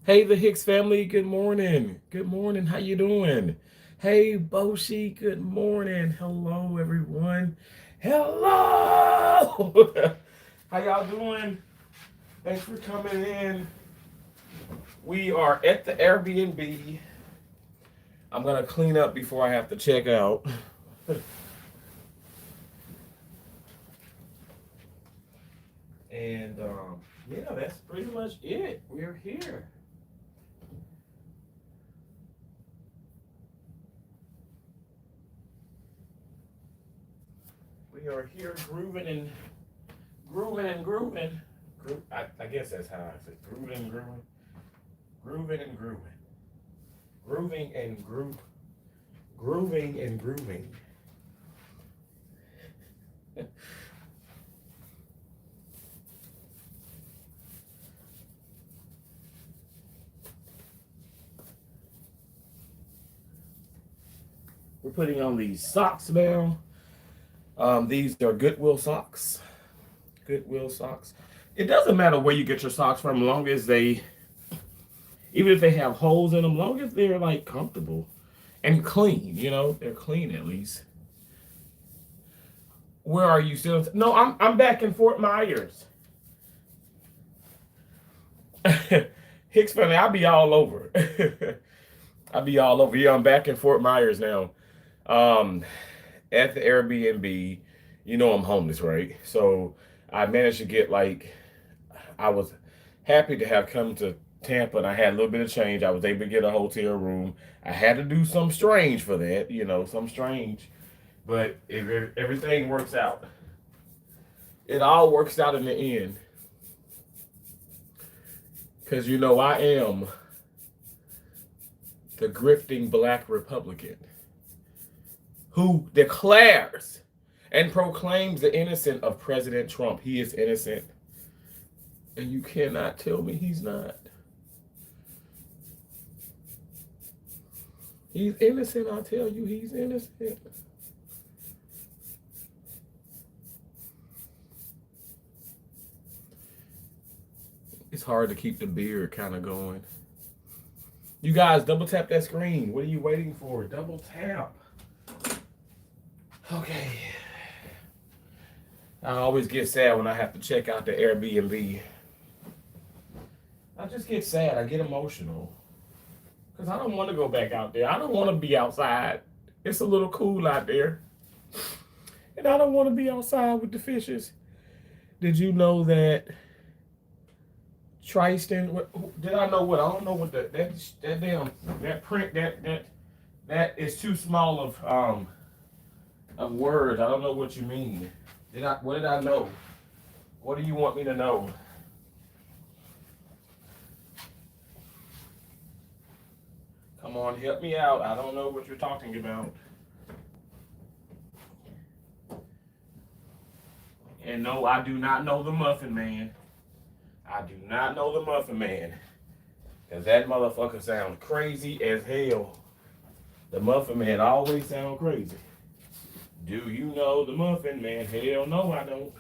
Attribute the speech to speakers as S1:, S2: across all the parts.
S1: Hey, the Hicks family, good morning. Good morning. How you doing? Hey, Boshi, good morning. Hello, everyone. Hello. How y'all doing? Thanks for coming in. We are at the Airbnb. I'm gonna clean up before I have to check out. And yeah, that's pretty much it. We're here. We are here grooving and grooving and grooving. I guess that's how I say grooving and grooving. Grooving and grooving. Grooving and groove. Grooving and grooving. We're putting on these socks now. These are Goodwill socks. Goodwill socks. It doesn't matter where you get your socks from, as long as they, even if they have holes in them, long as they're like comfortable and clean. You know, they're clean at least. Where are you still? No, I'm back in Fort Myers. Hicks family, I'll be all over. I'll be all over. Yeah, I'm back in Fort Myers now. Um, at the Airbnb. You know I'm homeless, right? So I managed to get like, I was happy to have come to Tampa and I had a little bit of change. I was able to get a hotel room. I had to do some strange for that, some strange, but everything works out. It all works out in the end because I am the grifting black Republican who declares and proclaims the innocence of President Trump. He is innocent. And you cannot tell me he's not. He's innocent, I tell you, he's innocent. It's hard to keep the beard kind of going. You guys, double tap that screen. What are you waiting for? Double tap. Okay. I always get sad when I have to check out the Airbnb. I just get sad. I get emotional because I don't want to go back out there. I don't want to be outside. It's a little cool out there, and I don't want to be outside with the fishes. Did you know that Tristan? Did I know what? I don't know what that damn that print that is too small of words. I don't know what you mean. What did I know? What do you want me to know? Come on, help me out. I don't know what you're talking about. And no, I do not know the Muffin Man. I do not know the Muffin Man. Because that motherfucker sounds crazy as hell. The Muffin Man always sounds crazy. Do you know the Muffin Man? Hell no, I don't.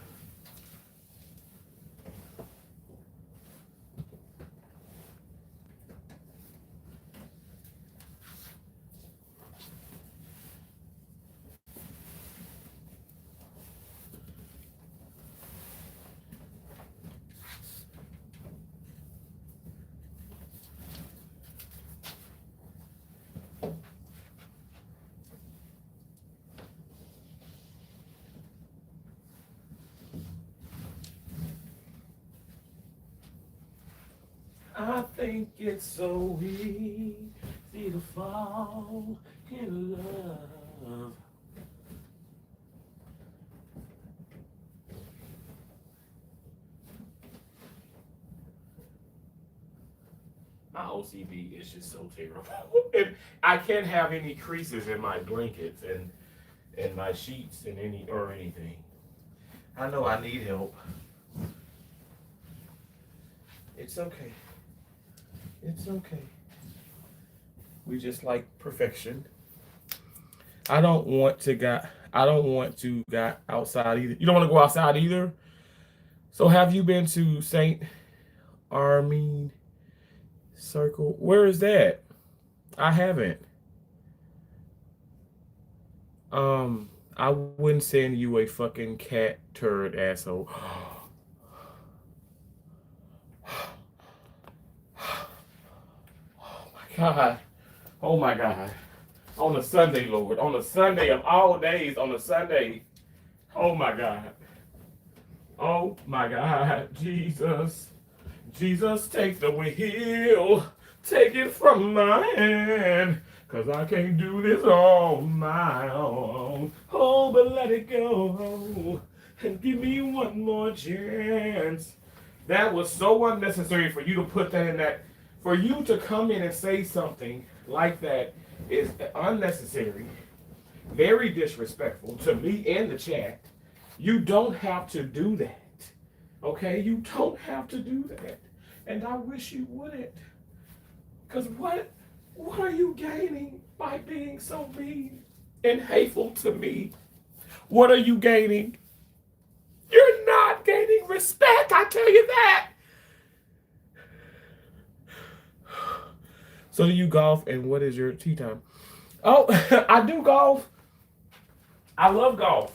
S1: I think it's so easy to fall in love. My OCD is just so terrible. And I can't have any creases in my blankets and my sheets and anything. I know I need help. It's okay. It's okay. We just like perfection. I don't want to go outside either. You don't want to go outside either? So have you been to St. Armine Circle? Where is that? I haven't. I wouldn't send you a fucking cat turd asshole. Oh my God. Oh my God. On a Sunday, Lord. On a Sunday of all days, on a Sunday. Oh my God. Oh my God. Jesus. Jesus, take the wheel. Take it from my hand. Cause I can't do this on my own. Oh, but let it go. And give me one more chance. That was so unnecessary for you to put that in that. For you to come in and say something like that is unnecessary, very disrespectful to me and the chat. You don't have to do that. Okay? You don't have to do that. And I wish you wouldn't. Because what are you gaining by being so mean and hateful to me? What are you gaining? You're not gaining respect, I tell you that. So do you golf, and what is your tea time? Oh, I do golf. I love golf.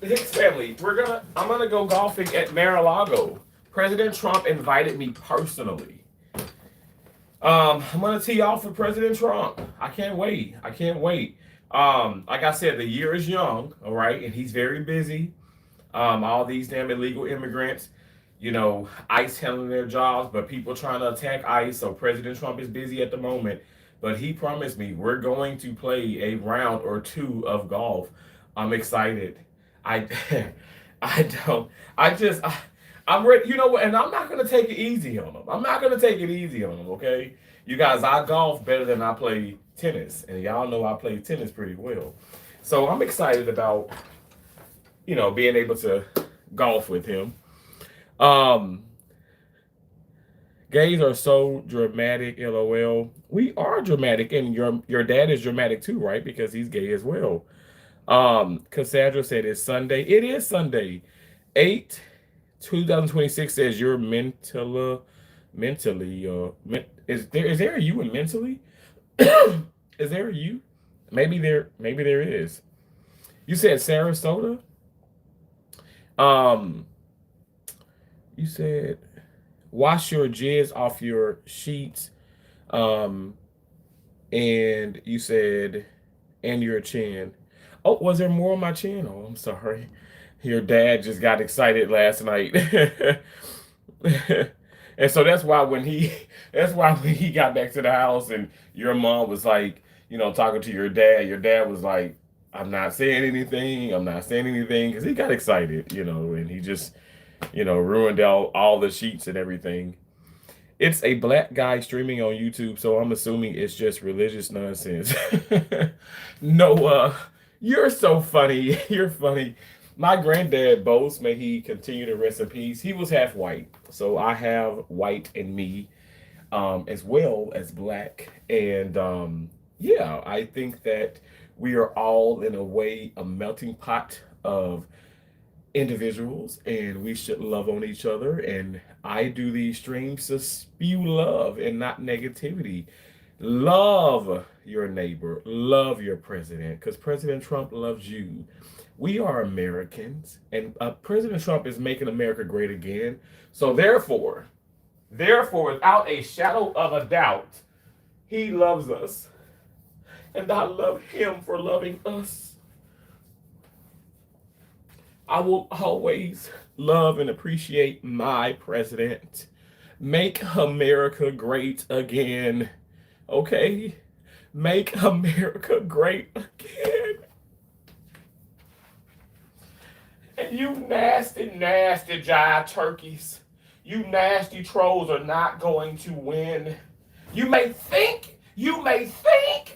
S1: The Hicks family, I'm gonna go golfing at Mar-a-Lago. President Trump invited me personally. I'm gonna tee off for President Trump. I can't wait. I can't wait. Like I said, the year is young, all right, and he's very busy. All these damn illegal immigrants, ICE handling their jobs, but people trying to attack ICE. So President Trump is busy at the moment, but he promised me we're going to play a round or two of golf. I'm excited. I, I don't. I'm ready. You know what? And I'm not gonna take it easy on them. I'm not gonna take it easy on them. Okay, you guys, I golf better than I play tennis, and y'all know I play tennis pretty well. So I'm excited about being able to golf with him. Um, Gays are so dramatic. LOL. We are dramatic, and your dad is dramatic too, right? Because he's gay as well. Cassandra said it's Sunday. It is Sunday. 8 2026 says you're mentally. Is there a you in mentally? Is there a you? Maybe there is. You said Sarasota. Um, you said wash your jizz off your sheets. Um, and you said and your chin. Oh, was there more on my chin? Oh, I'm sorry. Your dad just got excited last night. And so that's why when he got back to the house and your mom was like, talking to your dad was like, I'm not saying anything. I'm not saying anything because he got excited, and he just, ruined all the sheets and everything. It's a black guy streaming on YouTube, so I'm assuming it's just religious nonsense. Noah, you're so funny. You're funny. My granddad boasts, may he continue to rest in peace. He was half white, so I have white in me, as well as black. And yeah, I think that we are all in a way a melting pot of individuals, and we should love on each other. And I do these streams to spew love and not negativity. Love your neighbor, love your president, because President Trump loves you. We are Americans, and President Trump is making America great again. So therefore, without a shadow of a doubt, he loves us, and I love him for loving us. I will always love and appreciate my president. Make America great again. Okay? Make America great again. And you nasty, nasty jive turkeys, you nasty trolls are not going to win. You may think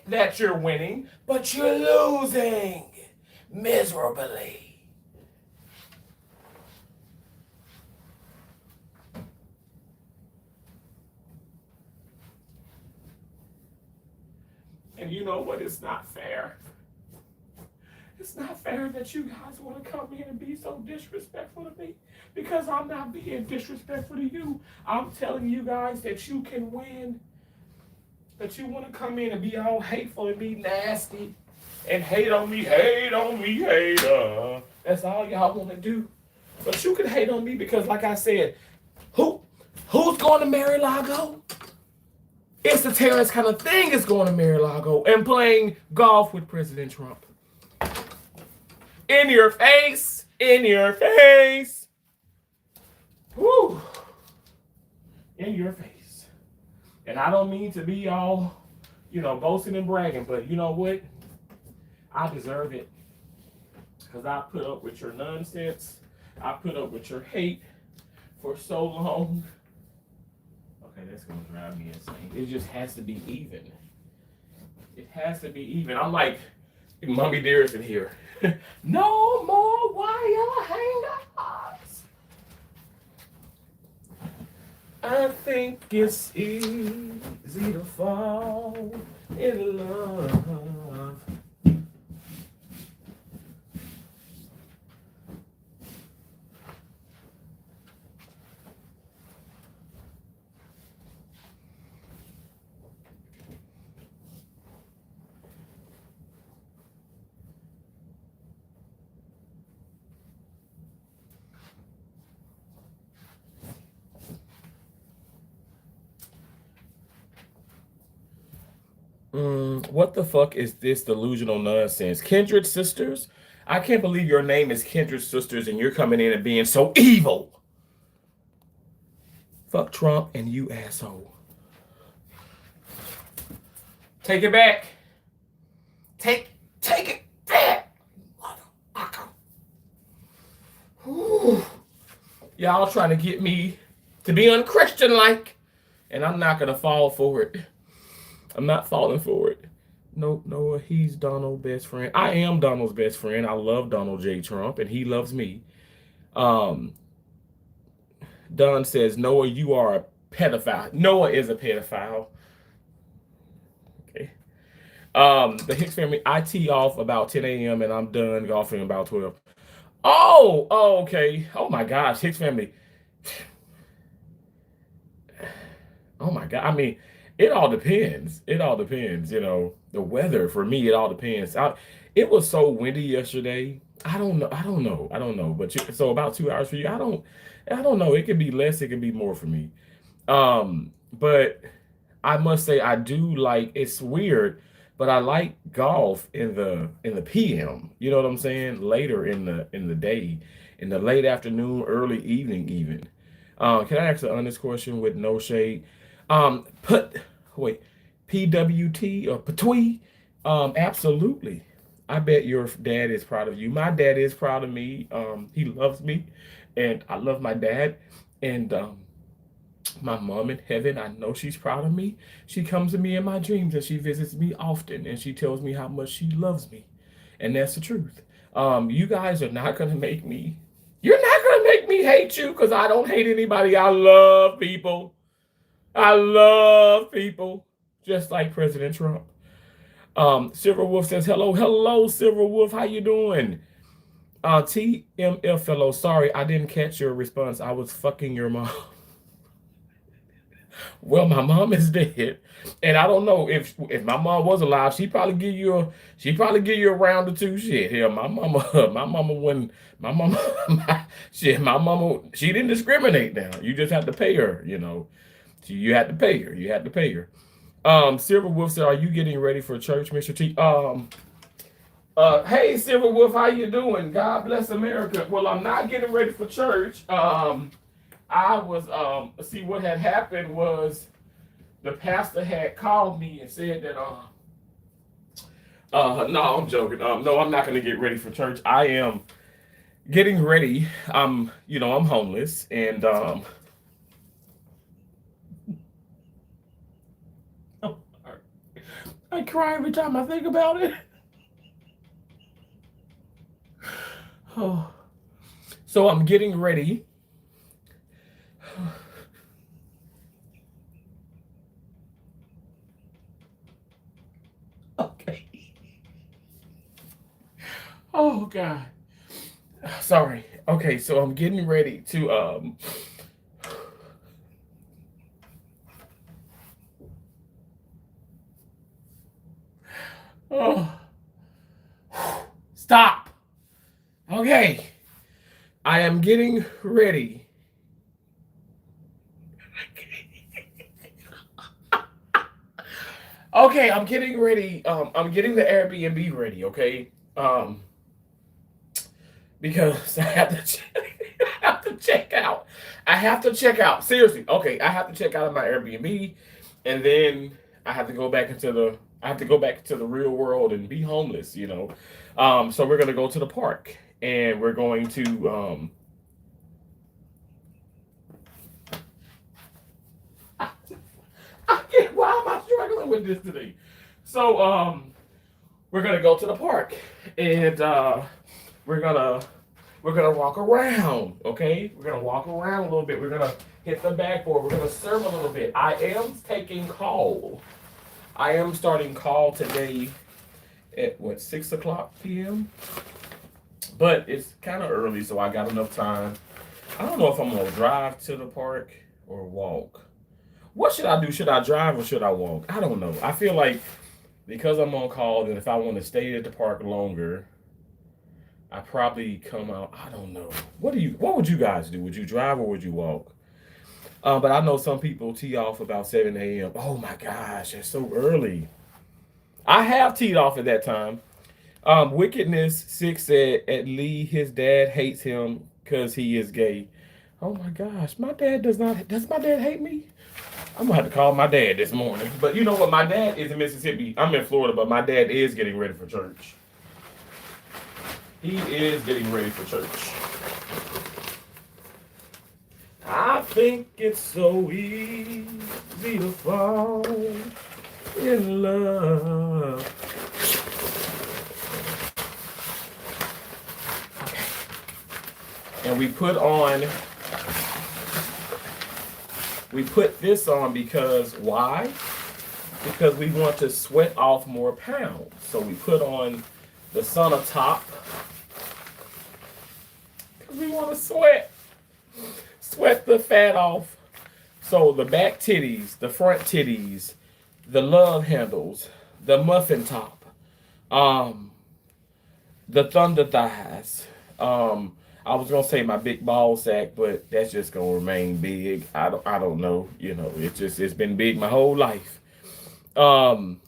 S1: that you're winning, but you're losing miserably. And you know what? It's not fair. It's not fair that you guys want to come in and be so disrespectful to me, because I'm not being disrespectful to you. I'm telling you guys that you can win. That you want to come in and be all hateful and be nasty and hate on me, hater. That's all y'all want to do. But you can hate on me because, like I said, who's going to Mar-a-Lago? It's the Terrence kind of thing is going to Mar-a-Lago and playing golf with President Trump. In your face. In your face. Woo. In your face. And I don't mean to be all, boasting and bragging, but you know what? I deserve it. Because I put up with your nonsense. I put up with your hate for so long. Okay, that's going to drive me insane. It just has to be even. It has to be even. I'm like Mommy Dearest in here. No more wire hang-ups. I think it's easy to fall in love. What the fuck is this delusional nonsense? Kindred Sisters? I can't believe your name is Kindred Sisters and you're coming in and being so evil. Fuck Trump and you asshole. Take it back. Take it back. Motherfucker. Y'all trying to get me to be unchristian-like, and I'm not going to fall for it. I'm not falling for it. No, he's Donald's best friend. I am Donald's best friend. I love Donald J. Trump, and he loves me. Don says, Noah, you are a pedophile. Noah is a pedophile. Okay. The Hicks family, I tee off about 10 a.m. and I'm done golfing about 12. Oh, okay. Oh my gosh, Hicks family. Oh my God. I mean, it all depends. It all depends. You know, the weather for me, it all depends. It was so windy yesterday. I don't know. I don't know. I don't know. But so about 2 hours for you. I don't know. It can be less. It can be more for me. But I must say I do like it's weird, but I like golf in the PM. You know what I'm saying? Later in the day, in the late afternoon, early evening even. Can I ask an honest question with no shade? Put wait, PWT or Patwee? Absolutely. I bet your dad is proud of you. My dad is proud of me. He loves me, and I love my dad. And my mom in heaven, I know she's proud of me. She comes to me in my dreams and she visits me often and she tells me how much she loves me. And that's the truth. You guys are not gonna make me you're not gonna make me hate you because I don't hate anybody. I love people. I love people. Just like President Trump. Silver Wolf says, hello, hello, Silver Wolf. How you doing? TMF fellow, sorry, I didn't catch your response. I was fucking your mom. Well, my mom is dead, and I don't know if my mom was alive. She probably give you a round or two. Shit, hell, my mama, my mama wouldn't. My mama, my mama, she didn't discriminate. Now you just have to pay her. You know, you had to pay her. You had to pay her. Silver Wolf said, "Are you getting ready for church, Mr. T?" Hey, Silver Wolf, how you doing? God bless America. Well, I'm not getting ready for church. I was see what had happened was the pastor had called me and said that no, I'm joking. No, I'm not gonna get ready for church. I am getting ready. I'm homeless and I cry every time I think about it. Oh. So I'm getting ready. Okay. Oh God. Sorry. Okay, so I'm getting ready to oh stop. Okay. I am getting ready. Okay, I'm getting ready. I'm getting the Airbnb ready, okay? Because I have to I have to check out. I have to check out. Seriously. Okay, I have to check out of my Airbnb and then I have to go back into the I have to go back to the real world and be homeless, you know. So we're gonna go to the park and we're going to why am I struggling with this today? So we're gonna go to the park and we're gonna we're gonna walk around, okay? We're gonna walk around a little bit. We're gonna hit the backboard. We're gonna serve a little bit. I am taking call. I am starting call today at what 6 o'clock p.m. But it's kind of early, so I got enough time. I don't know if I'm gonna drive to the park or walk. What should I do? Should I drive or should I walk? I don't know. I feel like because I'm on call, then if I want to stay at the park longer, I probably come out. I don't know. What would you guys do? Would you drive or would you walk? But I know some people tee off about 7 a.m. Oh my gosh, it's so early. I have teed off at that time. Wickedness 6 said at Lee his dad hates him because he is gay. Oh my gosh, my dad does not. Does my dad hate me? I'm gonna have to call my dad this morning. But you know what? My dad is in Mississippi. I'm in Florida, but my dad is getting ready for church. He is getting ready for church. I think it's so easy to fall in love. And we put this on because why? Because we want to sweat off more pounds. So we put on the sauna top because we want to sweat the fat off. So the back titties, the front titties, the love handles, the muffin top, um, the thunder thighs. I was gonna say my big ball sack, but that's just gonna remain big. I don't know. You know, it's been big my whole life. Um,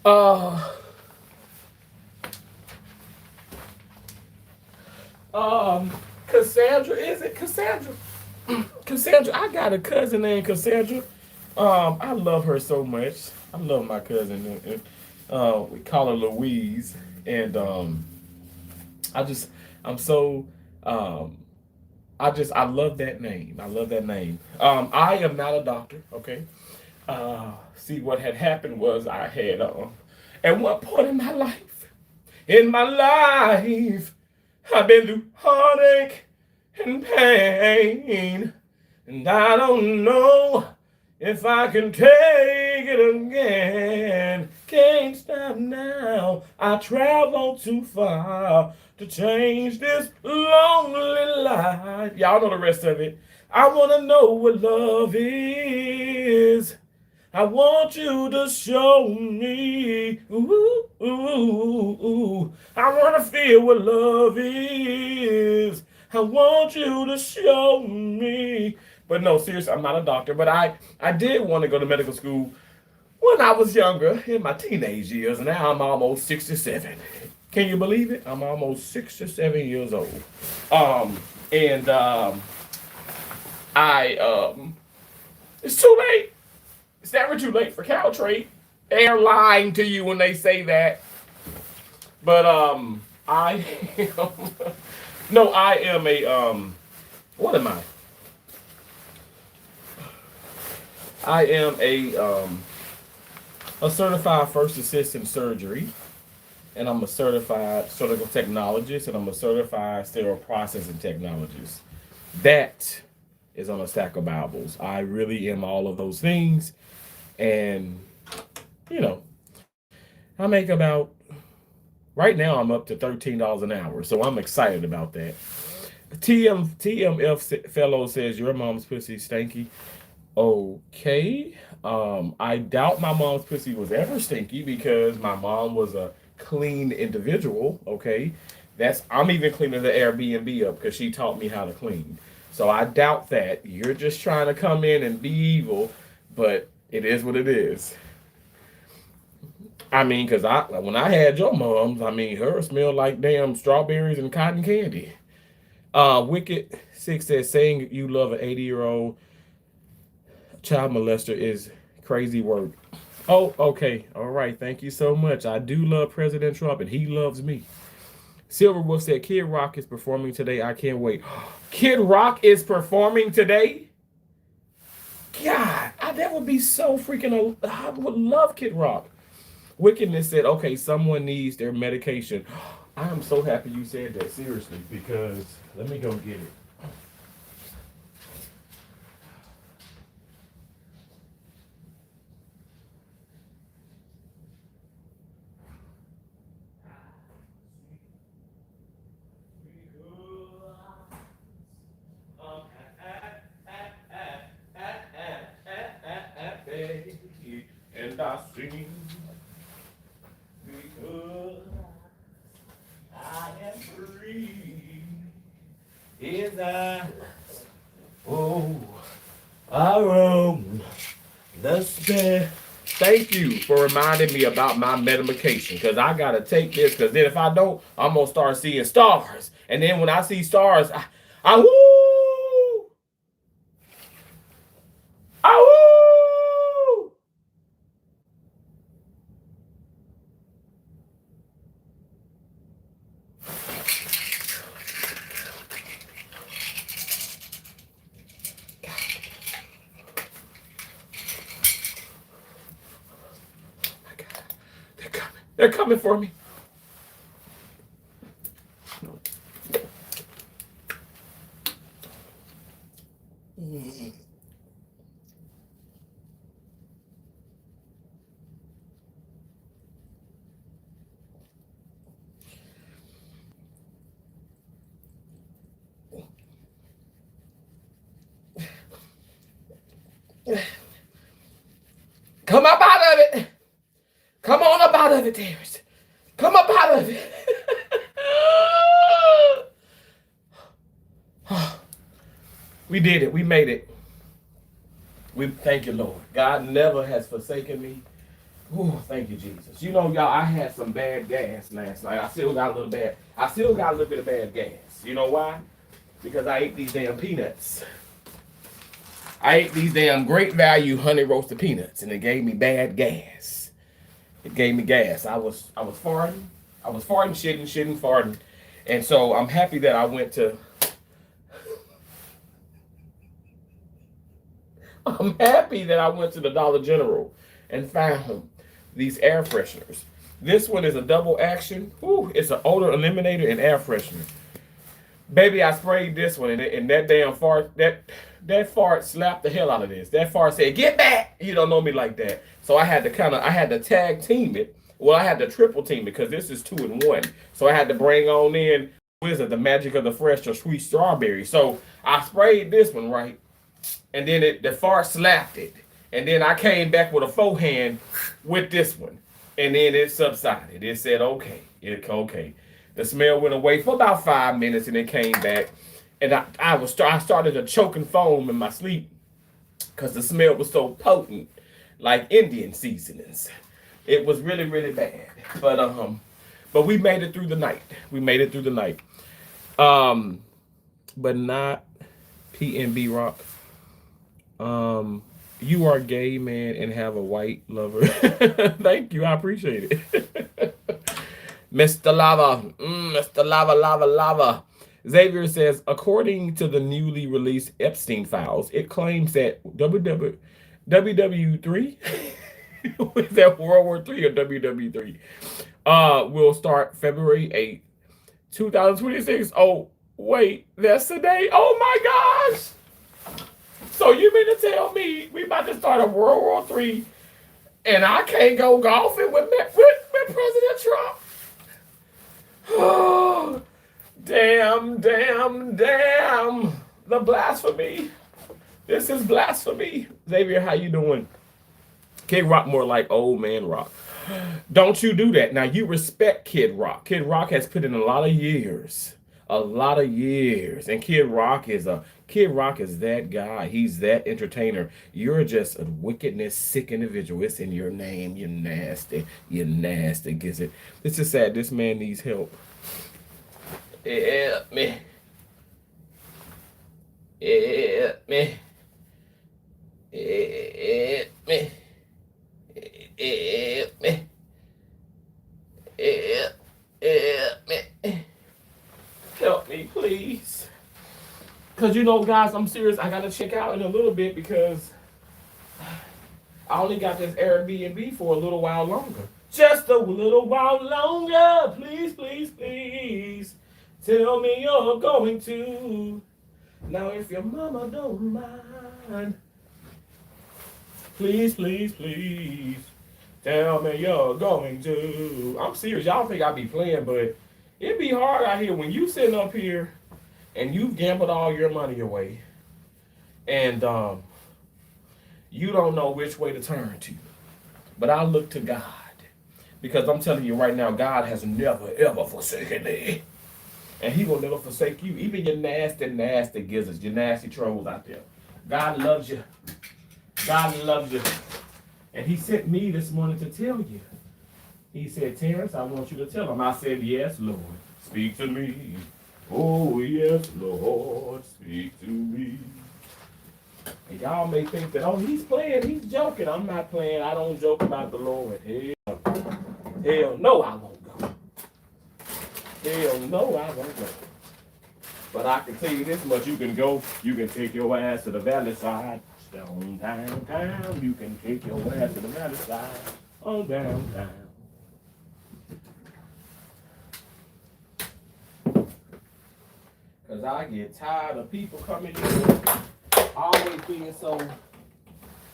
S1: uh, um, Cassandra, is it Cassandra? Cassandra, I got a cousin named Cassandra. I love her so much. I love my cousin. We call her Louise, and I just, I'm so, um, I love that name. I love that name. I am not a doctor. Okay. See, what had happened was I had, at one point in my life, I've been through heartache and pain. And I don't know if I can take it again. Can't stop now. I travel too far to change this lonely life. Y'all know the rest of it. I want to know what love is. I want you to show me. Ooh, ooh, ooh. I want to feel what love is. I want you to show me. But no, seriously, I'm not a doctor. But I did want to go to medical school when I was younger, in my teenage years. Now I'm almost 67. Can you believe it? I'm almost 67 years old. And I it's too late. It's never too late for Caltrate. They're lying to you when they say that. But I am no, I am a what am I? I am a certified first assistant surgery, and I'm a certified surgical technologist, and I'm a certified sterile processing technologist. That is on a stack of Bibles. I really am all of those things, and you know, I make about right now I'm up to $13 an hour, so I'm excited about that. TMF fellow says your mom's pussy stanky. Okay. I doubt my mom's pussy was ever stinky because my mom was a clean individual. Okay. I'm even cleaning the Airbnb up because she taught me how to clean. So I doubt that. You're just trying to come in and be evil, but it is what it is. I mean, because when I had your mom's, I mean, her smelled like damn strawberries and cotton candy. Wicked Six says saying you love an 80-year-old child molester is crazy work. Oh, okay. All right. Thank you so much. I do love President Trump, and he loves me. Silver Wolf said Kid Rock is performing today. I can't wait. Kid Rock is performing today? God, that would be so freaking. I would love Kid Rock. Wickedness said, okay, someone needs their medication. I am so happy you said that, seriously, because let me go get it. And I sing because I am free. Is I oh I roam the spare. Thank you for reminding me about my medication because I gotta take this because then if I don't, I'm gonna start seeing stars. And then when I see stars, I woo! I woo! They're coming for me. Come up out of it. Come on up out of it, Terrence. Come up out of it. We did it. We made it. We thank you, Lord. God never has forsaken me. Oh, thank you, Jesus. You know, y'all, I had some bad gas last night. I still got a little bit of bad gas. You know why? Because I ate these damn peanuts. I ate these damn great value honey roasted peanuts, and it gave me bad gas. It gave me gas. I was farting. I was farting, shitting, farting. And so I'm happy that I went to the Dollar General and found these air fresheners. This one is a double action. Ooh, it's an odor eliminator and air freshener. Baby, I sprayed this one, and that damn fart, that fart slapped the hell out of this. That fart said, "Get back!" You don't know me like that. So I had to tag team it. Well, I had to triple team it because this is 2 in 1. So I had to bring on in Wizard, the magic of the fresh or sweet strawberry. So I sprayed this one, right? And then the fart slapped it. And then I came back with a forehand with this one. And then it subsided. It said, okay. Okay. The smell went away for about 5 minutes and it came back. And I started to choke and foam in my sleep because the smell was so potent, like Indian seasonings. It was really, really bad. But we made it through the night. But not PNB Rock. You are gay, man, and have a white lover. Thank you. I appreciate it. Mr. Lava. Xavier says, according to the newly released Epstein files, it claims that WW3, is that World War III or WW3, will start February 8th, 2026. Oh, wait, that's today? Oh my gosh. So you mean to tell me we about to start a World War III and I can't go golfing with President Trump? Oh, damn. The blasphemy. This is blasphemy. Xavier, how you doing? Kid Rock more like old man Rock. Don't you do that. Now, you respect Kid Rock. Kid Rock has put in a lot of years. And Kid Rock is that guy. He's that entertainer. You're just a wickedness, sick individual. It's in your name. You nasty. Gets it. This is sad. This man needs help. Help me. Help me, please. Because, you know, guys, I'm serious. I got to check out in a little bit because I only got this Airbnb for a little while longer. Just a little while longer. Please. Tell me you're going to. Now, if your mama don't mind. Please. Tell me you're going to. I'm serious. Y'all think I be playing, but it be hard out here when you sitting up here and you've gambled all your money away and you don't know which way to turn to. But I look to God because I'm telling you right now, God has never, ever forsaken me. And he will never forsake you. Even your nasty gizzards, your nasty trolls out there. God loves you. And he sent me this morning to tell you. He said, Terrence, I want you to tell him. I said, yes, Lord. Speak to me. Oh, yes, Lord. Speak to me. And y'all may think that, oh, he's playing. He's joking. I'm not playing. I don't joke about the Lord. Hell no, I won't go. Hell no, I won't go. But I can tell you this much. You can go. You can take your ass to the valley side. On downtown, you can take your ass to the valley side. On downtown. Because I get tired of people coming in, always being so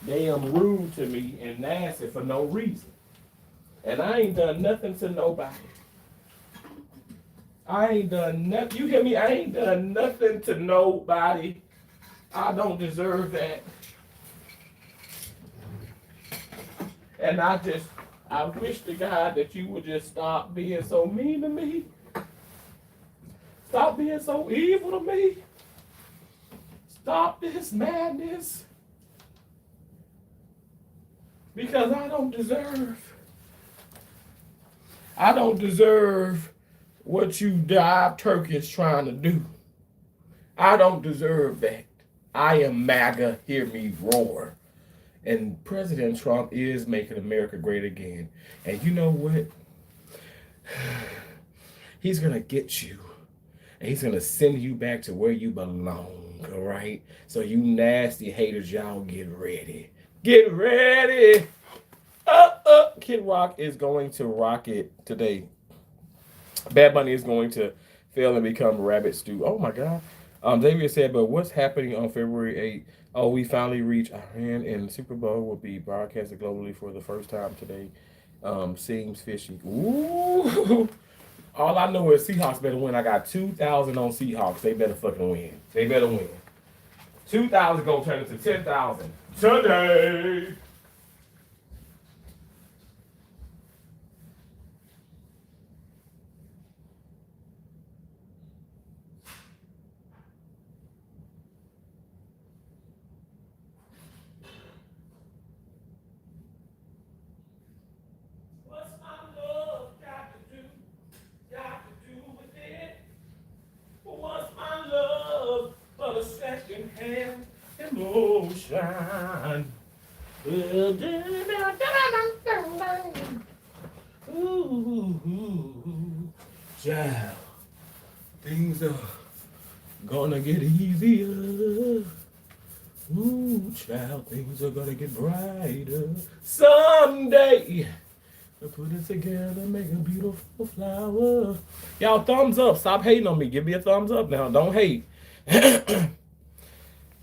S1: damn rude to me and nasty for no reason. And I ain't done nothing to nobody. I ain't done nothing. You hear me? I ain't done nothing to nobody. I don't deserve that. And I wish to God that you would just stop being so mean to me. Stop being so evil to me. Stop this madness. Because I don't deserve what you dive Turkish trying to do. I don't deserve that. I am MAGA, hear me roar. And President Trump is making America great again. And you know what? He's going to get you. And he's going to send you back to where you belong, all right? So you nasty haters, y'all get ready. Get ready. Kid Rock is going to rock it today. Bad Bunny is going to fail and become Rabbit Stew. Oh, my God. Xavier said, but what's happening on February 8th? Oh, we finally reached Iran, and the Super Bowl will be broadcasted globally for the first time today. Seems fishy. Ooh. All I know is Seahawks better win. I got 2,000 on Seahawks. They better fucking win. They better win. 2,000 gonna turn into 10,000 today. What's my love got to do? Got to do with it? What's my love but a second hand emotion? Ooh, child, things are gonna get easier. Ooh, child, things are gonna get brighter someday. We put it together, make a beautiful flower. Y'all, thumbs up. Stop hating on me. Give me a thumbs up now. Don't hate.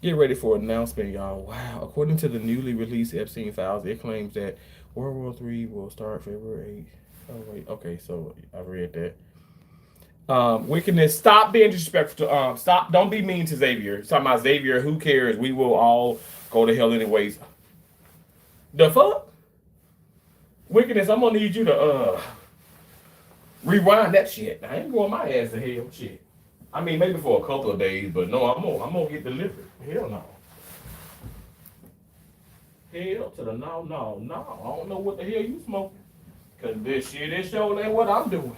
S1: Get ready for an announcement, y'all. Wow. According to the newly released Epstein files, it claims that World War III will start February 8th. Oh, wait. Okay, so I read that. Wickedness. Stop being disrespectful to stop. Don't be mean to Xavier. Talking about Xavier, who cares? We will all go to hell anyways. The fuck? Wickedness, I'm gonna need you to rewind that shit. I ain't going my ass to hell, shit. I mean, maybe for a couple of days, but no, I'm gonna get delivered. Hell no. Hell to the no. I don't know what the hell you smoking. Cause this show ain't what I'm doing.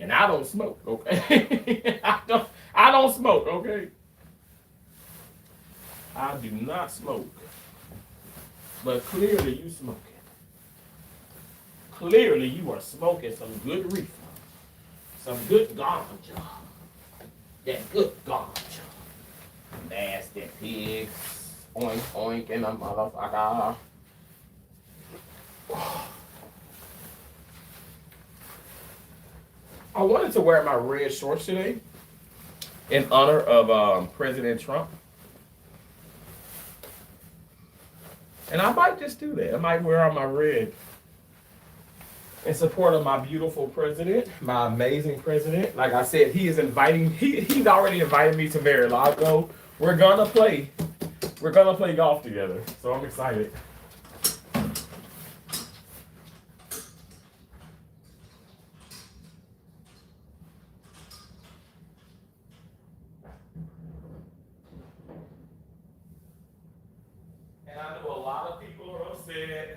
S1: And I don't smoke, okay? I don't smoke, okay? I do not smoke. But clearly you smoking. Clearly you are smoking some good reefer. Some good ganja. That good ganja. Nasty pigs. Oink oink and a motherfucker. I wanted to wear my red shorts today in honor of President Trump. And I might just do that. I might wear on my red in support of my beautiful president, my amazing president. Like I said, he's already invited me to Mar-a-Lago. We're gonna play golf together. So I'm excited. And I know a lot of people are upset.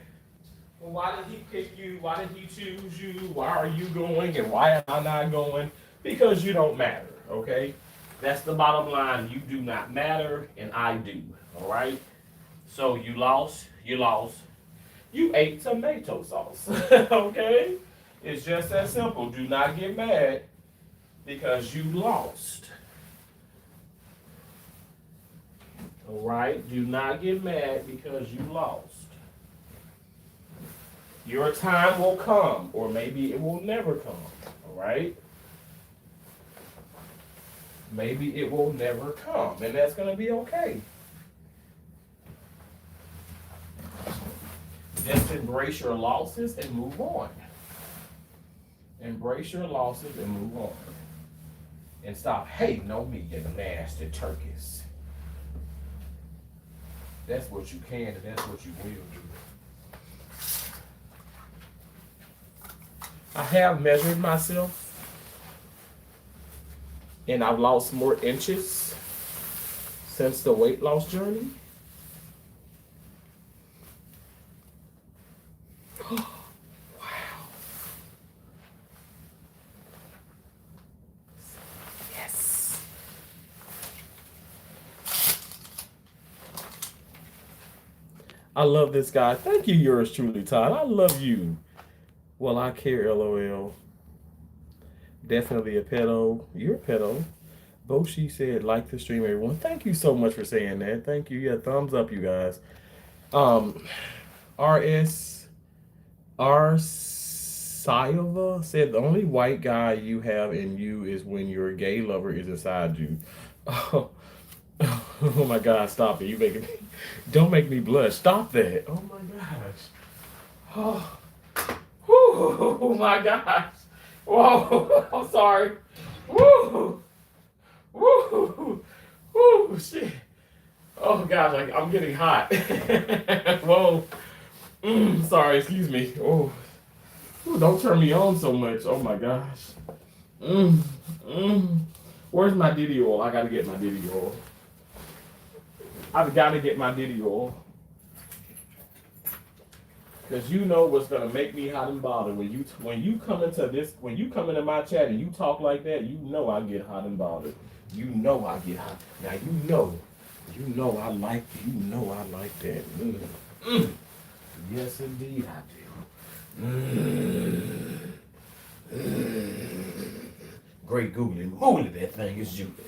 S1: Well, why did he pick you? Why did he choose you? Why are you going and why am I not going? Because you don't matter, okay? That's the bottom line. You do not matter and I do, all right? So you lost. You ate tomato sauce, okay? It's just that simple. Do not get mad because you lost. All right? Do not get mad because you lost. Your time will come, or maybe it will never come, all right? Maybe it will never come, and that's going to be okay. Just embrace your losses and move on. Embrace your losses and move on. And stop hating on me, you nasty turkeys. That's what you can and that's what you will do. I have measured myself and I've lost more inches since the weight loss journey. Wow. Yes. I love this guy. Thank you, yours truly, Todd. I love you. Well, I care, LOL. Definitely a pedo. You're a pedo. Boshi said, like the stream, everyone. Thank you so much for saying that. Thank you. Yeah, thumbs up, you guys. Um, RS R Silva said the only white guy you have in you is when your gay lover is inside you. Oh, oh my God! Stop it! You making me. Don't make me blush. Stop that! Oh my gosh! Oh, oh my gosh! Whoa! I'm sorry. Woo! Woo! Woo! Shit! Oh gosh! I'm getting hot. Whoa! Sorry. Excuse me. Oh. Ooh, don't turn me on so much. Oh my gosh. Mm, mm. Where's my Diddy oil? I gotta get my Diddy oil. I've gotta get my Diddy oil. Cause you know what's gonna make me hot and bothered when you come into my chat and you talk like that, you know I get hot and bothered. You know I get hot. Now you know I like that. Mm. Yes indeed I do. Great googly moogly, that thing is Jubilee.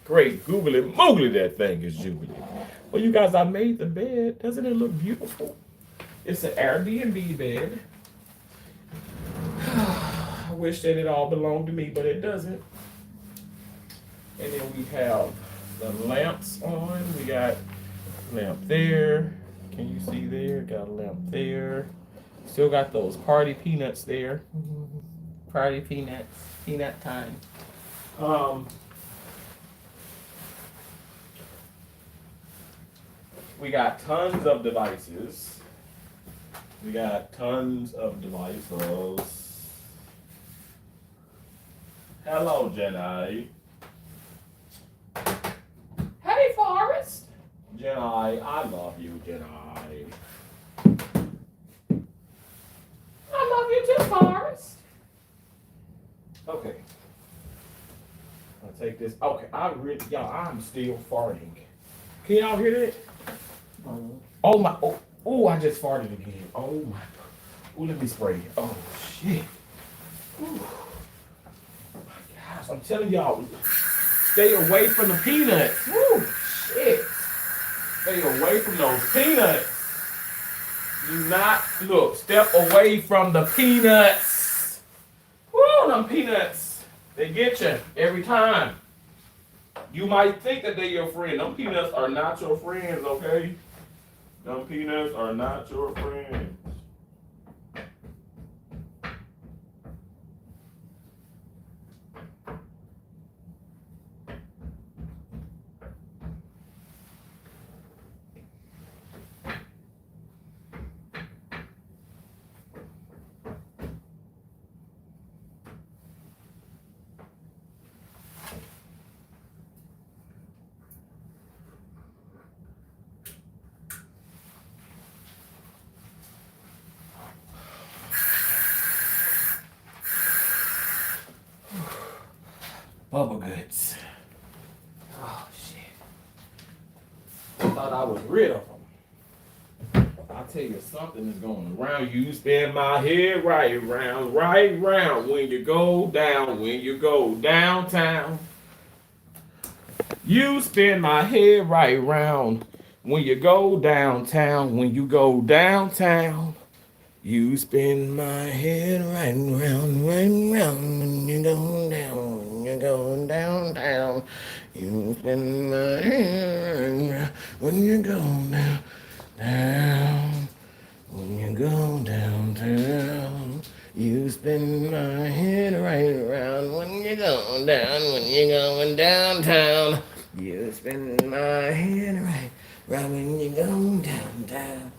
S1: Great googly moogly, that thing is Jubilee. Well, you guys, I made the bed. Doesn't it look beautiful? It's an Airbnb bed. I wish that it all belonged to me, but it doesn't. And then we have the lamps on. We got a lamp there. Can you see there? Got a lamp there. Still got those party peanuts there. Party peanuts. Peanut time. We got tons of devices. We got tons of devices. Hello, Jenny. Hey, Forrest. Jenny, I love you, Jenny. I love you too, Forrest. Okay. I'll take this. Okay, y'all, I'm still farting. Can y'all hear that? Oh my, oh, I just farted again. Oh my, oh, let me spray. Oh shit. Ooh. Oh my gosh, I'm telling y'all, stay away from the peanuts. Woo, shit. Stay away from those peanuts. Do not, look, step away from the peanuts. Woo, them peanuts, they get you every time. You might think that they're your friend. Them peanuts are not your friends, okay? Them peanuts are not your friends. Bubble goods. Oh shit. I thought I was rid of them. I'll tell you something is going around. You spin my head right round. When you go downtown. You spin my head right round. When you go downtown. You spin my head right round, when you go down, when you go downtown. You spin my head right when you go down, when you go downtown. You spin my head right around when you go down, when you going downtown. You spin my head right when you go downtown.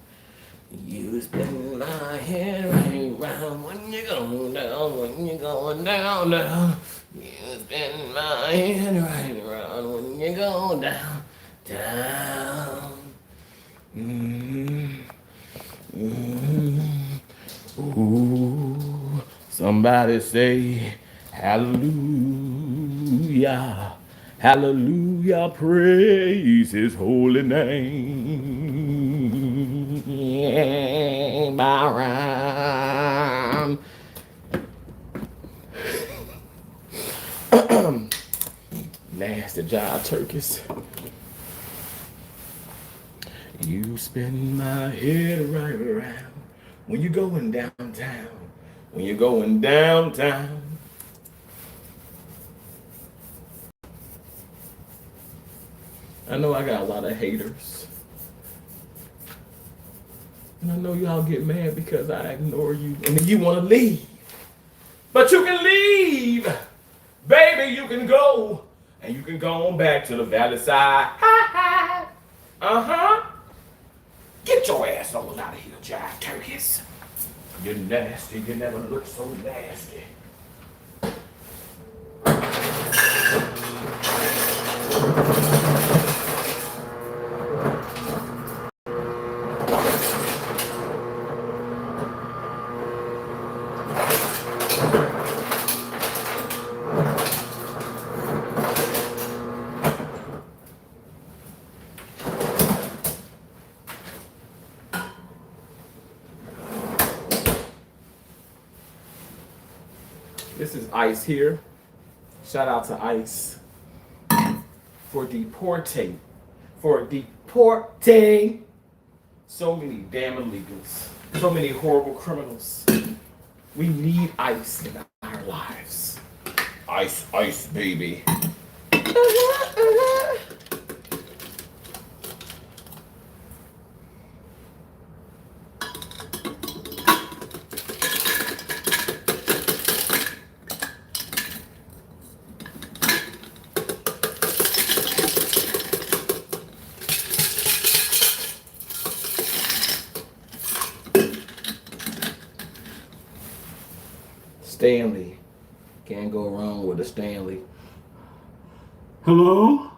S1: You spin my head right round when you're going down, when you're going down, down. You spin my head right round when you go down, down. Mm-hmm. Mm-hmm. Ooh, somebody say hallelujah. Hallelujah, praise his holy name. Around. Nasty job, turkeys. You spin my head right around when you're going downtown. When you're going downtown. I know I got a lot of haters. And I know y'all get mad because I ignore you. And then you want to leave. But you can leave. Baby, you can go. And you can go on back to the valley side. Ha ha. Uh-huh. Get your ass on out of here, jive turkeys. You're nasty. You never look so nasty. This is Ice here. Shout out to Ice for deporting. So many damn illegals. So many horrible criminals. We need Ice in our lives. Ice, ice, baby. Stanley. Can't go wrong with a Stanley. Hello?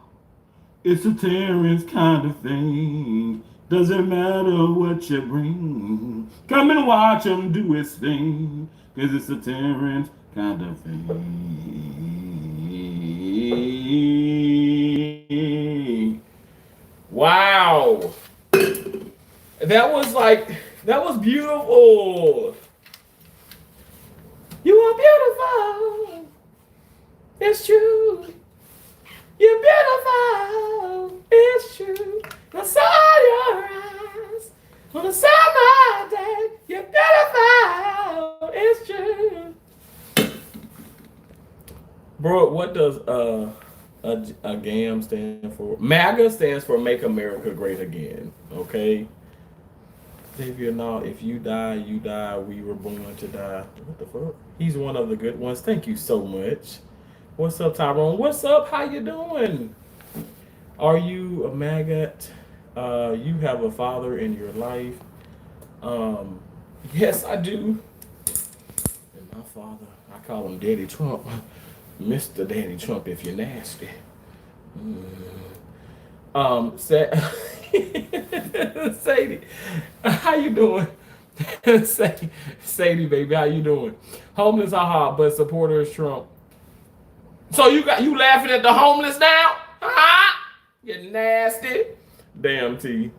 S1: It's a Terrence kind of thing. Doesn't matter what you bring. Come and watch him do his thing. Cause it's a Terrence kind of thing. Wow. That was beautiful. You are beautiful. It's true. You're beautiful. It's true. I saw your eyes on a summer day. You're beautiful. It's true. Bro, what does a GAM stand for? MAGA stands for Make America Great Again. Okay. Xavier, now if you die, you die. We were born to die. What the fuck? He's one of the good ones. Thank you so much. What's up, Tyrone? What's up? How you doing? Are you a maggot? You have a father in your life? Yes, I do. And my father, I call him Daddy Trump. Mr. Daddy Trump if you're nasty. Sadie, how you doing? Sadie, baby, how you doing? Homeless are hard, but supporters Trump. So you laughing at the homeless now? Huh? You nasty. Damn T.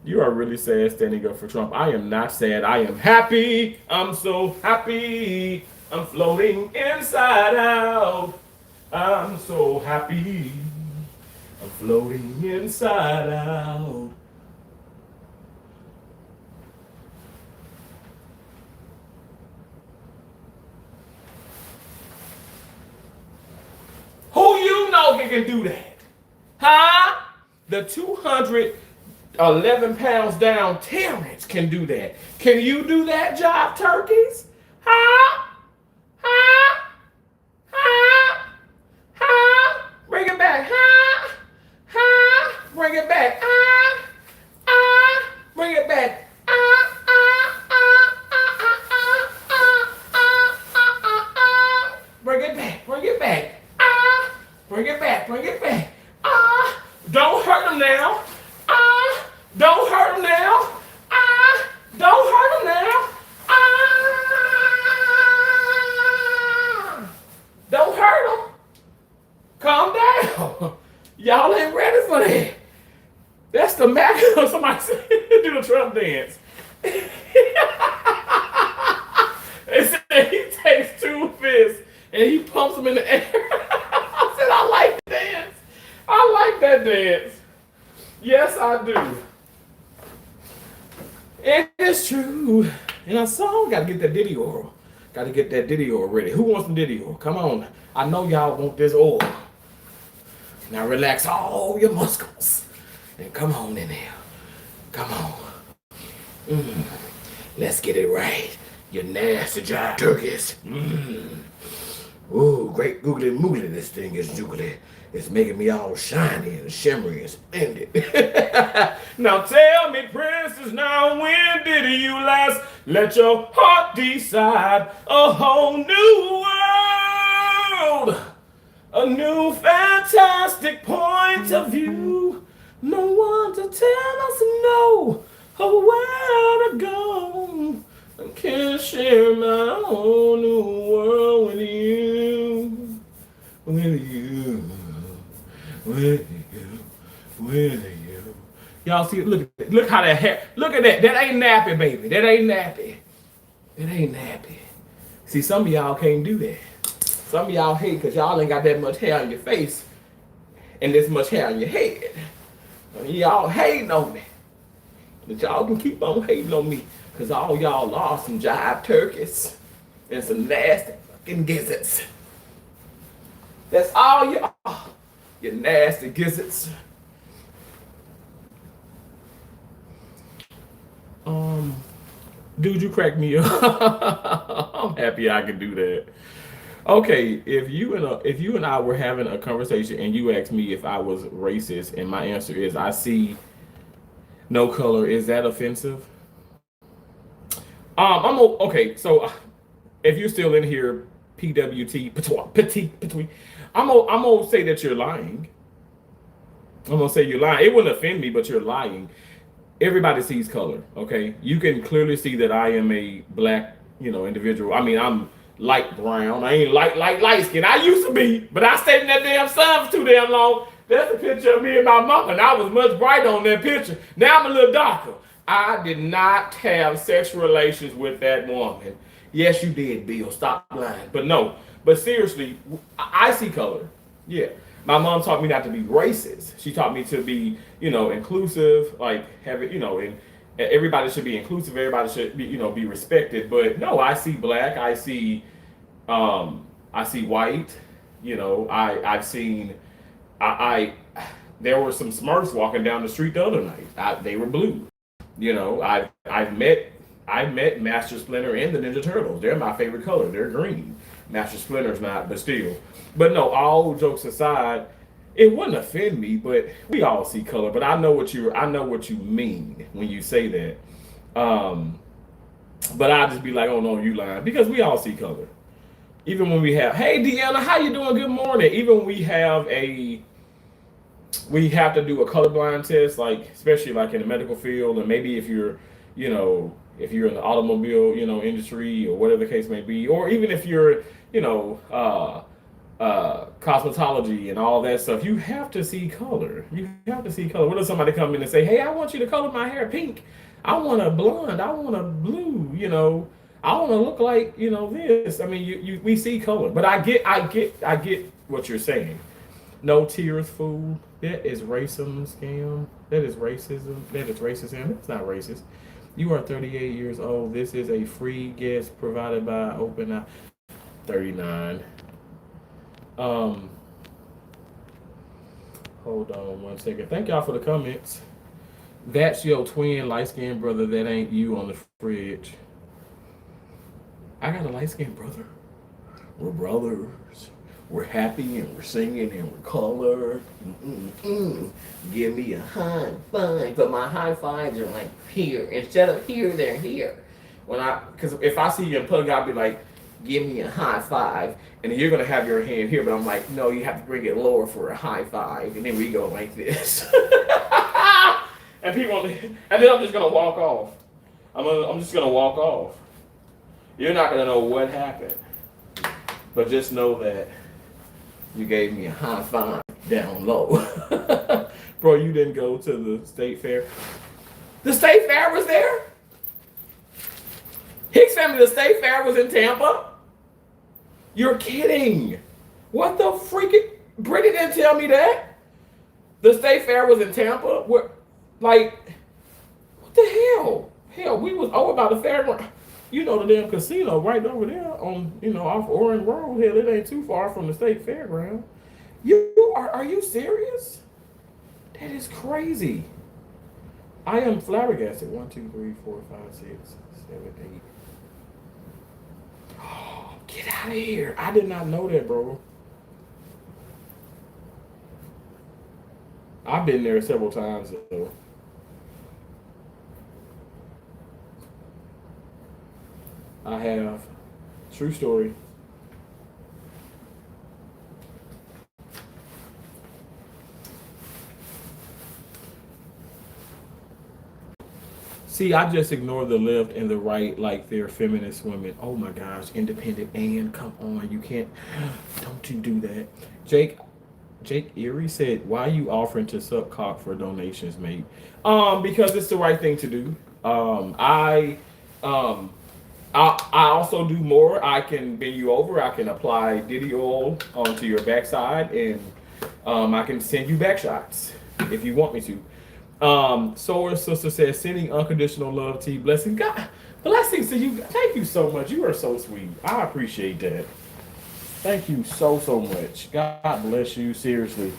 S1: You are really sad standing up for Trump. I am not sad. I am happy. I'm so happy. I'm floating inside out. I'm so happy. I'm floating inside out. Who you know can do that? Huh? The 211 pounds down Terrence can do that. Can you do that job, turkeys? Huh? Huh? Huh? Huh? Bring it back. Huh? Huh? Bring it back. Bring it back. Y'all ain't ready for that. That's the Mac. Somebody said, do the Trump dance. They said he takes two fists and he pumps them in the air. I said, I like the dance. I like that dance. Yes, I do. It is true. And a song, gotta get that Diddy oil. Gotta get that Diddy oil ready. Who wants some Diddy oil? Come on. I know y'all want this oil. Now relax all your muscles. And come on in here. Come on. Let's get it right. You nasty jive turkeys. Ooh, great googly moogly this thing is juggly. It's making me all shiny and shimmery and splendid. Now tell me, princess, now when did you last let your heart decide a whole new world? A new fantastic point of view. No one to tell us no, or where to go. I can't share my whole new world with you. With you. With you. With you. Y'all see, look how that hair, look at that. That ain't nappy, baby. That ain't nappy. It ain't nappy. See, some of y'all can't do that. Some of y'all hate because y'all ain't got that much hair on your face and this much hair on your head. Y'all hating on me. But y'all can keep on hating on me because all y'all are some jive turkeys and some nasty fucking gizzards. That's all you are. You nasty gizzards. Dude, you crack me up. I'm happy I can do that. Okay, if you and I were having a conversation and you asked me if I was racist, and my answer is I see no color, is that offensive? Okay. So if you're still in here, PWT, petite, I'm gonna say that you're lying. I'm gonna say you're lying. It wouldn't offend me, but you're lying. Everybody sees color. Okay, you can clearly see that I am a black, individual. I mean, I'm light brown. I ain't light skin. I used to be, but I stayed in that damn sun for too damn long. That's a picture of me and my mama, and I was much brighter on that picture. Now I'm a little darker. I did not have sexual relations with that woman. Yes, you did, Bill. Stop lying. But no. But seriously, I see color. Yeah. My mom taught me not to be racist. She taught me to be, inclusive, like have it, and everybody should be inclusive. Everybody should be, be respected. But no, I see black. I see white. I've seen. There were some Smurfs walking down the street the other night. They were blue. I've met Master Splinter and the Ninja Turtles. They're my favorite color. They're green. Master Splinter's not, but still. But no, all jokes aside, it wouldn't offend me. But we all see color. But I know what you mean when you say that. But I'll just be like, oh no, you lying, because we all see color. Even when we have, hey Deanna, how you doing? Good morning. Even when we have to do a colorblind test, like especially like in the medical field, and maybe if you're in the automobile, industry or whatever the case may be, or even if you're, cosmetology and all that stuff, you have to see color. You have to see color. What if somebody come in and say, hey, I want you to color my hair pink. I want a blonde. I want a blue. I want to look like, this. I mean, we see color, but I get what you're saying. No tears, fool. That is racism, scam. That is racism. That is racism. That's not racist. You are 38 years old. This is a free guest provided by Open 39. Hold on one second. Thank y'all for the comments. That's your twin light-skinned brother. That ain't you on the fridge. I got a light-skinned brother. We're brothers. We're happy and we're singing and we're colored. Give me a high five. But my high fives are like here. Instead of here, they're here. Because if I see you in public, I'll be like, give me a high five. And then you're going to have your hand here. But I'm like, no, you have to bring it lower for a high five. And then we go like this. and then I'm just going to walk off. I'm just going to walk off. You're not going to know what happened. But just know that you gave me a high five. down low. Bro, you didn't go to the state fair? The state fair was there? Hicks family, the state fair was in Tampa? You're kidding. What the freaking? Brittany didn't tell me that. The state fair was in Tampa? What the hell? Hell, we was over by the fair. You know the damn casino right over there on, off Orange Road. Hell, it ain't too far from the state fairground. Are you serious? That is crazy. I am flabbergasted. 1, 2, 3, 4, 5, 6, 7, 8. Oh, get out of here. I did not know that, bro. I've been there several times, though. I have. True story. See, I just ignore the left and the right like they're feminist women. Oh my gosh, independent and come on, you can't. Don't you do that. Jake Erie said, "Why are you offering to suck cock for donations, mate?" Because it's the right thing to do. I also do more. I can bend you over. I can apply Diddy oil onto your backside, and I can send you back shots if you want me to. Solar Sister says, sending unconditional love to you. Blessing. God, blessings to you. Thank you so much. You are so sweet. I appreciate that. Thank you so much. God bless you. Seriously.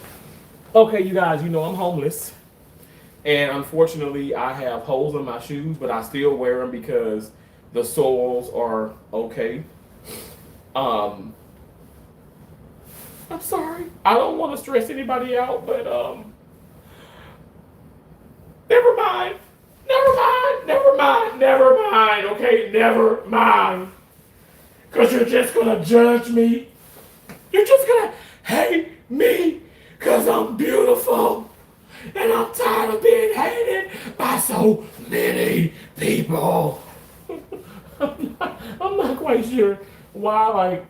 S1: Okay, you guys, I'm homeless. And unfortunately, I have holes in my shoes, but I still wear them because the soles are okay. I'm sorry. I don't want to stress anybody out, but never mind. Okay, never mind. Because you're just going to judge me. You're just going to hate me because I'm beautiful. And I'm tired of being hated by so many people. I'm not quite sure why,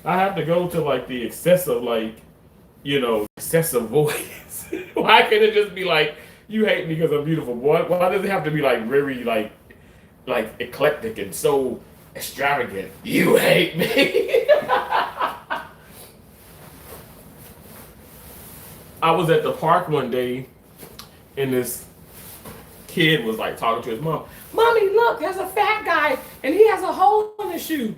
S1: I have to go to, the excessive, excessive voice. Why can't it just be you hate me because I'm beautiful? Why does it have to be, very, eclectic and so extravagant? You hate me. I was at the park one day, and this kid was, talking to his mom. Mommy, look, there's a fat guy, and he has a hole in his shoe.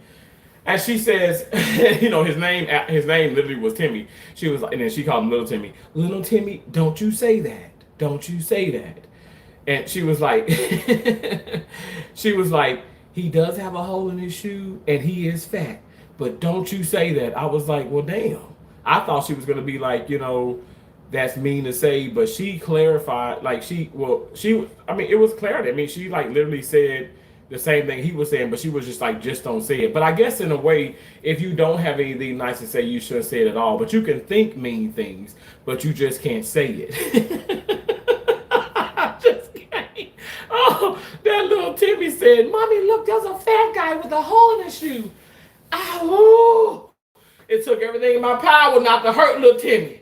S1: And she says, his name literally was Timmy. She was, and then she called him Little Timmy. Little Timmy, don't you say that. Don't you say that. And she was like, he does have a hole in his shoe, and he is fat. But don't you say that. I was like, well, damn. I thought she was going to be that's mean to say, but she clarified, it was clarity. She literally said the same thing he was saying, but she was just just don't say it. But I guess in a way, if you don't have anything nice to say, you shouldn't say it at all. But you can think mean things, but you just can't say it. I just can't. Oh, that little Timmy said, Mommy, look, there's a fat guy with a hole in his shoe. Ow. It took everything in my power not to hurt little Timmy.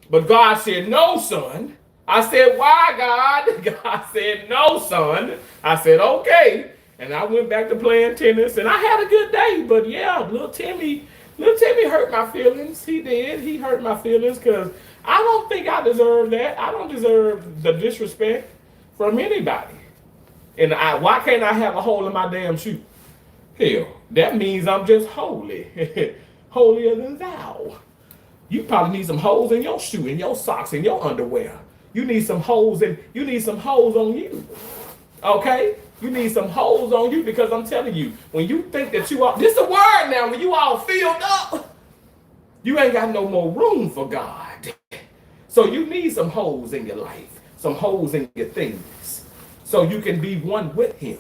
S1: But God said, no, son. I said, why, God? God said, no, son. I said, okay. And I went back to playing tennis, and I had a good day. But yeah, little Timmy hurt my feelings. He did. He hurt my feelings because I don't think I deserve that. I don't deserve the disrespect from anybody. And why can't I have a hole in my damn shoe? Hell, that means I'm just holy. Holier than thou. You probably need some holes in your shoe, in your socks, in your underwear. You need some holes on you. Okay? You need some holes on you because I'm telling you, when you think that you are, this is a word now, when you all filled up, you ain't got no more room for God. So you need some holes in your life, some holes in your things, so you can be one with him.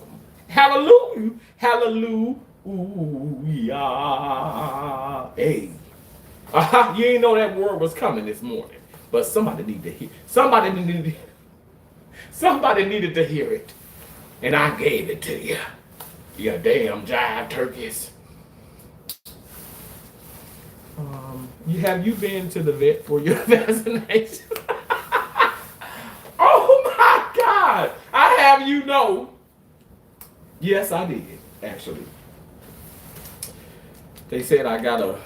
S1: Hallelujah. Hallelujah. Hey. You ain't know that word was coming this morning, but somebody needed to hear. Somebody needed to hear it, and I gave it to you. You damn jive turkeys. Have you been to the vet for your vaccination? Oh my God! I have you know. Yes, I did, actually. They said I got a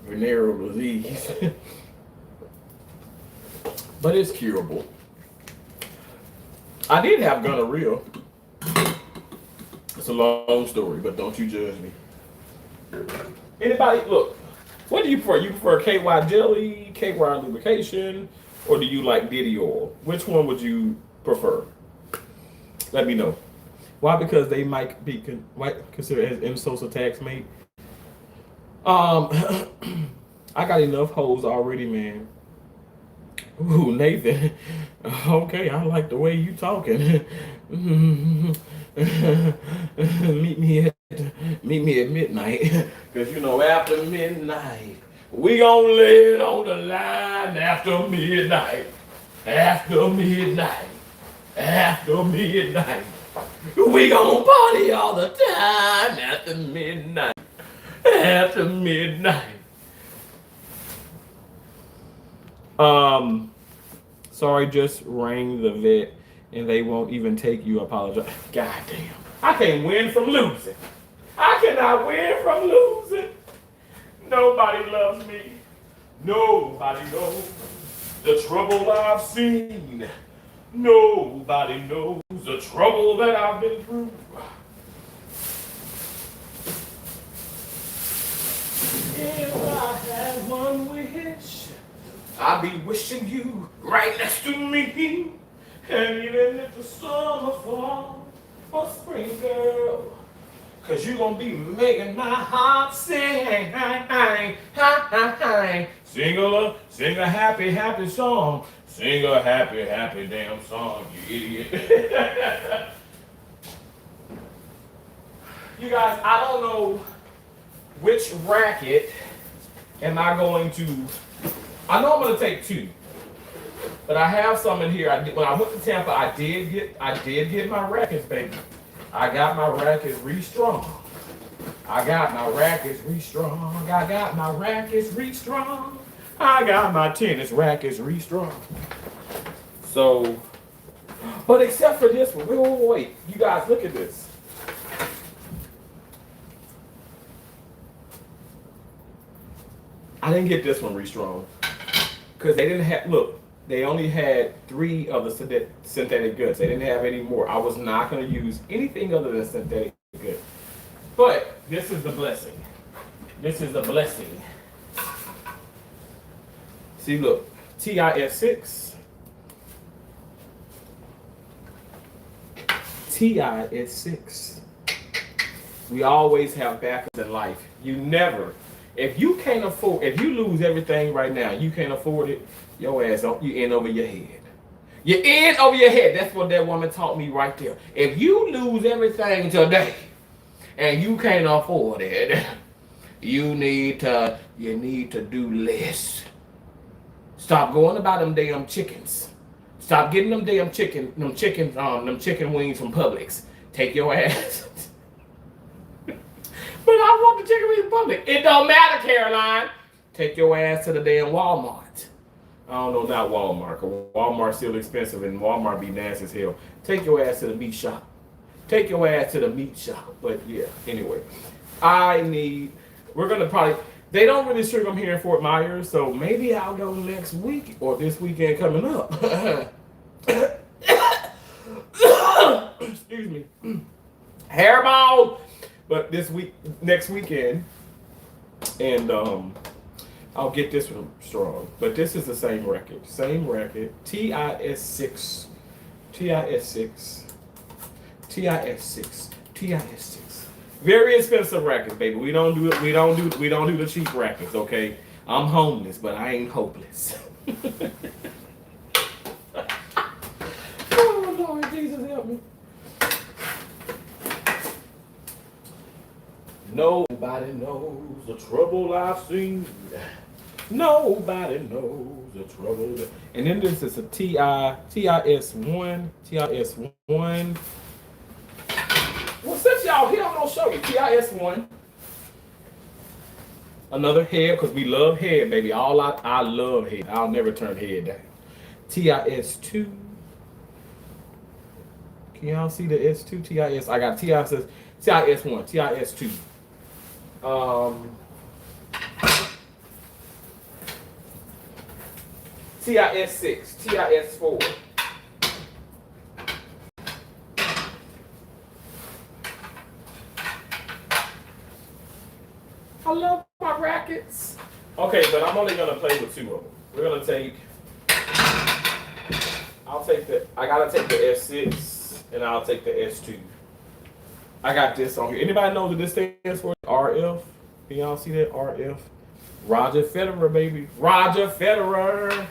S1: venereal disease, but it's curable. I did have gonorrhea. It's a long story, but don't you judge me. Anybody, look, what do you prefer? You prefer KY jelly, KY lubrication, or do you like Diddy oil? Which one would you prefer? Let me know. Why? Because they might be considered as insults attacks mate. Um, I got enough hoes already, man. Ooh, Nathan. Okay, I like the way you talking. Meet me at midnight. Cause you know after midnight we gon' lay it on the line after midnight. After midnight. After midnight. We gon' party all the time after midnight. After midnight. Sorry, just rang the vet and they won't even take you. Apologize. God damn. I can't win from losing. I cannot win from losing. Nobody loves me. Nobody knows the trouble I've seen. Nobody knows the trouble that I've been through. If I had one wish, I'd be wishing you right next to me. And even if the summer fall or spring, girl, cause you gonna be making my heart sing. Sing a happy, happy song. Sing a happy, happy damn song, you idiot. You guys, I don't know which racket am I going to. I know I'm going to take two, but I have some in here. When I went to Tampa, I did get my rackets, baby. I got my rackets re-strong. I got my rackets re-strong. I got my rackets re-strong. I got my tennis rackets re-strong. So, but except for this one, wait. You guys, look at this. I didn't get this one re-strong because they didn't have. Look, they only had 3 of the synthetic goods. They didn't have any more. I was not going to use anything other than synthetic goods. But this is the blessing. This is the blessing. See, look, TIS6. TIS6. We always have backups in life. You never, if you can't afford, if you lose everything right now, you can't afford it, your ass, you in over your head. You're in over your head. That's what that woman taught me right there. If you lose everything today and you can't afford it, you need to do less. Stop going about them damn chickens. Stop getting them damn chicken wings from Publix. Take your ass. But I want the chicken wings from Publix. It don't matter, Caroline. Take your ass to the damn Walmart. I don't know, not Walmart. Cause Walmart's still expensive and Walmart be nasty as hell. Take your ass to the meat shop. Take your ass to the meat shop. But yeah, anyway. We're gonna probably, they don't really sugar them here in Fort Myers, so maybe I'll go next week or this weekend coming up. Excuse me. Hairball. But next weekend, and I'll get this one strong. But this is the same record. TIS6. Very expensive rackets, baby. We don't do the cheap rackets, okay? I'm homeless, but I ain't hopeless. Oh Lord Jesus, help me. Nobody knows the trouble I've seen. Nobody knows the trouble. And then this is a TIS1. Well, since y'all here, I'm gonna show you TIS1. Another head, because we love head, baby. I love head. I'll never turn head down. TIS2. Can y'all see the S2? TIS. I got TIS1, TIS2. TIS6, TIS4. I love my rackets. Okay, but I'm only gonna play with 2 of them. We're gonna take. I gotta take the S6 and I'll take the S2. I got this on here. Anybody know what this stands for? RF. Can y'all see that? RF. Roger Federer, baby. Roger Federer.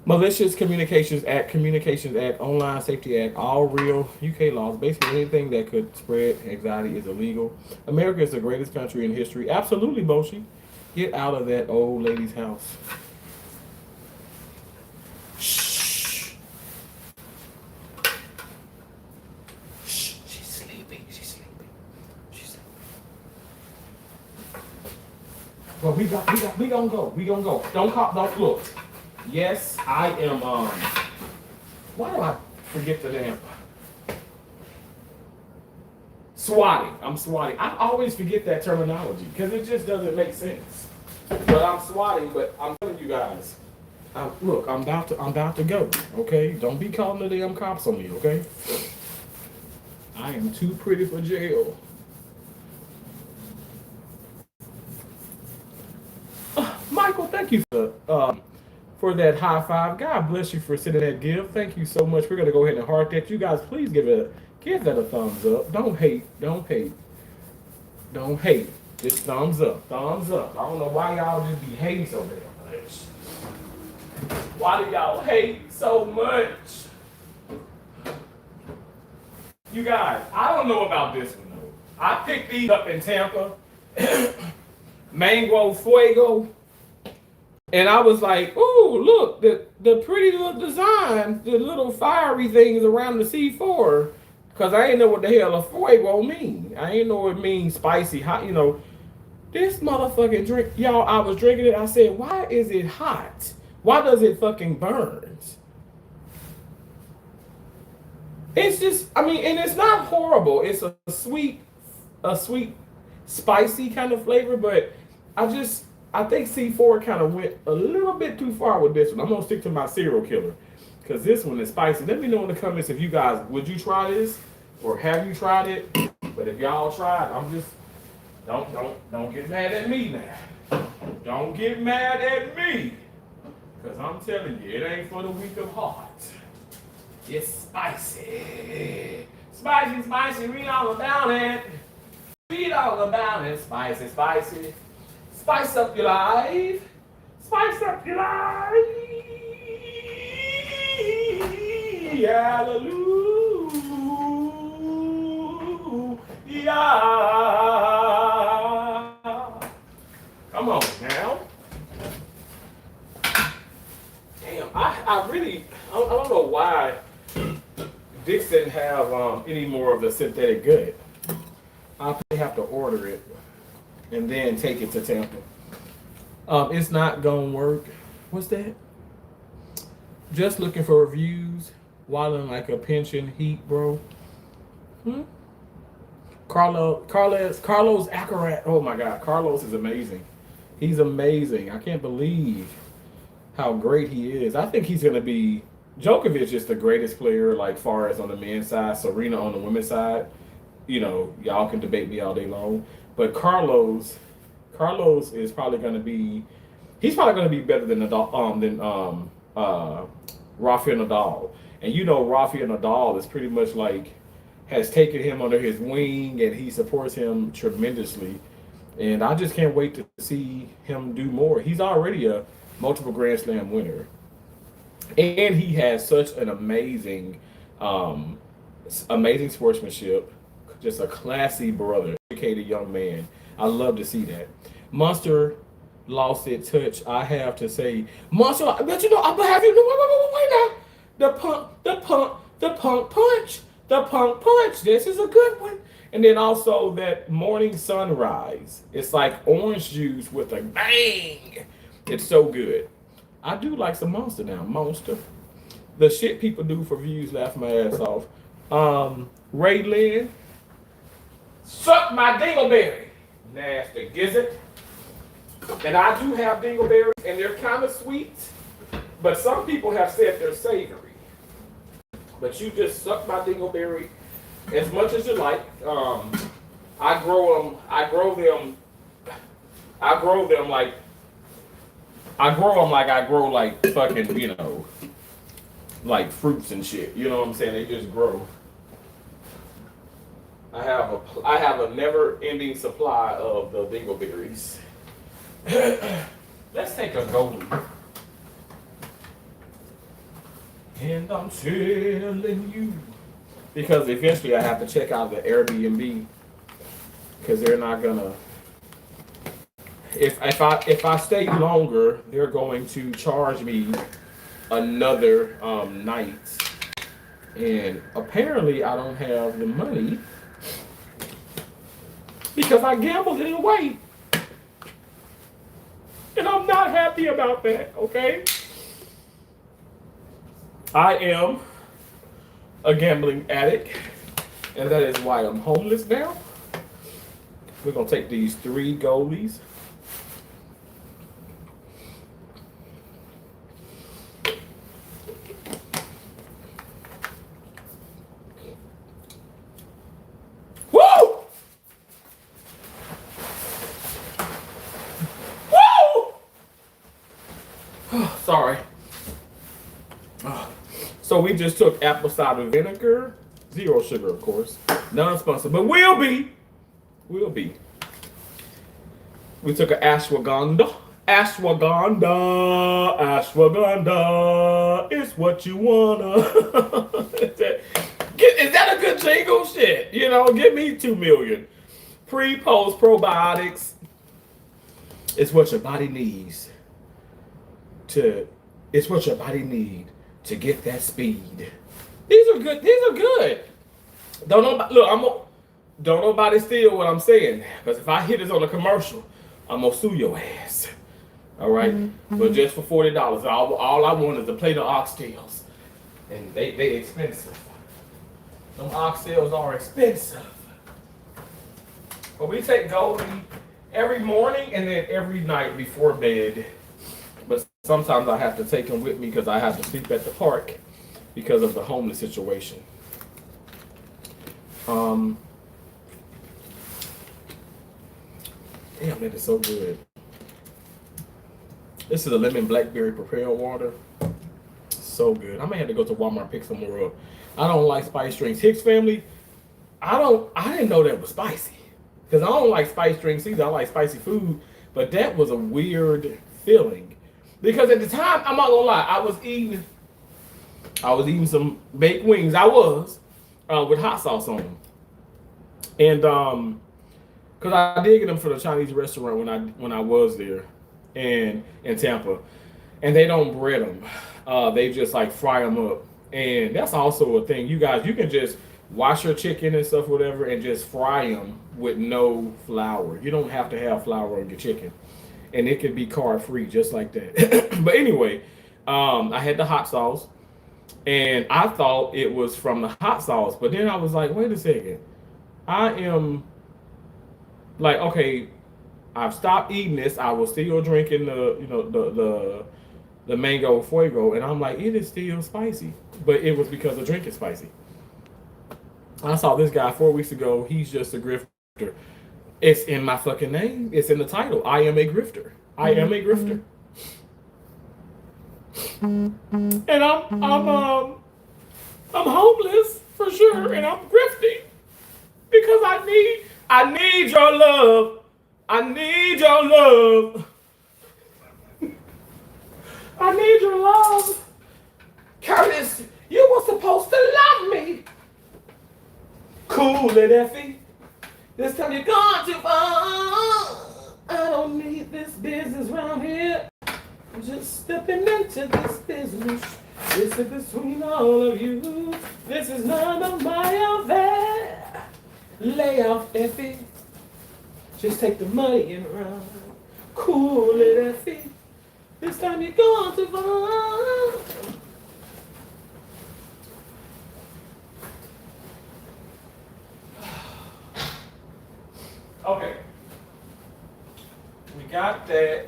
S1: Malicious Communications Act, Online Safety Act, all real UK laws. Basically, anything that could spread anxiety is illegal. America is the greatest country in history. Absolutely, Moshi. Get out of that old lady's house. Shh. Shh. She's sleeping. Well, we gonna go. Don't look. Yes, I am, why do I forget the damn? Swatting. I'm swatting. I always forget that terminology because it just doesn't make sense. But I'm swatting, but I'm telling you guys, look, I'm about to go, okay? Don't be calling the damn cops on me, okay? I am too pretty for jail. Michael, thank you for that high five. God bless you for sending that gift. Thank you so much. We're gonna go ahead and heart that. You guys, please give that a thumbs up. Don't hate. Just thumbs up. I don't know why y'all just be hating so damn much. Why do y'all hate so much? You guys, I don't know about this one though. I picked these up in Tampa. Mango Fuego. And I was like, ooh, look, the pretty little design, the little fiery things around the C4. Because I ain't know what the hell a fuego mean. I ain't know it means spicy, hot, This motherfucking drink, y'all, I was drinking it. I said, why is it hot? Why does it fucking burn? It's just, and it's not horrible. It's a sweet, spicy kind of flavor, but I think C4 kind of went a little bit too far with this one. I'm going to stick to my serial killer because this one is spicy. Let me know in the comments if you guys, would you try this or have you tried it? But if y'all tried, I'm just, don't get mad at me now. Don't get mad at me because I'm telling you, it ain't for the weak of heart. It's spicy. Spicy, read all about it. Read all about it. Spicy. Spice up your life. Spice up your life. Hallelujah. Come on now. Damn, I really, I don't know why Dix didn't have any more of the synthetic gut. I'll probably have to order it and then take it to Tampa. It's not gonna work. What's that? Just looking for reviews. Wilding like a pension heat, bro. Carlos Alcaraz. Oh my God, Carlos is amazing. He's amazing. I can't believe how great he is. I think he's gonna be. Djokovic is the greatest player, like far as on the men's side. Serena on the women's side. Y'all can debate me all day long. But Carlos is probably going to be. He's probably going to be better than Rafael Nadal. And Rafael Nadal is pretty much like has taken him under his wing, and he supports him tremendously. And I just can't wait to see him do more. He's already a multiple Grand Slam winner, and he has such an amazing sportsmanship. Just a classy brother, educated young man. I love to see that. Monster lost its touch. I have to say, Monster. But I'm gonna have you. Wait now. The punk punch. This is a good one. And then also that morning sunrise. It's like orange juice with a bang. It's so good. I do like some Monster now. Monster. The shit people do for views, laugh my ass off. Ray Lynn, suck my dingleberry. Nasty gizzard. And I do have dingleberries, and they're kind of sweet. But some people have said they're savory. But you just suck my dingleberry as much as you like. I grow them. I grow them like I grow like fucking, like fruits and shit. You know what I'm saying? They just grow. I have a never-ending supply of the dingleberries. Let's take a golden. And I'm telling you, because eventually I have to check out the Airbnb, because they're not gonna. If I stay longer, they're going to charge me another night, and apparently I don't have the money because I gambled it away, and I'm not happy about that. Okay, I am a gambling addict, and that is why I'm homeless now. We're gonna take these 3 goalies. Sorry. So we just took apple cider vinegar, 0 sugar, of course, non-sponsored, but will be. We took an ashwagandha. Ashwagandha is what you wanna. Is that a good jingle? Shit, give me 2 million. Pre-post probiotics. It's what your body needs. It's what your body needs to get that speed. These are good. Don't nobody steal what I'm saying, because if I hit this on a commercial, I'm gonna sue your ass. All right, but just for $40, all I want is a plate of oxtails, and they expensive. Them oxtails are expensive. But we take Goldie every morning and then every night before bed. But sometimes I have to take him with me because I have to sleep at the park because of the homeless situation. Damn, that is so good. This is a lemon blackberry prepared water. So good. I may have to go to Walmart and pick some more up. I don't like spice drinks. Hicks family, I didn't know that was spicy. Because I don't like spice drinks either. I like spicy food. But that was a weird feeling. Because at the time, I'm not gonna lie, I was eating some baked wings. I was with hot sauce on them, and because I did get them for the Chinese restaurant when I was there, and in Tampa, and they don't bread them, they just like fry them up, and that's also a thing. You guys, you can just wash your chicken and stuff, whatever, and just fry them with no flour. You don't have to have flour on your chicken. And it could be carb free just like that. But anyway, I had the hot sauce, and I thought it was from the hot sauce. But then I was like, wait a second. I am like, okay, I've stopped eating this. I was still drinking the mango fuego, and I'm like, it is still spicy. But it was because of drinking spicy. I saw this guy 4 weeks ago. He's just a grifter. It's in my fucking name. It's in the title. I am a grifter. I am a grifter. And I'm homeless for sure, and I'm grifting because I need your love. I need your love. I need your love. Curtis, you were supposed to love me. Cool it, Effie. This time you're gone too far. I don't need this business round here. I'm just stepping into this business. This is between all of you. This is none of my affair. Lay off Effie. Just take the money and run. Cool it, Effie. This time you're going to run. Okay. We got that.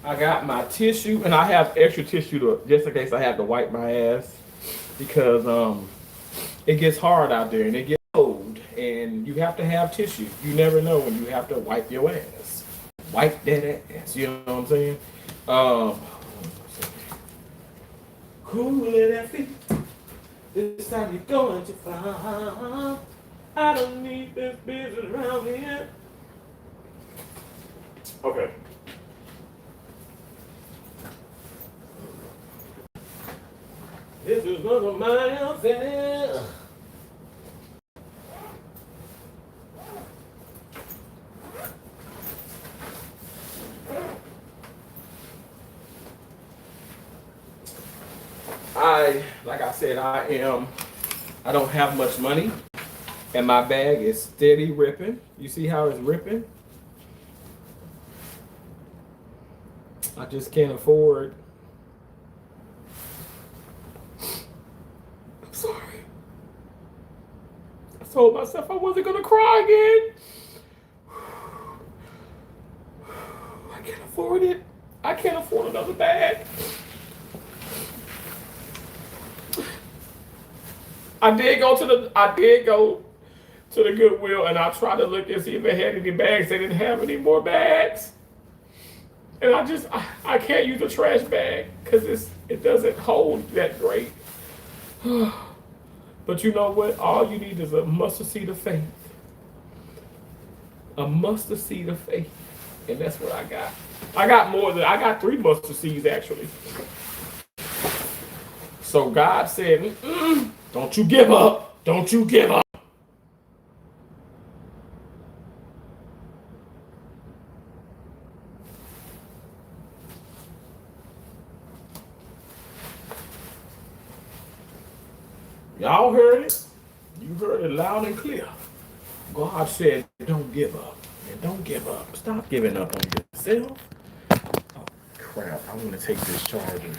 S1: I got my tissue, and I have extra tissue to, just in case I have to wipe my ass, because it gets hard out there and it gets cold, and you have to have tissue. You never know when you have to wipe your ass. Wipe that ass. You know what I'm saying? Cool it, Effie. This time you're going to find. I don't need this business around here. Okay. This is one of my outfits. Like I said, I don't have much money, and my bag is steady ripping. You see how it's ripping? I just can't afford. I'm sorry. I told myself I wasn't gonna cry again. I can't afford it. I can't afford another bag. I did go to the Goodwill, and I tried to look and see if they had any bags. They didn't have any more bags. And I can't use a trash bag because it doesn't hold that great. But you know what? All you need is a mustard seed of faith. A mustard seed of faith. And that's what I got. I got 3 mustard seeds actually. So God said, don't you give up. Don't you give up. Y'all heard it. You heard it loud and clear. God said, don't give up. And don't give up. Stop giving up on yourself. Oh, crap. I want to take this charger.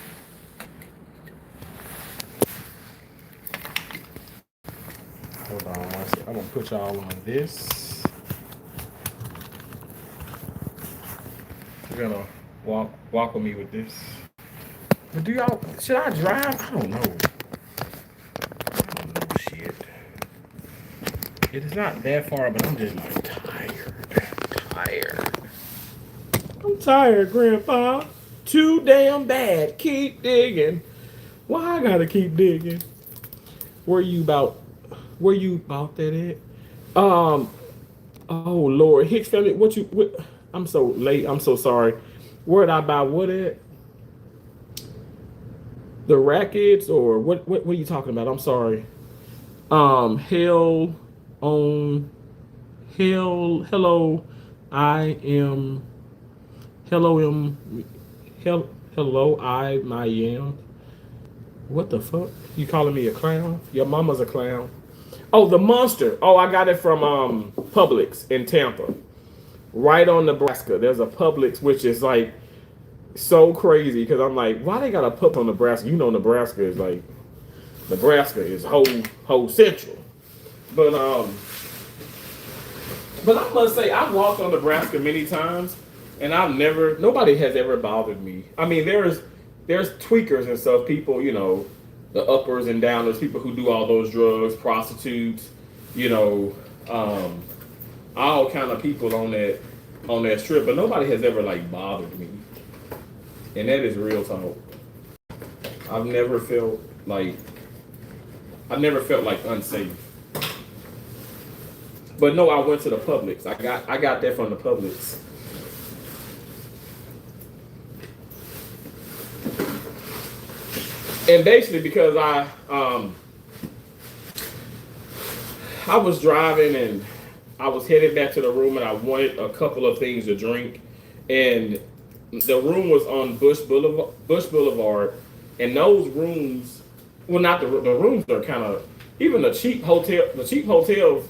S1: Hold on one second. I'm going to put y'all on this. You're going to walk with me with this. But should I drive? I don't know. Shit. It is not that far, but I'm just like tired. I'm tired, Grandpa. Too damn bad. Keep digging. Why I gotta keep digging? Where you about that at? Oh Lord, Hicks family, what? I'm so late. I'm so sorry. Where'd I buy what at? The rackets or what are you talking about? I'm sorry. Hello, I am, what the fuck? You calling me a clown? Your mama's a clown. Oh, the monster. Oh, I got it from Publix in Tampa. Right on Nebraska. There's a Publix, which is like so crazy because I'm like, why they got a pup on Nebraska? You know Nebraska is whole central. But I must say I've walked on Nebraska many times and nobody has ever bothered me. I mean there's tweakers and stuff, people, you know, the uppers and downers, people who do all those drugs, prostitutes, you know, all kind of people on that strip, but nobody has ever like bothered me. And that is real talk. I've never felt like unsafe. But no, I went to the Publix. I got that from the Publix. And basically because I was driving and I was headed back to the room and I wanted a couple of things to drink, and the room was on Bush Boulevard, and those rooms, well, not the rooms are kind of Even the cheap hotels,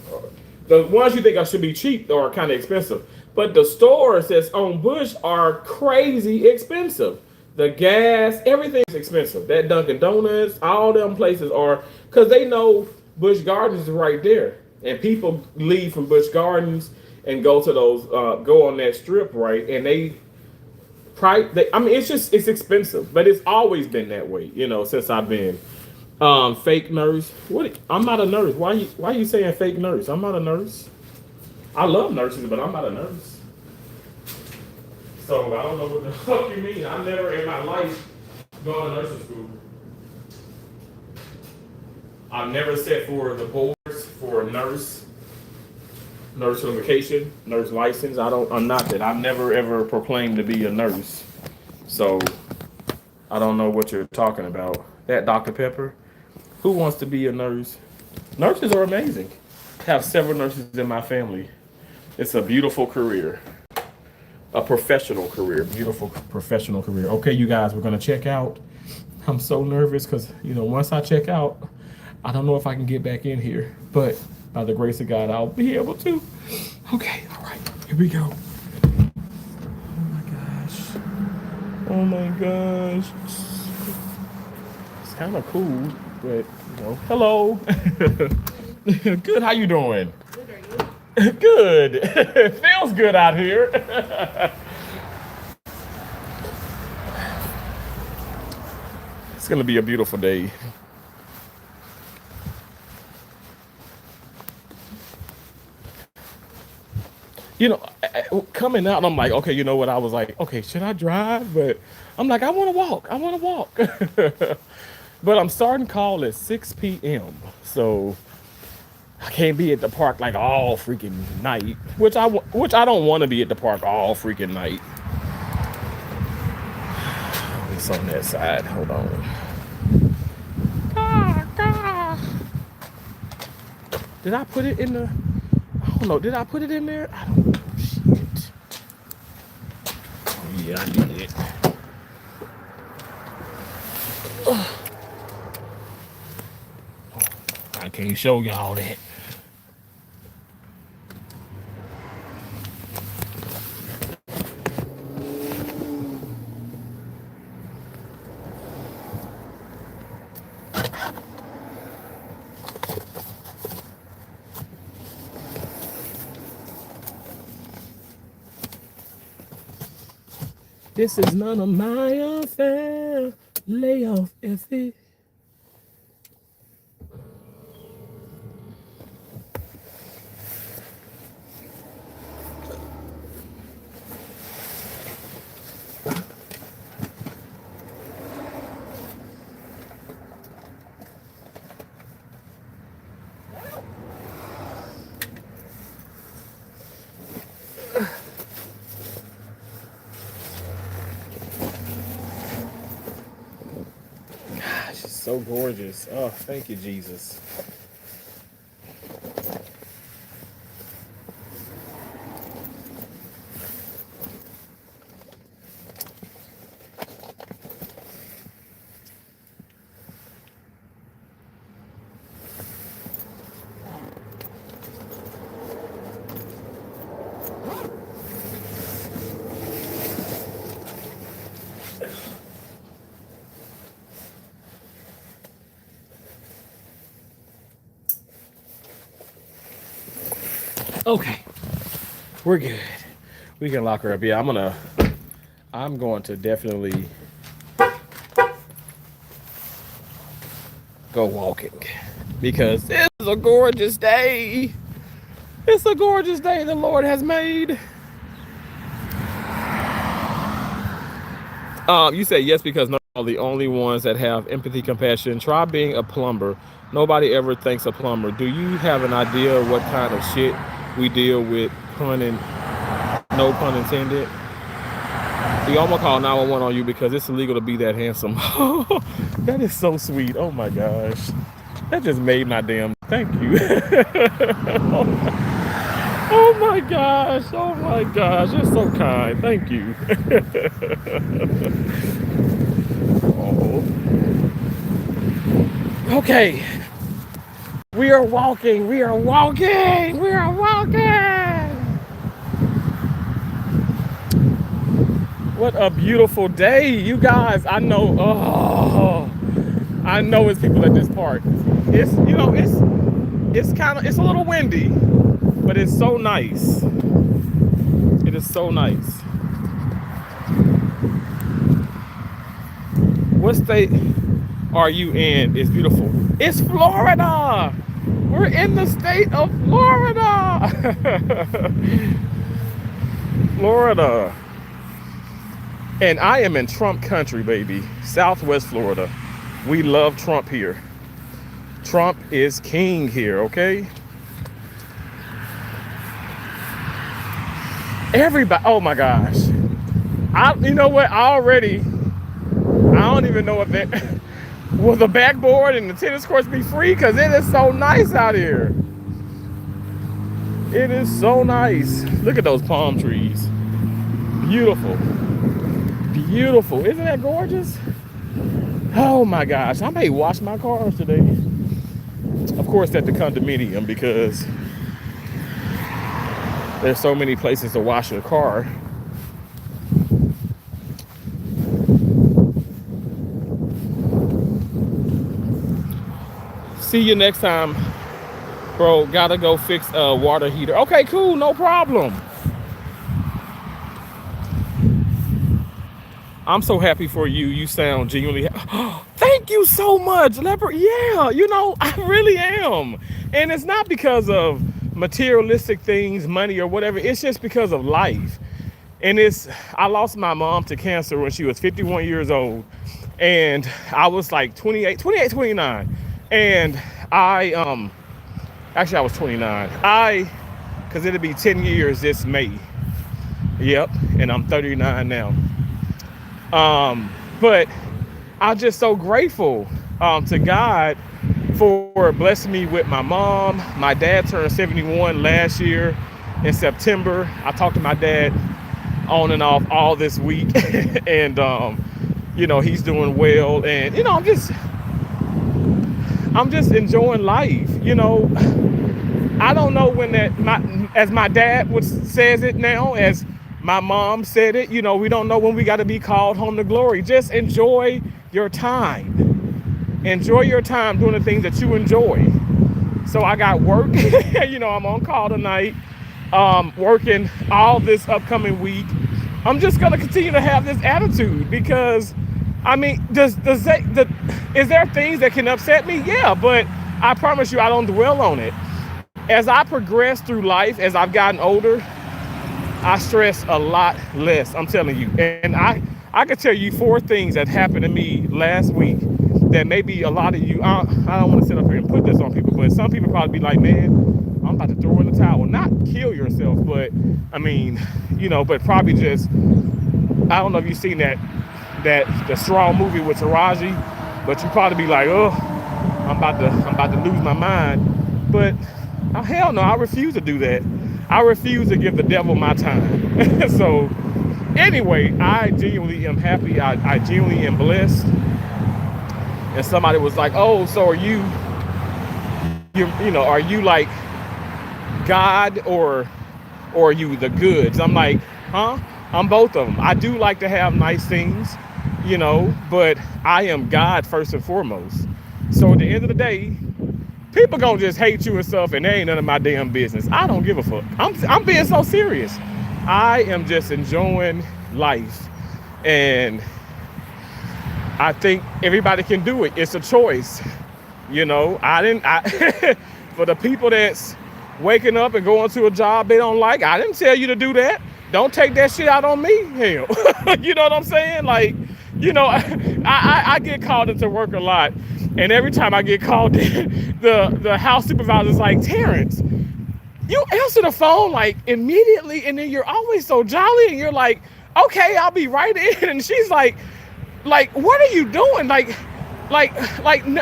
S1: the ones you think should be cheap are kind of expensive. But the stores that's on Bush are crazy expensive. The gas, everything is expensive. That Dunkin' Donuts, all them places are, because they know Busch Gardens is right there, and people leave from Busch Gardens and go to those, go on that strip, right? And I mean, it's expensive, but it's always been that way, since I've been. Fake nurse. What? I'm not a nurse. Why you saying fake nurse? I'm not a nurse. I love nurses, but I'm not a nurse. So I don't know what the fuck you mean. I never in my life gone to nursing school. I've never sat for the boards for a nurse certification, nurse license. I'm not that. I've never ever proclaimed to be a nurse. So I don't know what you're talking about. That Dr. Pepper. Who wants to be a nurse? Nurses are amazing. I have several nurses in my family. It's a beautiful career. A professional career. Beautiful professional career. Okay, you guys, we're going to check out. I'm so nervous because, once I check out, I don't know if I can get back in here. But by the grace of God, I'll be able to. Okay, all right. Here we go. Oh my gosh. Oh my gosh. It's kind of cool. But, hello. Good, how you doing?
S2: Good, are you?
S1: Good. Feels good out here. It's going to be a beautiful day. Coming out, I'm like, okay, you know what? I was like, okay, should I drive? But I'm like, I want to walk. I want to walk. But I'm starting call at 6 p.m. So I can't be at the park like all freaking night, which I don't want to be at the park all freaking night. It's on that side. Hold on. Did I put it in the? I don't know. Did I put it in there? I don't know. Shit. Oh, yeah, I did it. I can't show y'all that. This is none of my affair. Lay off, Effie. She's so gorgeous. Oh, thank you, Jesus. Okay, we're good. We can lock her up. Yeah, I'm going to definitely go walking because this is a gorgeous day. It's a gorgeous day the Lord has made. You say yes because not all the only ones that have empathy, compassion. Try being a plumber. Nobody ever thanks a plumber. Do you have an idea of what kind of shit we deal with? No pun intended. The almost call 911 on you because it's illegal to be that handsome. That is so sweet. Oh my gosh. That just made my damn. Thank you. Oh my gosh. Oh my gosh. You're so kind. Thank you. Oh. Okay. We are walking. We are walking. We are walking. What a beautiful day, you guys. I know. Oh, I know it's people at this park. It's it's a little windy, but it's so nice. It is so nice. What state are you in? It's beautiful. It's Florida. We're in the state of Florida. Florida. And I am in Trump country, baby. Southwest Florida. We love Trump here. Trump is king here, okay? Everybody, oh my gosh. You know what? I don't even know if that, will the backboard and the tennis courts be free? Because it is so nice out here. It is so nice. Look at those palm trees. Beautiful. Beautiful. Isn't that gorgeous? Oh my gosh. I may wash my cars today. Of course, at the condominium, because there's so many places to wash your car. See you next time, bro. Gotta go fix a water heater. Okay, cool, no problem. I'm so happy for you. You sound genuinely thank you so much, Leopard. Yeah, I really am. And it's not because of materialistic things, money or whatever. It's just because of life. And I lost my mom to cancer when she was 51 years old. And I was like 29. And actually I was 29. Because it'll be 10 years this May. Yep, and I'm 39 now. But I'm just so grateful to God for blessing me with my mom. My dad turned 71 last year in September. I talked to my dad on and off all this week. And he's doing well. And I'm just enjoying life. I don't know when as my dad says it now, as my mom said it, we don't know when we got to be called home to glory. Just enjoy your time. Enjoy your time doing the things that you enjoy. So I got work. I'm on call tonight, working all this upcoming week. I'm just going to continue to have this attitude because, is there things that can upset me? Yeah, but I promise you I don't dwell on it. As I progress through life, as I've gotten older, I stress a lot less, I'm telling you. And I could tell you 4 things that happened to me last week that maybe a lot of you, I don't want to sit up here and put this on people, but some people probably be like, man, I'm about to throw in the towel. Not kill yourself, but but probably just, I don't know if you've seen the Strong movie with Taraji, but you probably be like, oh, I'm about to lose my mind. But hell no, I refuse to do that. I refuse to give the devil my time. So anyway, I genuinely am happy. I genuinely am blessed. And somebody was like, oh, so are you like God or are you the goods? I'm like, huh? I'm both of them. I do like to have nice things, but I am God first and foremost. So at the end of the day, people gonna just hate you and stuff, and they ain't none of my damn business. I don't give a fuck. I'm being so serious. I am just enjoying life, and I think everybody can do it. It's a choice, for the people that's waking up and going to a job they don't like, I didn't tell you to do that. Don't take that shit out on me. Hell, you know what I'm saying? Like, I get called into work a lot. And every time I get called, the house supervisor's like, Terrence, you answer the phone like immediately, and then you're always so jolly, and you're like, okay, I'll be right in. And she's like, what are you doing?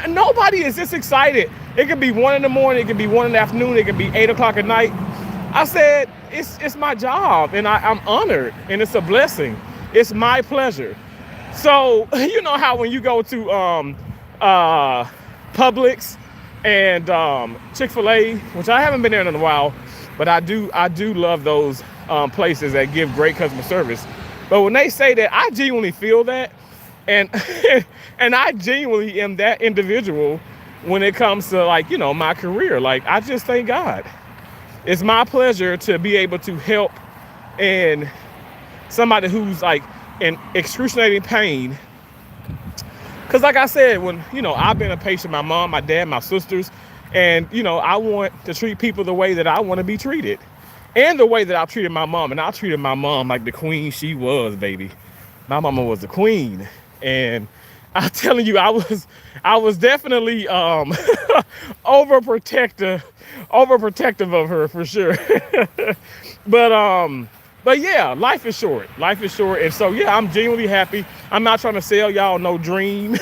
S1: Nobody is this excited. It could be 1 in the morning, it could be 1 in the afternoon, it could be 8 o'clock at night. I said, it's my job, and I'm honored, and it's a blessing. It's my pleasure. So you know how when you go to Publix And Chick-fil-A, which I haven't been there in a while, but I do love those places that give great customer service. But when they say that, I genuinely feel that, and and I genuinely am that individual when it comes to, like, you know, my career. Like, I just thank God. It's my pleasure to be able to help and somebody who's like in excruciating pain. Because like I said, when, you know, I've been a patient, my mom, my dad, my sisters, and, you know, I want to treat people the way that I want to be treated. And the way that I treated my mom. And I treated my mom like the queen she was, baby. My mama was the queen. And I'm telling you, I was definitely overprotective of her, for sure. But yeah, life is short. Life is short. And so, yeah, I'm genuinely happy. I'm not trying to sell y'all no dream,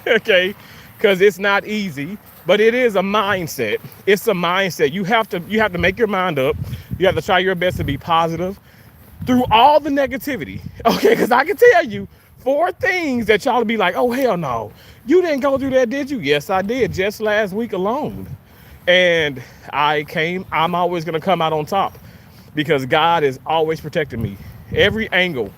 S1: okay? Because it's not easy, but it is a mindset. It's a mindset. You have to make your mind up. You have to try your best to be positive through all the negativity, okay? Because I can tell you 4 things that y'all be like, oh, hell no. You didn't go through that, did you? Yes, I did, just last week alone. And I'm always going to come out on top. Because God is always protecting me. Every angle,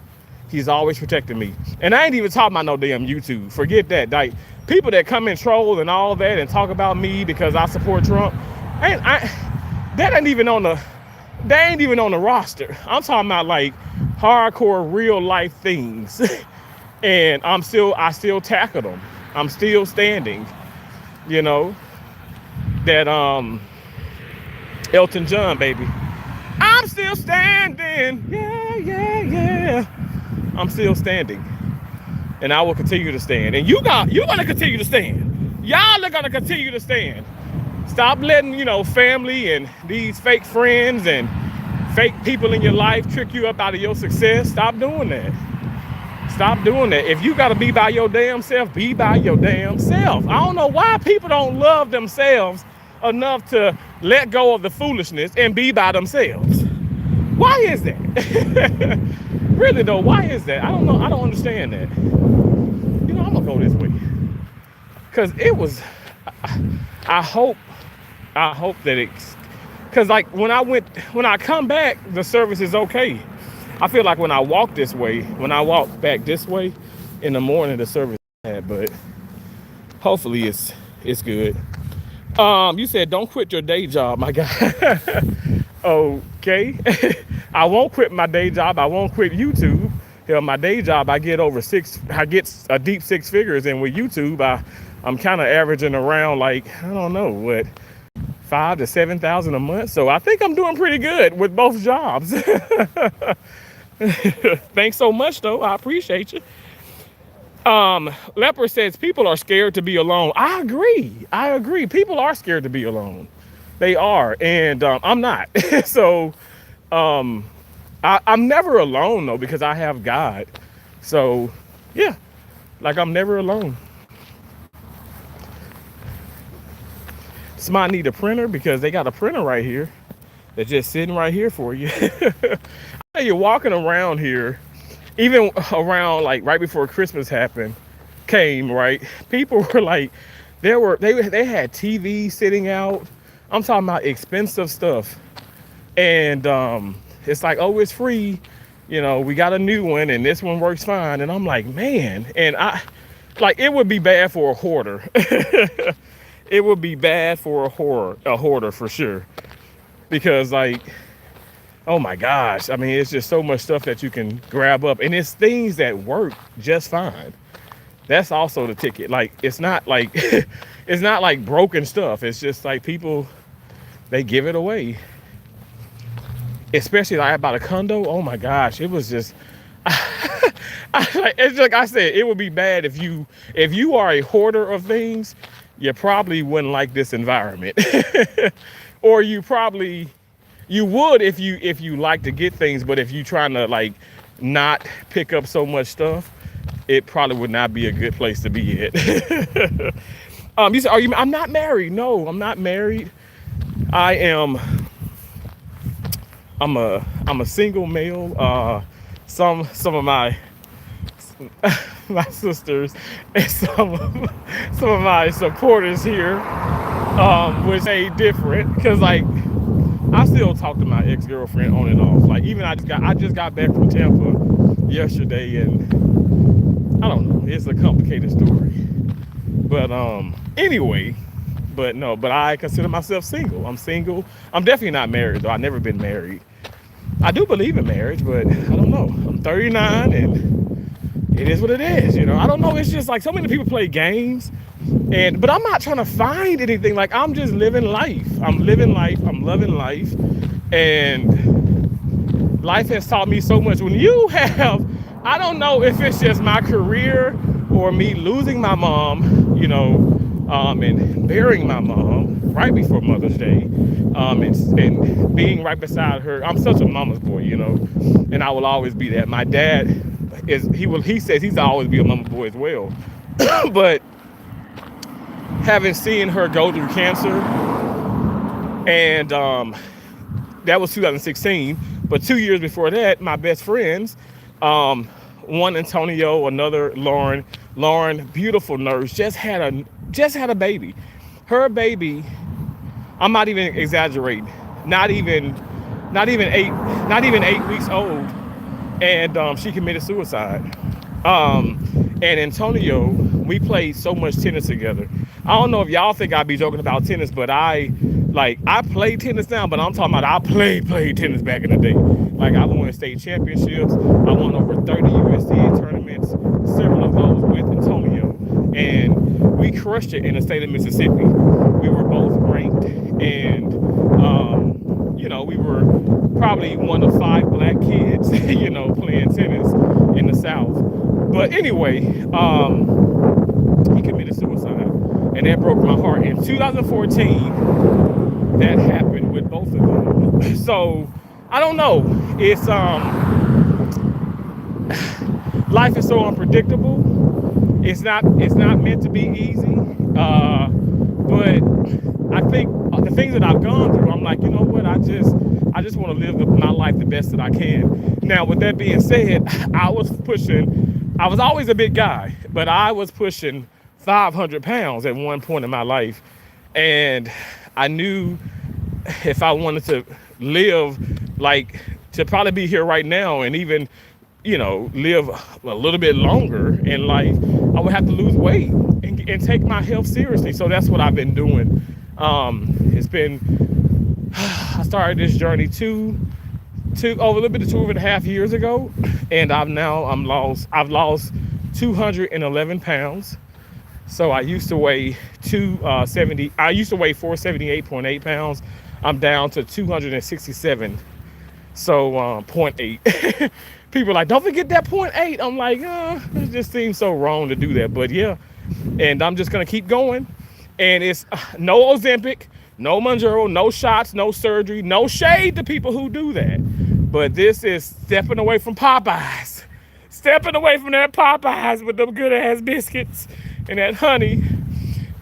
S1: he's always protecting me. And I ain't even talking about no damn YouTube. Forget that. Like, people that come and troll and all that and talk about me because I support Trump, that ain't even on the roster. I'm talking about like hardcore real life things. And I still tackle them. I'm still standing. You know, that Elton John, baby. I'm still standing. Yeah. I'm still standing. And I will continue to stand. And you're gonna continue to stand. Y'all are gonna continue to stand. Stop letting, you know, family and these fake friends and fake people in your life trick you up out of your success. Stop doing that. Stop doing that. If you gotta be by your damn self, be by your damn self. I don't know why people don't love themselves enough to let go of the foolishness and be by themselves. Why is that? Really though, why is that? I don't know. I don't understand that. You know, I'm gonna go this way. Cause it was, I hope that it's, cause like when I come back, the service is okay. I feel like when I walk back this way in the morning, the service is bad, but hopefully it's good. You said don't quit your day job, my guy. Okay. I won't quit my day job. I won't quit YouTube. Hell, my day job, I get a deep 6 figures, and with YouTube, I'm kind of averaging around like, I don't know, what, 5,000 to 7,000 a month. So I think I'm doing pretty good with both jobs. Thanks so much though. I appreciate you. Leper says people are scared to be alone. I agree. People are scared to be alone. They are. And I'm not. So I'm never alone though, because I have God. So yeah, like I'm never alone. Somebody need a printer because they got a printer right here. They're just sitting right here for you. You're walking around here, even around like right before Christmas came, right? People were like, they had TV sitting out. I'm talking about expensive stuff. And it's like, oh, it's free. You know, we got a new one and this one works fine. And I'm like, man, and it would be bad for a hoarder. It would be bad for a hoarder for sure. Because like, oh my gosh, I mean, it's just so much stuff that you can grab up, and it's things that work just fine. That's also the ticket. Like, it's not like it's not like broken stuff. It's just like people, they give it away. Especially like about a condo. Oh my gosh, it was just it's like I said, it would be bad if you are a hoarder of things. You probably wouldn't like this environment. Or you would if you like to get things, but if you trying to like not pick up so much stuff, it probably would not be a good place to be at. You said, I'm not married. No, I'm not married. I'm a single male. Some of my sisters and some of my supporters here Which ain't different, because like I still talk to my ex-girlfriend on and off. Like even I just got back from Tampa yesterday, and I don't know, it's a complicated story. But anyway, but no, but I consider myself single. I'm single. I'm definitely not married though. I've never been married. I do believe in marriage, but I don't know. I'm 39 and it is what it is, you know. I don't know. It's just like so many people play games, but I'm not trying to find anything. Like I'm just living life. I'm living life. I'm loving life, and life has taught me so much. When you have, I don't know if it's just my career or me losing my mom, you know, and burying my mom right before Mother's Day, and being right beside her. I'm such a mama's boy, you know, and I will always be that. My dad he says he's always be a mama's boy as well, but having seen her go through cancer, and that was 2016. But 2 years before that, my best friends, one Antonio, another Lauren. Lauren, beautiful nurse, just had a baby. Her baby, I'm not even exaggerating, not even 8 weeks old, and she committed suicide. And Antonio, we played so much tennis together. I don't know if y'all think I'd be joking about tennis, but I play tennis now, but I'm talking about I played tennis back in the day. Like I won state championships. I won over 30 USDA tournaments, several of those with Antonio, and we crushed it in the state of Mississippi. We were both ranked, and you know, we were probably one of 5 black kids, you know, playing tennis in the South. But anyway, he committed suicide, and that broke my heart. In 2014, that happened with both of them. So I don't know. It's life is so unpredictable. It's not meant to be easy. But I think the things that I've gone through, I'm like, you know what? I just want to live my life the best that I can. Now, with that being said, I was always a big guy, but I was pushing 500 pounds at one point in my life. And I knew if I wanted to live, like, to probably be here right now and even, you know, live a little bit longer in life, I would have to lose weight and take my health seriously. So that's what I've been doing. I started this journey a little bit of 2.5 years ago, and I've lost 211 pounds. So I used to weigh 478.8 pounds. I'm down to 267. So 0.8. People are like, don't forget that 0.8. I'm like, it just seems so wrong to do that. But yeah, and I'm just gonna keep going. And it's no Ozempic, no Mounjaro, no shots, no surgery, no shade to people who do that. But this is stepping away from Popeyes. Stepping away from that Popeyes with them good ass biscuits and that honey.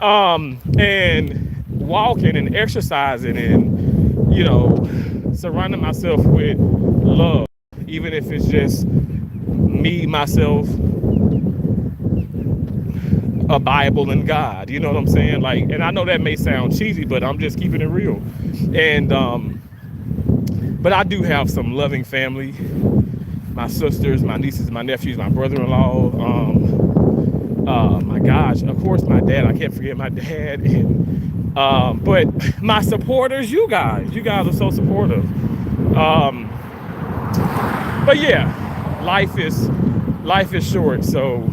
S1: And walking and exercising and, you know, surrounding myself with love. Even if it's just me, myself, a Bible, and God. You know what I'm saying? Like, and I know that may sound cheesy, but I'm just keeping it real. And but I do have some loving family. My sisters, my nieces, my nephews, my brother-in-law. My gosh, of course, my dad. I can't forget my dad. And but my supporters, you guys are so supportive. But yeah, life is short. So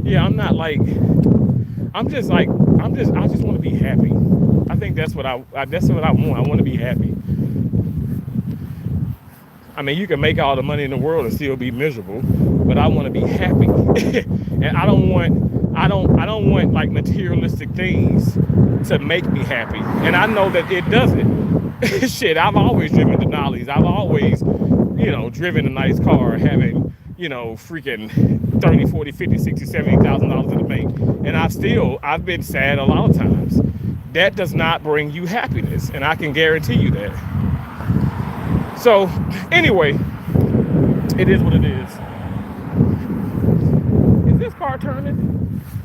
S1: yeah, I just want to be happy. I think that's what I want. I want to be happy. I mean, you can make all the money in the world and still be miserable, but I want to be happy. And I don't want like materialistic things to make me happy. And I know that it doesn't. Shit, I've always driven Denali's. I've always, you know, driven a nice car, having, you know, freaking 30, 40, 50, 60, $70,000 in the bank. And I've been sad a lot of times. That does not bring you happiness. And I can guarantee you that. So anyway, it is what it is. Is this car turning?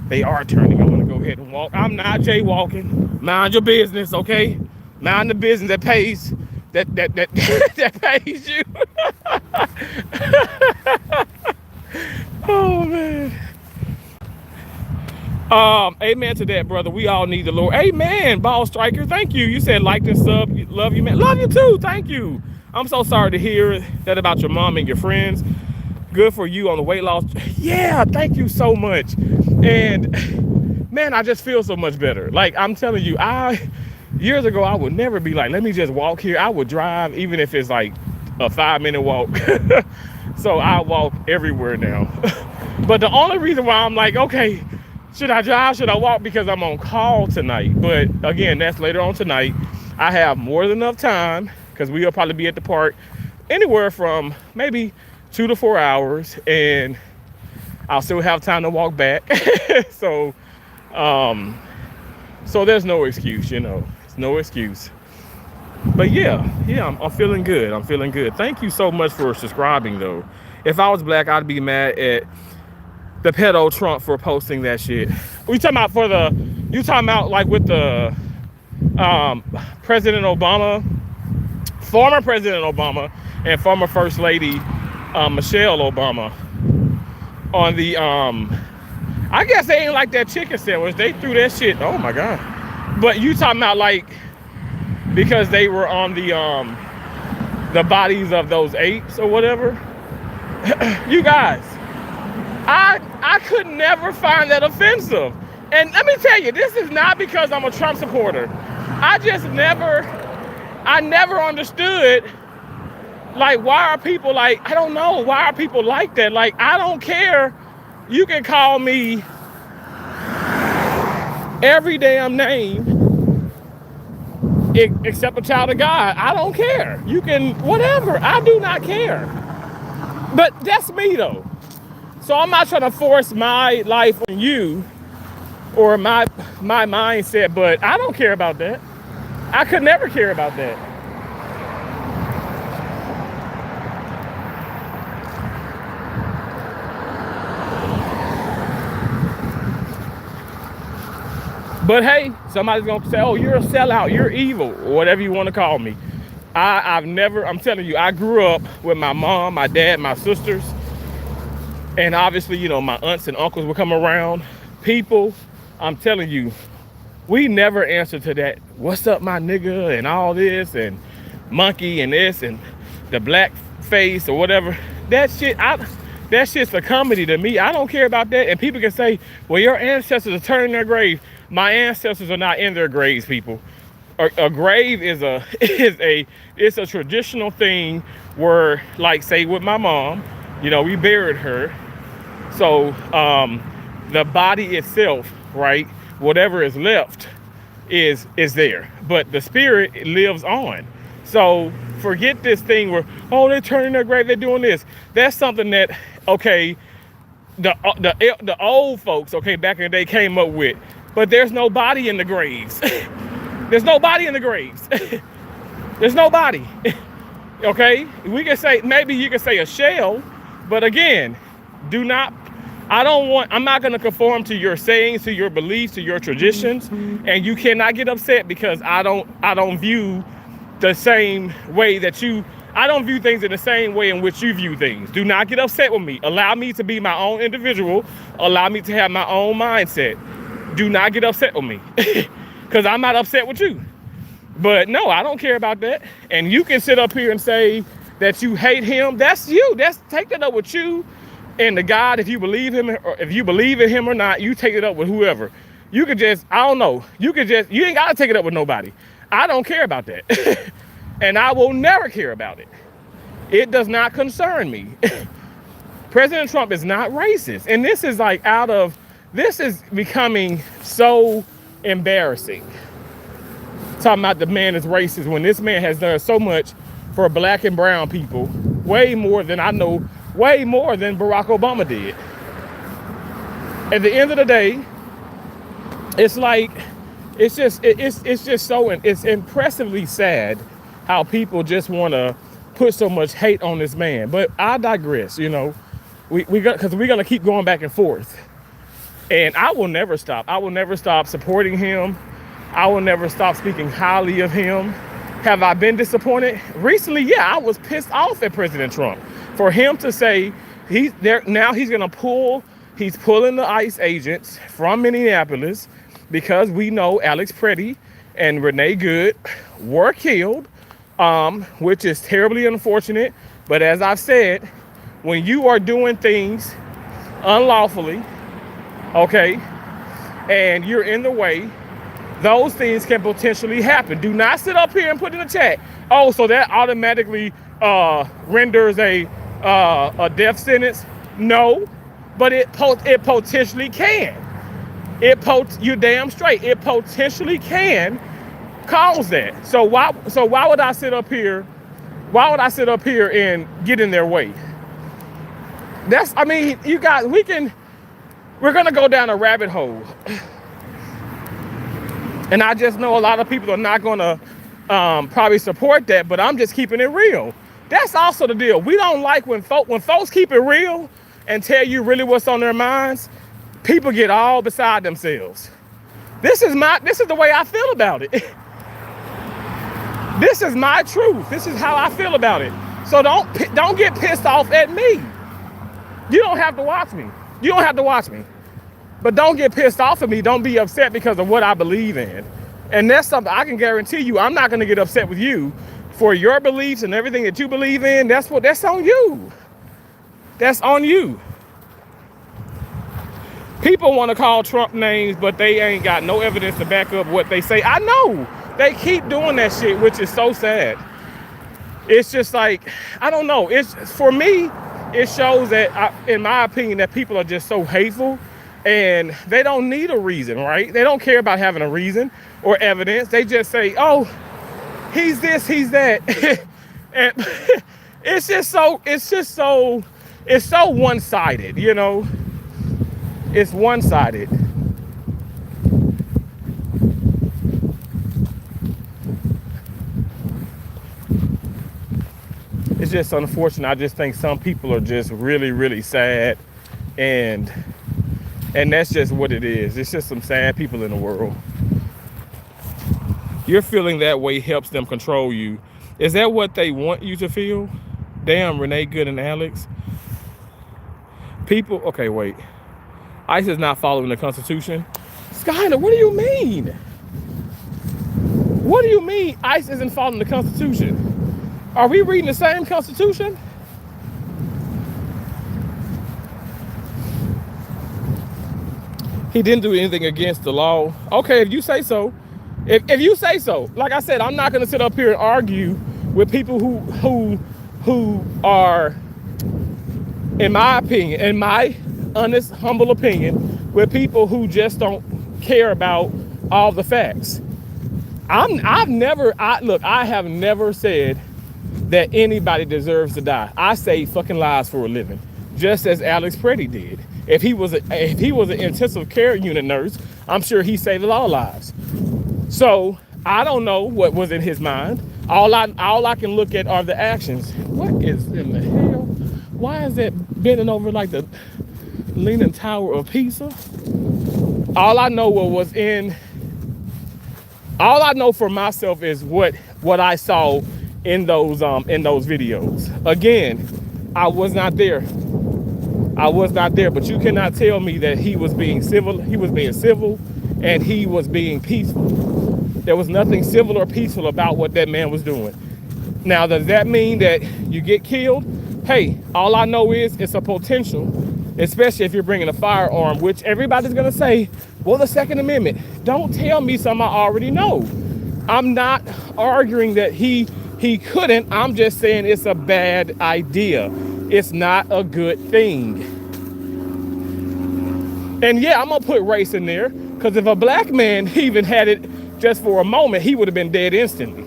S1: They are turning. I'm gonna go ahead and walk. I'm not jaywalking. Mind your business, okay? Mind the business that pays that pays you. Oh man. Amen to that, brother. We all need the Lord. Amen, Ball Striker. Thank you. You said like and sub. Love you, man. Love you too. Thank you. I'm so sorry to hear that about your mom and your friends. Good for you on the weight loss. Yeah, thank you so much. And man, I just feel so much better. Like I'm telling you, years ago I would never be like, let me just walk here. I would drive, even if it's like a 5-minute walk. So I walk everywhere now. But the only reason why I'm like, okay, should I drive? Should I walk? Because I'm on call tonight. But again, that's later on tonight. I have more than enough time because we'll probably be at the park anywhere from maybe 2 to 4 hours, and I'll still have time to walk back. So there's no excuse, you know. It's no excuse. But yeah, I'm feeling good. I'm feeling good. Thank you so much for subscribing, though. If I was black, I'd be mad at the pedo Trump for posting that shit. You talking about like with the President Obama, former President Obama, and former First Lady Michelle Obama on the I guess they ain't like that chicken sandwich. They threw that shit. Oh my god. But you talking about like because they were on the bodies of those apes or whatever. You guys, I could never find that offensive. And let me tell you, this is not because I'm a Trump supporter. I never understood, like, why are people like, I don't know, why are people like that? Like, I don't care. You can call me every damn name except a child of God. I don't care. You can, whatever. I do not care. But that's me, though. So I'm not trying to force my life on you or my mindset, but I don't care about that. I could never care about that. But hey, somebody's gonna say, oh, you're a sellout, you're evil, or whatever you want to call me. I'm telling you, I grew up with my mom, my dad, my sisters, and obviously, you know, my aunts and uncles would come around. People, I'm telling you, we never answered to that, what's up, my nigga, and all this, and monkey, and this, and the black face, or whatever. That shit's a comedy to me. I don't care about that. And people can say, well, your ancestors are turning their grave. My ancestors are not in their graves, people. A grave is it's a traditional thing where, like, say with my mom, you know, we buried her. So the body itself, right, whatever is left is there. But the spirit lives on. So forget this thing where, oh, they're turning their grave, they're doing this. That's something that, okay, the old folks, okay, back in the day came up with. But there's no body in the graves. There's no body in the graves. There's no body. Okay? We can say, maybe you can say a shell, but again, I'm not going to conform to your sayings, to your beliefs, to your traditions, and you cannot get upset because I don't view the same way I don't view things in the same way in which you view things. Do not get upset with me. Allow me to be my own individual. Allow me to have my own mindset. Do not get upset with me because I'm not upset with you. But no, I don't care about that. And you can sit up here and say that you hate him. That's you. Take that up with you and the God. If you believe him, or if you believe in him or not, you take it up with whoever. You could just, I don't know. You ain't got to take it up with nobody. I don't care about that. And I will never care about it. It does not concern me. President Trump is not racist. And this is like this is becoming so embarrassing. Talking about the man is racist when this man has done so much for black and brown people, way more than Barack Obama did. At the end of the day, it's like, it's impressively sad how people just want to put so much hate on this man. But I digress, you know. Because we're going to keep going back and forth. And I will never stop. I will never stop supporting him. I will never stop speaking highly of him. Have I been disappointed? Recently, yeah, I was pissed off at President Trump for him to say he's there now. He's pulling the ICE agents from Minneapolis because we know Alex Preddy and Renee Good were killed, which is terribly unfortunate. But as I've said, when you are doing things unlawfully, okay, and you're in the way, those things can potentially happen. Do not sit up here and put in the chat, oh, so that automatically renders a death sentence. No, but it potentially can. You're damn straight. It potentially can cause that. So why would I sit up here? Why would I sit up here and get in their way? I mean, you guys, we're gonna go down a rabbit hole. And I just know a lot of people are not gonna probably support that, but I'm just keeping it real. That's also the deal. We don't like when folks keep it real and tell you really what's on their minds. People get all beside themselves. This is the way I feel about it. This is my truth. This is how I feel about it. So don't get pissed off at me. You don't have to watch me. You don't have to watch me. But don't get pissed off at me. Don't be upset because of what I believe in. And that's something I can guarantee you. I'm not going to get upset with you for your beliefs and everything that you believe in. That's on you. That's on you. People want to call Trump names, but they ain't got no evidence to back up what they say. I know. They keep doing that shit, which is so sad. It's just like, I don't know. For me, it shows that, in my opinion, that people are just so hateful. And they don't need a reason, right? They don't care about having a reason or evidence. They just say, oh, he's this, he's that. And it's so one-sided, you know? It's one-sided. It's just unfortunate. I just think some people are just really, really sad, and that's just what it is. It's just some sad people in the world. You're feeling that way helps them control you. Is that what they want you to feel? Damn, Renee Good and Alex. People, okay, wait. ICE is not following the Constitution. Skyler, what do you mean? What do you mean ICE isn't following the Constitution? Are we reading the same Constitution? He didn't do anything against the law. Okay, if you say so. If you say so. Like I said, I'm not going to sit up here and argue with people who are, in my opinion, in my honest, humble opinion, with people who just don't care about all the facts. I have never said that anybody deserves to die. I say fucking lies for a living, just as Alex Preddy did. If he was an intensive care unit nurse, I'm sure he saved a lot of lives. So I don't know what was in his mind. All I can look at are the actions. What is in the hell? Why is that bending over like the Leaning Tower of Pisa? All I know for myself is what I saw in those videos. Again, I was not there, but you cannot tell me that he was being civil. He was being civil and he was being peaceful. There was nothing civil or peaceful about what that man was doing. Now, does that mean that you get killed? Hey, all I know is it's a potential, especially if you're bringing a firearm, which everybody's gonna say, well, the Second Amendment. Don't tell me something I already know. I'm not arguing that he couldn't. I'm just saying it's a bad idea. It's not a good thing. And yeah, I'm gonna put race in there, because if a black man even had it just for a moment, he would have been dead instantly.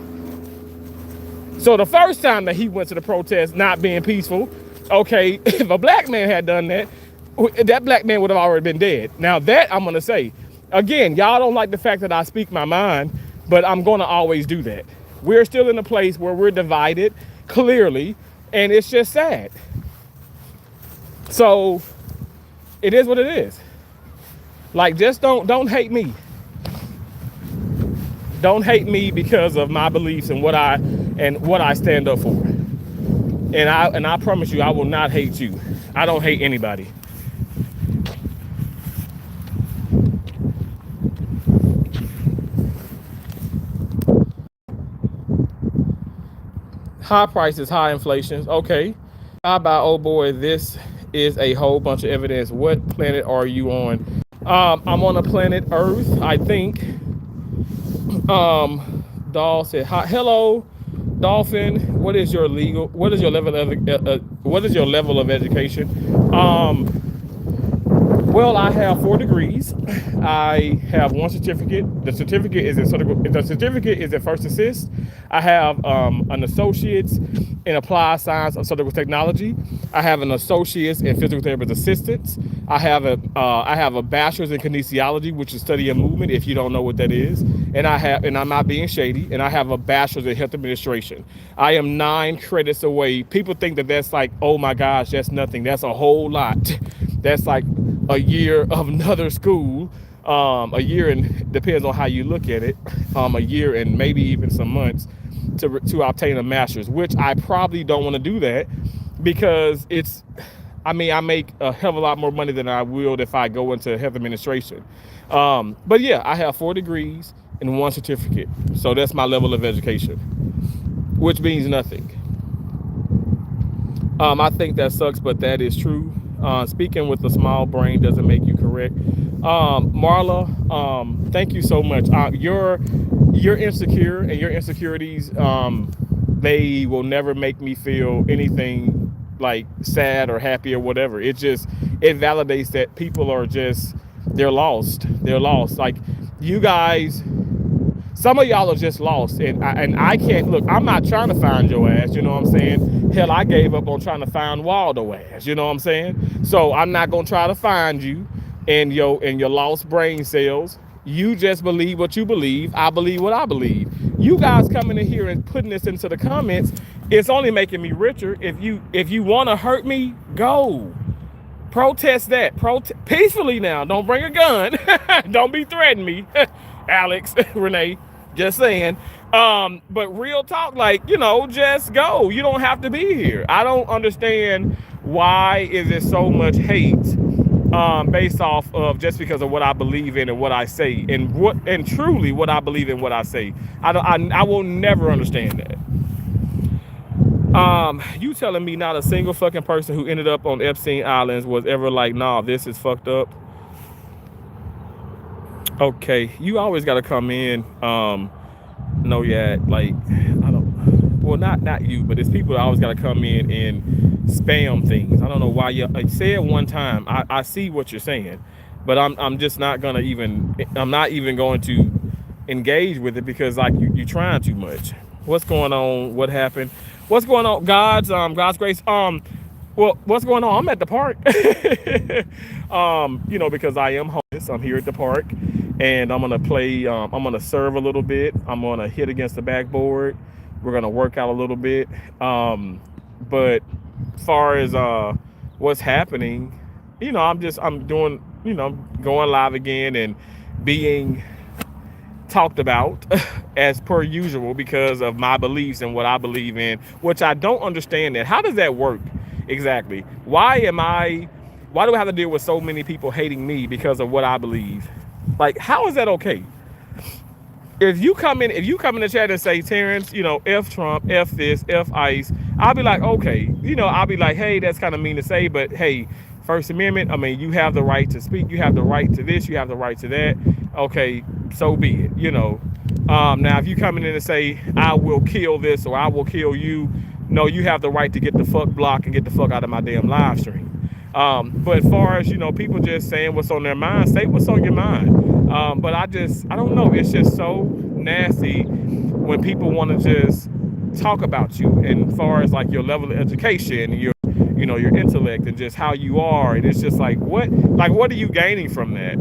S1: So the first time that he went to the protest not being peaceful, okay, if a black man had done that, that black man would have already been dead. Now that I'm gonna say, again, y'all don't like the fact that I speak my mind, but I'm gonna always do that. We're still in a place where we're divided, clearly, and it's just sad. So it is what it is. Like, just don't hate me. Don't hate me because of my beliefs and what I stand up for. And I promise you, I will not hate you. I don't hate anybody. High prices, high inflations. Okay. How about, oh boy, this is a whole bunch of evidence. What planet are you on? I'm on a planet Earth, I think. Doll said, hi, hello, Dolphin. What is your level of, what is your level of education? Well, I have 4 degrees. I have one certificate. The certificate is in first assist. I have an associate's in applied science of surgical technology. I have an associate's in physical therapist assistance. I have a bachelor's in kinesiology, which is study of movement. If you don't know what that is, and I'm not being shady. And I have a bachelor's in health administration. I am 9 credits away. People think that that's like, oh my gosh, that's nothing. That's a whole lot. That's like a year of another school, a year, and depends on how you look at it, a year and maybe even some months to obtain a master's, which I probably don't want to do that because I make a hell of a lot more money than I will if I go into health administration. But yeah, I have 4 degrees and 1 certificate. So that's my level of education, which means nothing. I think that sucks, but that is true. Speaking with a small brain doesn't make you correct. Marla, thank you so much. You're insecure, and your insecurities, they will never make me feel anything like sad or happy or whatever. It validates that people are they're lost. They're lost. Like, you guys, some of y'all are just lost, and I can't look. I'm not trying to find your ass. You know what I'm saying? Hell, I gave up on trying to find Waldo ass. You know what I'm saying? So I'm not gonna try to find you and your lost brain cells. You just believe what you believe. I believe what I believe. You guys coming in here and putting this into the comments, it's only making me richer. If you want to hurt me, go. Protest that. Peacefully now. Don't bring a gun. Don't be threatening me. Alex, Renee, just saying. But real talk, like, just go. You don't have to be here. I don't understand why is there so much hate based off of just because of what I believe in and what I say and truly what I believe in, what I say. I will never understand that. You telling me not a single fucking person who ended up on Epstein Islands was ever like, nah, this is fucked up? Okay, you always got to come in. No, yeah, like, I don't. Well, not you, but it's people that always got to come in and spam things. I don't know why you say it one time. I see what you're saying, but I'm just not gonna even. I'm not even going to engage with it because like you're trying too much. What's going on? What happened? What's going on? God's grace. Well, what's going on? I'm at the park. Because I am homeless. I'm here at the park, and I'm gonna play. I'm gonna serve a little bit. I'm gonna hit against the backboard. We're gonna work out a little bit. But as far as what's happening, I'm doing. Going live again and being talked about as per usual because of my beliefs and what I believe in, which I don't understand that. How does that work exactly? Why do I have to deal with so many people hating me because of what I believe? Like, how is that okay? If you come in the chat and say, Terrence, F Trump, F this, F ICE, I'll be like, okay, I'll be like, hey, that's kind of mean to say, but hey, First Amendment, I mean, you have the right to speak, you have the right to this, you have the right to that. Okay, so be it, Now, if you come in and say, I will kill this or I will kill you, no, you have the right to get the fuck blocked and get the fuck out of my damn live stream. But as far as, people just saying what's on their mind, say what's on your mind. But I don't know. It's just so nasty when people want to just talk about you and as far as like your level of education and your intellect and just how you are. And it's just like, what are you gaining from that?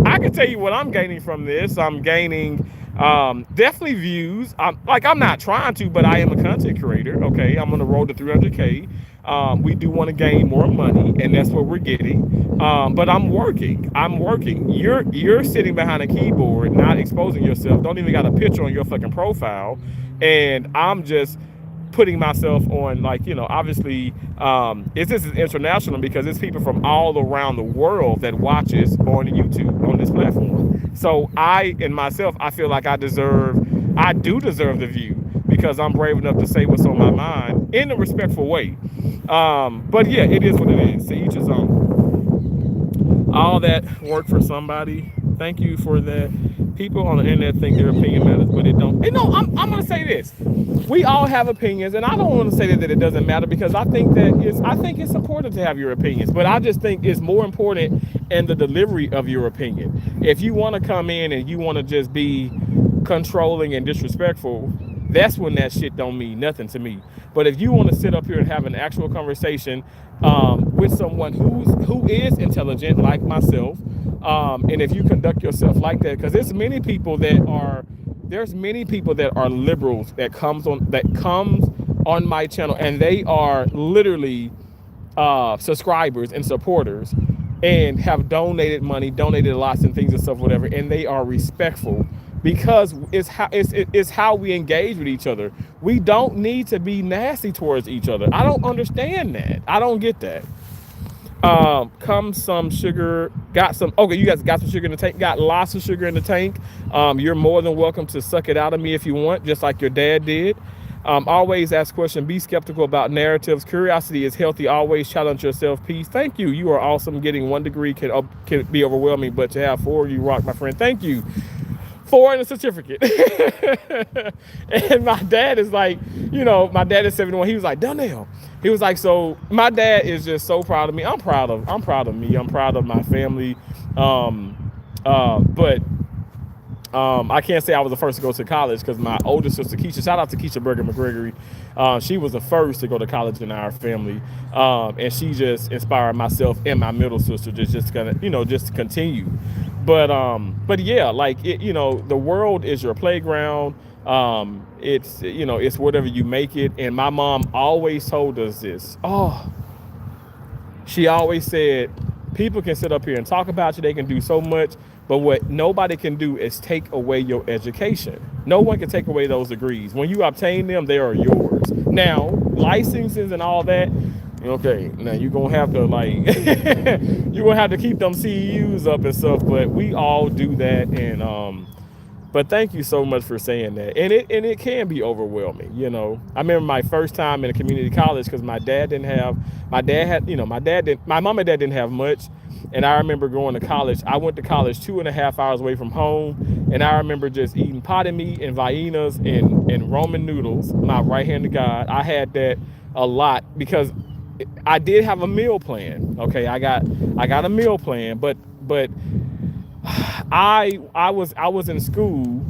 S1: I can tell you what I'm gaining from this. I'm gaining Definitely views. I'm not trying to, but I am a content creator. Okay, I'm on the road to 300K. We do want to gain more money, and that's what we're getting. But I'm working. I'm working. You're sitting behind a keyboard, not exposing yourself. Don't even got a picture on your fucking profile, and I'm just putting myself on, like, obviously, this is international because it's people from all around the world that watches on YouTube on this platform. So in myself, I feel like I do deserve the view because I'm brave enough to say what's on my mind in a respectful way. But yeah, it is what it is. To each his own. All that work for somebody. Thank you for that. People on the internet think their opinion matters, but it don't. And no, I'm gonna say this. We all have opinions, and I don't want to say that it doesn't matter because I think it's important to have your opinions, but I just think it's more important in the delivery of your opinion. If you want to come in and you want to just be controlling and disrespectful, that's when that shit don't mean nothing to me. But if you want to sit up here and have an actual conversation with someone who is intelligent like myself, and if you conduct yourself like that, because there's many people that are liberals that comes on my channel, and they are literally subscribers and supporters and have donated money, donated lots and things and stuff, whatever, and they are respectful because it's how we engage with each other. We don't need to be nasty towards each other. I don't understand that. I don't get that. Come some sugar, okay, you guys got some sugar in the tank, got lots of sugar in the tank. You're more than welcome to suck it out of me if you want, just like your dad did. Always ask questions, be skeptical about narratives. Curiosity is healthy. Always challenge yourself. Peace. Thank you. You are awesome. Getting 1 degree can be overwhelming, but to have 4, you rock, my friend. Thank you. 4 and a certificate. And my dad is like, my dad is 71. He was like, Donnell. He was like, so my dad is just so proud of me. I'm proud of me. I'm proud of my family. But I can't say I was the first to go to college because my older sister Keisha, shout out to Keisha Berger McGregory, she was the first to go to college in our family, and she just inspired myself and my middle sister just to continue. But yeah, like the world is your playground. It's whatever you make it. And my mom always told us this. She always said, people can sit up here and talk about you. They can do so much. But what nobody can do is take away your education. No one can take away those degrees. When you obtain them, they are yours. Now, licenses and all that, okay, now you're going to have to you're going to have to keep them CEUs up and stuff. But we all do that. And, but thank you so much for saying that. And it can be overwhelming. I remember my first time in a community college because my mom and dad didn't have much. And I remember going to college. I went to college 2.5 hours away from home. And I remember just eating potted meat and Viennas and Roman noodles, my right hand to God. I had that a lot because I did have a meal plan. Okay, I got a meal plan, but I was in school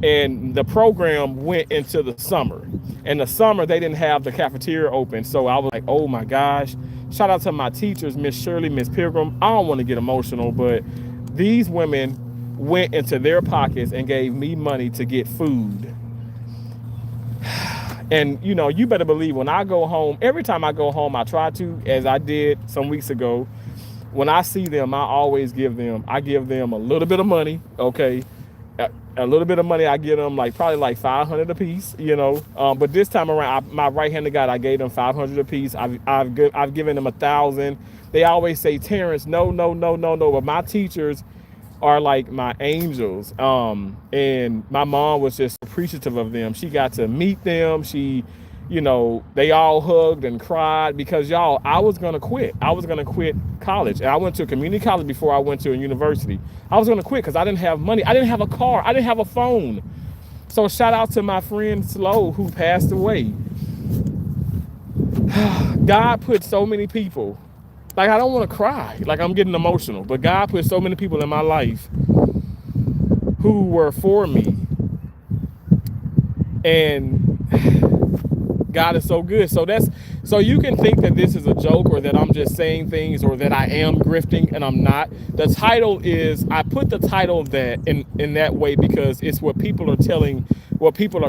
S1: and the program went into the summer. In the summer, they didn't have the cafeteria open. So I was like, oh my gosh. Shout out to my teachers, Miss Shirley, Miss Pilgrim. I don't want to get emotional, but these women went into their pockets and gave me money to get food. And, you better believe when I go home, every time I go home, I try to, as I did some weeks ago, when I see them, I give them a little bit of money, okay? A little bit of money, I give them probably $500 a piece, But this time around, my right-handed guy, I gave them $500 a piece. I've given them $1,000. They always say, Terrence, no. But my teachers are like my angels. And my mom was just appreciative of them. She got to meet them. They all hugged and cried because I was going to quit. I was going to quit college. And I went to a community college before I went to a university. I was going to quit because I didn't have money. I didn't have a car. I didn't have a phone. So shout out to my friend Slow who passed away. God put so many people, I don't want to cry. I'm getting emotional. But God put so many people in my life who were for me. And
S2: God is so good. So you can think that this is a joke or that I'm just saying things or that I am grifting and I'm not. The title is, I put the title of that in that way because it's what people are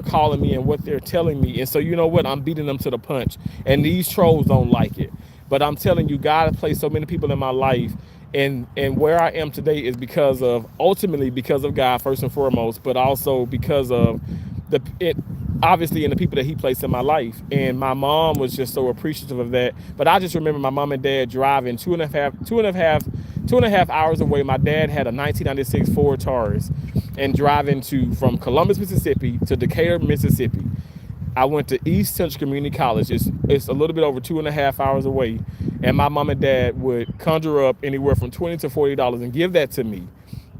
S2: calling me and what they're telling me. And so you know what? I'm beating them to the punch. And these trolls don't like it. But I'm telling you, God has placed so many people in my life, and where I am today is ultimately because of God first and foremost, but also because of obviously, and the people that He placed in my life. And my mom was just so appreciative of that. But I just remember my mom and dad driving two and a half hours away. My dad had a 1996 Ford Taurus, and driving from Columbus, Mississippi to Decatur, Mississippi. I went to East Central Community College. It's a little bit over 2.5 hours away, and my mom and dad would conjure up anywhere from $20 to $40 and give that to me.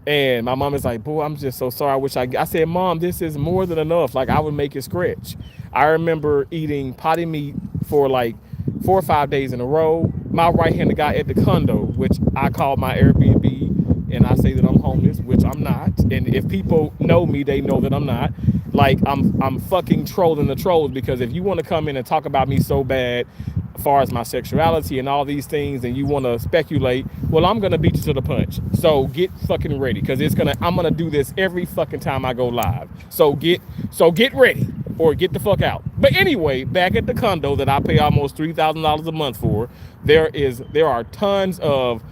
S2: And my mom is like, "Boy, I'm just so sorry. I said, Mom, this is more than enough. Like, I would make it scratch." I remember eating potty meat for like 4 or 5 days in a row. My right-handed guy at the condo, which I call my Airbnb, and I say that I'm homeless, which I'm not. And if people know me, they know that I'm not. Like, I'm fucking trolling the trolls, because if you want to come in and talk about me so bad, as far as my sexuality and all these things, and you want to speculate, well, I'm gonna beat you to the punch. So get fucking ready, because I'm gonna do this every fucking time I go live. So get ready or get the fuck out. But anyway, back at the condo that I pay almost $3,000 a month for, there are tons of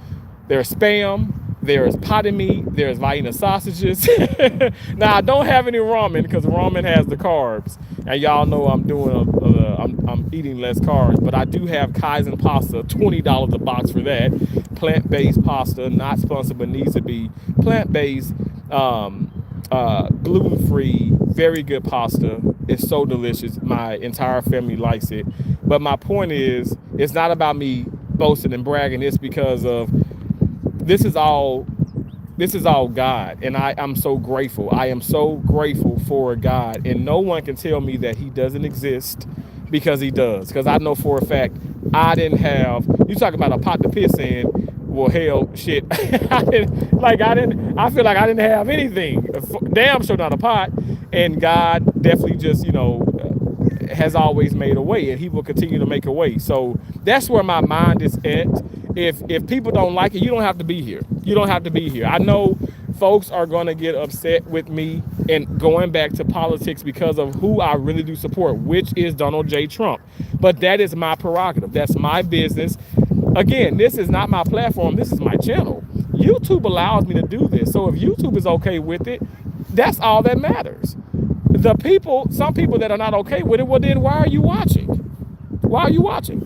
S2: there's spam, there's potted meat, there's Vienna sausages. Now I don't have any ramen because ramen has the carbs, and y'all know I'm eating less carbs. But I do have Kaizen pasta, $20 a box for that. Plant-based pasta, not sponsored but needs to be plant-based, gluten-free, very good pasta. It's so delicious. My entire family likes it. But my point is, it's not about me boasting and bragging. It's because of this is all God, and I'm so grateful. I am so grateful for God, and no one can tell me that He doesn't exist, because He does. Because I know for a fact I didn't have. You talk about a pot to piss in. Well, hell, shit. I feel like I didn't have anything. Damn sure not a pot. And God definitely just, has always made a way, and He will continue to make a way. So that's where my mind is at. If people don't like it, you don't have to be here. You don't have to be here. I know folks are going to get upset with me and going back to politics because of who I really do support, which is Donald J. Trump. But that is my prerogative. That's my business. Again, this is not my platform. This is my channel. YouTube allows me to do this. So if YouTube is okay with it, that's all that matters. Some people that are not okay with it, well then why are you watching? Why are you watching?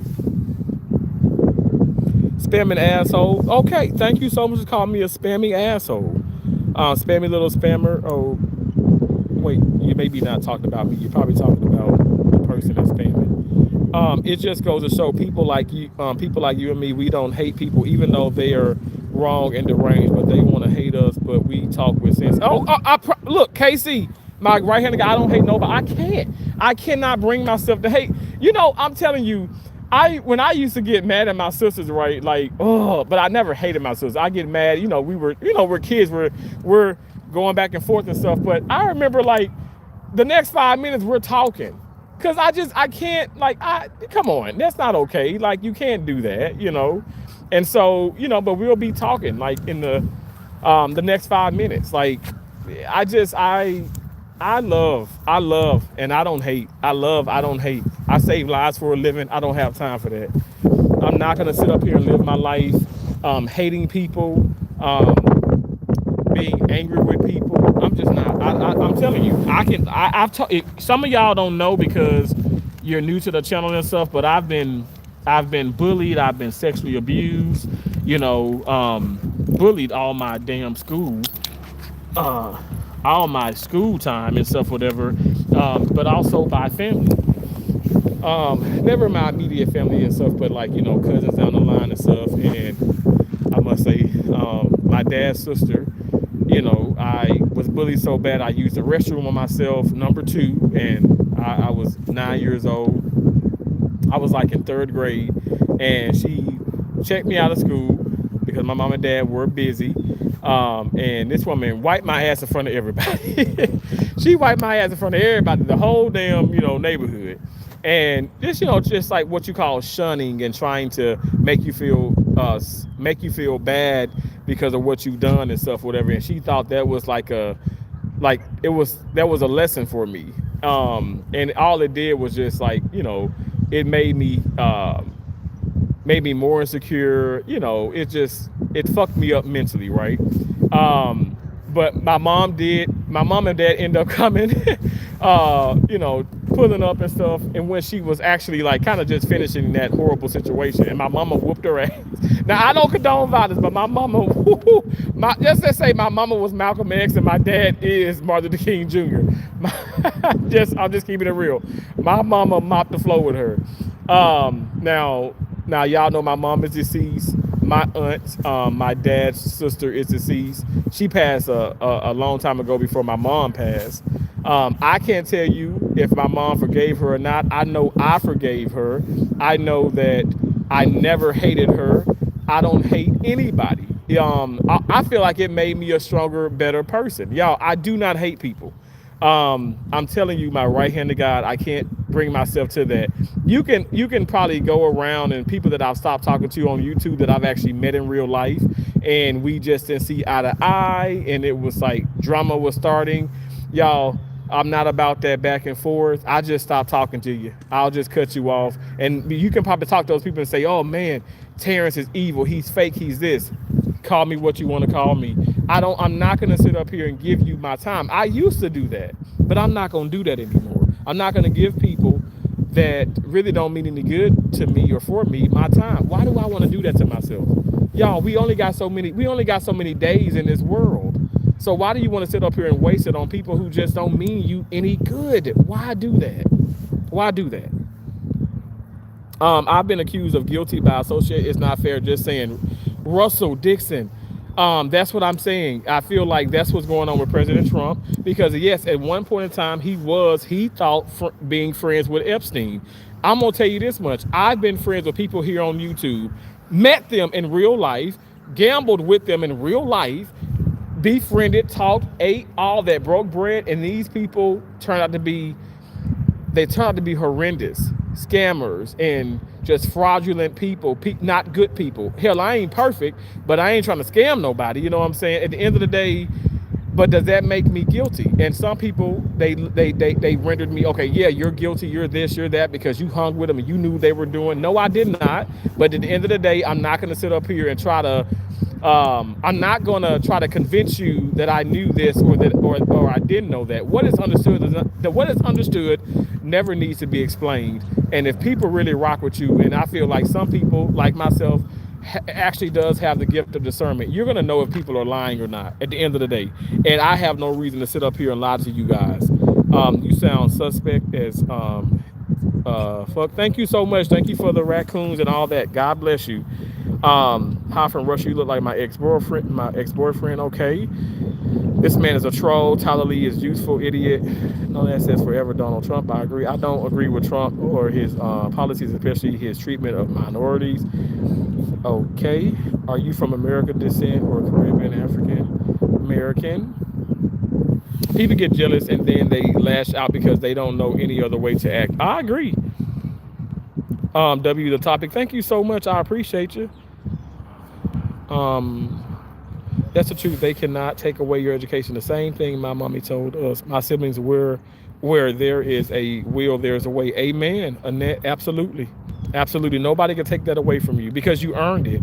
S2: Spamming asshole. Okay, thank you so much for calling me a spammy asshole. Spammy little spammer. Oh, wait, you may be not talking about me. You're probably talking about the person that's spamming. It just goes to show people like you and me, we don't hate people even though they are wrong and deranged, but they want to hate us, but we talk with sense. Look, KC, my right-handed guy, I don't hate nobody. I cannot bring myself to hate. I'm telling you, when I used to get mad at my sisters, right? But I never hated my sisters. I get mad, we're kids, we're going back and forth and stuff. But I remember the next 5 minutes we're talking. Cause I can't, come on, that's not okay. You can't do that, And so, but we'll be talking in the next 5 minutes. I love, and I don't hate. I love, I don't hate. I save lives for a living. I don't have time for that. I'm not gonna sit up here and live my life hating people, being angry with people. I'm just not. I'm telling you, some of y'all don't know because you're new to the channel and stuff, but I've been bullied. I've been sexually abused. Bullied all my damn school. All my school time and stuff, whatever, but also by family. Never my immediate family and stuff, but cousins down the line and stuff. And I must say, my dad's sister, I was bullied so bad I used the restroom on myself, number 2, and I was 9 years old. I was in 3rd grade, and she checked me out of school because my mom and dad were busy. And this woman wiped my ass in front of everybody. She wiped my ass in front of everybody, the whole damn, neighborhood. and just just like what you call shunning and trying to make you feel bad because of what you've done and stuff, whatever. And she thought that was like it was that was a lesson for me. And all it did was just like it made me more insecure. It fucked me up mentally, right? But my mom and dad end up coming, pulling up and stuff. And when she was actually like kind of just finishing that horrible situation, and my mama whooped her ass. Now I don't condone violence, but my mama, let's say my mama was Malcolm X and my dad is Martin Luther King Jr. I'm just keeping it real. My mama mopped the floor with her. Now y'all know my mom is deceased. My aunt, my dad's sister is deceased. She passed a long time ago before my mom passed. I can't tell you if my mom forgave her or not. I know I forgave her. I know that I never hated her. I don't hate anybody. I feel like it made me a stronger, better person. Y'all, I do not hate people. I'm telling you, my right hand to God, I can't bring myself to that. You can probably go around and people that I've stopped talking to on YouTube that I've actually met in real life, and we just didn't see eye to eye, and it was like drama was starting. Y'all, I'm not about that back and forth. I just stop talking to you. I'll just cut you off, and you can probably talk to those people and say, "Oh man, Terrence is evil. He's fake. He's this." Call me what you want to call me. I'm not going to sit up here and give you my time. I used to do that, but I'm not going to do that anymore. I'm not going to give people that really don't mean any good to me or for me my time. Why do I want to do that to myself? Y'all, we only got so many days in this world. So why do you want to sit up here and waste it on people who just don't mean you any good? Why do that? Why do that? I've been accused of guilty by associate. It's not fair. Just saying, Russell Dixon. That's what I'm saying. I feel like that's what's going on with President Trump because yes, at one point in time he thought being friends with Epstein. I'm gonna tell you this much. I've been friends with people here on YouTube, met them in real life, gambled with them in real life, befriended, talked, ate all that, broke bread, and these people turned out to be horrendous scammers and just fraudulent people, not good people. Hell, I ain't perfect, but I ain't trying to scam nobody. You know what I'm saying? At the end of the day, but does that make me guilty? And some people, they rendered me, okay, yeah, you're guilty, you're this, you're that, because you hung with them and you knew they were doing. No, I did not. But at the end of the day, I'm not going to sit up here and try to I'm not going to try to convince you that I knew this or I didn't know that. What is understood never needs to be explained. And if people really rock with you, and I feel like some people, like myself, actually does have the gift of discernment, you're going to know if people are lying or not at the end of the day. And I have no reason to sit up here and lie to you guys. You sound suspect as fuck. Thank you so much. Thank you for the raccoons and all that. God bless you. Hi from Russia. You look like my ex-boyfriend. Okay. This man is a troll. Tyler Lee is useful idiot. No, that says forever Donald Trump. I agree. I don't agree with Trump or his policies, especially his treatment of minorities. Okay. Are you from American descent or Caribbean, African American? People get jealous and then they lash out because they don't know any other way to act. I agree. W the topic. Thank you so much. I appreciate you. That's the truth. They cannot take away your education. The same thing my mommy told us. My siblings were where there is a will, there's a way. Amen. Annette, absolutely. Absolutely. Nobody can take that away from you because you earned it.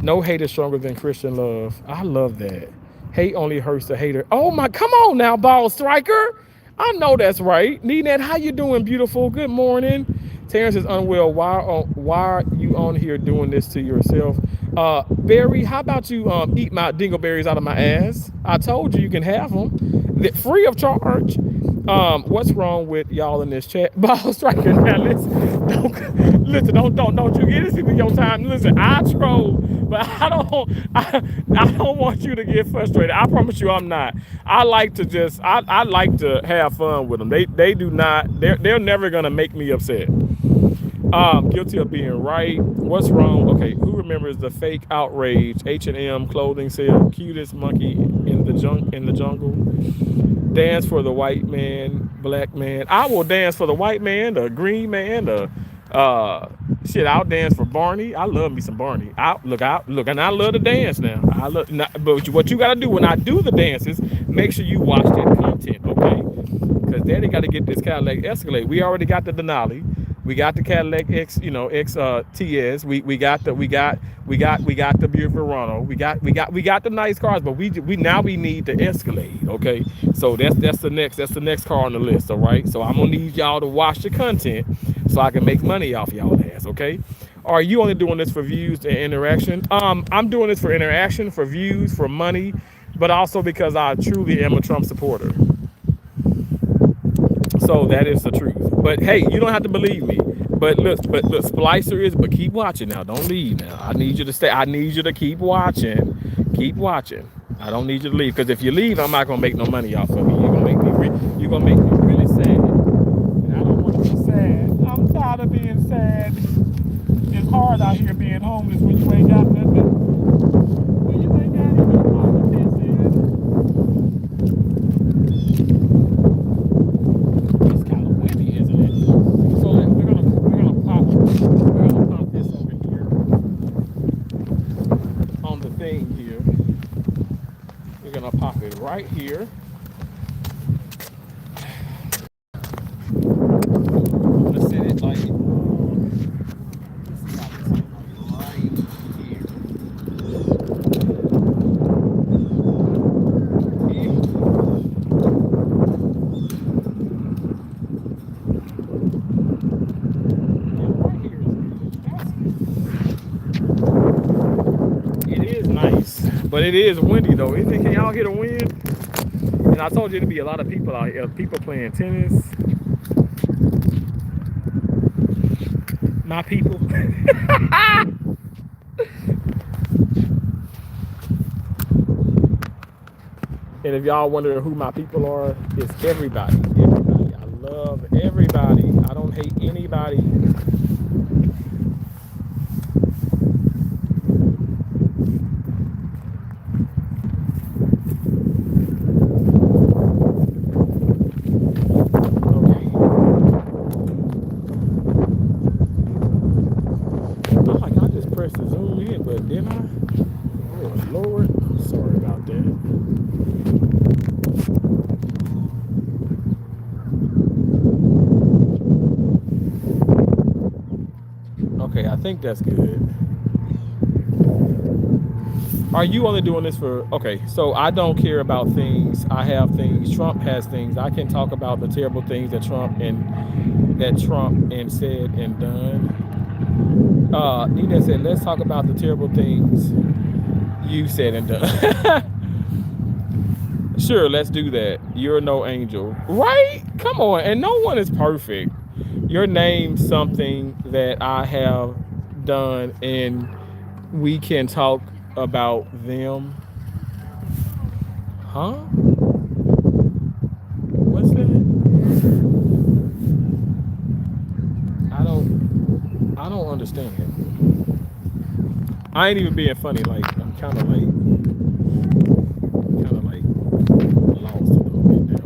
S2: No hate is stronger than Christian love. I love that. Hate only hurts the hater. Oh my, come on now, ball striker. I know that's right. Nenette, how you doing, beautiful? Good morning. Terrence is unwell. Why are you on here doing this to yourself? Barry, how about you eat my dingleberries out of my ass? I told you can have them. They're free of charge. What's wrong with y'all in this chat? Ball striker, now listen, don't you get this into your time. Listen, I troll, but I don't want you to get frustrated. I promise you I'm not. I like to have fun with them. They do not, they're never gonna make me upset. Guilty of being right. What's wrong? Okay, who remembers the fake outrage? H&M clothing sale, cutest monkey in the jungle. Dance for the white man, black man. I will dance for the white man, the green man, the shit. I'll dance for Barney. I love me some Barney. Out, look, and I love to dance now. I love, but what you gotta do when I do the dances, make sure you watch that content, okay? Because Daddy got to get this Cadillac Escalade. We already got the Denali. We got the Cadillac X, X TS. We got the Buick Verano. We got the nice cars, but we now we need the Escalade. Okay, so that's the next car on the list. All right, so I'm gonna need y'all to watch the content so I can make money off y'all ass. Okay, are you only doing this for views and interaction? I'm doing this for interaction, for views, for money, but also because I truly am a Trump supporter. So that is the truth. But hey, you don't have to believe me. But look, Splicer is. But keep watching now. Don't leave now. I need you to stay. I need you to keep watching. Keep watching. I don't need you to leave, because if you leave, I'm not gonna make no money off of you. You're gonna make me. You're gonna make me really sad. And I don't want to be sad. I'm tired of being sad. It's hard out here being homeless when you ain't got nothing. When you ain't got any politicians. It's kind of windy, isn't it? So we're gonna pop this over here on the thing here. We're gonna pop it right here. I'm gonna set it like but it is windy though, isn't it? Can y'all hear the wind? And I told you there'd be a lot of people out here, people playing tennis. My people. And if y'all wondering who my people are, it's everybody. Everybody. I love everybody. I don't hate anybody. Okay, I think that's good. Are you only doing this for, okay, so I don't care about things. I have things. Trump has things. I can talk about the terrible things that Trump said and done. Nina said, let's talk about the terrible things you said and done. Sure, let's do that. You're no angel. Right? Come on. And no one is perfect. Your name's something that I have done, and we can talk about them. Huh? What's that? I don't understand it. I ain't even being funny. Like, I'm kind of like lost a little bit now.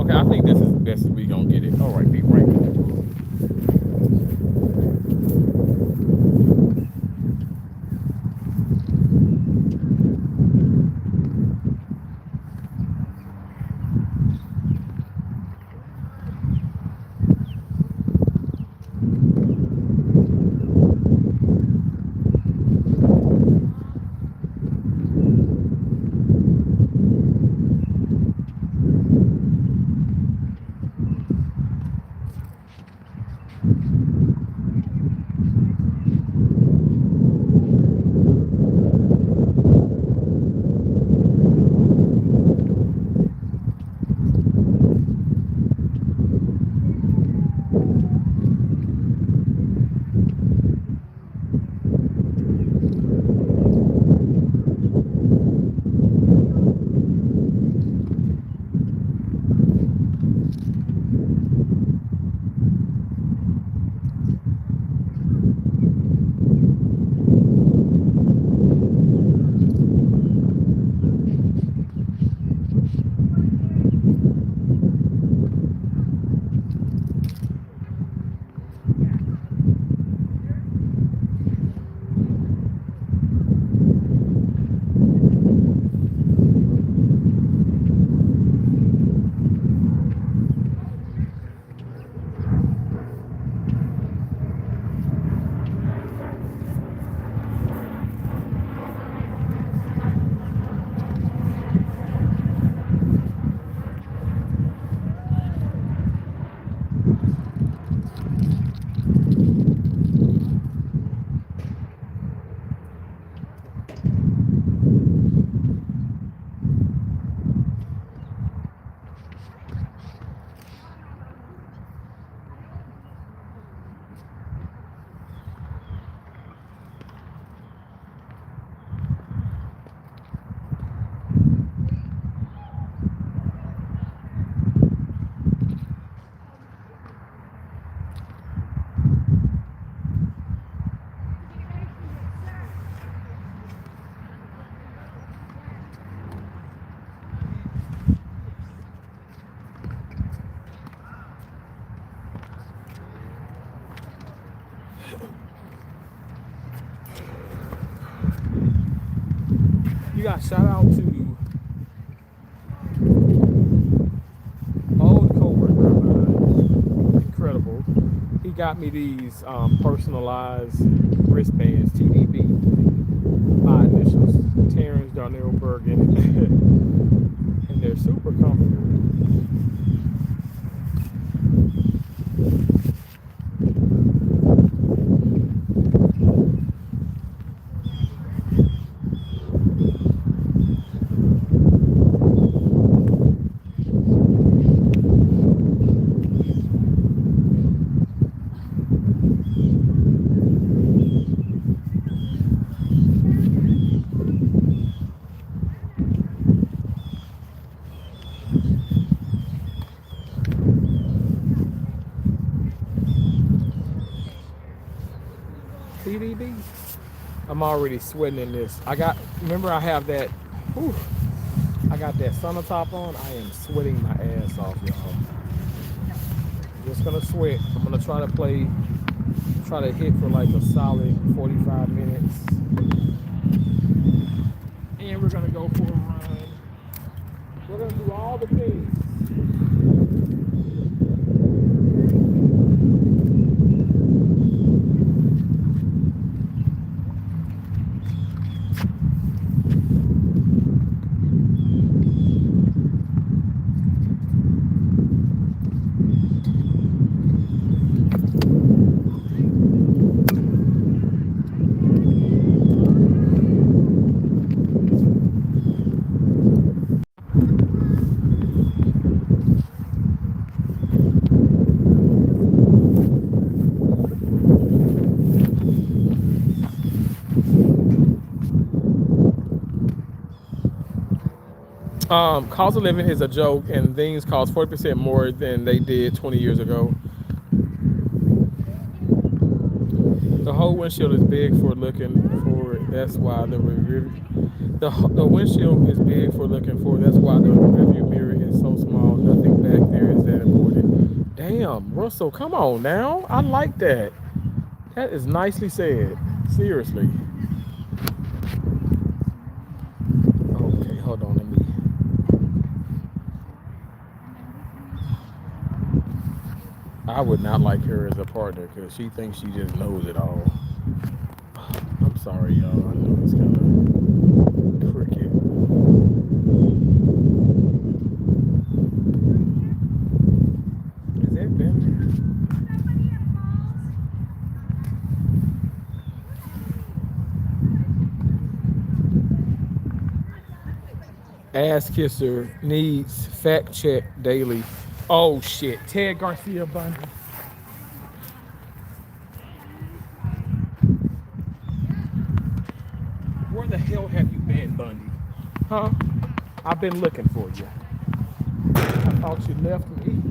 S2: Okay, I think this is the best we gonna get it. All right, be right back. You got shout out to old coworker of mine. Incredible. He got me these personalized wristbands, TDB. My initials, Terrence Darnell Bergen, and they're super comfortable. TDB. I'm already sweating in this. Remember I have that, whew, I got that sauna top on. I am sweating my ass off, y'all. Just gonna sweat. I'm gonna try to hit for like a solid 45 minutes. And we're gonna go for a run. We're gonna do all the things. Cost of living is a joke, and things cost 40% more than they did 20 years ago. The whole windshield is big for looking forward. That's why the windshield is big for looking forward. That's why the rearview mirror is so small. Nothing back there is that important. Damn, Russell, come on now. I like that. That is nicely said. Seriously. Okay, hold on. I would not like her as a partner because she thinks she just knows it all. I'm sorry, y'all. I know it's kind of cricket. Is that better? Ass kisser needs fact check daily. Oh shit, Ted Garcia Bundy. Where the hell have you been, Bundy? Huh? I've been looking for you. I thought you left me.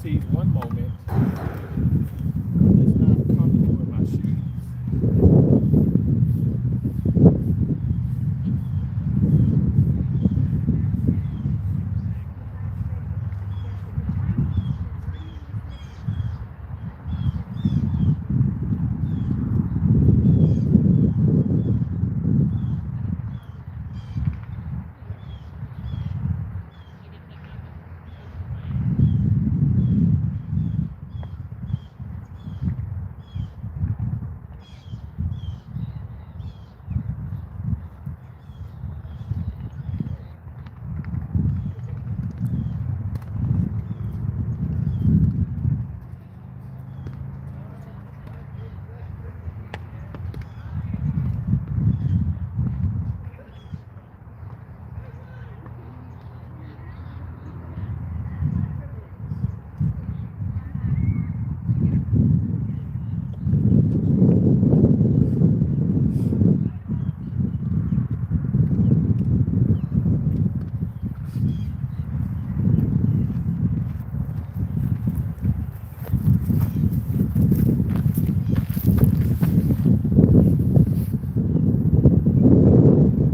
S2: teeth. One moment. It's not comfortable in my shoes.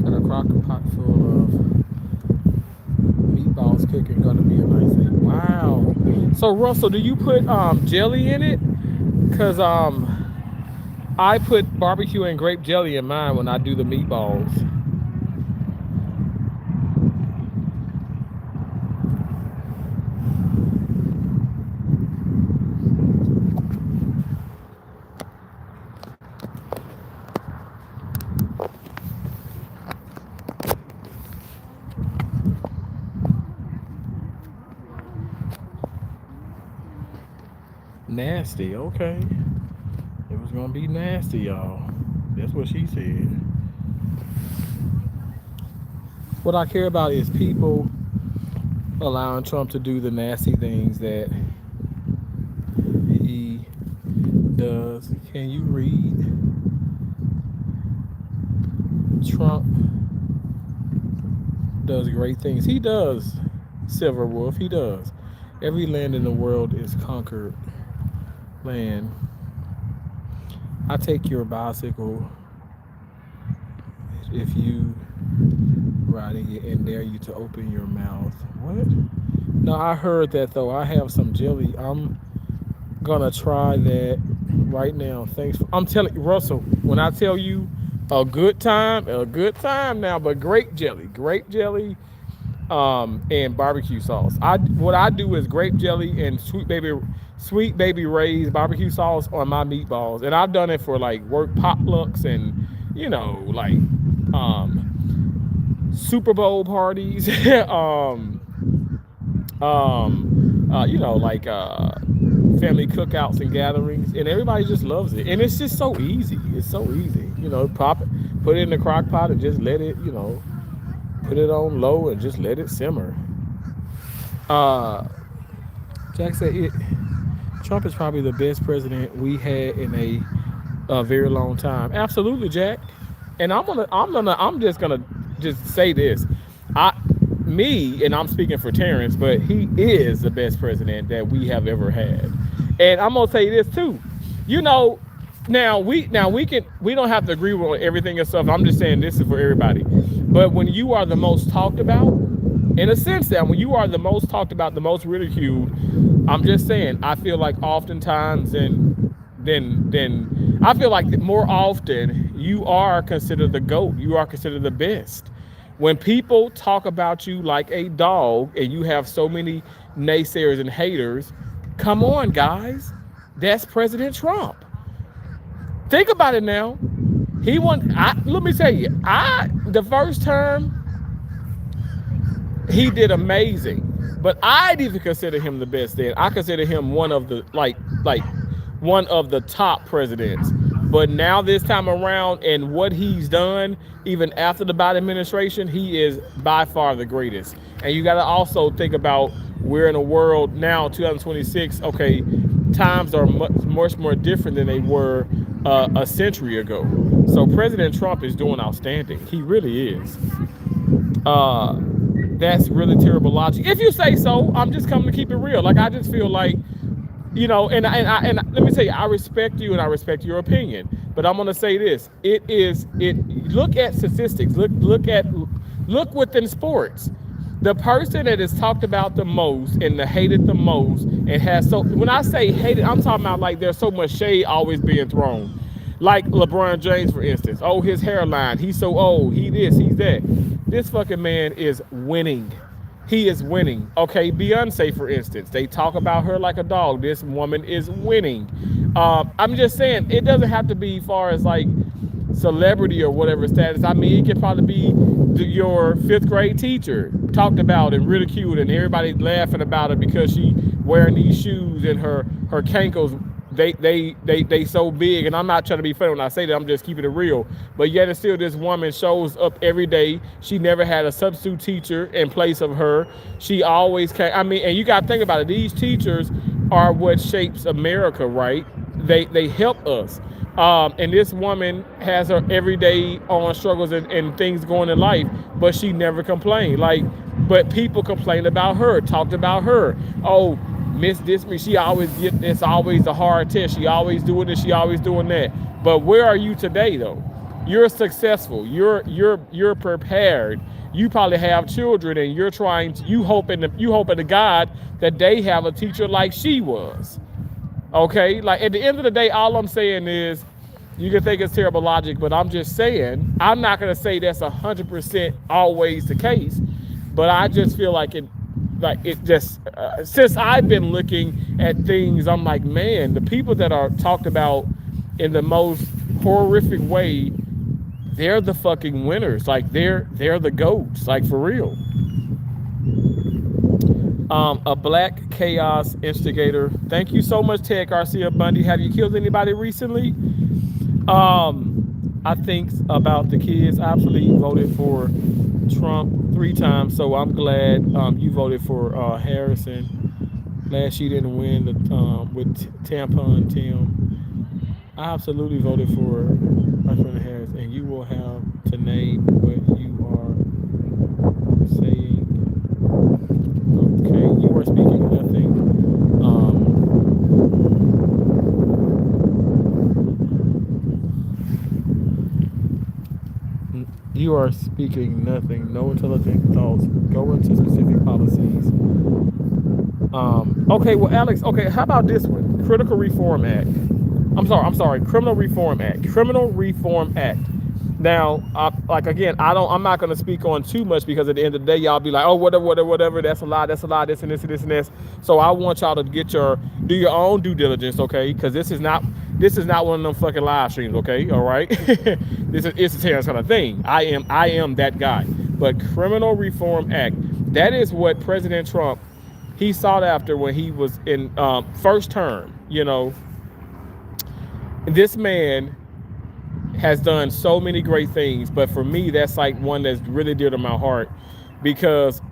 S2: Got a crock pot full of meatballs cooking. Gonna be a nice thing. Wow. So Russell, do you put jelly in it? Cause I put barbecue and grape jelly in mine when I do the meatballs. Nasty. Okay. It was gonna be nasty, y'all. That's what she said. What I care about is people allowing Trump to do the nasty things that he does. Can you read? Trump does great things. He does, Silver Wolf. He does. Every land in the world is conquered land. I take your bicycle if you riding it and dare you to open your mouth. What? No, I heard that though. I have some jelly. I'm gonna try that right now. Thanks. I'm telling you, Russell, when I tell you a good time now, but grape jelly, and barbecue sauce. What I do is grape jelly and sweet baby Ray's barbecue sauce on my meatballs, and I've done it for like work potlucks and like Super Bowl parties, like family cookouts and gatherings, and everybody just loves it, and it's just so easy. It's so easy, pop it, put it in the crock pot, and just let it, put it on low and just let it simmer. Uh, Jack said Trump is probably the best president we had in a very long time. Absolutely, Jack. And I'm just gonna say this. And I'm speaking for Terrence, but he is the best president that we have ever had. And I'm gonna say this too. Now we don't have to agree with everything and stuff. I'm just saying this is for everybody. But when you are the most talked about, in a sense that when you are the most talked about, the most ridiculed, I'm just saying, I feel like oftentimes then I feel like more often you are considered the GOAT. You are considered the best. When people talk about you like a dog and you have so many naysayers and haters, come on, guys. That's President Trump. Think about it now. Let me tell you, the first term, he did amazing. But I didn't even consider him the best then. I consider him one of the one of the top presidents. But now this time around, and what he's done, even after the Biden administration, he is by far the greatest. And you got to also think about, we're in a world now, 2026. Okay, times are much more different than they were a century ago. So President Trump is doing outstanding. He really is. that's really terrible logic. If you say so, I'm just coming to keep it real. Like, I just feel like, and let me tell you, I respect you and I respect your opinion, but I'm gonna say this: it. Look at statistics. Look within sports. The person that is talked about the most and the hated the most and has so when I say hated, I'm talking about like there's so much shade always being thrown. Like LeBron James, for instance. Oh, his hairline. He's so old. He this. He's that. This fucking man is winning. He is winning. Okay, Beyonce, for instance, they talk about her like a dog. This woman is winning. I'm just saying, it doesn't have to be far as like celebrity or whatever status. I mean, it could probably be your fifth grade teacher talked about and ridiculed, and everybody laughing about it because she wearing these shoes and her cankles. They so big, and I'm not trying to be funny when I say that. I'm just keeping it real. But yet and still, this woman shows up every day. She never had a substitute teacher in place of her. She always came. I mean, and you got to think about it. These teachers are what shapes America, right? They help us. And this woman has her everyday on struggles and things going in life, but she never complained. Like, but people complained about her, talked about her. Oh, Miss this, she always get. It's always a hard test. She always doing this. She always doing that. But where are you today, though? You're successful. You're prepared. You probably have children, and you're trying to. You hoping to God that they have a teacher like she was. Okay, like at the end of the day, all I'm saying is, you can think it's terrible logic, but I'm just saying, I'm not gonna say that's 100% always the case, but I just feel like it just since I've been looking at things, I'm like, man, the people that are talked about in the most horrific way, they're the fucking winners. Like they're the goats, like for real. A black chaos instigator. Thank you so much, Ted Garcia Bundy. Have you killed anybody recently? I think about the kids. I absolutely voted for Trump 3 times, so I'm glad you voted for Harrison. Glad she didn't win with Tampon Tim. I absolutely voted for my friend Harris, and you will have to name what you are saying. Okay, you are speaking nothing. You are speaking nothing. No intelligent thoughts. Go into specific policies. Okay, well, Alex. Okay, how about this one? Critical Reform Act. I'm sorry. Criminal Reform Act. Criminal Reform Act. Now, like again, I'm not going to speak on too much because at the end of the day, y'all be like, oh, whatever. That's a lie. This and this. So I want y'all to do your own due diligence, okay? Because this is not one of them fucking live streams, okay? All right. This is Terrence kind of thing. I am that guy. But Criminal Reform Act. That is what President Trump he sought after when he was in first term. You know, this man has done so many great things, but for me, that's like one that's really dear to my heart, because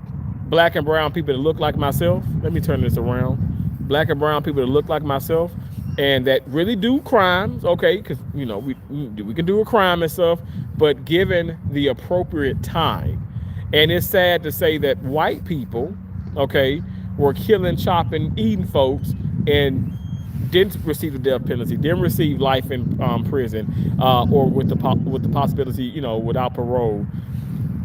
S2: black and brown people that look like myself, let me turn this around, black and brown people that look like myself and that really do crimes, okay, because, you know, we can do a crime and stuff, but given the appropriate time. And it's sad to say that white people, okay, were killing, chopping, eating folks and didn't receive the death penalty, didn't receive life in prison, or with the possibility, you know, without parole.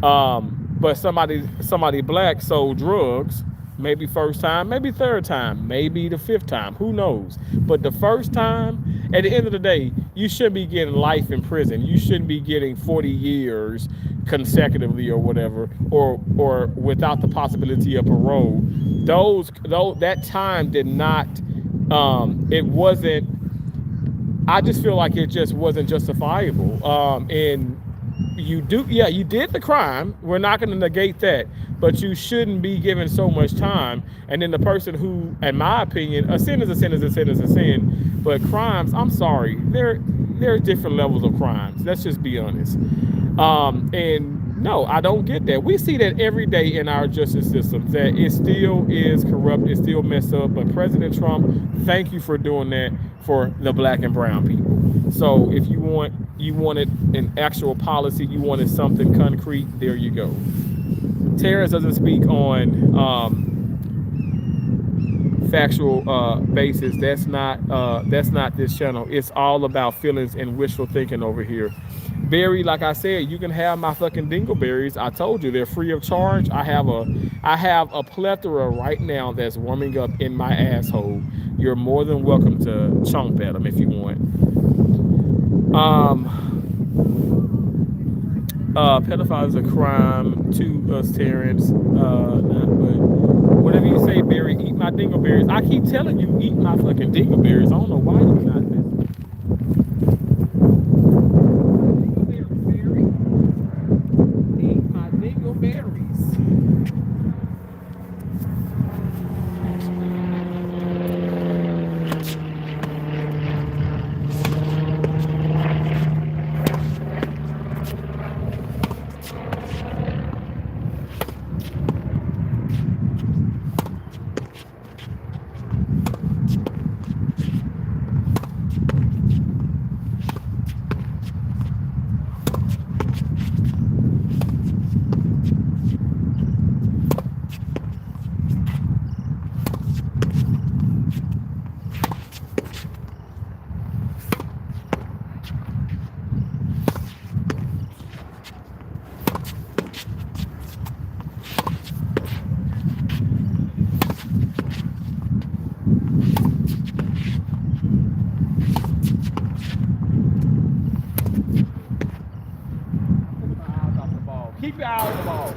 S2: But somebody black sold drugs, maybe first time, maybe third time, maybe the 5th time, who knows? But the first time, at the end of the day, you shouldn't be getting life in prison. You shouldn't be getting 40 years consecutively or whatever, or without the possibility of parole. That time did not. It wasn't. I just feel like it just wasn't justifiable. And you did the crime. We're not going to negate that, but you shouldn't be given so much time. And then the person who, in my opinion, a sin is a sin is a sin is a sin. But crimes, I'm sorry, there are different levels of crimes. Let's just be honest. And no, I don't get that. We see that every day in our justice system, that it still is corrupt, it's still messed up. But President Trump, thank you for doing that for the black and brown people. So if you wanted an actual policy, you wanted something concrete, there you go. Terrence doesn't speak on factual basis. That's not this channel. It's all about feelings and wishful thinking over here. Barry, like I said, you can have my fucking dingleberries. I told you they're free of charge. I have a plethora right now that's warming up in my asshole. You're more than welcome to chomp at them if you want. Pedophile is a crime to us, Terrence. But whatever you say, Barry, eat my dingleberries. I keep telling you, eat my fucking dingleberries. I don't know why you're not listening. Dingleberries, Barry. Eat my dingleberries. Keep your eye on the ball.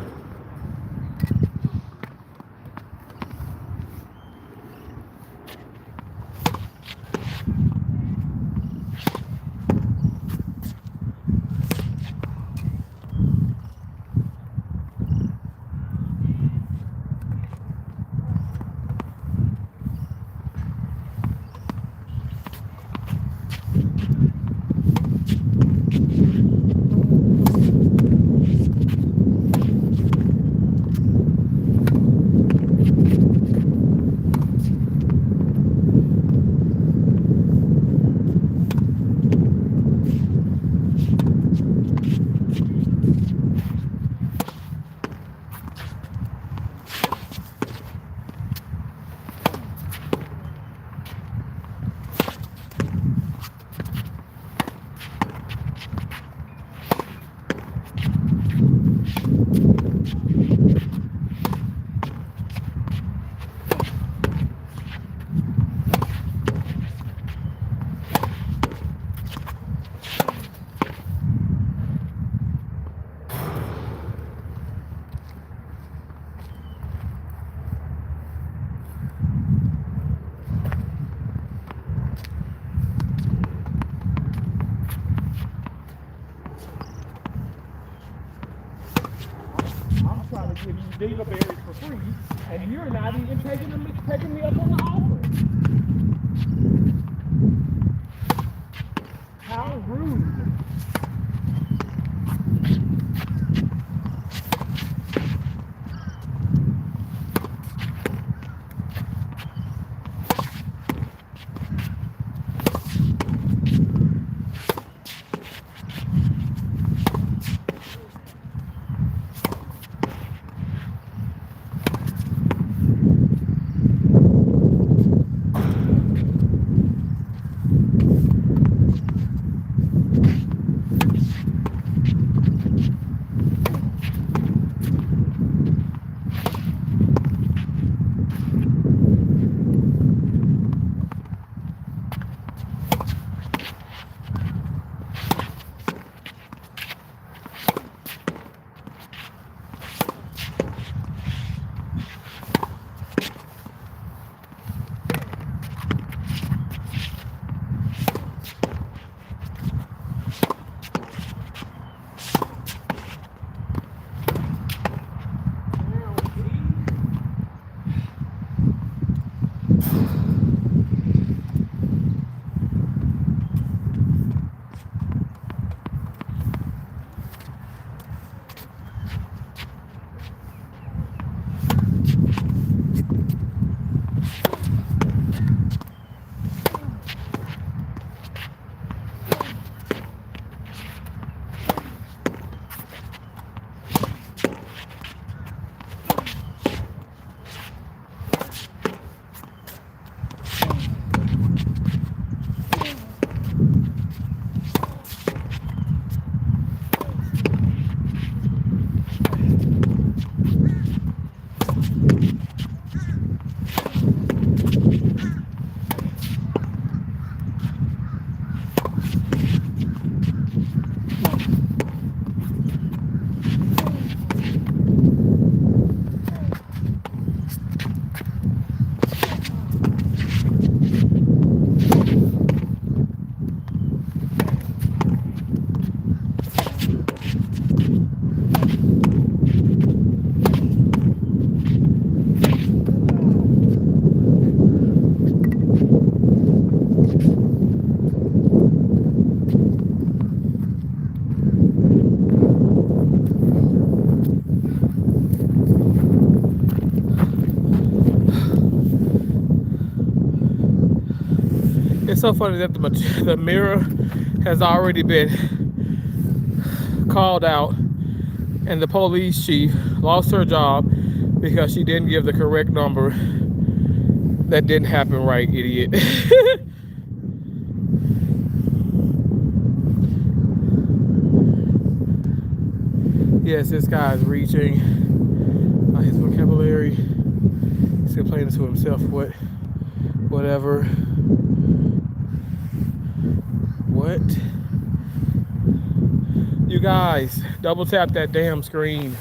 S2: I'm trying to give you dingleberries for free, and you're not even taking me up on the offer. How rude. so funny that the mirror has already been called out, and the police chief lost her job because she didn't give the correct number. That didn't happen right, idiot. Yes, this guy's reaching his vocabulary. He's complaining to himself, whatever. What? You guys, double tap that damn screen.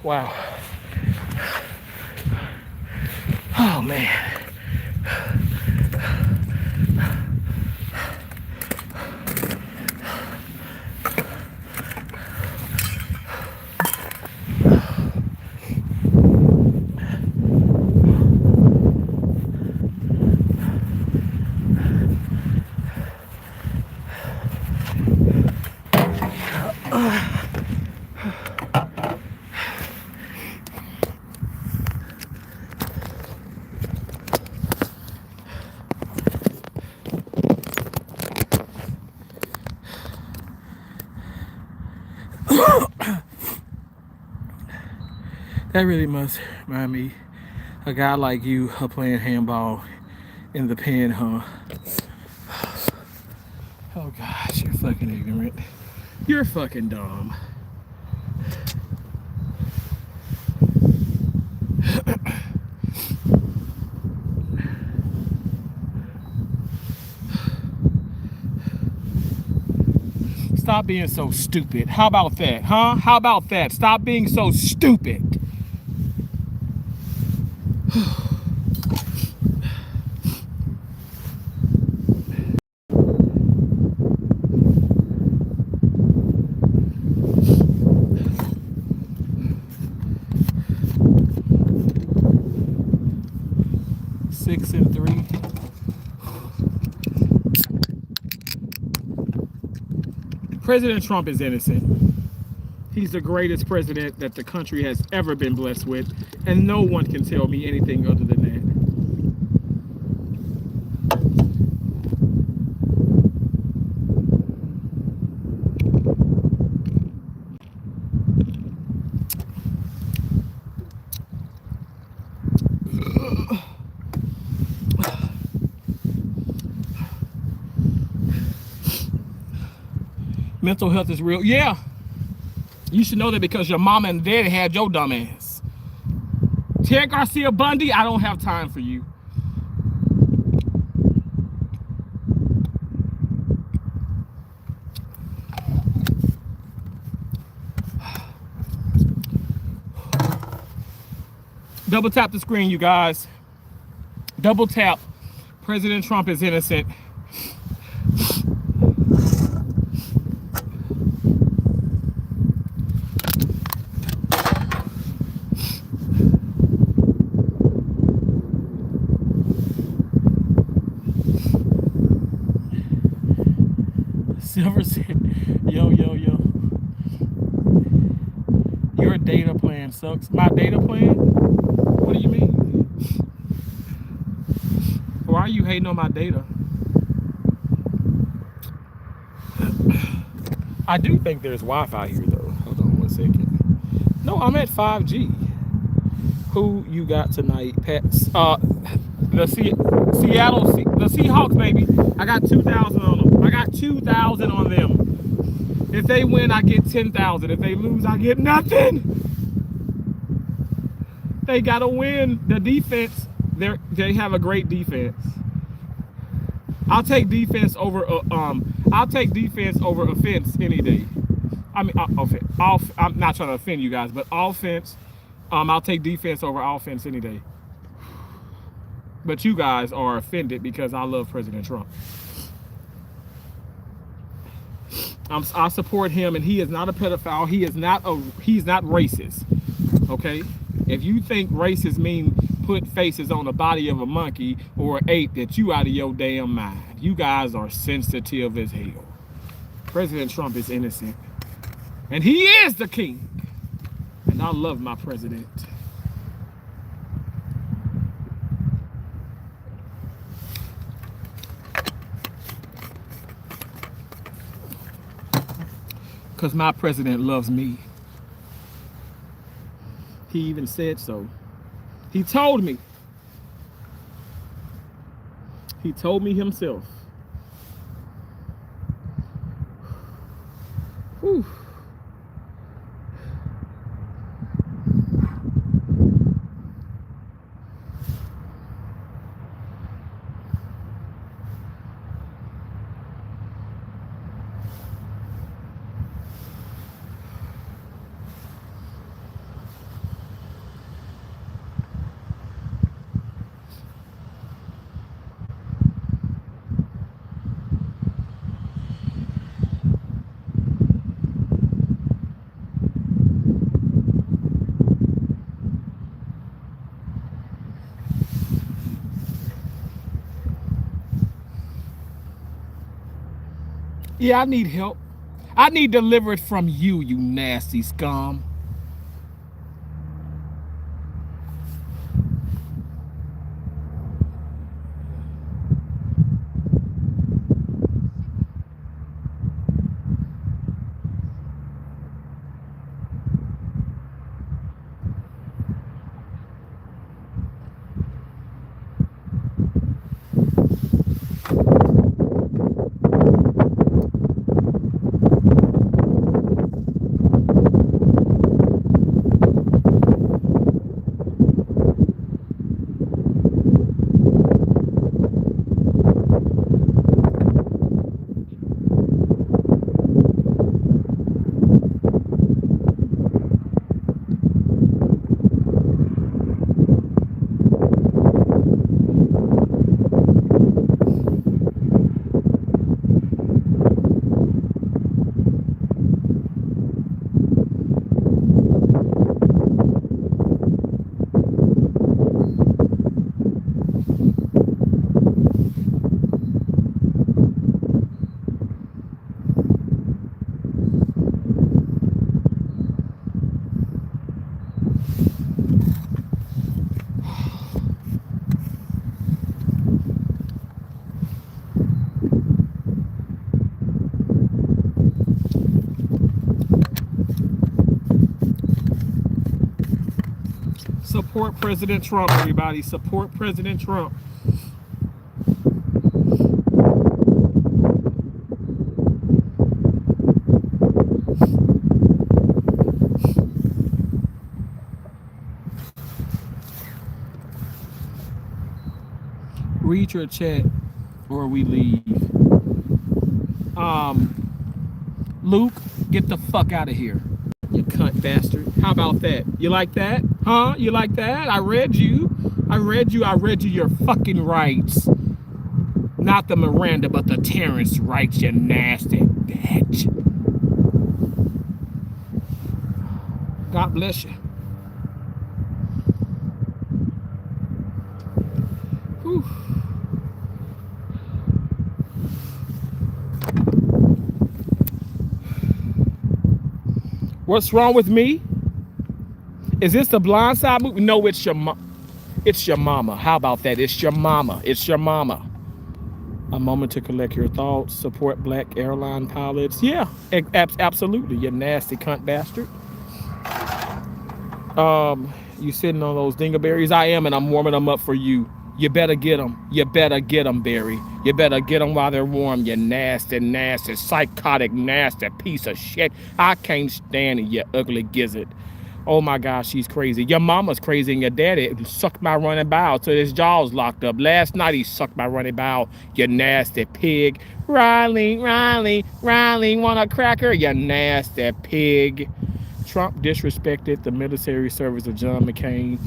S2: Wow. Oh man. That really must remind me, a guy like you playing handball in the pen, huh? Oh gosh, you're fucking ignorant. You're fucking dumb. Stop being so stupid. How about that, huh? How about that? Stop being so stupid. Six and 3. President Trump is innocent. He's the greatest president that the country has ever been blessed with, and no one can tell me anything other than that. Mental health is real. Yeah. You should know that because your mama and daddy had your dumb ass. Ted Garcia Bundy, I don't have time for you. Double tap the screen, you guys. Double tap. President Trump is innocent. Silver said, yo. Your data plan sucks. My data plan? What do you mean? Why are you hating on my data? I do think there's Wi-Fi here though. Hold on 1 second. No, I'm at 5G. Who you got tonight, Pats? The Seahawks, baby. I got 2,000 on them. I got 2,000 on them. If they win, I get 10,000. If they lose, I get nothing. They gotta win. The defense, they have a great defense. I'll take defense over offense any day. I mean, I'm not trying to offend you guys, but offense, I'll take defense over offense any day. But you guys are offended because I love President Trump. I support him, and he is not a pedophile. He's not racist. Okay, if you think racist mean put faces on the body of a monkey or an ape, that you out of your damn mind. You guys are sensitive as hell. President Trump is innocent, and he is the king. And I love my president. Because my president loves me. He even said so. He told me. He told me himself. Whew. Yeah, I need help. I need delivered from you, you nasty scum. Support President Trump, everybody. Support President Trump. Read your chat or we leave. Luke, get the fuck out of here, you cunt bastard. How about that? You like that? Huh? You like that? I read you. I read you your fucking rights. Not the Miranda, but the Terrence rights, you nasty bitch. God bless you. Whew. What's wrong with me? Is this the Blind Side movie? No, it's your it's your mama. How about that? It's your mama. It's your mama. A moment to collect your thoughts. Support black airline pilots. Yeah, absolutely. You nasty cunt bastard. You sitting on those dingleberries? I am, and I'm warming them up for you. You better get them. You better get them, Barry. You better get them while they're warm, you nasty, nasty, psychotic, nasty piece of shit. I can't stand it, you ugly gizzard. Oh my gosh, she's crazy. Your mama's crazy and your daddy sucked my running bowel till his jaw's locked up. Last night he sucked my running bowel, you nasty pig. Riley, want a cracker? You nasty pig. Trump disrespected the military service of John McCain.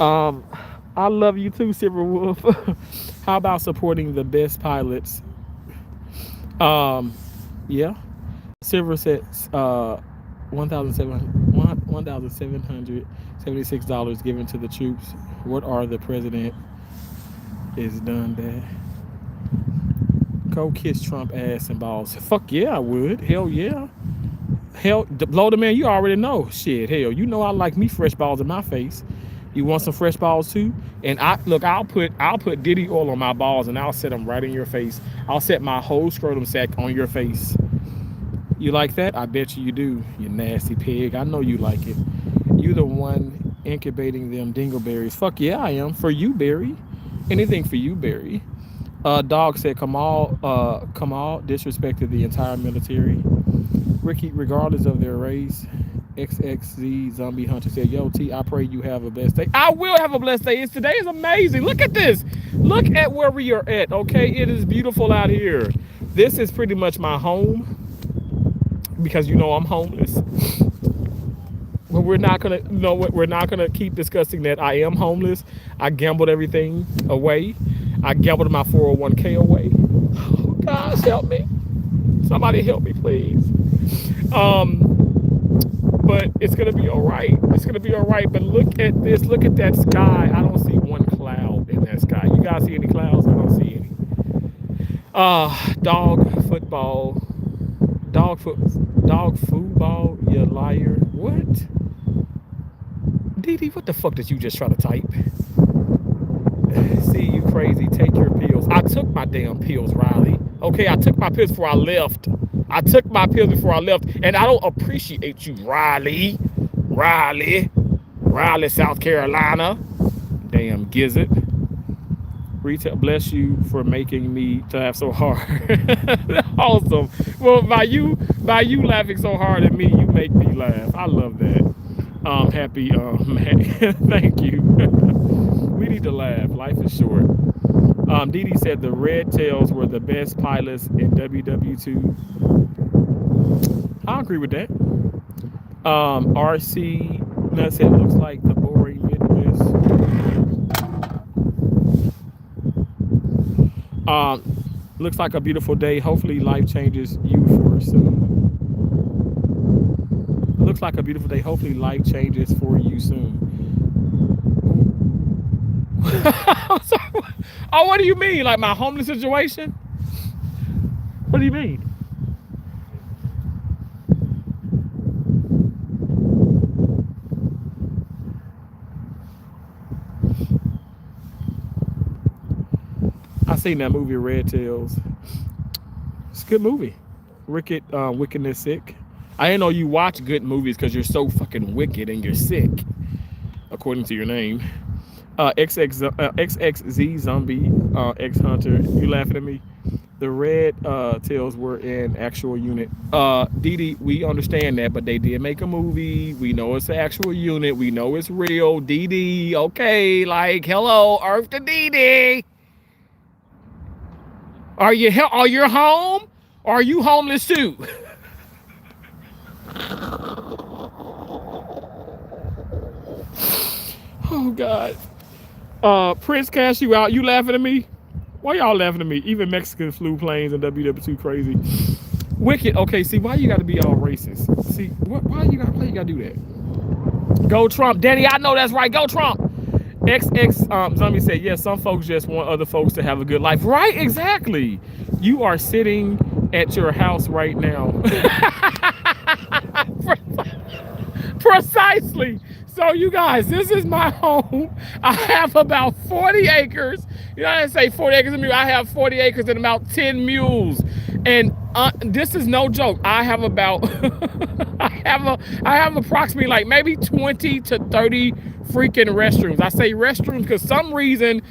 S2: Um, I love you too, Silver Wolf. How about supporting the best pilots? Um, yeah. Silver said $1,776 given to the troops. What are the president is done that? Go kiss Trump ass and balls. Fuck yeah, I would. Hell yeah. Hell, blow the man. You already know. Shit, hell, you know I like me fresh balls in my face. You want some fresh balls too? And I look, I'll put Diddy oil on my balls and I'll set them right in your face. I'll set my whole scrotum sack on your face. You like that? I bet you do. You nasty pig. I know you like it. You the one incubating them dingleberries. Fuck yeah, I am. For you, Barry. Anything for you, Barry. Dog said Kamal disrespected the entire military. Ricky, regardless of their race, XXZ Zombie Hunter said, Yo, T, I pray you have a blessed day. I will have a blessed day. Today is amazing. Look at this. Look at where we are at, okay? It is beautiful out here. This is pretty much my home because you know I'm homeless. But we're not gonna we're not gonna keep discussing that I am homeless. I gambled everything away. I gambled my 401k away. Oh, gosh, help me. Somebody help me, please. But it's gonna be all right. It's gonna be all right. But look at this. Look at that sky. I don't see one cloud in that sky. You guys see any clouds? I don't see any. Dog football. Dog football. You liar. What? Dee, what the fuck did you just try to type? See, you crazy. Take your pills. I took my damn pills, Riley. Okay, I took my pills before I left. I took my pills before I left, and I don't appreciate you, Riley, South Carolina. Damn gizzard. Retail, bless you for making me laugh so hard. Awesome. Well, by you laughing so hard at me, you make me laugh. I love that. Happy, man. Thank you. We need to laugh. Life is short. Dee Dee said the Red Tails were the best pilots in WW2. I agree with that. RC Nuts said looks like the boring Midwest. Looks like a beautiful day. Hopefully life changes you for soon. Looks like a beautiful day. Hopefully life changes for you soon. Oh, what do you mean? Like my homeless situation? What do you mean? I seen that movie Red Tails. It's a good movie. Wickedness Sick. I didn't know you watch good movies because you're so fucking wicked and you're sick, according to your name. XXZ Zombie X Hunter. You laughing at me? The Red Tails were an actual unit. Dee Dee, we understand that, but they did make a movie. We know it's an actual unit. We know it's real. Dee Dee, okay, like hello, Earth to Dee Dee. Are you home? Or are you homeless too? Oh God. Prince cash you out. You laughing at me? Why y'all laughing at me? Even Mexicans flew planes in WW2 crazy. Wicked. Okay, see why you gotta be all racist? See, why you gotta do that? Go Trump. Daddy, I know that's right. Go Trump. XX Zombie said, yes, some folks just want other folks to have a good life. Right, exactly. You are sitting at your house right now. Precisely. So you guys, this is my home. I have about 40 acres. You know, I didn't say 40 acres of mule. I have 40 acres and about 10 mules. And this is no joke. I have about, I have approximately like maybe 20 to 30 freaking restrooms. I say restrooms because some reason,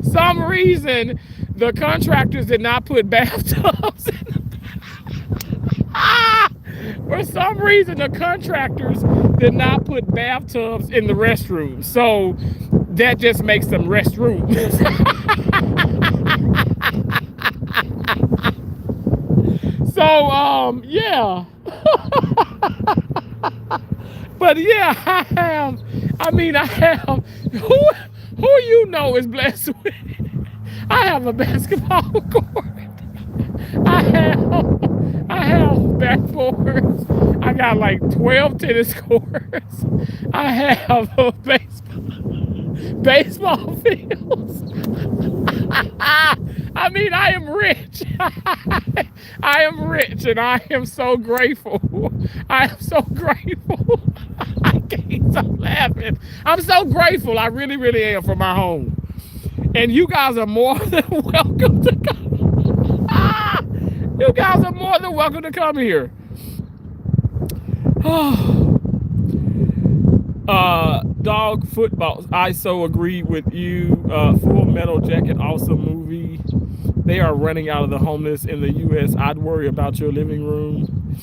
S2: some reason, the contractors did not put bathtubs in the for some reason, the contractors did not put bathtubs in the restrooms. So that just makes them restrooms. So, yeah. But yeah, I have who you know is blessed with. I have a basketball court. I have backboards. I got like 12 tennis courts. I have a baseball fields. I am rich. I am rich and I am so grateful. I am so grateful. I can't stop laughing. I'm so grateful. I really, really am for my home. And you guys are more than welcome to come. You guys are more than welcome to come here. Dog football. I so agree with you. Full Metal Jacket, awesome movie. They are running out of the homeless in the U.S. I'd worry about your living room.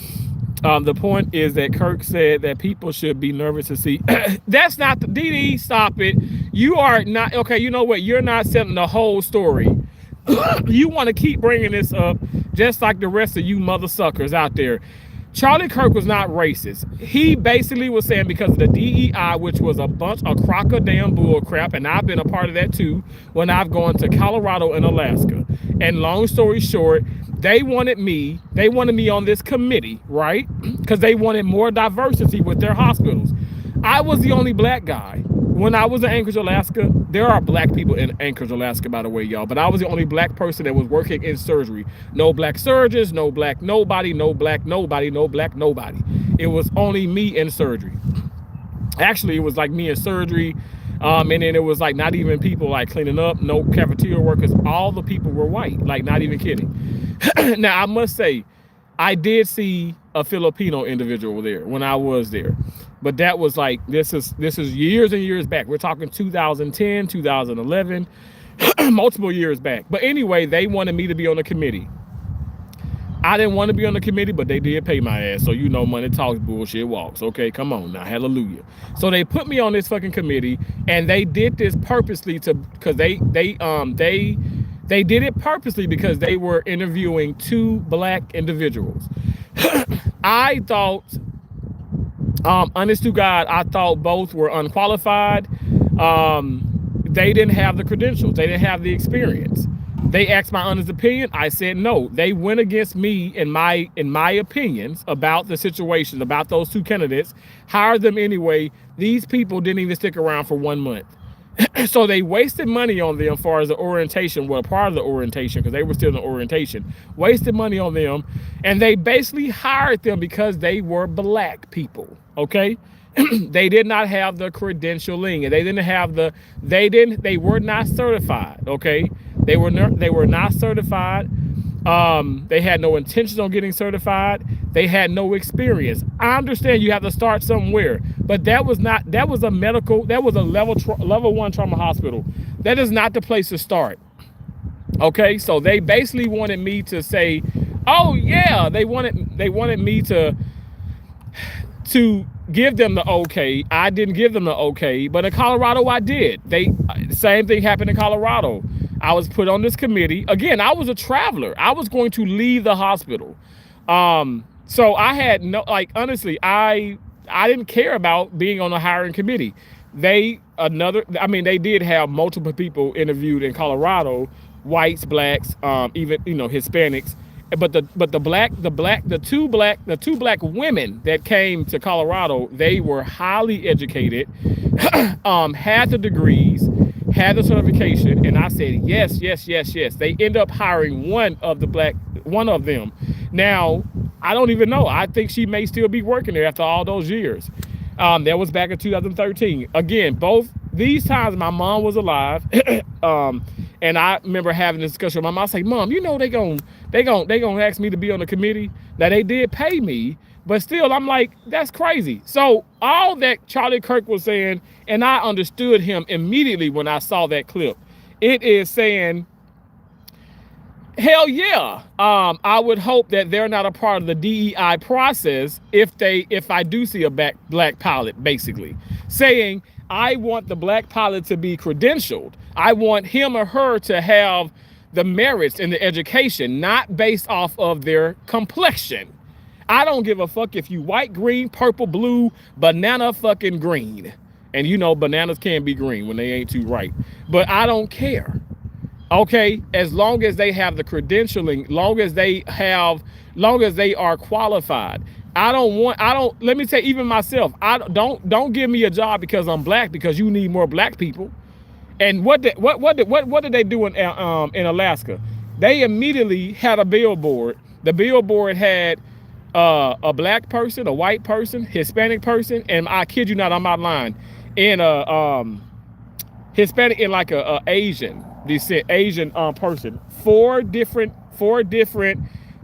S2: The point is that Kirk said that people should be nervous to see. That's not the DD. Stop it. You are not okay. You know what? You're not telling the whole story. You want to keep bringing this up, just like the rest of you mother suckers out there. Charlie Kirk was not racist. He basically was saying because of the DEI, which was a bunch of crocodile bull crap, and I've been a part of that too when I've gone to Colorado and Alaska. And long story short, they wanted me on this committee, right? Because they wanted more diversity with their hospitals. I was the only black guy. When I was in Anchorage, Alaska, there are black people in Anchorage, Alaska, by the way, y'all. But I was the only black person that was working in surgery. No black surgeons, no black nobody, no black nobody, no black nobody. It was only me in surgery. Actually, it was like me in surgery. And then it was like not even people like cleaning up, no cafeteria workers. All the people were white, like not even kidding. Now, I must say, I did see a Filipino individual there when I was there. But that was like, this is years and years back. We're talking 2010, 2011, multiple years back. But anyway, they wanted me to be on the committee. I didn't want to be on the committee, but they did pay my ass. So you know, money talks, bullshit walks. Okay, come on now, hallelujah. So they put me on this fucking committee, and they did this purposely because they did it purposely because they were interviewing two black individuals. I thought, honest to God, I thought both were unqualified. They didn't have the credentials. They didn't have the experience. They asked my honest opinion. I said no. They went against me in my opinions about the situation, about those two candidates. Hired them anyway. These people didn't even stick around for 1 month. So they wasted money on them as far as the orientation, well, part of the orientation, because they were still in the orientation, wasted money on them, and they basically hired them because they were black people, okay? They did not have the credentialing, and they were not certified, okay? They were not certified. They had no intention on getting certified. They had no experience. I understand you have to start somewhere, but that was a level 1 trauma hospital. That is not the place to start. Okay, so they basically wanted me to say, oh yeah, they wanted me to give them the okay. I didn't give them the okay, but in Colorado I did. Same thing happened in Colorado. I was put on this committee. Again, I was a traveler. I was going to leave the hospital. So I had honestly, I didn't care about being on a hiring committee. They did have multiple people interviewed in Colorado, whites, blacks, even, Hispanics. But the two black women that came to Colorado, they were highly educated, had the degrees, had the certification, and I said yes. They end up hiring one of them. Now, I don't even know. I think she may still be working there after all those years. That was back in 2013. Again, both these times my mom was alive. And I remember having this discussion with my mom. I was like, Mom, they gonna ask me to be on the committee. Now they did pay me, but still I'm like, that's crazy. So all that Charlie Kirk was saying, and I understood him immediately when I saw that clip. It is saying, hell yeah. I would hope that they're not a part of the DEI process if I do see a black pilot, basically saying, I want the black pilot to be credentialed. I want him or her to have the merits in the education, not based off of their complexion. I don't give a fuck if you white, green, purple, blue, banana fucking green. And you know bananas can be green when they ain't too ripe. But I don't care. Okay, as long as they have the credentialing, long as they are qualified. Let me say, even myself, don't give me a job because I'm black, because you need more black people. And what did they do in Alaska? They immediately had a billboard. The billboard had a black person, a white person, Hispanic person, and I kid you not, I'm not lying, in a Hispanic and like a Asian descent, Asian person.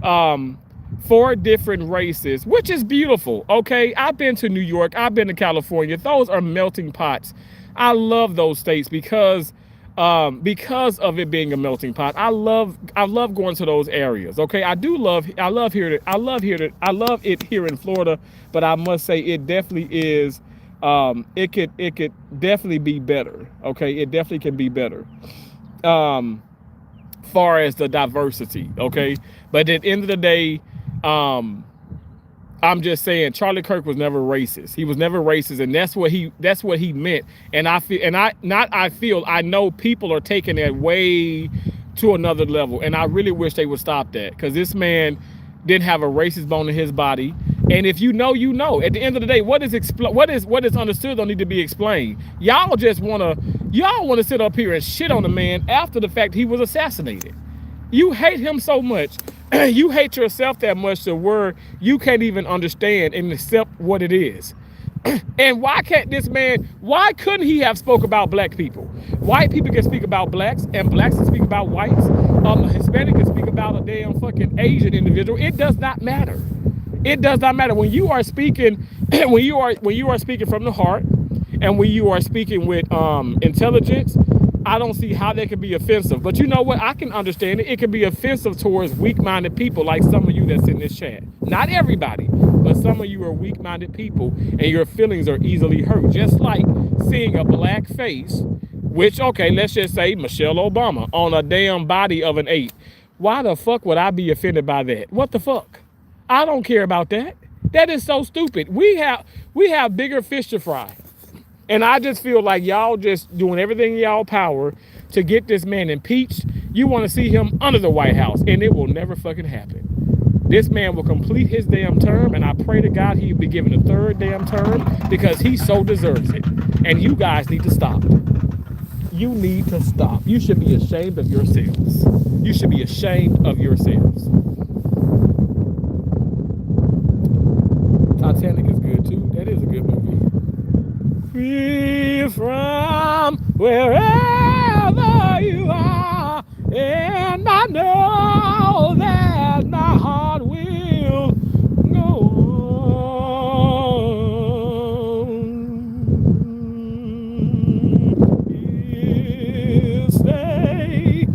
S2: Um, four different races, which is beautiful. Okay, I've been to New York, I've been to California. Those are melting pots. I love those states because of it being a melting pot. I love going to those areas. Okay, I love it here in Florida, but I must say it definitely is. It could definitely be better. Okay, it definitely can be better. Far as the diversity. Okay, but at the end of the day, I'm just saying Charlie Kirk was never racist. He was never racist, and that's what he meant. And I know people are taking that way to another level, and I really wish they would stop that, because this man didn't have a racist bone in his body. And if you know, you know. At the end of the day, what is understood don't need to be explained. Y'all want to sit up here and shit on the man after the fact he was assassinated. You hate him so much. You hate yourself that much to where you can't even understand and accept what it is. And why couldn't he have spoke about black people? White people can speak about blacks, and blacks can speak about whites. A Hispanic can speak about a damn fucking Asian individual. It does not matter. It does not matter. When you are speaking, when you are speaking from the heart, and when you are speaking with intelligence, I don't see how that could be offensive. But you know what? I can understand it. It can be offensive towards weak-minded people like some of you that's in this chat. Not everybody, but some of you are weak-minded people, and your feelings are easily hurt. Just like seeing a black face, which, okay, let's just say Michelle Obama, on a damn body of an 8. Why the fuck would I be offended by that? What the fuck? I don't care about that. That is so stupid. We have bigger fish to fry. And I just feel like y'all just doing everything in y'all power to get this man impeached. You want to see him under the White House, and it will never fucking happen. This man will complete his damn term, and I pray to God he'll be given a third damn term, because he so deserves it. And you guys need to stop. You need to stop. You should be ashamed of yourselves. You should be ashamed of yourselves. Titanic is good too. That is a good movie. Free from wherever you are, and I know that my heart will go on. You stay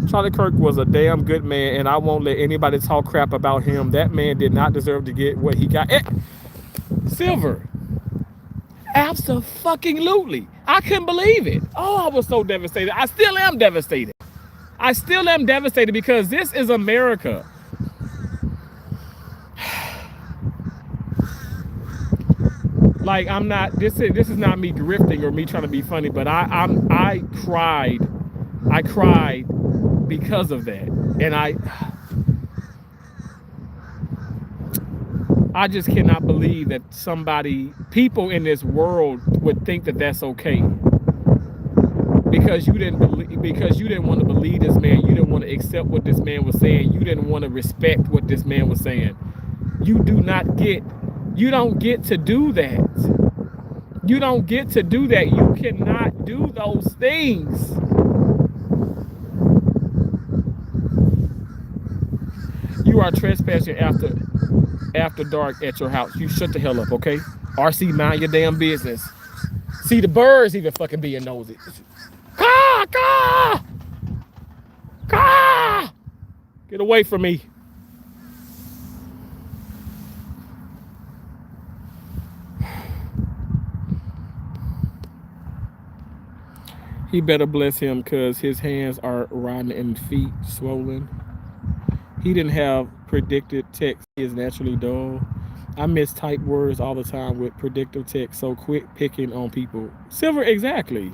S2: Charlie Kirk was a damn good man, and I won't let anybody talk crap about him. That man did not deserve to get what he got. Silver. Absolutely. I couldn't believe it. Oh, I was so devastated. I still am devastated. I still am devastated, because this is America. Like, I'm not, this is not me grifting or me trying to be funny, but I cried because of that. And I just cannot believe that people in this world would think that that's okay. Because you didn't want to believe this man. You didn't want to accept what this man was saying. You didn't want to respect what this man was saying. You don't get to do that. You don't get to do that. You cannot do those things. You are trespassing after dark at your house. You shut the hell up, okay? RC, mind your damn business. See, the birds even fucking being nosy. Caw, caw! Caw! Get away from me. He better bless him because his hands are rotten and feet swollen. He didn't have predicted text. He is naturally dull. I mistype words all the time with predictive text, so quit picking on people. Silver, exactly.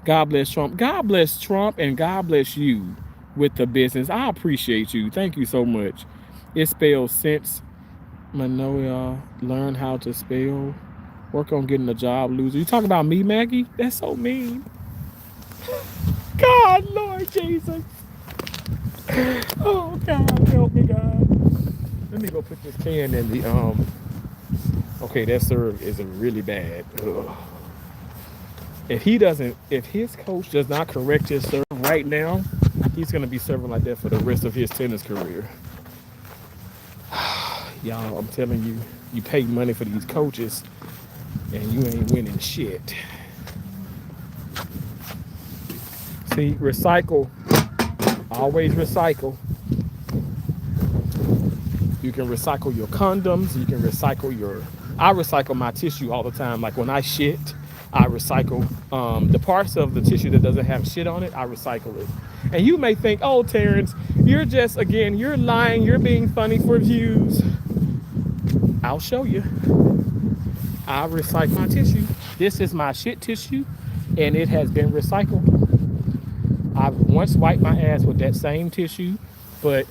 S2: God bless Trump. God bless Trump and God bless you with the business. I appreciate you. Thank you so much. It spells sense. Manoia, learn how to spell. Work on getting a job, loser. You talking about me, Maggie? That's so mean. God, Lord Jesus. Oh, God, help me, God. Let me go put this can in the, okay, that serve is really bad. Ugh. If his coach does not correct his serve right now, he's going to be serving like that for the rest of his tennis career. Y'all, I'm telling you, you pay money for these coaches and you ain't winning shit. See, recycle. Always recycle. You can recycle your condoms. You can recycle I recycle my tissue all the time. Like when I shit, I recycle the parts of the tissue that doesn't have shit on it. I recycle it. And you may think, oh, Terrence, you're lying. You're being funny for views. I'll show you. I recycle my tissue. This is my shit tissue, and it has been recycled. I've once wiped my ass with that same tissue, but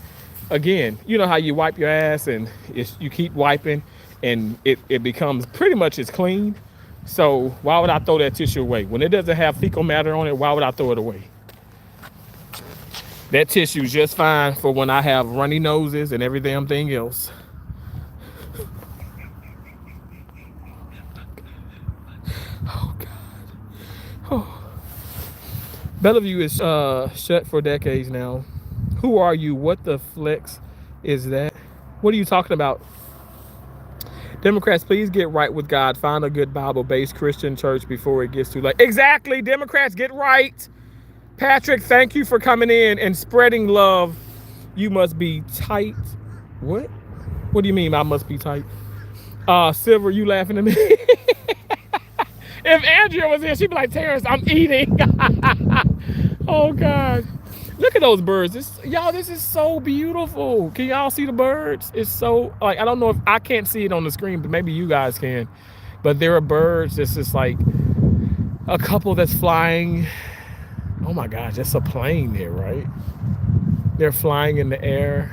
S2: again, you know how you wipe your ass and you keep wiping and it becomes pretty much as clean. So why would I throw that tissue away? When it doesn't have fecal matter on it, why would I throw it away? That tissue is just fine for when I have runny noses and every damn thing else. Oh, God. Oh. Bellevue is shut for decades now. Who are you? What the flex is that? What are you talking about? Democrats, please get right with God. Find a good Bible-based Christian church before it gets too late. Exactly. Democrats, get right. Patrick, thank you for coming in and spreading love. You must be tight. What? What do you mean I must be tight? Silver, you laughing at me? If Andrea was here, she'd be like, Terrence, I'm eating. Oh, God. Look at those birds. Y'all, this is so beautiful. Can y'all see the birds? It's so, like, I don't know if I can't see it on the screen, but maybe you guys can. But there are birds. This is like a couple that's flying. Oh, my gosh, that's a plane there, right? They're flying in the air.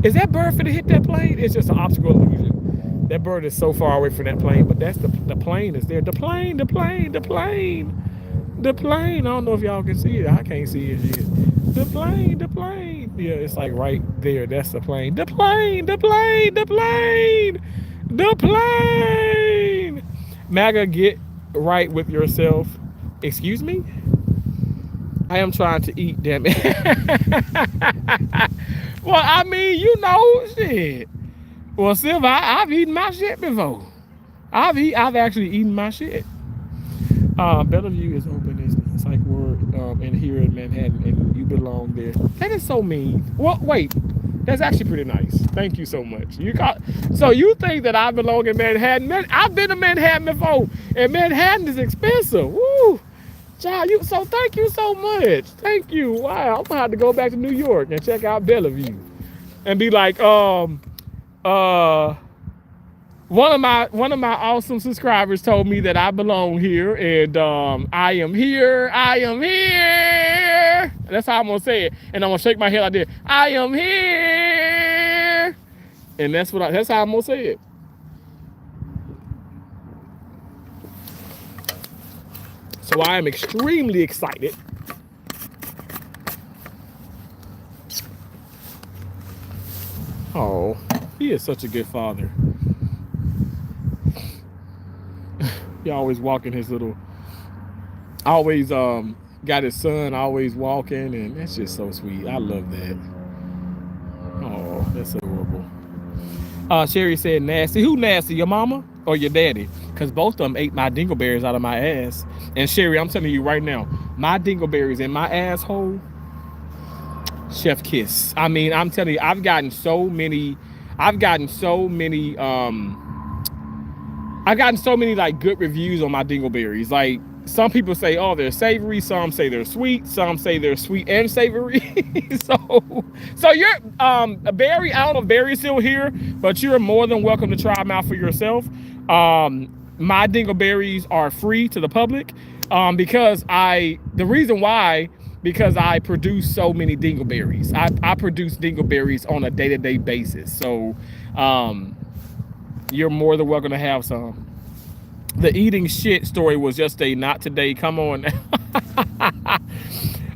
S2: Is that bird finna hit that plane? It's just an optical illusion. That bird is so far away from that plane, but that's the plane is there. The plane. I don't know if y'all can see it. I can't see it yet. The plane. Yeah, it's like right there. That's the plane. The plane. MAGA, get right with yourself. Excuse me? I am trying to eat, damn it. Well, I mean, you know, shit. Well, Silver, I've eaten my shit before. I've actually eaten my shit. Bellevue is open as psych ward and here in Manhattan, and you belong there. That is so mean. Well, wait, that's actually pretty nice. Thank you so much. So you think that I belong in Manhattan? I've been to Manhattan before, and Manhattan is expensive. Woo, child. So thank you so much. Thank you. Wow, I'm gonna have to go back to New York and check out Bellevue, and be like, one of my awesome subscribers told me that I belong here, and I am here. That's how I'm gonna say it, and I'm gonna shake my head like this. I am here, and that's how I'm gonna say it. So I am extremely excited. Oh, he is such a good father. He always walking his little, always got his son always walking, and that's just so sweet. I love that. Oh, that's adorable. Sherry said nasty. Who nasty, your mama or your daddy? Because both of them ate my dingleberries out of my ass. And Sherry, I'm telling you right now, my dingleberries in my asshole, chef kiss. I mean, I'm telling you, I've gotten so many like good reviews on my dingleberries. Like some people say, oh, they're savory. Some say they're sweet. Some say they're sweet and savory. So you're Barry. I don't know if Barry's still here, but you're more than welcome to try them out for yourself. My dingleberries are free to the public because the reason why, because I produce so many dingleberries. I produce dingleberries on a day-to-day basis. So you're more than welcome to have some. The eating shit story was just a not today. Come on.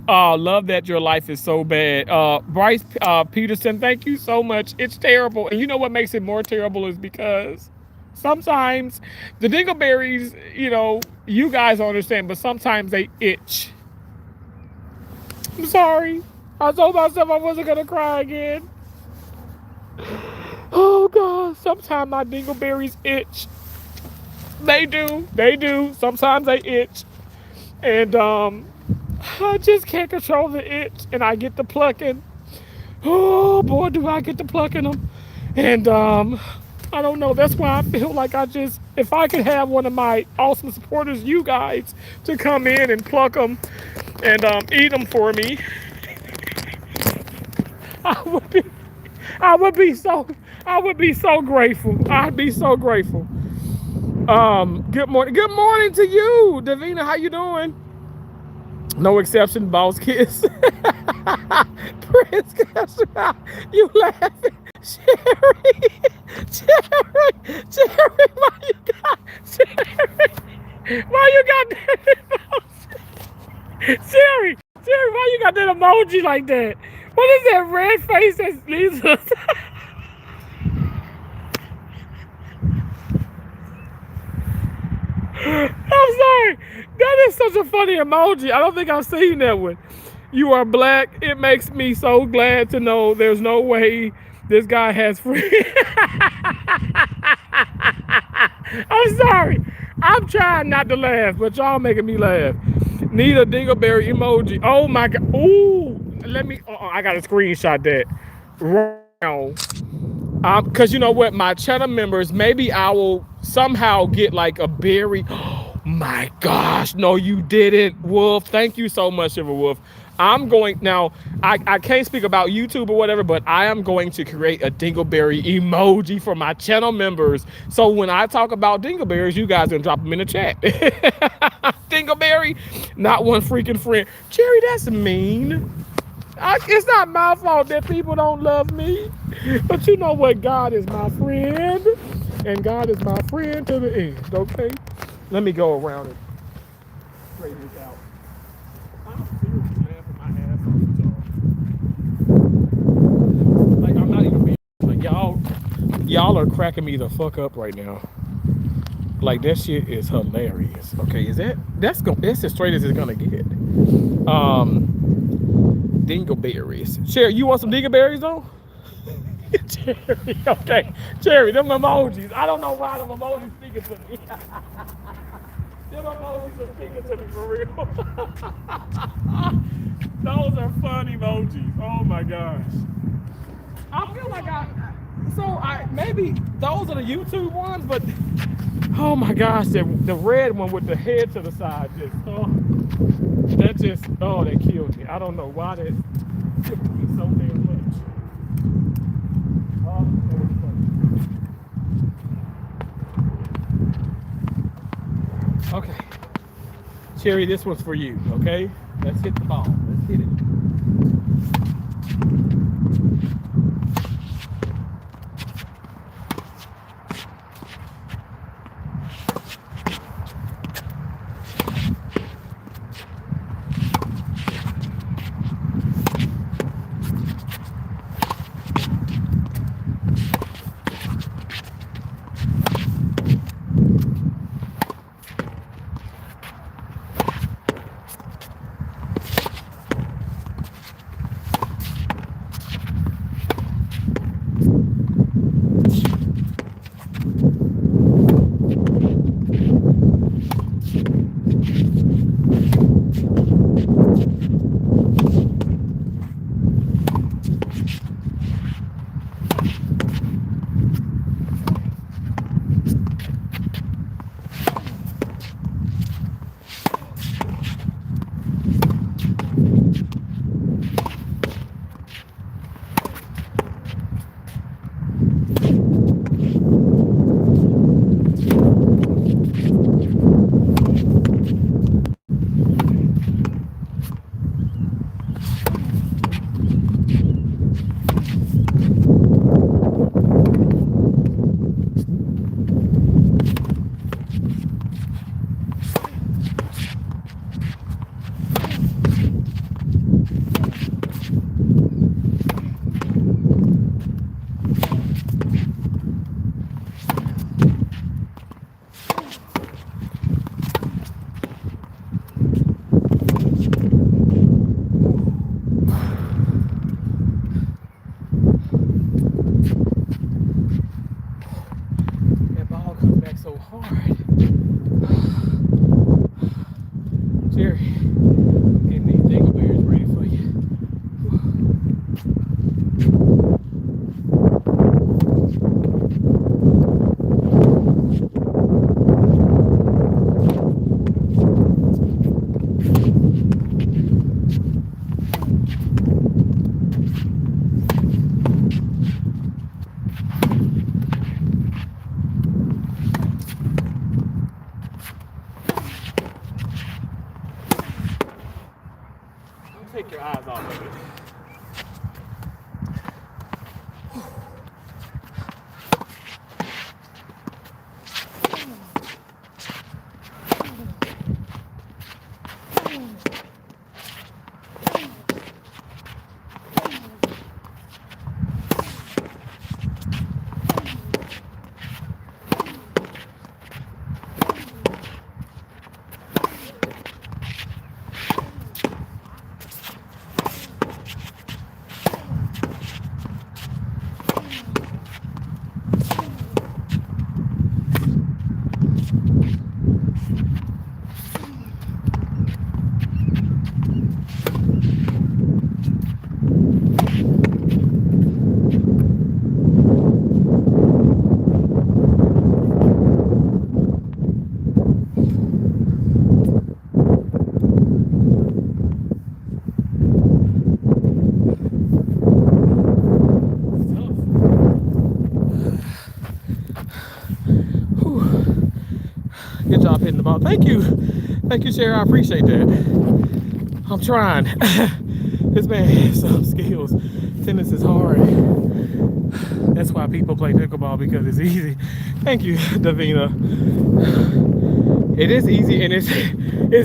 S2: Love that your life is so bad. Bryce Peterson, thank you so much. It's terrible. And you know what makes it more terrible is because sometimes the dingleberries, you guys don't understand, but sometimes they itch. I'm sorry. I told myself I wasn't going to cry again. Oh, God. Sometimes my dingleberries itch. They do. Sometimes they itch. And I just can't control the itch. And I get to plucking. Oh, boy, do I get to plucking them. And I don't know. That's why I feel like if I could have one of my awesome supporters, you guys, to come in and pluck them and eat them for me, I would be, I would be so grateful. I'd be so grateful. Good morning. Good morning to you, Davina. How you doing? No exception, boss kiss. Prince Castro, you laughing? Cherry, why you got that emoji? Cherry, why you got that emoji like that? What is that red face that's Lisa? I'm sorry. That is such a funny emoji. I don't think I've seen that one. You are black. It makes me so glad to know there's no way this guy has free. I'm sorry. I'm trying not to laugh, but y'all making me laugh. Need a dingleberry emoji. Oh my God. Ooh. Let me. I got to screenshot that. Right now. Because you know what? My channel members, maybe I will somehow get like a berry. Oh my gosh. No, you didn't, Wolf. Thank you so much, Silver Wolf. I'm going now. I can't speak about YouTube or whatever, but I am going to create a dingleberry emoji for my channel members. So when I talk about dingleberries, you guys can drop them in the chat. Dingleberry, not one freaking friend. Cherry, that's mean. It's not my fault that people don't love me. But you know what? God is my friend. And God is my friend to the end, okay? Let me go around and straighten this out. I'm seriously laughing my ass off, y'all. Like, I'm not even being... Like, y'all are cracking me the fuck up right now. Like, that shit is hilarious. Okay, that's as straight as it's gonna get. Dingleberries. Cherry, you want some dingleberries though? Cherry, okay. Cherry, them emojis. I don't know why them emojis speaking to me. Them emojis are speaking to me for real. Those are fun emojis. Oh my gosh. I feel like maybe those are the YouTube ones, but oh my gosh, the red one with the head to the side that killed me. I don't know why that took me so damn much. Oh, that was funny. Okay. Cherry, this one's for you, okay? Let's hit the ball. Let's hit it. take your eyes off of it. Good job hitting the ball. Thank you, Sherry. I appreciate that. I'm trying. This man has some skills. Tennis is hard. That's why people play pickleball, because it's easy. Thank you, Davina. It is easy, and it's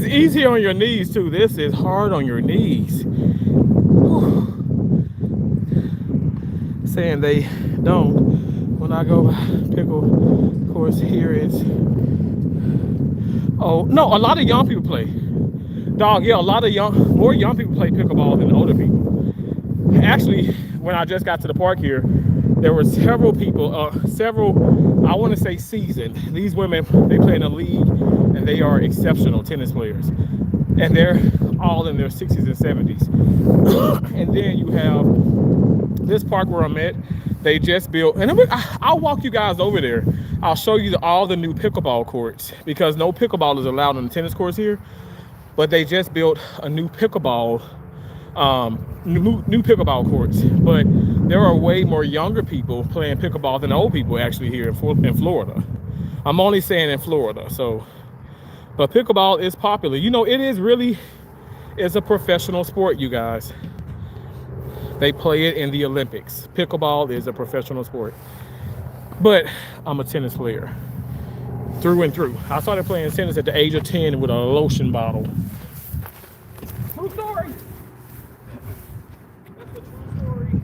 S2: easy on your knees too. This is hard on your knees. Whew. Saying they don't. When I go pickle course here, it's oh no, a lot of young people play. Dog, yeah, a lot of more young people play pickleball than older people. Actually, when I just got to the park here, there were several people, I want to say seasoned. These women, they play in a league, and they are exceptional tennis players. And they're all in their 60s and 70s. And then you have this park where I'm at. They just built, and I'll walk you guys over there. I'll show you all the new pickleball courts, because no pickleball is allowed on the tennis courts here. But they just built a new pickleball, new pickleball courts. But there are way more younger people playing pickleball than old people actually here in Florida. I'm only saying in Florida. So, but pickleball is popular. You know, it's a professional sport, you guys. They play it in the Olympics. Pickleball is a professional sport. But I'm a tennis player. Through and through. I started playing tennis at the age of 10 with a lotion bottle. True story. That's a true story.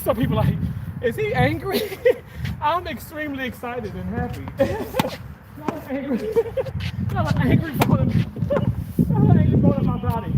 S2: Some people like, is he angry? I'm extremely excited and happy. Not an angry, not an angry bone, not an angry bone in my body.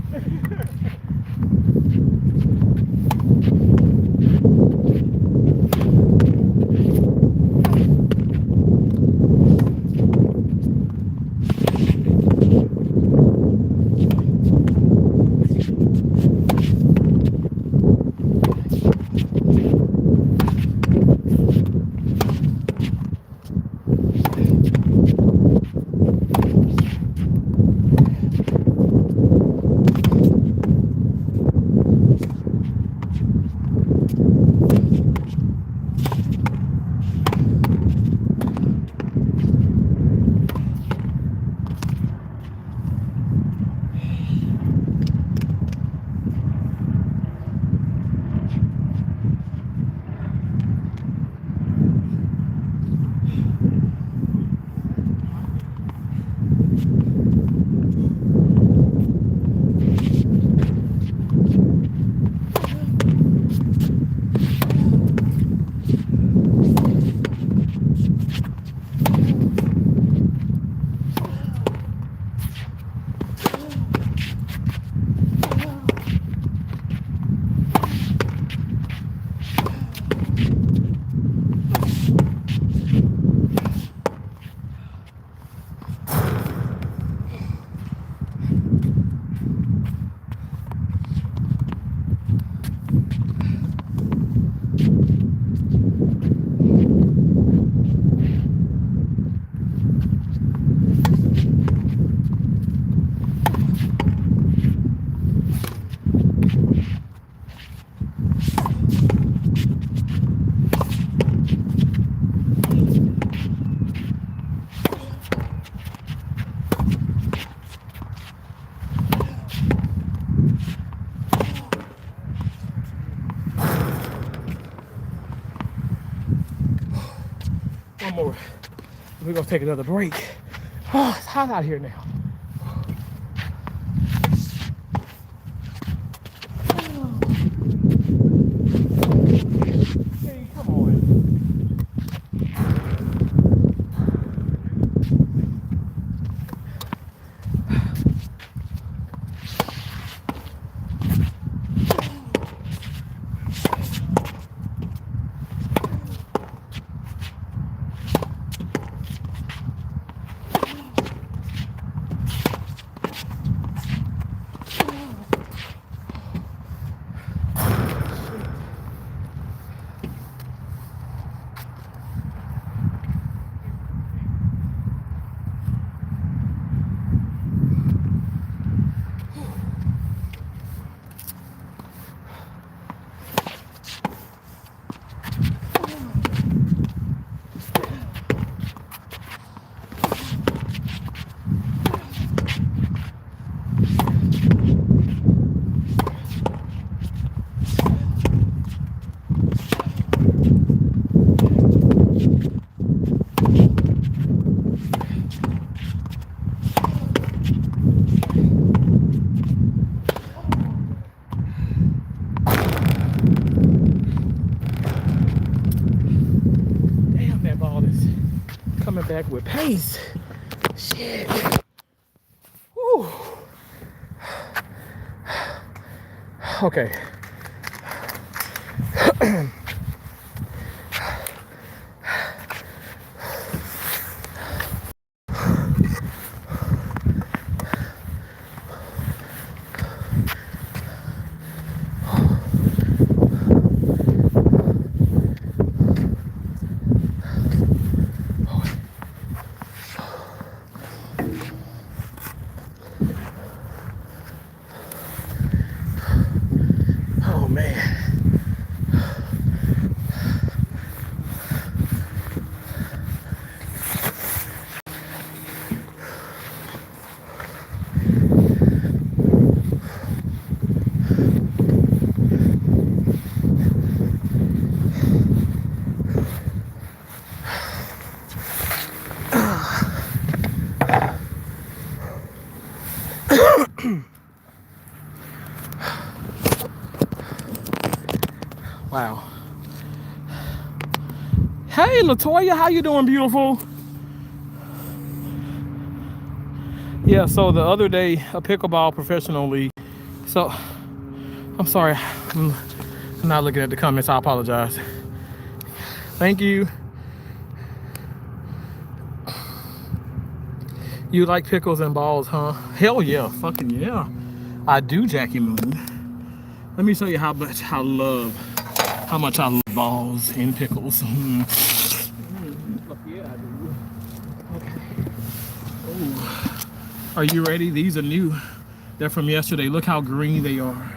S2: One more. We're gonna take another break. Oh, it's hot out here now. Hey, come on. Damn, that ball is coming back with pace. Shit. Whew. Okay. Oh man. Wow. Hey, Latoya, how you doing, beautiful? Yeah, so the other day, a pickleball professional league. So, I'm sorry. I'm not looking at the comments. I apologize. Thank you. You like pickles and balls, huh? Hell yeah. Fucking yeah. I do, Jackie Moon. Let me show you how much I love balls and pickles. Fuck yeah, I do. Okay. Oh. Are you ready? These are new. They're from yesterday. Look how green they are.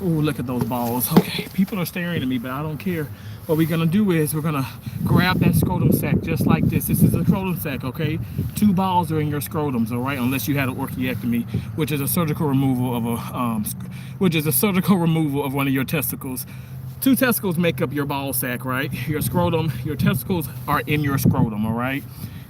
S2: Oh, look at those balls. Okay, people are staring at me, but I don't care. What we're gonna do is we're gonna grab that scrotum sac just like this. This is a scrotum sac, okay? 2 balls are in your scrotums, all right? Unless you had an orchiectomy, which is a surgical removal of one of your testicles. 2 testicles make up your ball sac, right? Your scrotum, your testicles are in your scrotum, all right?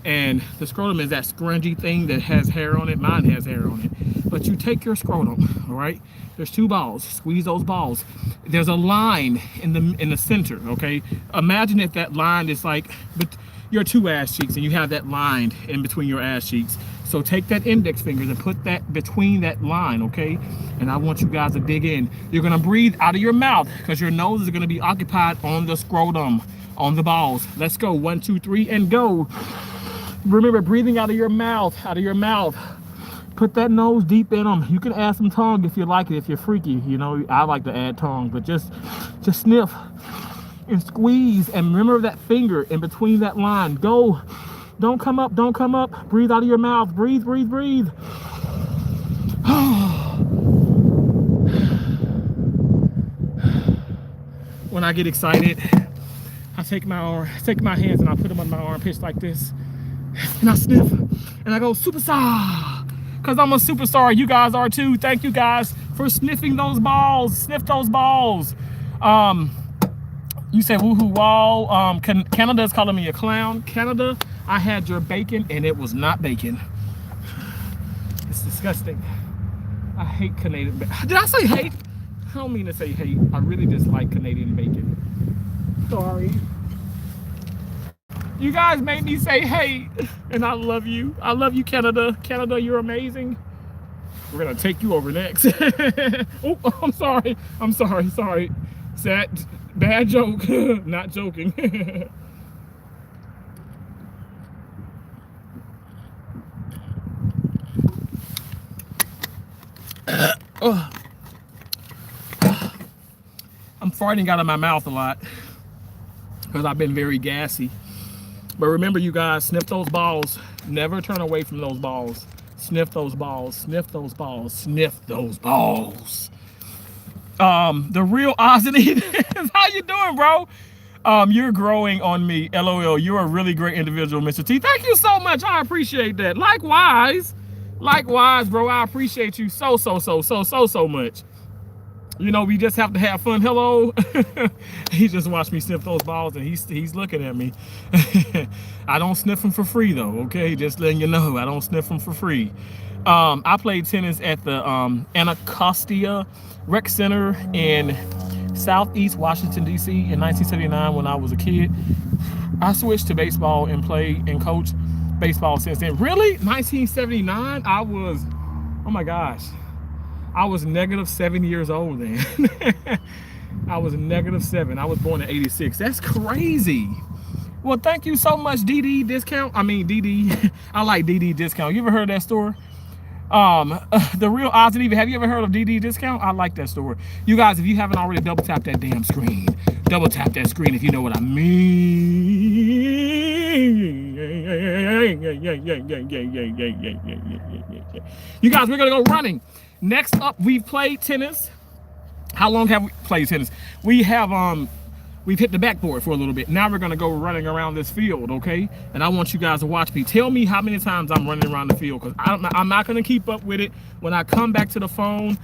S2: And the scrotum is that scrungy thing that has hair on it. Mine has hair on it. But you take your scrotum, all right? There's 2 balls. Squeeze those balls. There's a line in the center, okay? Imagine if that line is like your 2 ass cheeks, and you have that line in between your ass cheeks. So take that index fingers and put that between that line, okay? And I want you guys to dig in. You're gonna breathe out of your mouth because your nose is gonna be occupied on the scrotum, on the balls. Let's go. 1, 2, 3, and go. Remember, breathing out of your mouth, Put that nose deep in them. You can add some tongue if you like it, if you're freaky. You know, I like to add tongue, but just sniff and squeeze. And remember that finger in between that line. Go. Don't come up. Don't come up. Breathe out of your mouth. Breathe, breathe, breathe. When I get excited, I take my hands and I put them on my armpits like this. And I sniff, and I go, superstar, because I'm a superstar. You guys are too. Thank you guys for sniffing those balls. Sniff those balls. You said woohoo wall. Canada's calling me a clown. Canada, I had your bacon, and it was not bacon. It's disgusting. I hate Canadian bacon. Did I say hate? I don't mean to say hate. I really dislike Canadian bacon. Sorry. You guys made me say hate, and I love you. I love you, Canada. Canada, you're amazing. We're gonna take you over next. Oh, I'm sorry. Sorry. Bad joke. Not joking. I'm farting out of my mouth a lot because I've been very gassy. But remember, you guys, sniff those balls. Never turn away from those balls. Sniff those balls. Sniff those balls. Sniff those balls. The real Oz and Edens. How you doing, bro? You're growing on me. LOL. You're a really great individual, Mr. T. Thank you so much. I appreciate that. Likewise, bro. I appreciate you so much. You know, we just have to have fun. Hello. He just watched me sniff those balls, and he's looking at me. I don't sniff them for free, though, okay? Just letting you know, I don't sniff them for free. I played tennis at the Anacostia Rec Center in Southeast Washington, D.C. in 1979 when I was a kid. I switched to baseball and played and coached baseball since then. Really? 1979? I was, oh my gosh. I was -7 years old then. I was -7. I was born in 86. That's crazy. Well, thank you so much, DD Discount. I mean, DD. I like DD Discount. You ever heard of that store? The real Oz and Eva. Have you ever heard of DD Discount? I like that store. You guys, if you haven't already, double tap that damn screen. Double tap that screen if you know what I mean. You guys, we're gonna go running. Next up, we've played tennis. How long have we played tennis? We have we've hit the backboard for a little bit. Now we're gonna go running around this field, okay? And I want you guys to watch me. Tell me how many times I'm running around the field, because I'm not gonna keep up with it. When I come back to the phone,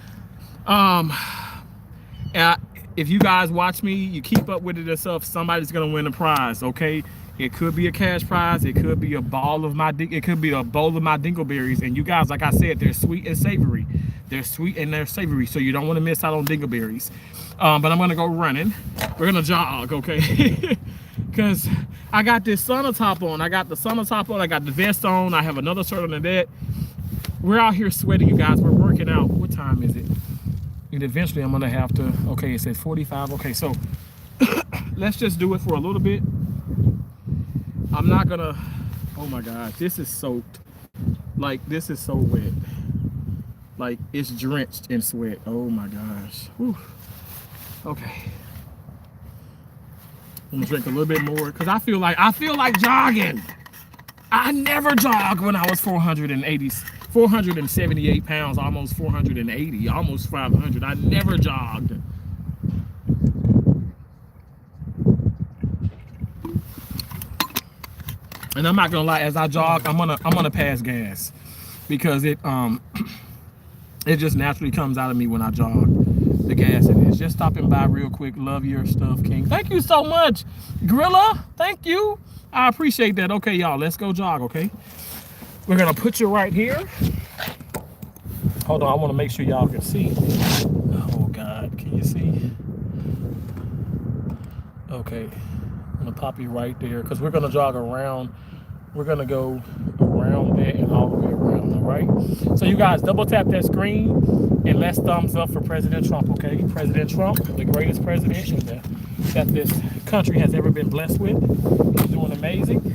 S2: if you guys watch me, you keep up with it yourself, somebody's gonna win a prize, okay? It could be a cash prize. It could be a bowl of my dingleberries. And you guys, like I said, they're sweet and savory. They're sweet and they're savory, so you don't want to miss out on dingleberries. But I'm gonna go running. We're gonna jog, okay? Because I got this sauna top on. I got the sauna top on. I got the vest on. I have another shirt on the bed. We're out here sweating, you guys. We're working out. What time is it? And eventually I'm gonna have to, okay, it says 45. Okay, so let's just do it for a little bit. I'm not gonna, oh my gosh, this is soaked. Like, this is so wet. Like, it's drenched in sweat. Oh my gosh. Whew. Okay. I'm gonna drink a little bit more because I feel like jogging. I never jogged when I was 478 pounds, almost 480, almost 500. I never jogged. And I'm not gonna lie, as I jog, I'm gonna pass gas because it it just naturally comes out of me when I jog. The gas it is. Just stopping by real quick. Love your stuff, King. Thank you so much, Grilla. Thank you. I appreciate that. Okay, y'all, let's go jog. Okay, we're gonna put you right here. Hold on, I want to make sure y'all can see. Oh God, can you see? Okay, I'm gonna pop you right there because we're gonna jog around. We're gonna go around that and all the way around. All right. So you guys double tap that screen and let's thumbs up for President Trump. Okay, President Trump, the greatest president that this country has ever been blessed with. He's doing amazing,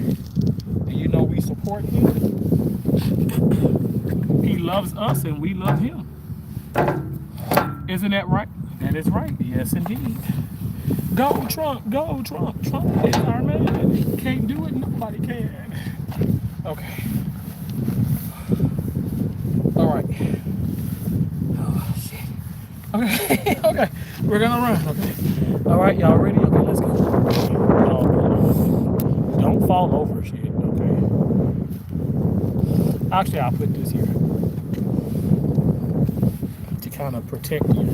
S2: and you know we support him. He loves us and we love him. Isn't that right? That is right. Yes, indeed. Go Trump, go Trump. Trump is our man. Can't do it, nobody can. Okay. All right. Oh, shit. Okay, okay. We're gonna run, okay? All right, y'all ready? Okay, let's go. Don't fall over, shit, okay? Actually, I'll put this here to kind of protect you.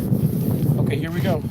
S2: Okay, here we go.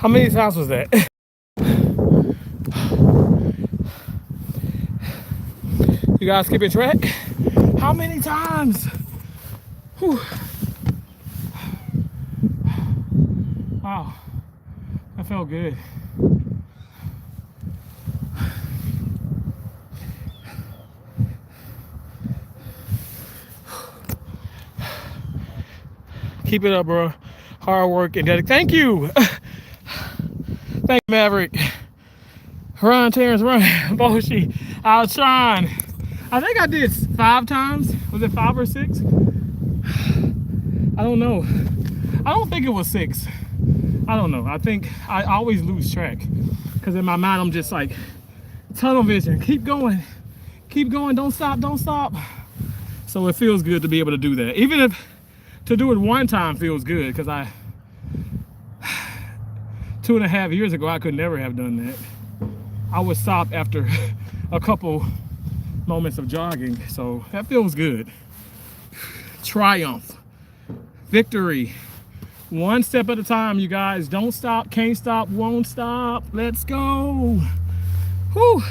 S2: How many times was that? You guys keeping track? How many times? Whew. Wow, that felt good. Keep it up, bro. Hard work and dedication. Thank you. Thank you, Maverick. Run, Terrence, run. Boshi, Alshon. I think I did 5 times. Was it 5 or 6? I don't know. I don't think it was 6. I don't know. I think I always lose track because in my mind I'm just like tunnel vision. Keep going, don't stop, don't stop. So it feels good to be able to do that. Even if to do it one time feels good, because 2.5 years ago I could never have done that. I would stop after a couple moments of jogging, so that feels good. Triumph, victory, one step at a time, you guys. Don't stop, can't stop, won't stop. Let's go. Whew.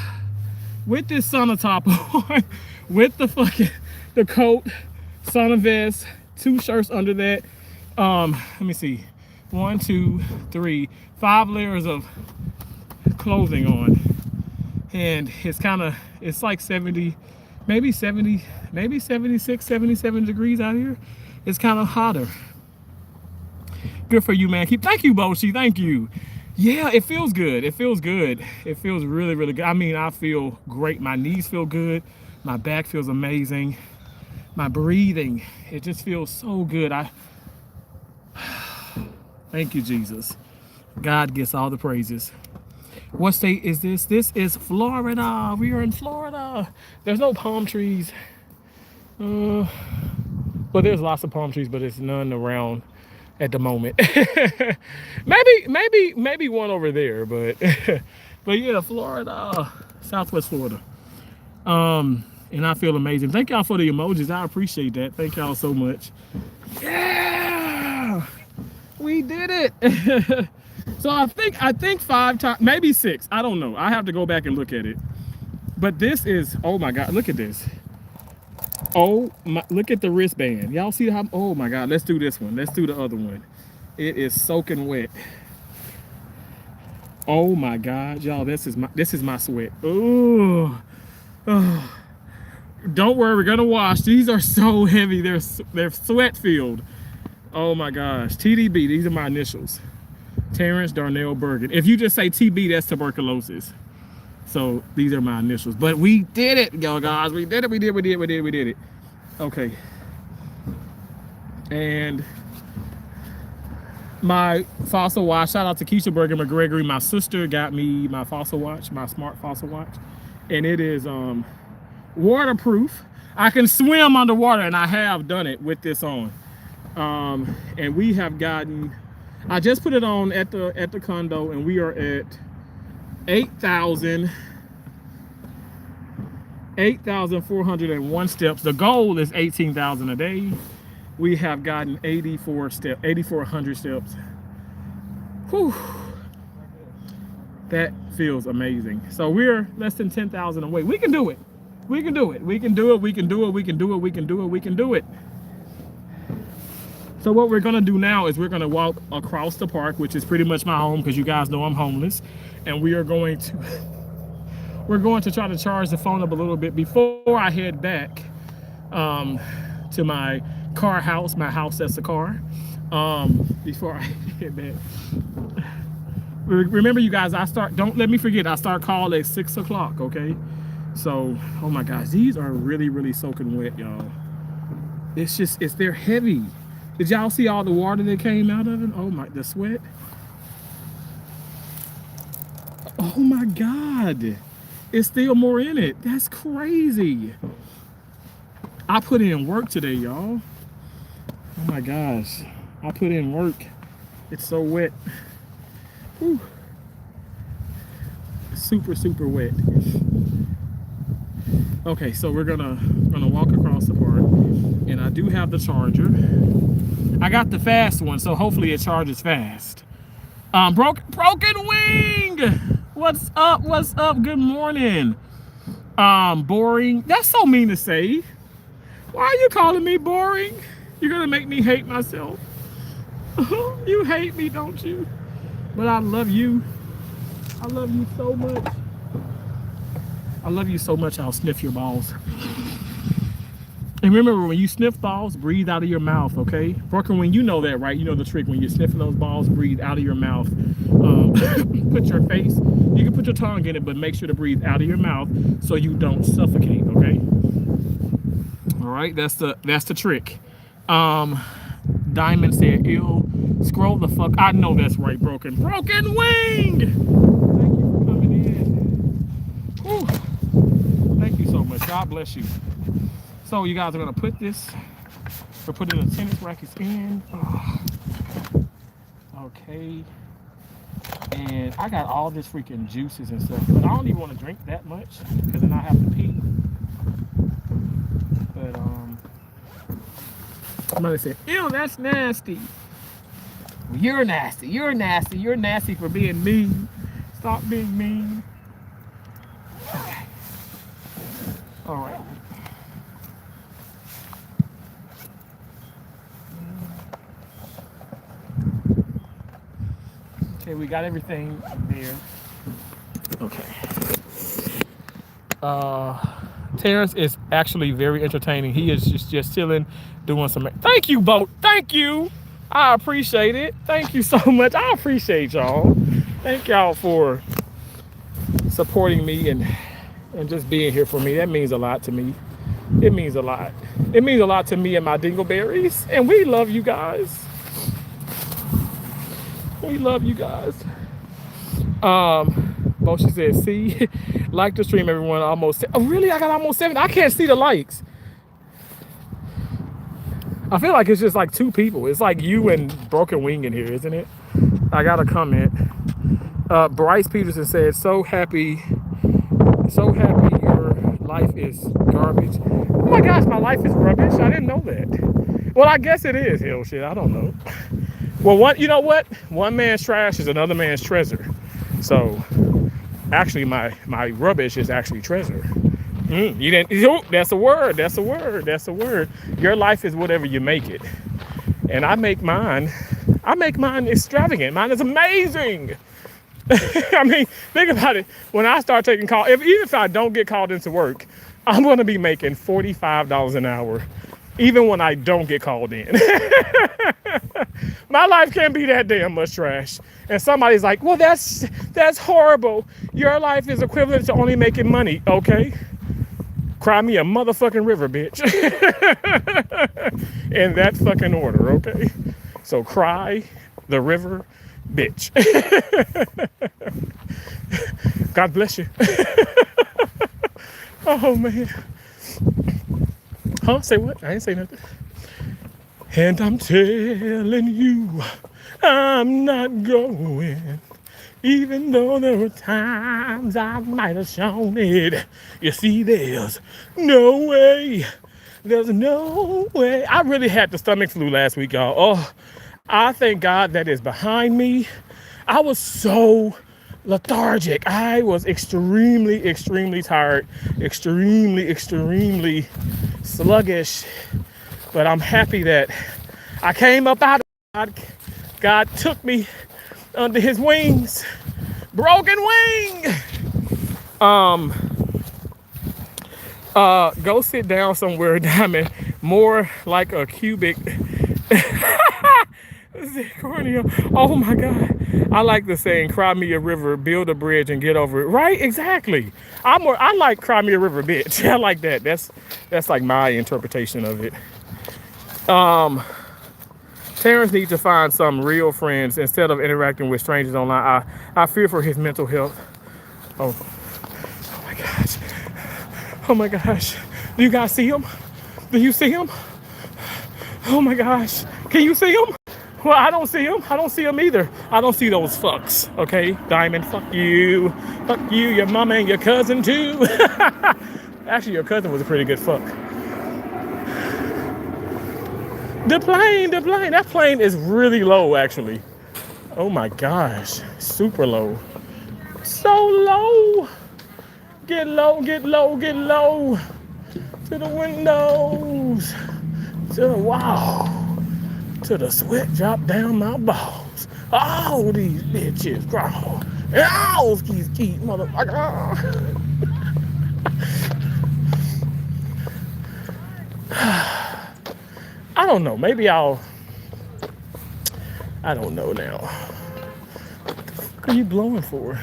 S2: With this sauna top on, with the coat, sauna vest, 2 shirts under that. Let me see, 1, 2, 3, 5 layers of clothing on, and it's like 70, maybe 70, maybe 76, 77 degrees out here. It's kind of hotter. Good for you, man. Thank you, Boshi. Thank you. Yeah, it feels good. It feels good. It feels really, really good. I mean, I feel great. My knees feel good. My back feels amazing. My breathing, it just feels so good. Thank you, Jesus. God gets all the praises. What state is this? This is Florida. We are in Florida. There's no palm trees. Well, there's lots of palm trees, but there's none around at the moment. maybe one over there, but but yeah, Florida, Southwest Florida. And I feel amazing. Thank y'all for the emojis. I appreciate that. Thank y'all so much. Yeah, we did it. So I think 5 times, maybe 6. I don't know. I have to go back and look at it. But this is, oh my God, look at this. Oh my, look at the wristband. Y'all see how, oh my God, let's do this one. Let's do the other one. It is soaking wet. Oh my God, y'all, this is my sweat. Ooh. Oh. Don't worry, we're gonna wash. These are so heavy. They're sweat filled. Oh my gosh. TDB, these are my initials. Terrence Darnell Bergen. If you just say TB, that's tuberculosis. So these are my initials. But we did it, yo guys. We did it. We did it. Okay. And my fossil watch. Shout out to Keisha Bergen McGregory. My sister got me my fossil watch, my smart fossil watch, and it is waterproof. I can swim underwater, and I have done it with this on. And we have gotten, I just put it on at the condo, and we are at 8,401 steps. The goal is 18,000 a day. We have gotten 8,400 steps. Whew. That feels amazing. So we're less than 10,000 away. We can do it. We can do it. We can do it. We can do it. We can do it. We can do it. We can do it. So what we're gonna do now is we're gonna walk across the park, which is pretty much my home, because you guys know I'm homeless, and we're going to try to charge the phone up a little bit before I head back to my car house, my house that's a car. Before I head back. Remember, you guys, don't let me forget, I start call at 6 o'clock, okay? So, oh my gosh, these are really, really soaking wet, y'all. They're heavy. Did y'all see all the water that came out of it? Oh my, the sweat. Oh my God. It's still more in it. That's crazy. I put in work today, y'all. Oh my gosh. I put in work. It's so wet. Whew. Super, super wet. Okay, so we're gonna walk across the park, and I do have the charger. I got the fast one, so hopefully it charges fast. Broken wing. What's up? What's up? Good morning. Boring. That's so mean to say. Why are you calling me boring? You're gonna make me hate myself. You hate me, don't you? But I love you. I love you so much. I love you so much. I'll sniff your balls. And remember, when you sniff balls, breathe out of your mouth, okay? Broken wing, you know that, right? You know the trick. When you're sniffing those balls, breathe out of your mouth. Put your face, you can put your tongue in it, but make sure to breathe out of your mouth so you don't suffocate, okay? All right, that's the trick. Diamond said, ill. Scroll the fuck. I know that's right, Broken wing. Thank you for coming in. Whew. Thank you so much. God bless you. So you guys are gonna put this, we're putting the tennis rackets in. Okay. And I got all this freaking juices and stuff, but I don't even want to drink that much because then I have to pee. But somebody said, ew, that's nasty. Well, you're nasty. You're nasty. You're nasty for being mean. Stop being mean. All right. Okay, we got everything there. Okay. Terrence is actually very entertaining. He is just chilling, doing some. Thank you, Boat. Thank you. I appreciate it. Thank you so much. I appreciate y'all. Thank y'all for supporting me and just being here for me. That means a lot to me. It means a lot. It means a lot to me and my dingleberries. And we love you guys. We love you guys. Boshi said, see, like the stream, everyone. Almost. Oh, really? I got almost 7. I can't see the likes. I feel like it's just like 2 people. It's like you and Broken Wing in here, isn't it? I got a comment. Bryce Peterson said, so happy your life is garbage. Oh my gosh, my life is rubbish. I didn't know that. Well, I guess it is, hell shit. I don't know. Well, you know what? One man's trash is another man's treasure. So actually my rubbish is actually treasure. You didn't. Oh, that's a word. That's a word. That's a word. Your life is whatever you make it, and I make mine extravagant. Mine is amazing. I mean, think about it. When I start taking calls, even if I don't get called into work, I'm gonna be making $45 an hour, even when I don't get called in. My life can't be that damn much trash. And somebody's like, well, that's horrible. Your life is equivalent to only making money. Okay. Cry me a motherfucking river, bitch. In that fucking order, okay? So cry the river, bitch. God bless you. Oh, man. Huh? Say what? I ain't say nothing. And I'm telling you, I'm not going. Even though there were times I might have shown it. You see, there's no way. There's no way. I really had the stomach flu last week, y'all. Oh, I thank God that is behind me. I was so lethargic. I was extremely, extremely tired. Extremely sluggish. But I'm happy that I came up out of it. God took me under his wings. Broken wing. Go sit down somewhere, Diamond. More like a cubic. Oh my God. I like the saying, cry me a river, build a bridge and get over it. Right? Exactly. I like cry me a river, bitch. I like that. That's like my interpretation of it. Terrence needs to find some real friends instead of interacting with strangers online. I fear for his mental health. Oh my gosh. Oh my gosh. Do you guys see him? Do you see him? Oh my gosh. Can you see him? Well, I don't see him. I don't see him either. I don't see those fucks. Okay, Diamond, fuck you. Fuck you, your mama and your cousin too. Actually, your cousin was a pretty good fuck. The plane, that plane is really low, actually. Oh my gosh, super low. So low. Get low, get low, get low. To the windows. To the wall. To the sweat drop down my balls. All these bitches crawl. And all these motherfucker. I don't know. Maybe I don't know now. What are you blowing for?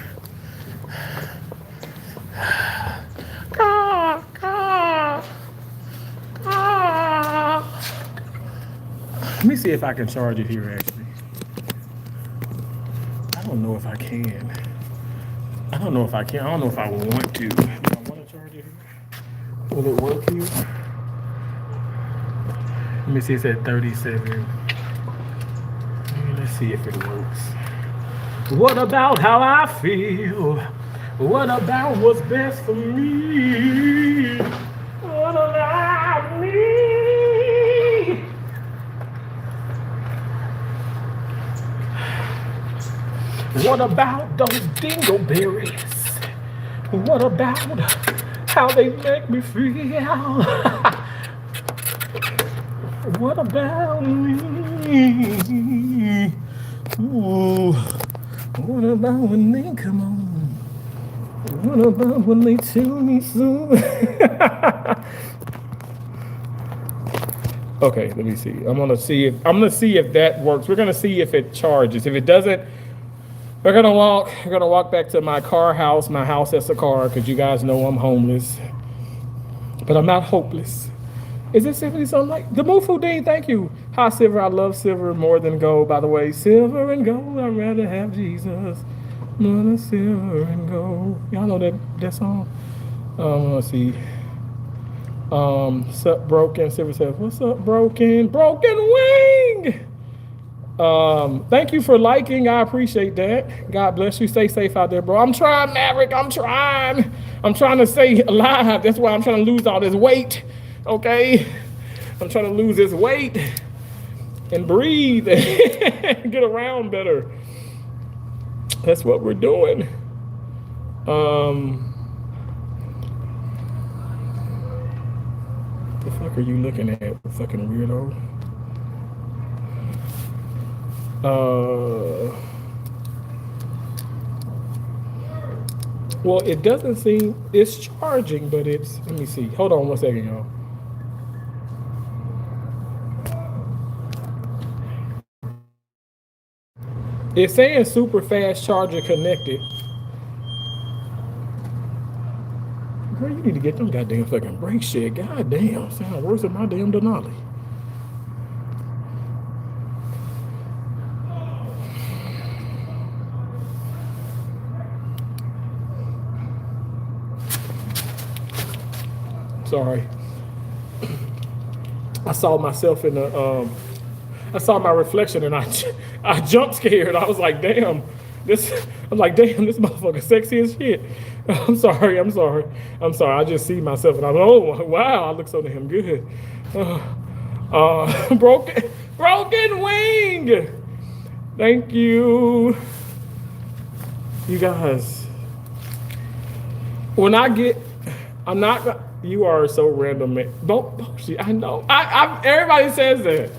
S2: Ah, ah, ah. Let me see if I can charge it here, actually. I don't know if I can. I don't know if I can. I don't know if I want to. Do I want to charge it here? Will it work here? Let me see, it's at 37. Let's see if it works. What about how I feel? What about what's best for me? What about me? What about those dingleberries? What about how they make me feel? What about me? Ooh. What about when they come on? What about when they tell me so? Okay, let me see. I'm gonna see if that works. We're gonna see if it charges. If it doesn't, we're gonna walk back to my house. My house that's a car, because you guys know I'm homeless. But I'm not hopeless. Is it simply something like the Mufu Dean? Thank you. Hi, Silver. I love silver more than gold. By the way, silver and gold. I'd rather have Jesus more than silver and gold. Y'all know that song? Let's see. Sup, broken. Silver says, "What's up, broken? Broken wing." Thank you for liking. I appreciate that. God bless you. Stay safe out there, bro. I'm trying, Maverick. I'm trying to stay alive. That's why I'm trying to lose all this weight. Okay, I'm trying to lose this weight and breathe and get around better. That's what we're doing. The fuck are you looking at, fucking weirdo? Well, it doesn't seem it's charging, but it's. Let me see. Hold on 1 second, y'all. It's saying super fast charger connected. Girl, you need to get them goddamn fucking brake shit. Goddamn, sound worse than my damn Denali. Sorry. I saw myself in the I saw my reflection and I jump scared. I was like, damn, this motherfucker sexy as shit. I'm sorry. I just see myself and I'm oh wow, I look so damn good. Broken wing. Thank you. You guys. When I get I'm not you are so random, man. I know. Everybody says that.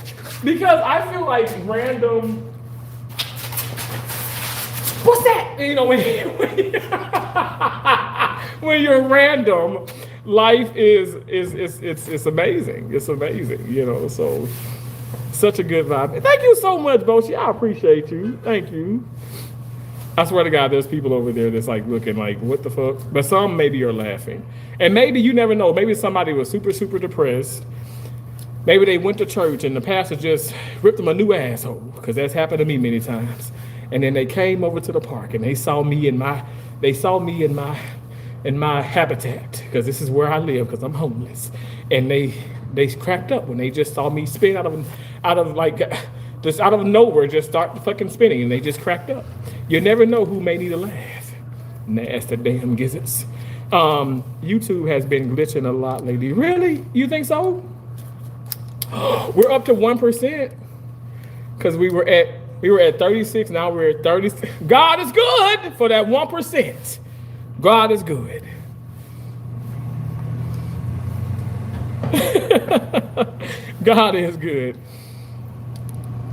S2: Because I feel like random. What's that? You know, when you're random, life is amazing. It's amazing, you know. So such a good vibe. Thank you so much, Boshi. I appreciate you. Thank you. I swear to God, there's people over there that's like looking like, what the fuck? But some maybe are laughing. And maybe you never know. Maybe somebody was super, super depressed. Maybe they went to church and the pastor just ripped them a new asshole, because that's happened to me many times. And then they came over to the park and they saw me in my habitat, because this is where I live, because I'm homeless. And they cracked up when they just saw me spin out of nowhere, just start fucking spinning, and they just cracked up. You never know who may need a laugh. Nasty damn gizzards. YouTube has been glitching a lot lately. Really? You think so? We're up to 1%, because we were at We were at 36. Now we're at 30. God is good for that 1%. God is good. God is good.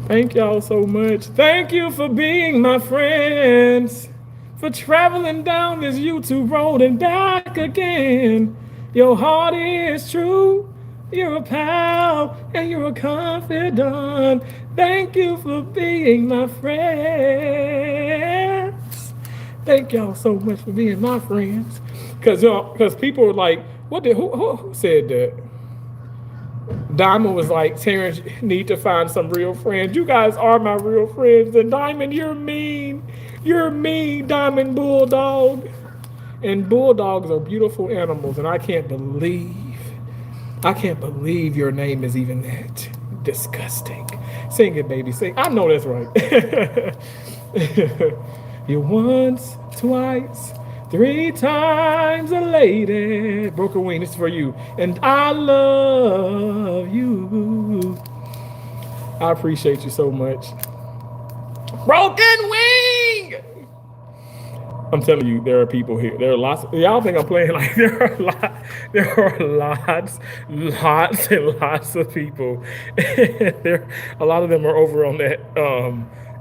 S2: Thank y'all so much. Thank you for being my friends, for traveling down this YouTube road and back again. Your heart is true. You're a pal and you're a confidant. Thank you for being my friends. Thank y'all so much for being my friends. Because people were like, who said that? Diamond was like, Terrence, you need to find some real friends. You guys are my real friends. And Diamond, you're mean. You're mean, Diamond Bulldog. And bulldogs are beautiful animals, and I can't believe your name is even that disgusting. Sing it, baby, sing. I know that's right. You once, twice, 3 times a lady. Broken wing, this is for you. And I love you. I appreciate you so much. Broken wing! I'm telling you, there are people here. There are lots. Y'all think I'm playing like there are lots and lots of people. A lot of them are over on that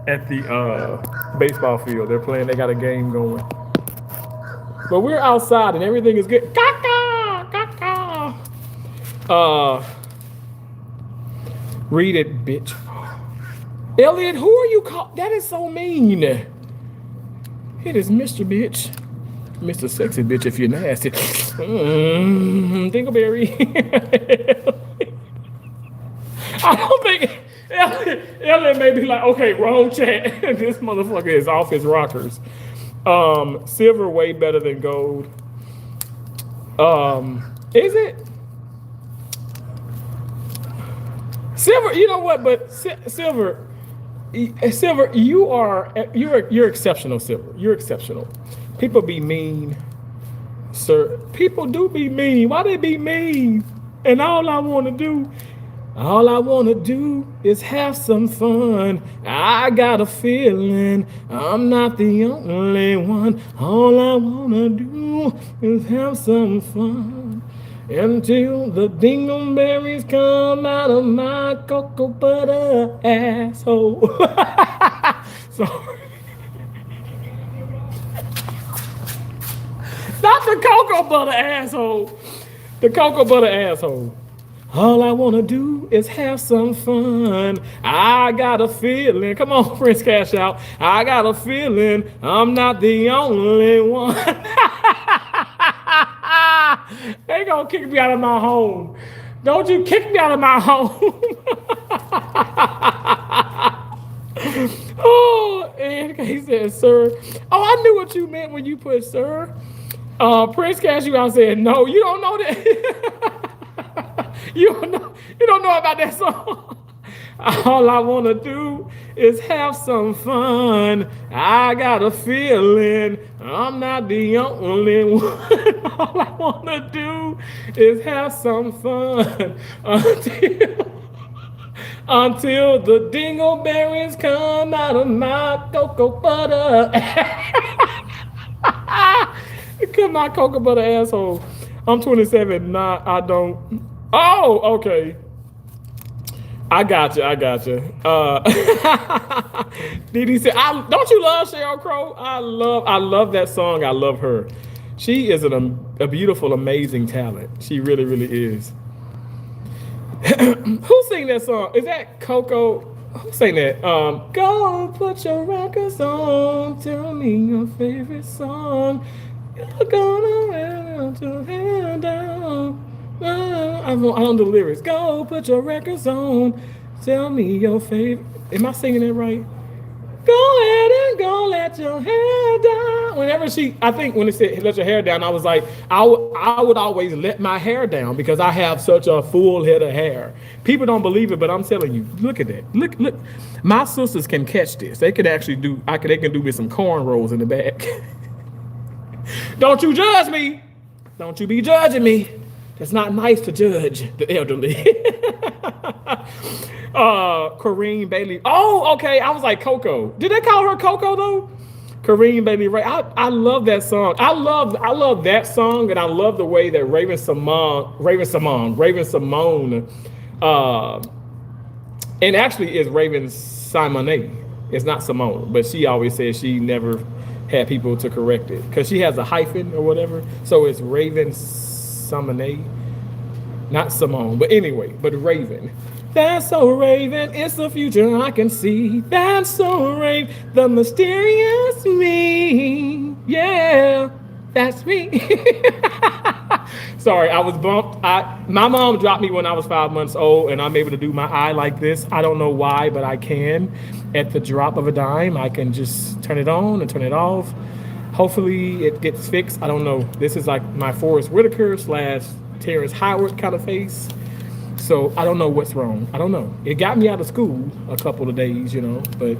S2: at the baseball field. They're playing. They got a game going. But we're outside and everything is good. Caca, caca. Read it, bitch. Elliot, who are you called? That is so mean. It is Mr. Bitch. Mr. Sexy Bitch if you're nasty. Dingleberry. I don't think Elliot may be like, okay, wrong chat. This motherfucker is off his rockers. Silver way better than gold. Is it? Silver, you know what, but Silver, you're exceptional, Silver. You're exceptional. People be mean, sir. People do be mean. Why they be mean? And all I want to do is have some fun. I got a feeling I'm not the only one. All I want to do is have some fun. Until the dingleberries come out of my cocoa butter asshole. So, not the cocoa butter asshole. The cocoa butter asshole. All I want to do is have some fun. I got a feeling. Come on, Prince Cash Out. I got a feeling I'm not the only one. They gonna kick me out of my home. Don't you kick me out of my home. Oh, and he said, sir. Oh, I knew what you meant when you put sir. Prince Cash Out said, no, you don't know that. You don't know about that song. All I want to do is have some fun. I got a feeling I'm not the only one. All I want to do is have some fun until the dingleberries come out of my cocoa butter. Come my cocoa butter asshole. I'm 27. Nah, I don't. Oh, okay. I got you. Didi said, don't you love Sheryl Crow? I love that song. I love her. She is a beautiful, amazing talent. She really, really is. Who sang that song? Is that Coco? Who sang that? Go put your records on. Tell me your favorite song. You're gonna let your head down. I don't do the lyrics. Go put your records on. Tell me your favorite. Am I singing it right? Go ahead and go let your hair down. I think when it said let your hair down, I was like, I would always let my hair down because I have such a full head of hair. People don't believe it, but I'm telling you, look at that. Look. My sisters can catch this. They could actually they can do with some cornrows in the back. Don't you judge me. Don't you be judging me. It's not nice to judge the elderly. Kareem Bailey. Oh, okay. I was like Coco. Did they call her Coco though? Kareem Bailey Ray. I love that song. I love that song, and I love the way that Raven Simone, uh, and actually is Raven Simone. It's not Simone, but she always says she never had people to correct it because she has a hyphen or whatever. So it's Raven Simone, not Simone. But anyway, but Raven. That's so Raven, it's the future I can see. That's so Raven, the mysterious me. Yeah, that's me. Sorry, I was bumped. My mom dropped me when I was 5 months old, and I'm able to do my eye like this. I don't know why, but I can. At the drop of a dime, I can just turn it on and turn it off. Hopefully, it gets fixed. I don't know. This is like my Forrest Whitaker / Terrence Howard kind of face. So I don't know what's wrong. I don't know. It got me out of school a couple of days, but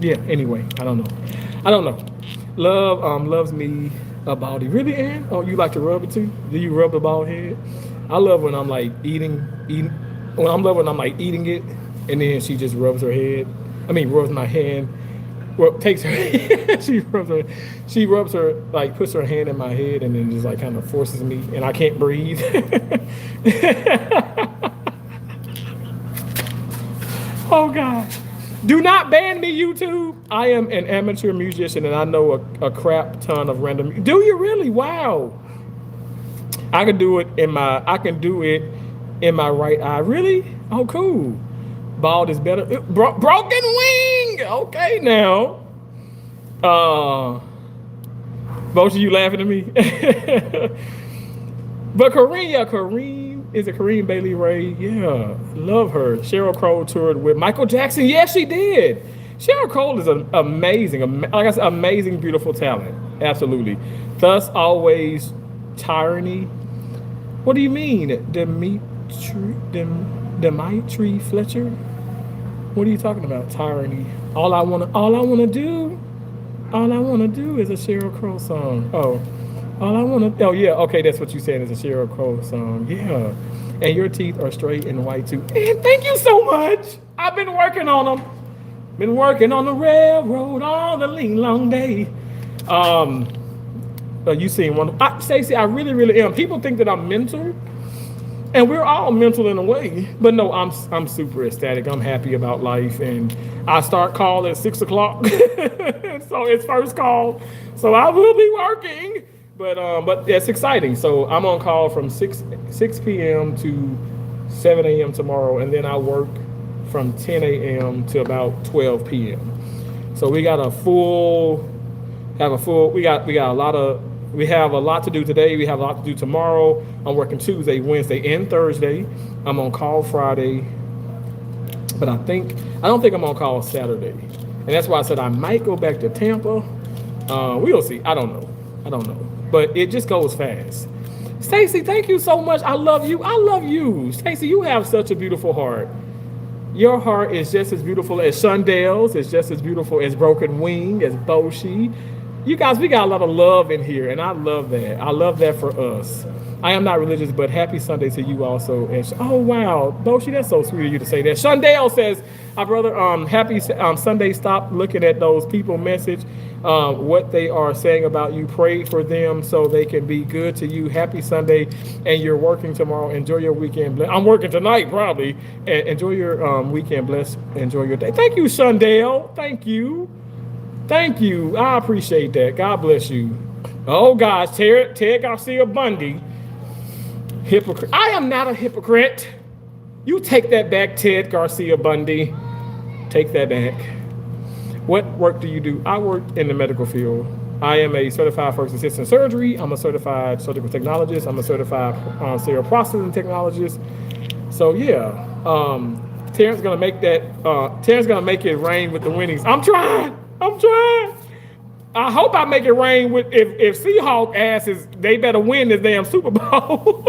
S2: yeah, anyway, I don't know. Love loves me a baldy. Really, Ann? Oh, you like to rub it too? Do you rub the bald head? I love when I'm like eating. Well, I'm loving when I'm like eating it, and then she just rubs her head. Rubs my hand. Well, takes her. She rubs her, like puts her hand in my head, and then just like kind of forces me, and I can't breathe. Oh God. Do not ban me, YouTube. I am an amateur musician and I know a crap ton of random. Do you really? Wow. I can do it in my right eye. Really? Oh, cool. Bald is better. Broken wing. Okay, now. Both of you laughing at me. But Kareem, is it Kareem Bailey Ray? Yeah, love her. Sheryl Crow toured with Michael Jackson. Yes, she did. Sheryl Crow is an amazing, like I said, amazing, beautiful talent. Absolutely. Thus, always, tyranny. What do you mean, Demitri Fletcher? What are you talking about, tyranny? All I wanna do is a Sheryl Crow song. Oh yeah, okay, that's what you said is a Sheryl Crow song. Yeah. And your teeth are straight and white too. And thank you so much. I've been working on them. Been working on the railroad all the long day. You seen one. Stacey, I really, really am. People think that I'm mental. And we're all mental in a way. But no, I'm super ecstatic. I'm happy about life. And I start call at 6 o'clock. So it's first call. So I will be working. But it's exciting. So I'm on call from 6 p.m. to 7 a.m. tomorrow, and then I work from 10 a.m. to about 12 p.m. So we have a lot to do today. We have a lot to do tomorrow. I'm working Tuesday, Wednesday, and Thursday. I'm on call Friday, but I don't think I'm on call Saturday, and that's why I said I might go back to Tampa. We'll see. I don't know. But it just goes fast. Stacey, thank you so much. I love you. Stacey, you have such a beautiful heart. Your heart is just as beautiful as Shondell's. It's just as beautiful as Broken Wing, as Boshi. You guys, we got a lot of love in here, and I love that. I love that for us. I am not religious, but happy Sunday to you also. And oh, wow. Boshi, that's so sweet of you to say that. Shondell says, my brother, happy Sunday. Stop looking at those people message. What they are saying about you. Pray for them so they can be good to you. Happy Sunday, and you're working tomorrow. Enjoy your weekend. I'm working tonight, probably. And enjoy your weekend. Bless. Enjoy your day. Thank you, Shondell. Thank you. I appreciate that. God bless you. Oh, gosh. Ted Garcia Bundy. Hypocrite. I am not a hypocrite. You take that back, Ted Garcia Bundy. Take that back. What work do you do? I work in the medical field. I am a certified first assistant surgery. I'm a certified surgical technologist. I'm a certified serial processing technologist. So yeah, Terrence gonna make that. Terrence gonna make it rain with the winnings. I'm trying. I hope I make it rain with if Seahawk asses, they better win this damn Super Bowl.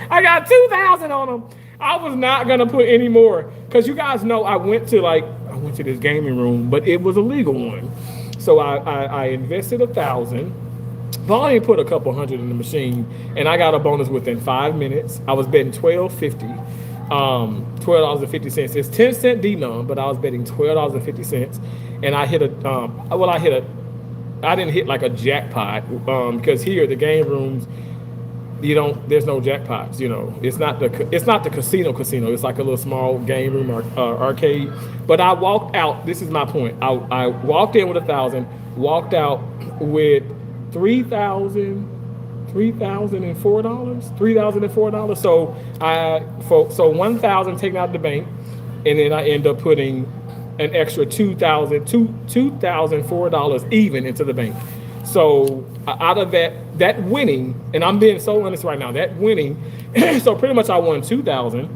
S2: I got 2,000 on them. I was not gonna put any more because you guys know I went to this gaming room, but it was a legal one. So I invested 1,000. But I only put a couple hundred in the machine, and I got a bonus within 5 minutes. I was betting $12.50. $12.50. It's 10-cent denom, but I was betting $12.50, and I hit a I didn't hit like a jackpot because here the game rooms you don't there's no jackpots. It's not the casino. It's like a little small game room or arcade. But I walked out. This is my point. I walked in with 1,000, walked out with $3,004. So 1,000 taken out of the bank, and then I end up putting an extra $2,004 even into the bank. So out of that winning, and I'm being so honest right now, that winning, so pretty much I won 2,000.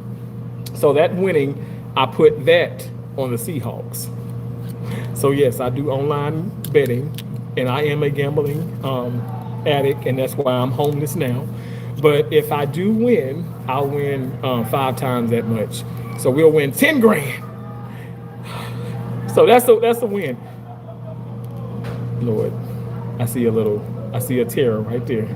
S2: So that winning, I put that on the Seahawks. So yes, I do online betting, and I am a gambling addict, and that's why I'm homeless now. But if I do win, I'll win 5 times that much. So we'll win 10 grand. So that's a win. Lord, I see a terror right there.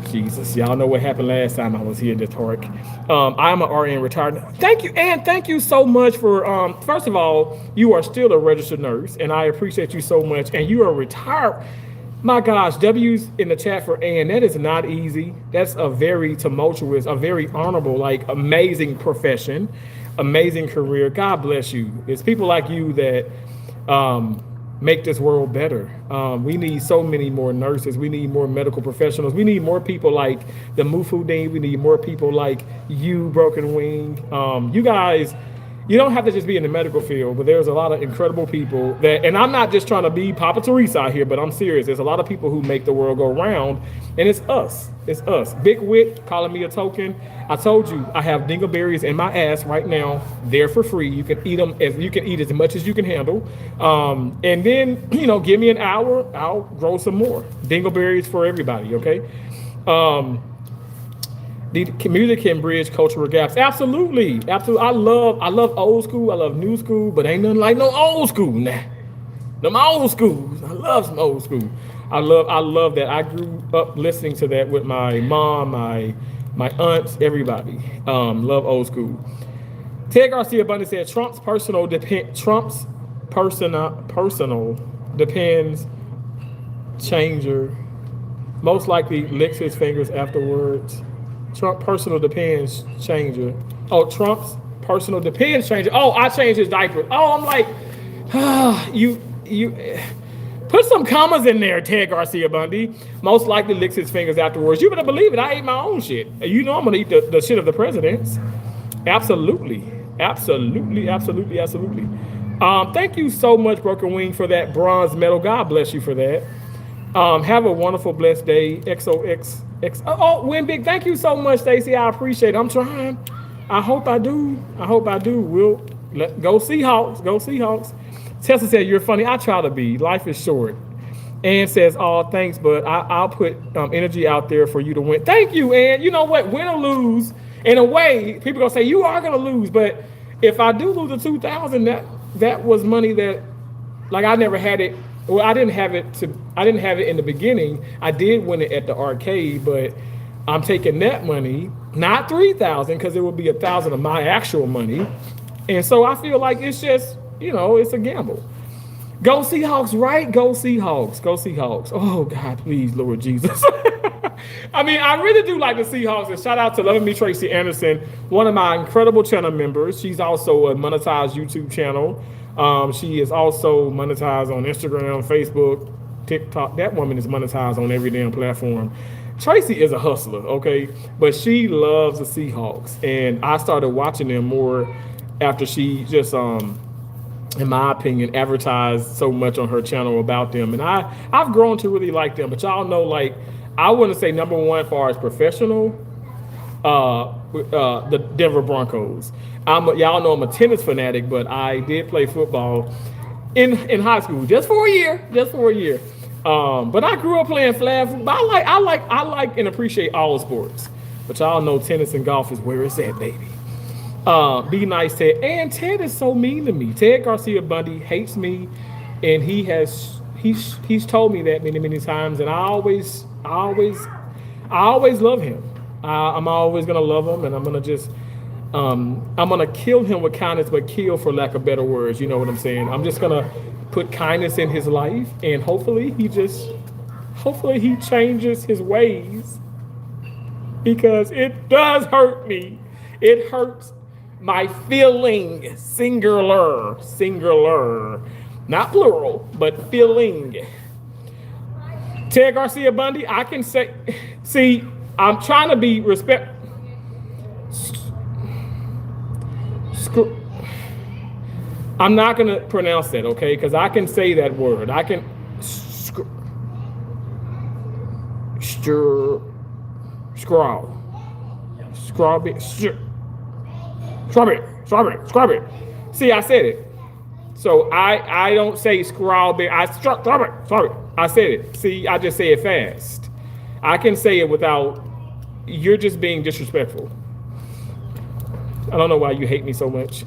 S2: Jesus, y'all know what happened last time I was here in this park. I'm an RN retired. Thank you, Ann. Thank you so much for, first of all, you are still a registered nurse, and I appreciate you so much. And you are retired. My gosh, W's in the chat for Ann. That is not easy. That's a very tumultuous, a very honorable, like amazing profession, amazing career. God bless you. It's people like you that make this world better. We need so many more nurses. We need more medical professionals. We need more people like the Mufudin. We need more people like you, Broken Wing. You guys, you don't have to just be in the medical field, but there's a lot of incredible people that, and I'm not just trying to be Papa Teresa out here, but I'm serious. There's a lot of people who make the world go round, and it's us. It's us. Big Wit calling me a token. I told you I have dingleberries in my ass right now. They're for free. You can eat them as much as you can handle. And then, give me an hour, I'll grow some more. Dingleberries for everybody, okay? The music can bridge cultural gaps. Absolutely. Absolutely. I love old school. I love new school, but ain't nothing like no old school now. Them old schools. I love some old school. I love that. I grew up listening to that with my mom, my aunts, everybody. Love old school. Ted Garcia Bundy said Trump's personal depends changer. Most likely licks his fingers afterwards. Trump personal depends changer. Oh, Trump's personal depends changer. Oh, I changed his diaper. Oh, I'm like, you put some commas in there, Ted Garcia Bundy. Most likely licks his fingers afterwards. You better believe it. I ate my own shit. I'm gonna eat the shit of the presidents. Absolutely. Thank you so much, Broken Wing, for that bronze medal. God bless you for that. Have a wonderful, blessed day. XOXX. Win Big. Thank you so much, Stacey. I appreciate it. I'm trying. I hope I do. We'll go Seahawks. Go Seahawks. Tessa said, you're funny. I try to be. Life is short. Ann says, oh, thanks, but I'll put energy out there for you to win. Thank you, Ann. You know what? Win or lose, in a way, people going to say, you are going to lose. But if I do lose the 2,000, that was money that, like, I never had it. Well, I didn't have it in the beginning. I did win it at the arcade, but I'm taking that money, not 3,000, because it would be 1,000 of my actual money. And so I feel like it's just, it's a gamble. Go Seahawks, right? Go Seahawks. Go Seahawks. Oh, God, please, Lord Jesus. I mean, I really do like the Seahawks. And shout out to Loving Me Tracy Anderson, one of my incredible channel members. She's also a monetized YouTube channel. She is also monetized on Instagram, Facebook, TikTok. That woman is monetized on every damn platform. Tracy is a hustler, okay? But she loves the Seahawks. And I started watching them more after she just, in my opinion, advertised so much on her channel about them. And I've grown to really like them. But y'all know, like, I wouldn't say number one as far as professional, the Denver Broncos. Y'all know I'm a tennis fanatic, but I did play football in high school just for a year. But I grew up playing flag football. I like and appreciate all sports. But y'all know tennis and golf is where it's at, baby. Be nice, Ted. And Ted is so mean to me. Ted Garcia Bundy hates me, and he's told me that many times, and I always love him. I'm always gonna love him, and I'm gonna just I'm gonna kill him with kindness, but kill for lack of better words. You know what I'm saying? I'm just gonna put kindness in his life, and hopefully he changes his ways because it does hurt me. It hurts my feeling, singular, not plural, but feeling. Ted Garcia Bundy, I can say, see, I'm trying to be respect. I'm not going to pronounce that, okay? Because I can say that word. I can. Scrawl. Strawberry. See, I said it. So I don't say strawberry. Strawberry. I said it. See, I just say it fast. I can say it without. You're just being disrespectful. I don't know why you hate me so much.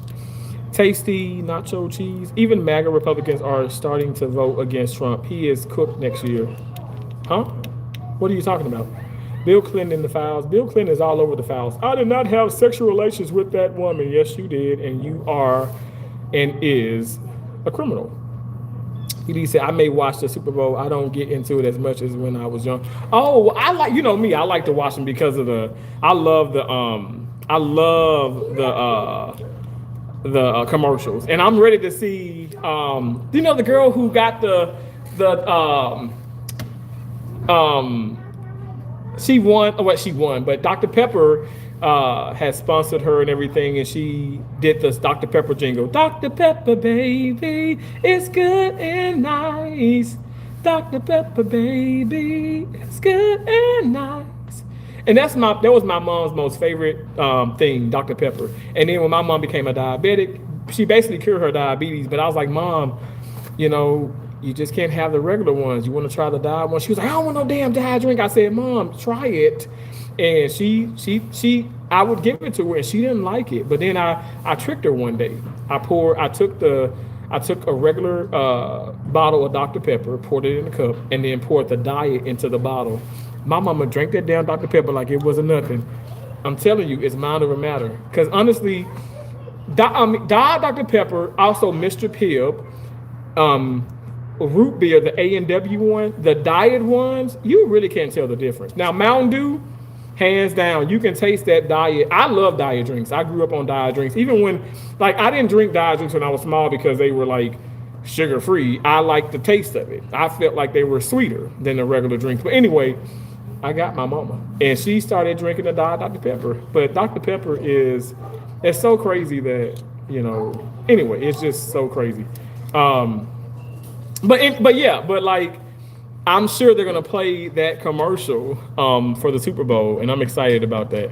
S2: Tasty nacho cheese. Even MAGA Republicans are starting to vote against Trump. He is cooked next year. Huh? What are you talking about? Bill Clinton in the files. Bill Clinton is all over the files. I did not have sexual relations with that woman. Yes, you did. And you are and is a criminal. He said, I may watch the Super Bowl. I don't get into it as much as when I was young. Oh, I like, you know me, I like to watch them because of I love the commercials. And I'm ready to see, you know, the girl who got she won, but Dr. Pepper has sponsored her and everything, and she did this Dr. Pepper jingle. Dr. Pepper, baby, it's good and nice. Dr. Pepper, baby, it's good and nice. And that was my mom's most favorite thing, Dr. Pepper. And then when my mom became a diabetic, she basically cured her diabetes. But I was like, Mom, you know, you just can't have the regular ones. You want to try the diet one? She was like, I don't want no damn diet drink. I said, Mom, try it. And I would give it to her, and she didn't like it. But then I tricked her one day. I took a regular bottle of Dr. Pepper, poured it in a cup, and then poured the diet into the bottle. My mama drank that damn Dr. Pepper like it wasn't nothing. I'm telling you, it's mind over matter. Because honestly, Diet Dr. Pepper, also Mr. Pibb, root beer, the A&W one, the diet ones, you really can't tell the difference. Now, Mountain Dew, hands down, you can taste that diet. I love diet drinks. I grew up on diet drinks. Even when, like, I didn't drink diet drinks when I was small because they were, like, sugar-free. I liked the taste of it. I felt like they were sweeter than the regular drinks. But anyway, I got my mama, and she started drinking the Diet Dr. Pepper. But Dr. Pepper it's so crazy that, you know, anyway, it's just so crazy. But like, I'm sure they're gonna play that commercial for the Super Bowl, and I'm excited about that.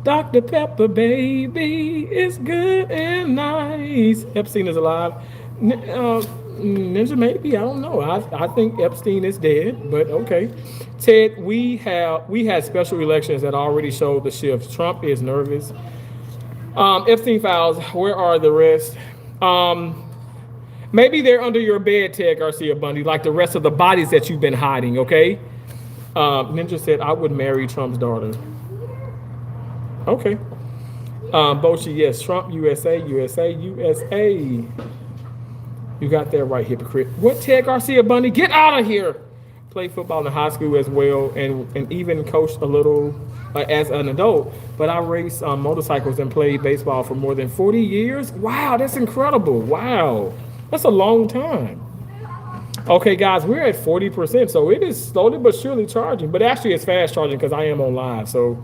S2: Dr. Pepper, baby, it's good and nice. Epstein is alive. Ninja, maybe, I don't know. I think Epstein is dead, but okay. Ted, we had special elections that already showed the shift. Trump is nervous. Epstein files, where are the rest? Maybe they're under your bed, Ted Garcia Bundy, like the rest of the bodies that you've been hiding, okay? Ninja said, I would marry Trump's daughter. Okay. Bochi, yes, Trump, USA. You got that right, hypocrite. What, Ted Garcia Bundy? Get out of here! Played football in high school as well, and even coached a little as an adult. But I raced motorcycles and played baseball for more than 40 years. Wow, that's incredible. Wow, that's a long time. Okay, guys, we're at 40%, so it is slowly but surely charging. But actually, it's fast charging because I am on live. So,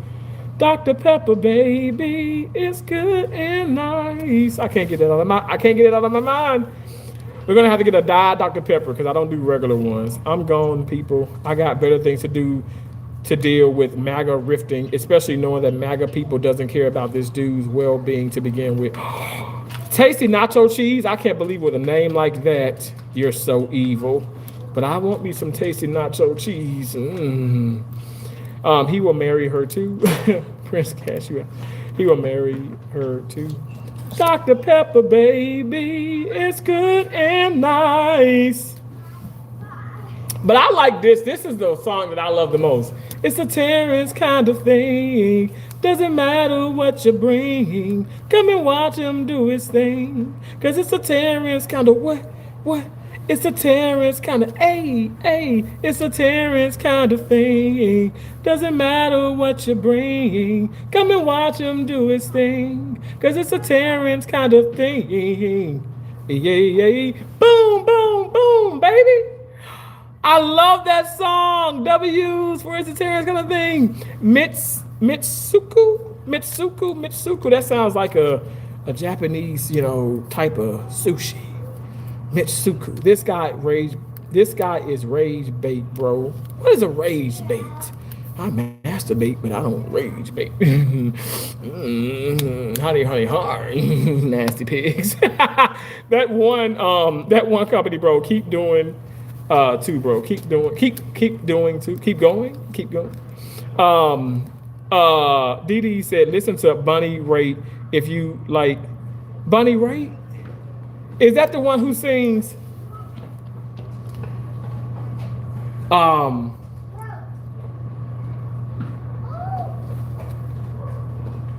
S2: Dr. Pepper, baby, it's good and nice. I can't get it out of my mind. We're gonna have to get a Diet Dr. Pepper because I don't do regular ones. I'm gone, people. I got better things to do to deal with MAGA rifting, especially knowing that MAGA people doesn't care about this dude's well-being to begin with. Tasty nacho cheese. I can't believe with a name like that, you're so evil. But I want me some tasty nacho cheese. He will marry her too. Prince Cashew. He will marry her too. Dr. Pepper, baby, it's good and nice. But I like this. This is the song that I love the most. It's a Terrence kind of thing. Doesn't matter what you bring. Come and watch him do his thing. Cause it's a Terrence kind of what? It's a Terrence kind of It's a Terrence kind of thing. Doesn't matter what you bring. Come and watch him do his thing. Cause it's a Terrence kind of thing. Yeah, yeah. Boom, boom, boom, baby. I love that song. W's for Terrence kind of thing. Mitsuku. That sounds like a Japanese, type of sushi. Mitsuku. This guy is rage bait, bro. What is a rage bait? I masturbate, but I don't rage bait. Honey, honey, honey, nasty pigs. that one company, bro. Keep doing, too, bro. Keep doing, keep doing too. Keep going, keep going. Dee said, listen to Bunny Raitt if you like. Bunny Raitt? Is that the one who sings?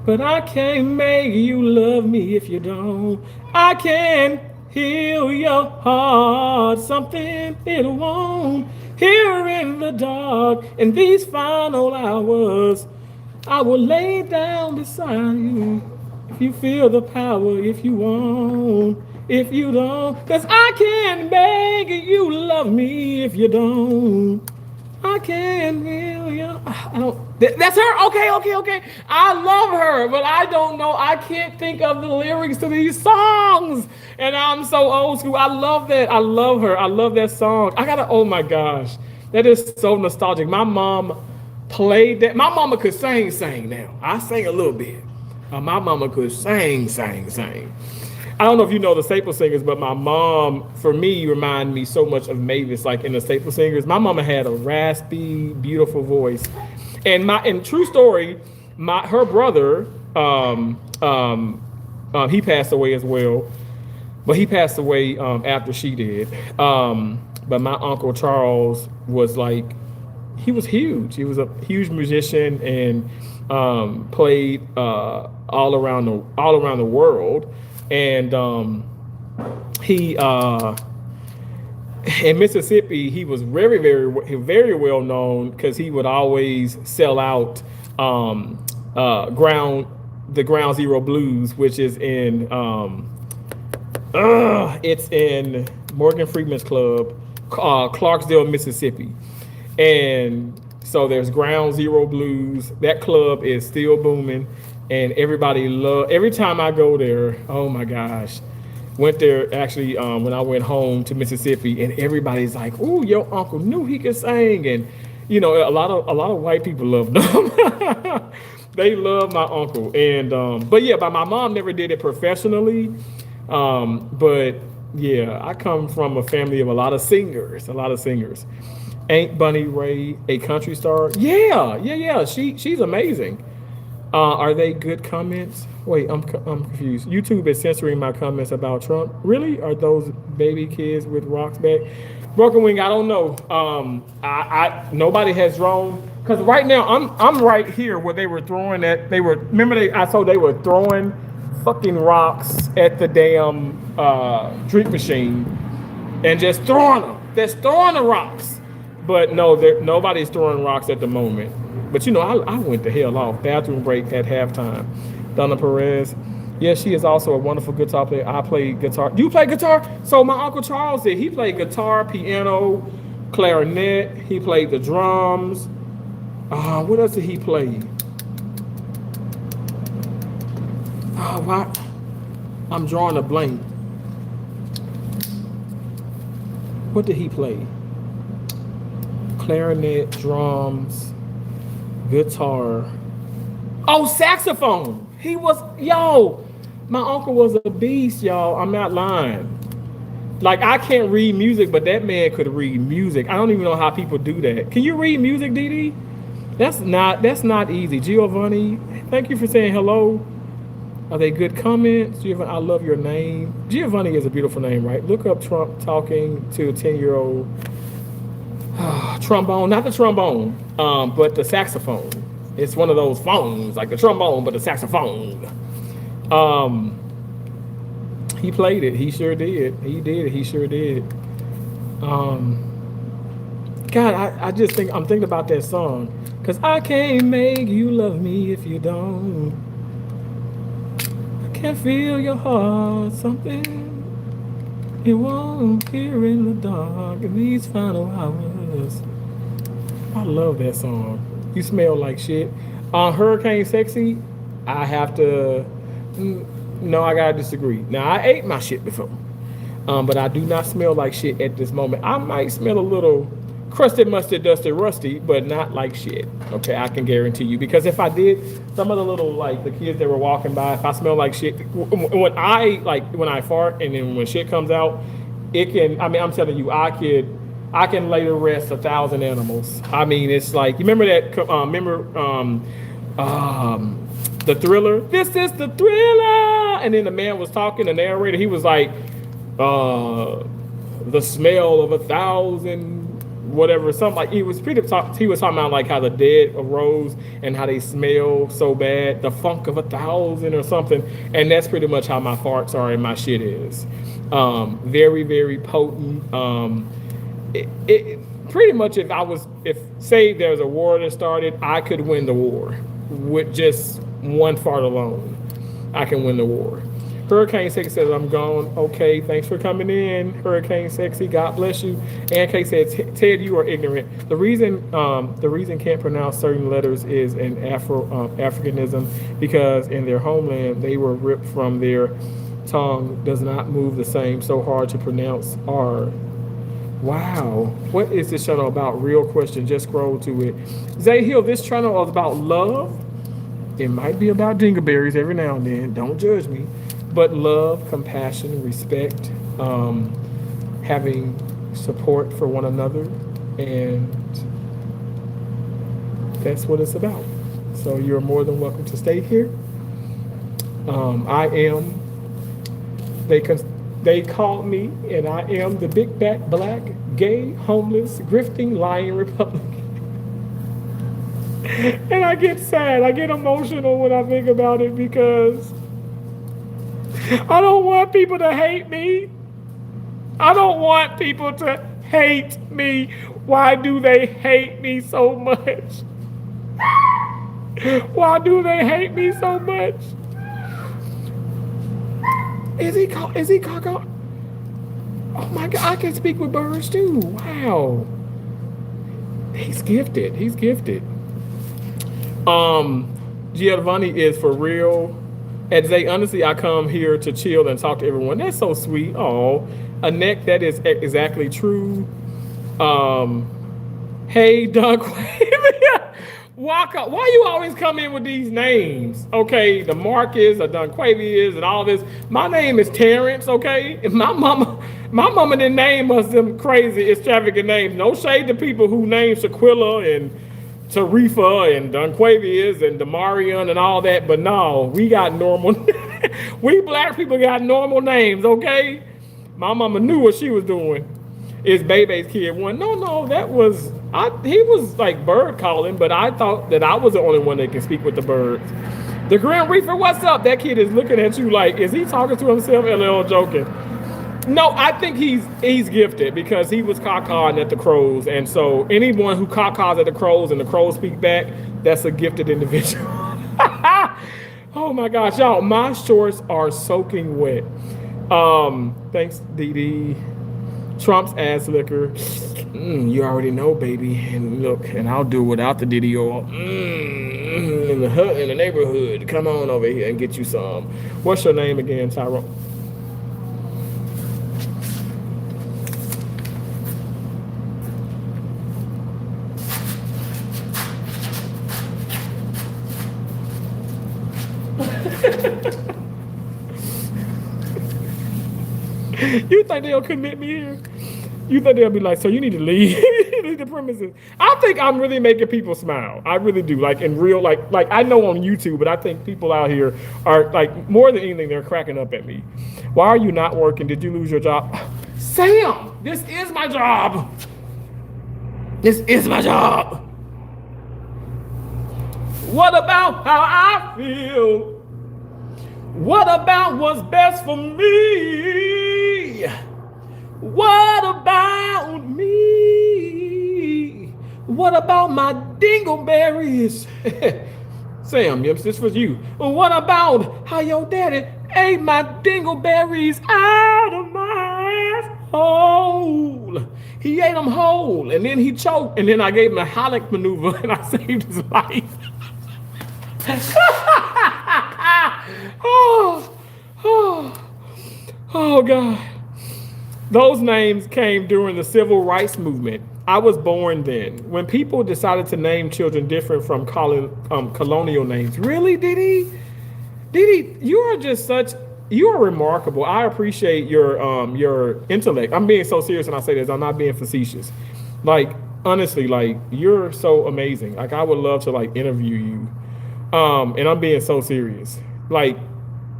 S2: But I can't make you love me if you don't. I can heal your heart, something it won't. Here in the dark, in these final hours, I will lay down beside you. If you feel the power, if you want, if you don't. Cause I can't make you love me if you don't. I can't feel you. That's her? Okay. I love her, but I don't know. I can't think of the lyrics to these songs. And I'm so old school. I love that. I love her. I love that song. Oh my gosh. That is so nostalgic. My mom played that. My mama could sing now. I sing a little bit. My mama could sing. I don't know if you know the Staple Singers, but my mom, for me, remind me so much of Mavis, like in the Staple Singers. My mama had a raspy, beautiful voice, and true story, her brother, he passed away as well, but he passed away after she did. But my uncle Charles was like, he was huge. He was a huge musician and played all around the world. And he in Mississippi, he was very, very, very well known because he would always sell out the Ground Zero Blues, which is in it's in Morgan Freeman's club, Clarksdale, Mississippi. And so there's Ground Zero Blues. That club is still booming. And every time I go there, oh my gosh. Went there actually when I went home to Mississippi, and everybody's like, "Ooh, your uncle knew he could sing." And a lot of white people loved him. They love my uncle. And but my mom never did it professionally. But yeah, I come from a family of a lot of singers. Ain't Bunny Raitt a country star? Yeah. She's amazing. Are they good comments? Wait, I'm confused. YouTube is censoring my comments about Trump. Really? Are those baby kids with rocks back? Broken Wing, I don't know. Nobody has drawn, because right now I'm right here where they were throwing at. I saw they were throwing fucking rocks at the damn drink machine and just throwing them. Just throwing the rocks. But no, nobody's throwing rocks at the moment. But I went the hell off. Bathroom break at halftime. Donna Perez. Yeah, she is also a wonderful guitar player. I play guitar. You play guitar? So my Uncle Charles did. He played guitar, piano, clarinet. He played the drums. What else did he play? What? I'm drawing a blank. What did he play? Clarinet, drums, guitar. Oh, saxophone. My uncle was a beast, y'all. I'm not lying. Like, I can't read music, but that man could read music. I don't even know how people do that. Can you read music, Dee? That's not easy. Giovanni, thank you for saying hello. Are they good comments? Giovanni, I love your name. Giovanni is a beautiful name, right? Look up Trump talking to a 10-year-old. Trombone, not the trombone, but the saxophone. It's one of those phones, like the trombone, but the saxophone. Um, he played it. He sure did. He did. He sure did. Um, God, I just think I'm thinking about that song. Cause I can't make you love me if you don't. I can feel your heart, something it won't hear in the dark in these final hours. I love that song. You smell like shit. On Hurricane Sexy, I have to. No, I gotta disagree. Now I ate my shit before, but I do not smell like shit at this moment. I might smell a little crusted, mustard, dusted, rusty, but not like shit. Okay, I can guarantee you. Because if I did, some of the little like the kids that were walking by, if I smell like shit, when I fart and then when shit comes out, it can. I mean, I'm telling you, I can lay to rest 1,000 animals. I mean, it's like you remember that. The Thriller. This is the Thriller, and then the man was talking. The narrator, he was like, the smell of 1,000. Whatever, something like he was pretty. He was talking about like how the dead arose and how they smell so bad, the funk of 1,000 or something, and that's pretty much how my farts are and my shit is. Very, very potent. It pretty much if say there's a war that started, I could win the war with just one fart alone. I can win the war. Hurricane Sexy says, I'm gone. Okay, thanks for coming in. Hurricane Sexy, God bless you. And Kay said, Ted, you are ignorant. The reason can't pronounce certain letters is an Africanism because in their homeland they were ripped from their tongue. Does not move the same. So hard to pronounce R. Wow. What is this channel about? Real question. Just scroll to it. Zay Hill, this channel is about love. It might be about dingleberries every now and then. Don't judge me. But love, compassion, respect, having support for one another, and that's what it's about. So you're more than welcome to stay here. I am. They called me, and I am the big back, black, gay, homeless, grifting, lying Republican. And I get sad. I get emotional when I think about it because I don't want people to hate me. I don't want people to hate me. Why do they hate me so much? Why do they hate me so much? Is he caca? Oh my God, I can speak with birds too. Wow. He's gifted. He's gifted. Giovanni is for real. And they honestly, I come here to chill and talk to everyone. That's so sweet. Oh, Annette, that is exactly true. Hey, Doug, Waka, why you always come in with these names? Okay, the Marcus, the Dunquavius, and all this. My name is Terrence. Okay, and my mama didn't name us them crazy extravagant names. No shade to people who name Shaquilla and Tarifa and Dunquavius and Demarion and all that, but no, we got normal. We black people got normal names, okay? My mama knew what she was doing. It's Bebe's kid one. No, that was he was like bird calling, but I thought that I was the only one that can speak with the birds. The Grand Reaper, what's up? That kid is looking at you like, is he talking to himself? LL joking. No, I think he's gifted because he was caw-cawing at the crows, and so anyone who caw-caws at the crows and the crows speak back, that's a gifted individual. Oh my gosh, y'all, my shorts are soaking wet. Thanks, Dee Dee. Trump's ass liquor. You already know, baby. And look, and I'll do without the Diddy oil. In the neighborhood. Come on over here and get you some. What's your name again, Tyrone? You think they'll commit me here? You think they'll be like, so you need to leave, leave the premises? I think I'm really making people smile. I really do. Like in real, like I know on YouTube, but I think people out here are like more than anything, they're cracking up at me. Why are you not working? Did you lose your job? Sam, this is my job. This is my job. What about how I feel? What about what's best for me? What about me? What about my dingleberries? Sam, yes, this was you. What about how your daddy ate my dingleberries out of my asshole? He ate them whole, and then he choked, and then I gave him a Halleck maneuver, and I saved his life. oh, oh, oh, God. Those names came during the civil rights movement. I was born then. When people decided to name children different from colonial names. Really, Didi? Didi, you are just such, you are remarkable. I appreciate your intellect. I'm being so serious when I say this. I'm not being facetious. Like, honestly, like, you're so amazing. Like, I would love to, like, interview you. And I'm being so serious. Like,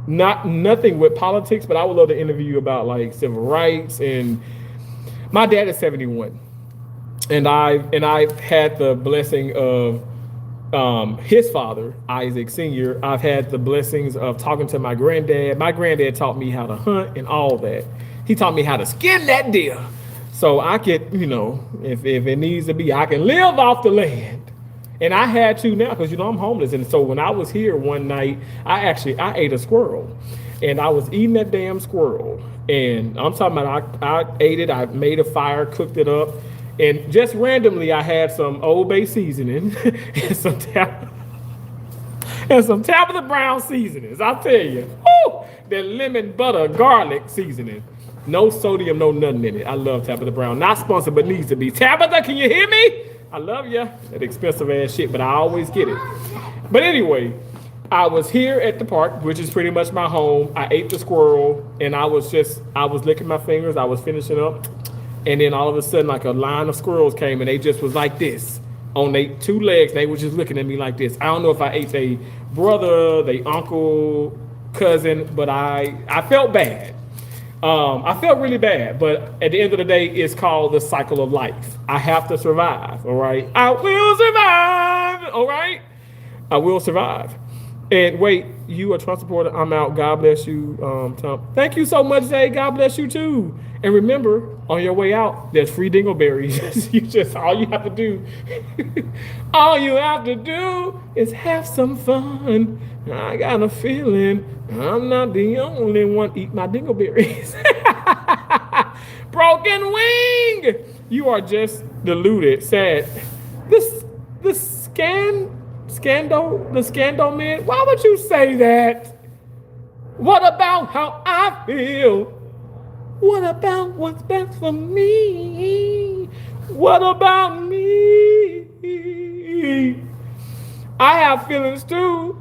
S2: nothing with politics, but I would love to interview you about like civil rights. And my dad is 71, and I've had the blessing of his father, Isaac Sr. I've had the blessings of talking to my granddad. My granddad taught me how to hunt and all that. He taught me how to skin that deer, so I could, if it needs to be, I can live off the land. And I had to now because, I'm homeless. And so when I was here one night, I ate a squirrel. And I was eating that damn squirrel. And I'm talking about I ate it. I made a fire, cooked it up. And just randomly, I had some Old Bay seasoning and some Tabitha Brown seasonings. I tell you, that lemon butter garlic seasoning. No sodium, no nothing in it. I love Tabitha Brown. Not sponsored, but needs to be. Tabitha, can you hear me? I love you. That expensive ass shit, but I always get it. But anyway, I was here at the park, which is pretty much my home. I ate the squirrel, and I was licking my fingers. I was finishing up, and then all of a sudden, like a line of squirrels came, and they just was like this on their two legs. They were just looking at me like this. I don't know if I ate their brother, their uncle, cousin, but I felt bad. I felt really bad, but at the end of the day, it's called the cycle of life. I have to survive, all right? I will survive, all right? I will survive. And wait, you a Trump supporter? I'm out. God bless you, Tom. Thank you so much, Zay. God bless you too. And remember, on your way out, there's free dingleberries. All you have to do, all you have to do is have some fun. I got a feeling I'm not the only one eat my dingleberries. Broken wing. You are just deluded. Sad. The scandal man. Why would you say that? What about how I feel? What about what's best for me? What about me? I have feelings too.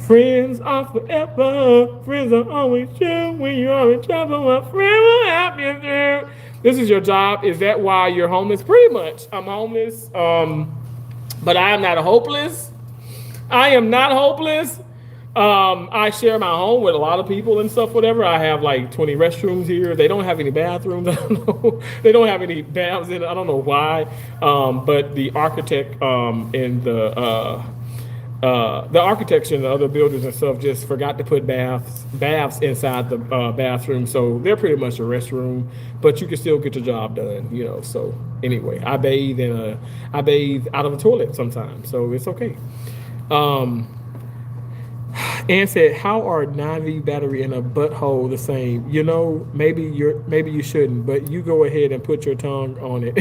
S2: Friends are forever. Friends are always true. When you are in trouble, a friend will help you through. This is your job. Is that why you're homeless? Pretty much. I'm homeless. But I am not hopeless. I am not hopeless. I share my home with a lot of people and stuff, whatever. I have like 20 restrooms here. They don't have any bathrooms. I don't know. They don't have any baths in it. I don't know why. But the architect and the architecture and the other buildings and stuff just forgot to put baths inside the bathroom. So they're pretty much a restroom, but you can still get your job done, So anyway, I bathe out of a toilet sometimes, so it's okay. Ann said, "How are 9V battery and a butthole the same? Maybe you shouldn't, but you go ahead and put your tongue on it."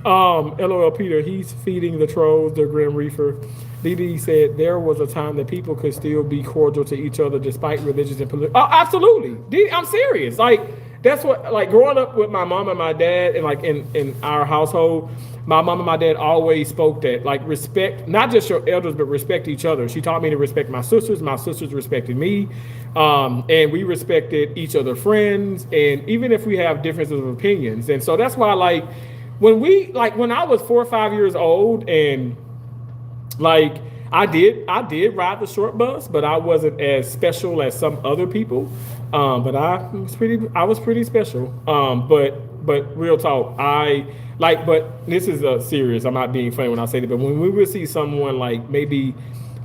S2: LOL Peter, he's feeding the trolls, the Grim Reaper. DD said there was a time that people could still be cordial to each other despite religious and political. Oh, absolutely. DD, I'm serious. Like, that's what, like, growing up with my mom and my dad and like in our household, my mom and my dad always spoke that, like, respect, not just your elders, but respect each other. She taught me to respect my sisters respected me. And we respected each other friends. And even if we have differences of opinions. And so that's why, like, when I was 4 or 5 years old, and like I did ride the short bus, but I wasn't as special as some other people. But I was pretty special. But but real talk, but this is a serious. I'm not being funny when I say it, but when we would see someone like maybe,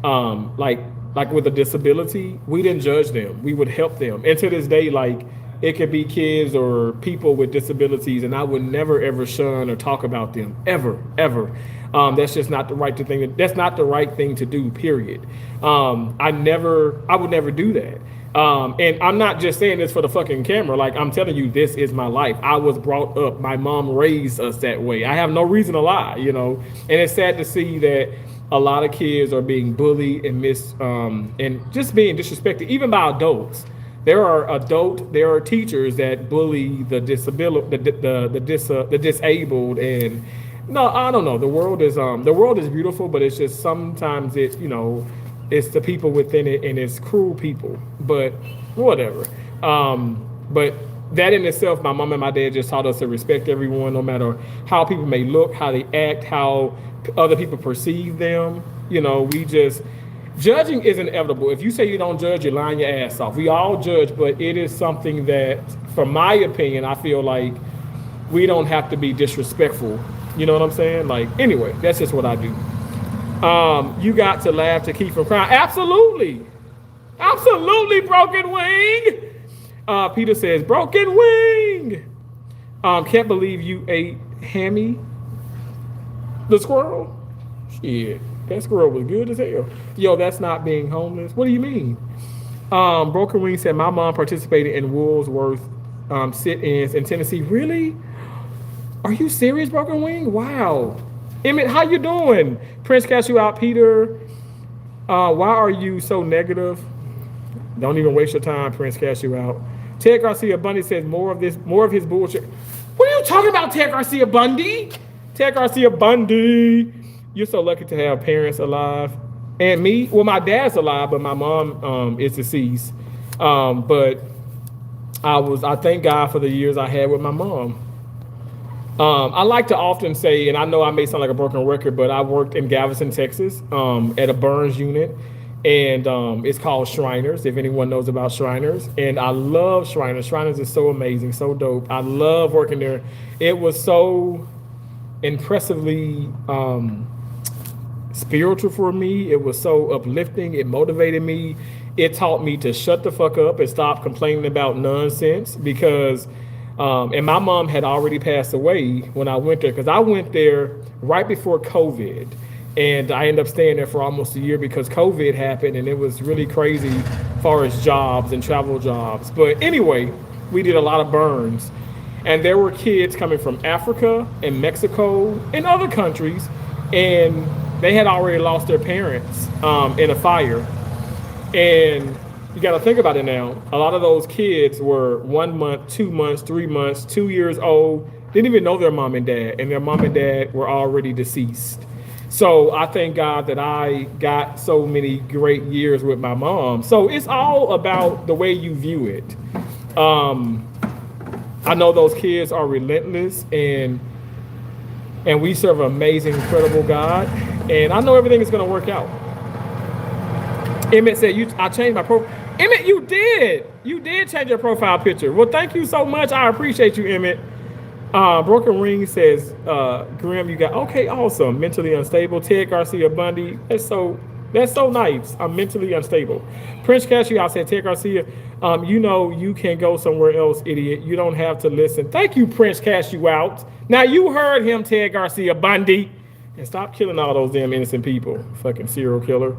S2: um, like like with a disability, we didn't judge them. We would help them. And to this day, like it could be kids or people with disabilities, and I would never ever shun or talk about them ever, ever. That's just not the right thing. That's not the right thing to do. Period. I would never do that. And I'm not just saying this for the fucking camera. Like I'm telling you, this is my life. I was brought up. My mom raised us that way. I have no reason to lie, you know. And it's sad to see that a lot of kids are being bullied and and just being disrespected, even by adults. There are teachers that bully the disability, the disabled, and no, I don't know. The world is beautiful, but it's just sometimes it's the people within it, and it's cruel people. But whatever. But that in itself, my mom and my dad just taught us to respect everyone, no matter how people may look, how they act, how other people perceive them. We just judging is inevitable. If you say you don't judge, you're lying your ass off. We all judge, but it is something that, from my opinion, I feel like we don't have to be disrespectful. You know what I'm saying? Like, anyway, that's just what I do. You got to laugh to keep from crying. Absolutely. Absolutely, Broken Wing. Peter says, Broken Wing. Can't believe you ate Hammy, the squirrel. Shit, that squirrel was good as hell. Yo, that's not being homeless. What do you mean? Broken Wing said, my mom participated in Woolsworth sit-ins in Tennessee. Really? Are you serious, Broken Wing? Wow. Emmett, how you doing? Prince cast you out, Peter. Why are you so negative? Don't even waste your time, Prince cast you out. Ted Garcia Bundy says more of his bullshit. What are you talking about, Ted Garcia Bundy? Ted Garcia Bundy. You're so lucky to have parents alive. And me, well, my dad's alive, but my mom is deceased. But I thank God for the years I had with my mom. I like to often say, and I know I may sound like a broken record, but I worked in Galveston, Texas, at a Burns unit, and it's called Shriners, if anyone knows about Shriners. And I love Shriners. Shriners is so amazing, so dope. I love working there. It was so impressively spiritual for me. It was so uplifting. It motivated me. It taught me to shut the fuck up and stop complaining about nonsense, because and my mom had already passed away when I went there, because I went there right before COVID, and I ended up staying there for almost a year because COVID happened, and it was really crazy as far as jobs and travel jobs. But anyway, we did a lot of burns, and there were kids coming from Africa and Mexico and other countries, and they had already lost their parents in a fire. And you got to think about it now. A lot of those kids were 1 month, 2 months, 3 months, 2 years old, didn't even know their mom and dad, and their mom and dad were already deceased. So I thank God that I got so many great years with my mom. So it's all about the way you view it. I know those kids are relentless, and we serve an amazing, incredible God, and I know everything is going to work out. Emmett said, I changed my profile. Emmett, you did change your profile picture. Well, thank you so much. I appreciate you, Emmett. Broken Ring says, Grim, you got, okay, awesome. Mentally unstable. Ted Garcia Bundy. That's so nice. I'm mentally unstable. Prince Cashew, I said, Ted Garcia, you can go somewhere else, idiot. You don't have to listen. Thank you, Prince Cashew out. Now you heard him, Ted Garcia Bundy. And stop killing all those damn innocent people. Fucking serial killer.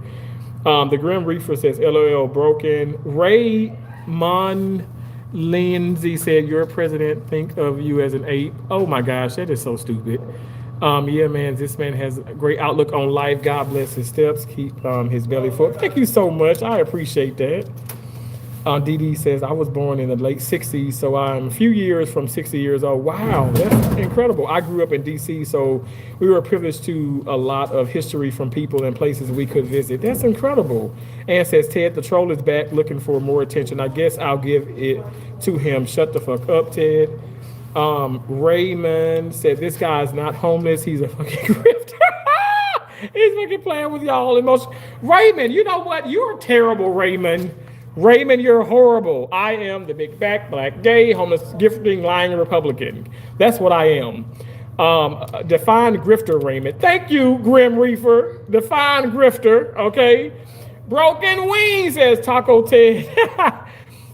S2: The Grim Reaper says, LOL broken. Raymond Lindsay said, your president think of you as an ape. Oh my gosh, that is so stupid. Yeah, man, this man has a great outlook on life. God bless his steps. Keep his belly full. Thank you so much. I appreciate that. DD says, I was born in the late 60s, so I'm a few years from 60 years old. Wow, that's incredible. I grew up in D.C., so we were privileged to a lot of history from people and places we could visit. That's incredible. And says, Ted, the troll is back looking for more attention. I guess I'll give it to him. Shut the fuck up, Ted. Raymond said, this guy's not homeless. He's a fucking grifter. He's fucking playing with y'all emotions. Raymond, you know what? You're terrible, Raymond. Raymond, you're horrible. I am the big back, black, gay, homeless, gifting, lying Republican. That's what I am. Define grifter, Raymond. Thank you, Grim Reaper. Define grifter, okay? Broken wings, says Taco Ted.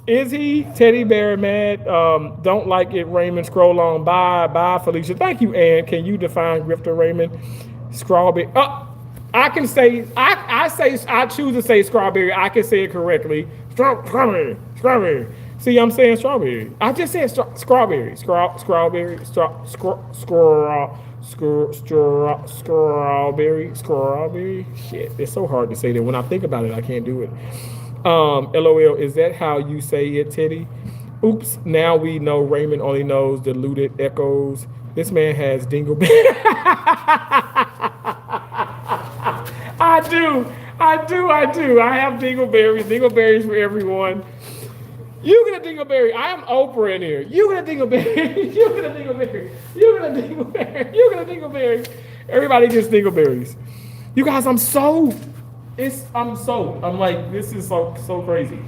S2: Is he teddy bear mad? Don't like it, Raymond. Scroll on. Bye, Felicia. Thank you, Ann. Can you define grifter, Raymond? Strawberry. I can say I choose to say strawberry. I can say it correctly. Strawberry. See, I'm saying strawberry. I just said strawberry. Strawberry. Strawberry. Shit, it's so hard to say that. When I think about it, I can't do it. LOL, is that how you say it, Teddy? Oops, now we know Raymond only knows diluted echoes. This man has dingleberry. I do. I have dingleberries for everyone. You get a dingleberry. I am Oprah in here. You get a dingleberry. You get a dingleberry. You get a dingleberry. You get a dingleberry. Everybody gets dingleberries. You guys, I'm like, this is so crazy.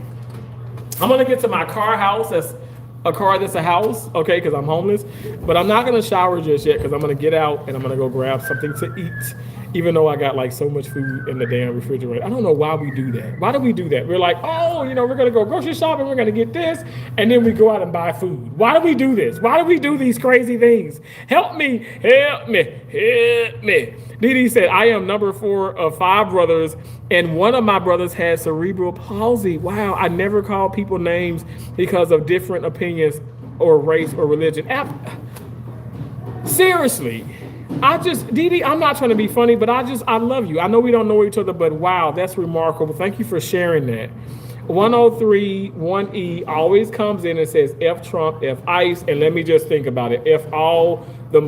S2: I'm gonna get to my house. That's a house, okay, because I'm homeless. But I'm not gonna shower just yet because I'm gonna get out and I'm gonna go grab something to eat. Even though I got like so much food in the damn refrigerator. I don't know why we do that. Why do we do that? We're like, oh, we're gonna go grocery shopping, we're gonna get this, and then we go out and buy food. Why do we do this? Why do we do these crazy things? Help me. Didi said, I am number 4 of 5 brothers, and one of my brothers has cerebral palsy. Wow, I never call people names because of different opinions or race or religion. Seriously. Didi, I'm not trying to be funny, but I love you. I know we don't know each other, but wow, that's remarkable. Thank you for sharing that. 103 1E always comes in and says F Trump, F ICE, and let me just think about it. F all the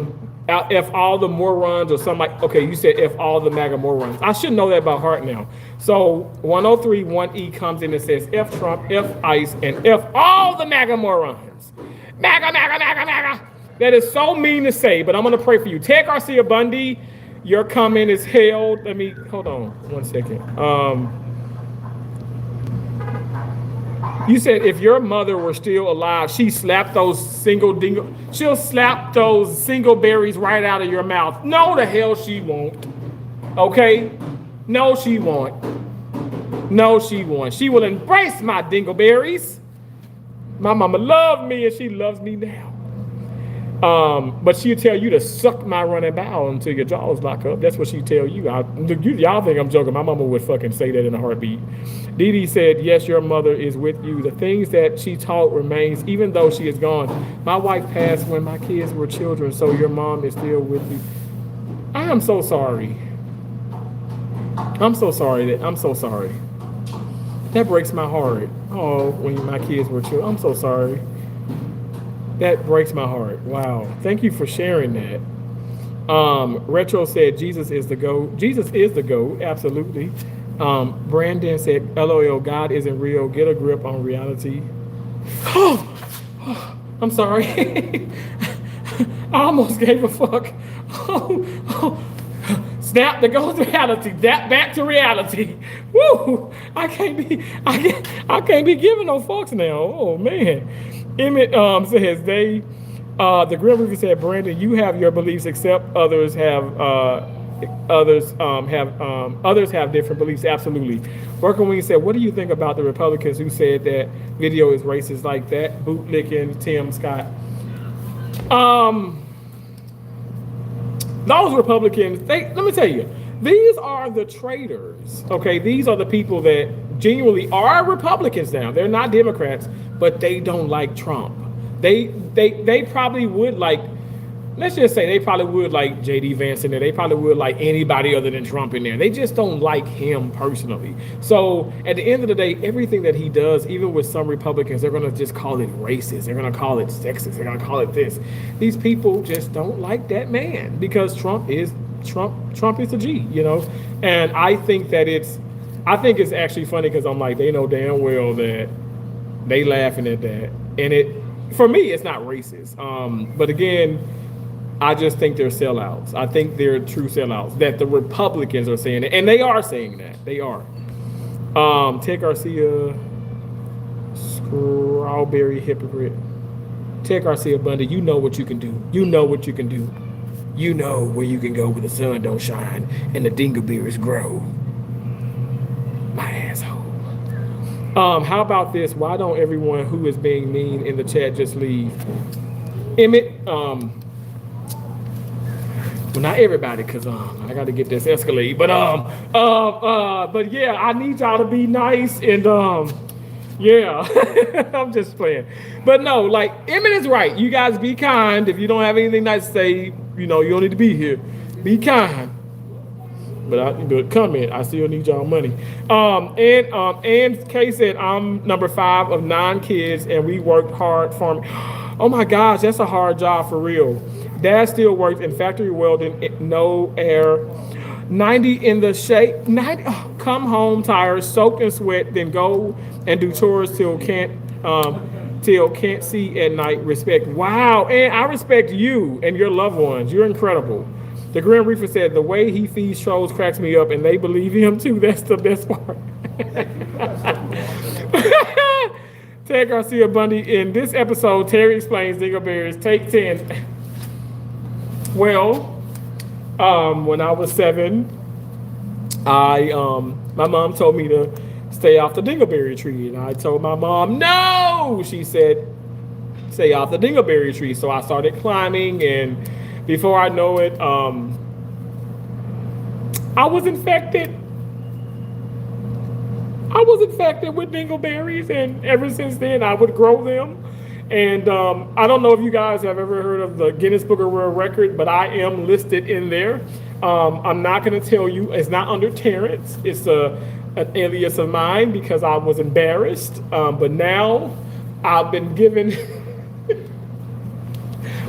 S2: morons or something like, okay, you said F all the MAGA morons. I should know that by heart now. So 103 1E comes in and says F Trump, F ICE, and F all the MAGA morons. MAGA. That is so mean to say, but I'm going to pray for you. Ted Garcia Bundy, your comment is held. Hold on 1 second. You said if your mother were still alive, she'll slap those single berries right out of your mouth. No, the hell she won't. Okay? No, she won't. She will embrace my dingleberries. My mama loved me and she loves me now. But she'll tell you to suck my running bowel until your jaws lock up. That's what she'll tell you. Y'all think I'm joking. My mama would fucking say that in a heartbeat. Didi said, yes, your mother is with you. The things that she taught remains, even though she is gone. My wife passed when my kids were children, so your mom is still with you. I am so sorry. I'm so sorry. That breaks my heart. Oh, when my kids were children. I'm so sorry. That breaks my heart. Wow. Thank you for sharing that. Retro said Jesus is the GOAT. Jesus is the GOAT. Absolutely. Brandon said, LOL, God isn't real. Get a grip on reality. I'm sorry. I almost gave a fuck. Snap, that goes to reality. That back to reality. Woo! I can't be giving no fucks now. Oh man. Emmett says the Grim Reaper said, Brandon, you have your beliefs, except others have different beliefs. Absolutely. Working Wing said, what do you think about the Republicans who said that video is racist like that? Bootlicking Tim Scott. Those Republicans, let me tell you, these are the traitors. Okay, these are the people that genuinely are Republicans now. They're not Democrats, but they don't like Trump. They probably would like, let's just say they probably would like JD Vance in there. They probably would like anybody other than Trump in there. They just don't like him personally. So at the end of the day, everything that he does, even with some Republicans, they're going to just call it racist. They're going to call it sexist. They're going to call it this. These people just don't like that man because Trump is the G, And I think it's actually funny because I'm like, they know damn well that they laughing at that. And for me, it's not racist. But again, I just think they're sellouts. I think they're true sellouts that the Republicans are saying it. And they are saying that. They are. Ted Garcia. Strawberry hypocrite. Ted Garcia Bundy, you know what you can do. You know what you can do. You know where you can go where the sun don't shine and the dingleberries grow. My asshole. How about this? Why don't everyone who is being mean in the chat just leave? Emmett, well, not everybody, cause I got to get this escalate. But yeah, I need y'all to be nice and yeah, I'm just playing. But no, like Emmett is right. You guys be kind. If you don't have anything nice to say, you know you don't need to be here. Be kind. But comment. I still need y'all money. And Kay said I'm number 5 of 9 kids, and we worked hard farming. Oh my gosh, that's a hard job for real. Dad still works in factory welding, no air. 90 in the shade. 90. Oh, come home tired, soaked in sweat, then go and do chores till can't see at night. Respect. Wow, and I respect you and your loved ones. You're incredible. The Grim Reaper said the way he feeds trolls cracks me up, and they believe him too. That's the best part. Ted Garcia Bundy. In this episode, Terry explains dingleberries. Take 10. Well, when I was 7, my mom told me to stay off the dingleberry tree, and I told my mom no. She said stay off the dingleberry tree, so I started climbing, and before I know it, I was infected. With dingleberries, and ever since then, I would grow them. And I don't know if you guys have ever heard of the Guinness Book of World Record, but I am listed in there. I'm not going to tell you. It's not under Terrence. It's an alias of mine because I was embarrassed. But now I've been given...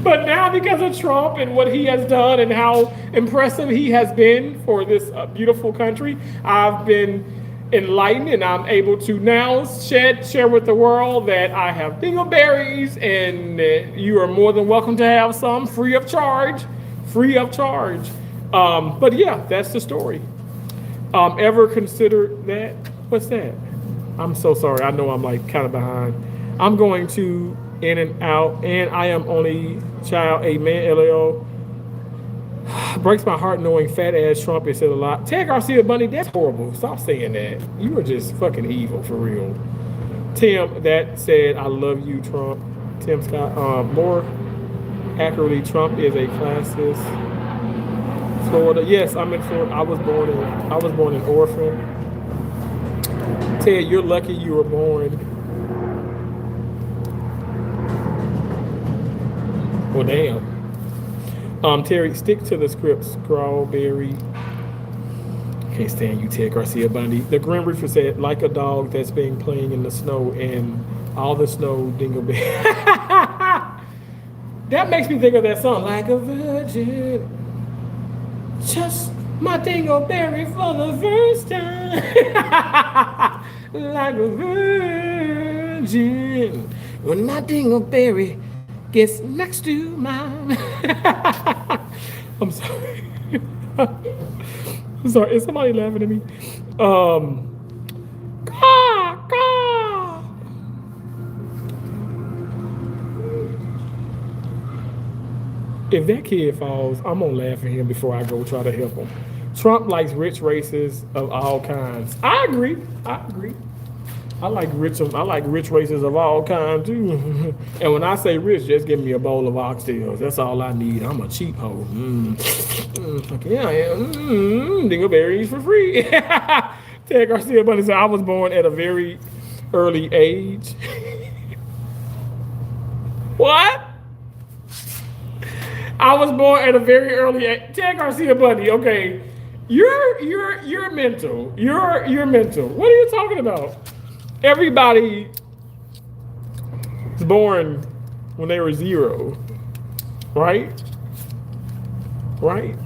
S2: But now, because of Trump and what he has done and how impressive he has been for this beautiful country, I've been enlightened, and I'm able to now share with the world that I have dingleberries, and you are more than welcome to have some free of charge. But yeah, that's the story. Ever consider that? What's that? I'm so sorry. I know I'm like kind of behind. I'm going to in and out, and I am only child. Amen. LAO. Breaks my heart knowing fat ass Trump has said a lot. Ted Garcia Bundy, that's horrible. Stop saying that. You are just fucking evil for real. Tim, that said, I love you, Trump. Tim Scott. More accurately, Trump is a classist. Florida. Yes, I'm in Florida. I was born in Orphan. Ted, you're lucky you were born. Well, damn. Terry, stick to the script. Strawberry. Can't stand you, Ted Garcia Bundy. The Grim Reaper said, like a dog that's been playing in the snow and all the snow dingleberry. That makes me think of that song. Like a virgin. Just my dingleberry for the first time. Like a virgin. When my dingleberry gets next to mine. I'm sorry. I'm sorry. Is somebody laughing at me? If that kid falls, I'm gonna laugh at him before I go try to help him. Trump likes rich races of all kinds. I agree. I like rich races of all kinds too. And when I say rich, just give me a bowl of oxtails. That's all I need. I'm a cheap hoe. Yeah, I am. Dingleberries for free. Ted Garcia Bundy said, I was born at a very early age. What? I was born at a very early age. Ted Garcia Bundy, okay. You're mental. You're mental. What are you talking about? Everybody was born when they were 0, right? Right?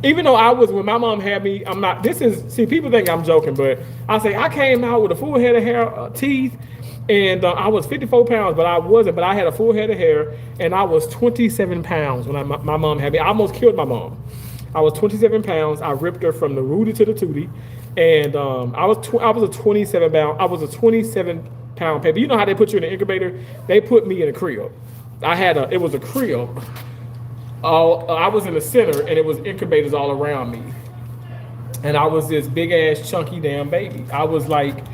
S2: Even though when my mom had me, people think I'm joking, but I say I came out with a full head of hair, teeth, and I was 54 pounds, but I wasn't, but I had a full head of hair, and I was 27 pounds when my mom had me. I almost killed my mom. I was 27 pounds. I ripped her from the rooty to the tootie. And I was a 27 pound paper. You know how they put you in an incubator? They put me in a crib. It was a crib. I was in the center, and it was incubators all around me. And I was this big ass chunky damn baby. I was like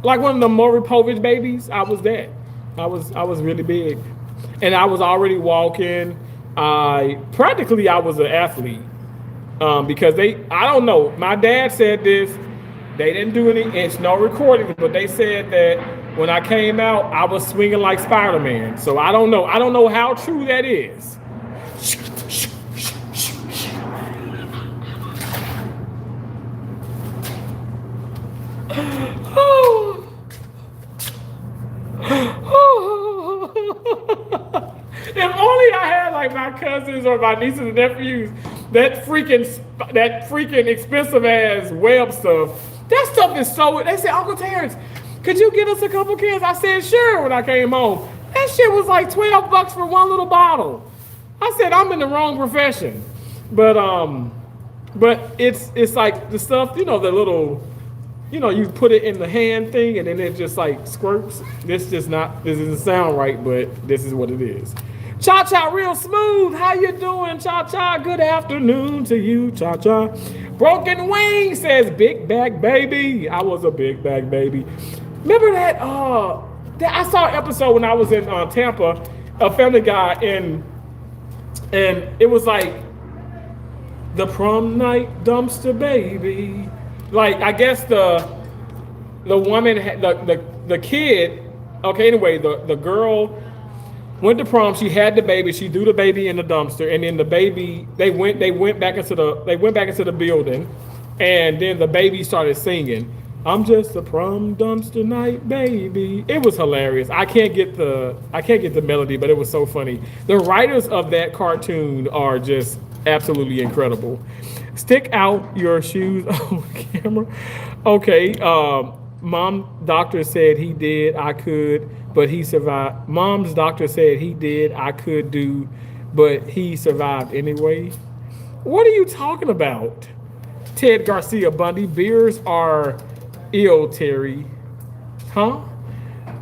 S2: one of the Maury Povich babies. I was that. I was really big, and I was already walking. I was an athlete because I don't know. My dad said this. They didn't do it's no recording, but they said that when I came out, I was swinging like Spider-Man. So I don't know. I don't know how true that is. If only I had like my cousins or my nieces and nephews, that freaking expensive ass web stuff. That stuff is so. They said, Uncle Terrence, could you get us a couple cans? I said, sure. When I came home, that shit was like $12 for one little bottle. I said, I'm in the wrong profession, but it's like the stuff, the little. You put it in the hand thing and then it just like squirts. This doesn't sound right, but this is what it is. Cha-Cha real smooth. How you doing, Cha-Cha? Good afternoon to you, Cha-Cha. Broken Wing says, big bag baby. I was a big bag baby. Remember that? I saw an episode when I was in Tampa, a Family Guy, and it was like the prom night dumpster baby. Like, I guess the woman, the kid, okay, anyway, the girl went to prom, she had the baby, she threw the baby in the dumpster, and then the baby, they went back into the building, and then the baby started singing, I'm just a prom dumpster night baby. It was hilarious. I can't get the melody, but it was so funny. The writers of that cartoon are just absolutely incredible. Stick out your shoes on camera. Okay. Mom doctor said he did. I could, but he survived. Mom's doctor said he did. I could do, but he survived anyway. What are you talking about? Ted Garcia Bundy. Beers are ill, Terry. Huh?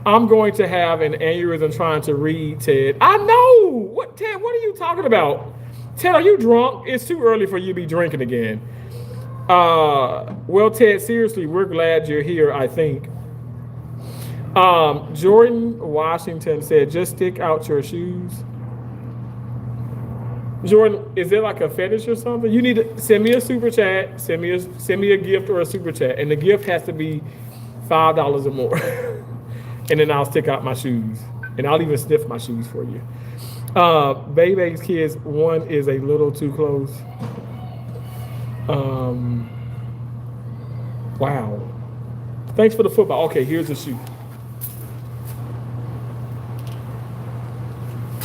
S2: I'm going to have an aneurysm trying to read, Ted. I know. What, Ted? What are you talking about? Ted, are you drunk? It's too early for you to be drinking again. Well, Ted, seriously, we're glad you're here, I think. Jordan Washington said, just stick out your shoes. Jordan, is there like a fetish or something? You need to send me a super chat, send me a gift or a super chat, and the gift has to be $5 or more. And then I'll stick out my shoes. And I'll even sniff my shoes for you. Baby's kids, one is a little too close. Wow. Thanks for the football. Okay, here's the shoe.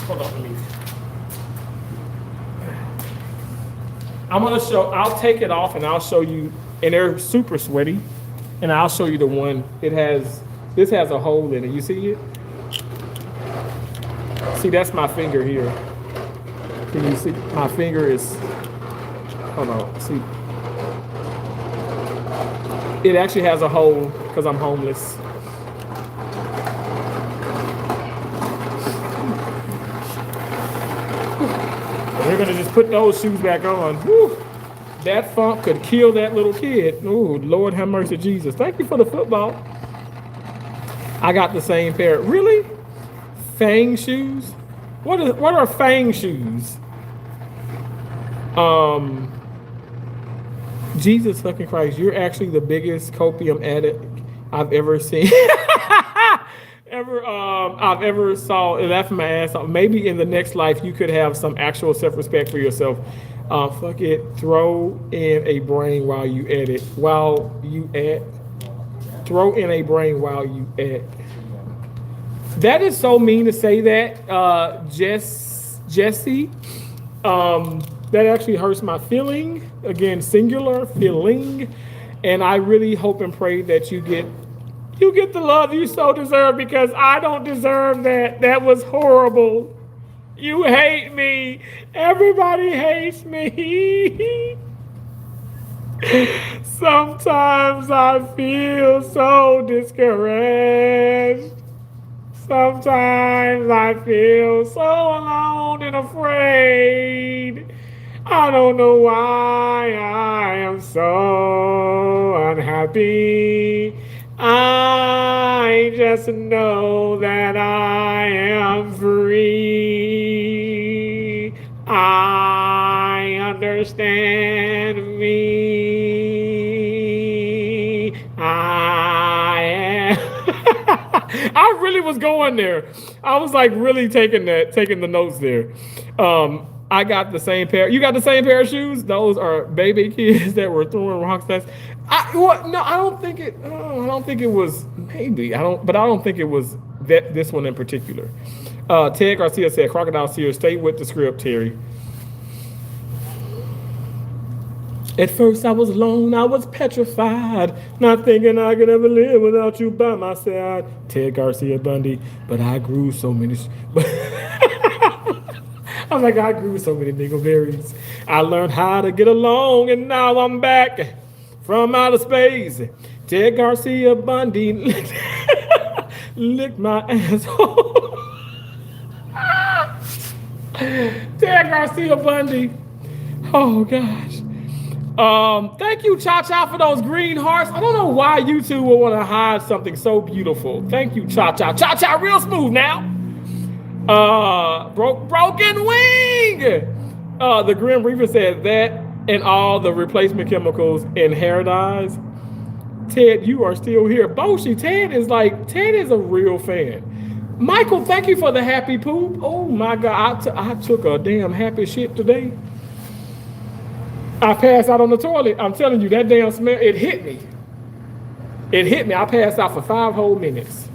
S2: Hold on, let me. I'll take it off and I'll show you, and they're super sweaty, and I'll show you the one. This has a hole in it. You see it? See, that's my finger here. Can you see? My finger is, hold on, see. It actually has a hole because I'm homeless. We're gonna just put those shoes back on. Whew. That funk could kill that little kid. Oh, Lord have mercy, Jesus. Thank you for the football. I got the same pair. Really? Fang shoes? What are Fang shoes? Jesus fucking Christ, you're actually the biggest copium addict I've ever seen. I've ever saw. Laughing my ass off. Maybe in the next life you could have some actual self-respect for yourself. Fuck it. Throw in a brain while you edit. Throw in a brain while you edit. That is so mean to say that, Jesse. That actually hurts my feeling. Again, singular feeling. And I really hope and pray that you get the love you so deserve, because I don't deserve that. That was horrible. You hate me. Everybody hates me. Sometimes I feel so discouraged. Sometimes I feel so alone and afraid. I don't know why I am so unhappy. I just know that I am free. I understand me. I am. I really was going there. I was like really taking the notes there. I got the same pair. You got the same pair of shoes? Those are baby kids that were throwing rocks. No, I don't think it. I don't think it was. Maybe I don't, but I don't think it was this one in particular. Ted Garcia said, "Crocodile Tears, stay with the script, Terry." At first I was alone, I was petrified, not thinking I could ever live without you by my side. Ted Garcia Bundy, but I grew so many. I'm like, I grew so many dingleberries. I learned how to get along, and now I'm back from outer space. Ted Garcia Bundy licked my asshole. Ted Garcia Bundy. Oh gosh. Thank you, Cha Cha, for those green hearts. I don't know why you two would want to hide something so beautiful. Thank you, Cha Cha. Cha Cha, real smooth now. Broken wing. The Grim Reaper said that and all the replacement chemicals in hair dyes. Ted, you are still here. Boshi, Ted is a real fan. Michael, thank you for the happy poop. Oh my God, I took a damn happy shit today. I passed out on the toilet. I'm telling you, that damn smell, it hit me. It hit me. I passed out for 5 whole minutes.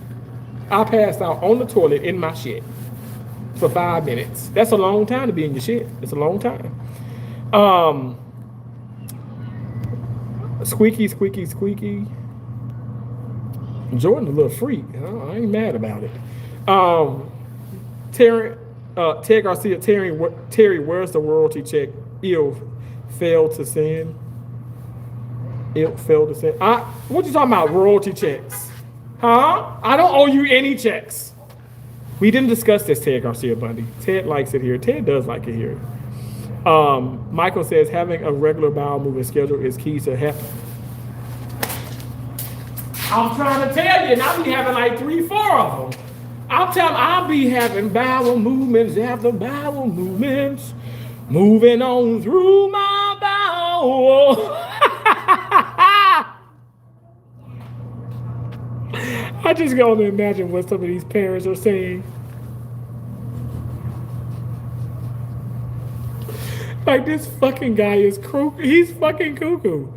S2: I passed out on the toilet in my shit for 5 minutes. That's a long time to be in your shit. It's a long time. Squeaky, squeaky, squeaky. Jordan a little freak. I ain't mad about it. Ted Garcia, Terry, where's the royalty check? Failed to send. What you talking about? Royalty checks? Huh? I don't owe you any checks. We didn't discuss this, Ted Garcia Bundy. Ted likes it here. Ted does like it here. Michael says having a regular bowel movement schedule is key to health. I'm trying to tell you, and I'll be having like 3, 4 of them. I'll be having bowel movements after bowel movements. Moving on through my bowel. I just go to imagine what some of these parents are saying. Like, this fucking guy is he's fucking cuckoo.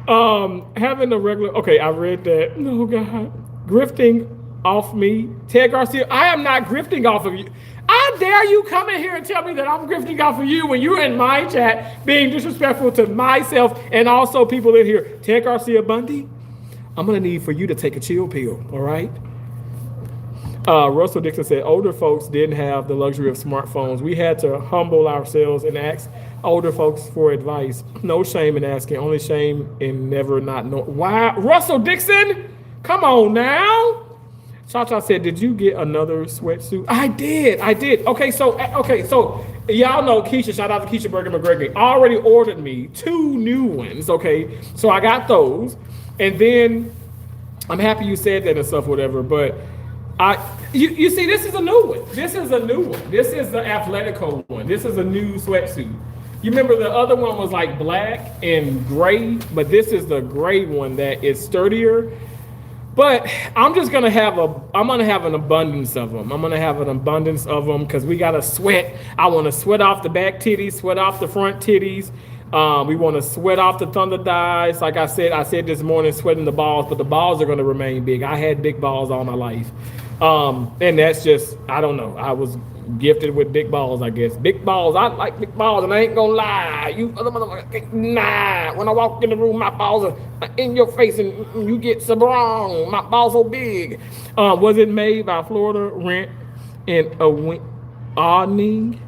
S2: Having a regular, okay, I read that. Oh God. Grifting off me. Ted Garcia, I am not grifting off of you. I dare you come in here and tell me that I'm grifting off of you when you're in my chat being disrespectful to myself and also people in here. Ted Garcia Bundy, I'm going to need for you to take a chill pill, all right? Russell Dixon said, older folks didn't have the luxury of smartphones. We had to humble ourselves and ask older folks for advice. No shame in asking, only shame in never not knowing. Why? Russell Dixon, come on now. Cha-Cha said, did you get another sweatsuit? I did. Okay, so y'all know Keisha, shout out to Keisha Berger McGregor, already ordered me 2 new ones, okay? So I got those. And then I'm happy you said that and stuff, whatever, but you see, this is a new one. This is the Athletico one. This is a new sweatsuit. You remember the other one was like black and gray, but this is the gray one that is sturdier. But I'm gonna have an abundance of them. I'm gonna have an abundance of them because we gotta sweat. I want to sweat off the back titties, sweat off the front titties. We want to sweat off the thunder thighs. Like I said this morning, sweating the balls, but the balls are gonna remain big. I had big balls all my life, and that's just, I don't know. I was gifted with big balls, I guess. Big balls. I like big balls, and I ain't gonna lie. You other motherfucker, nah. When I walk in the room, my balls are in your face, and you get so wrong. My balls so big. Was it made by Florida Rent and Awning?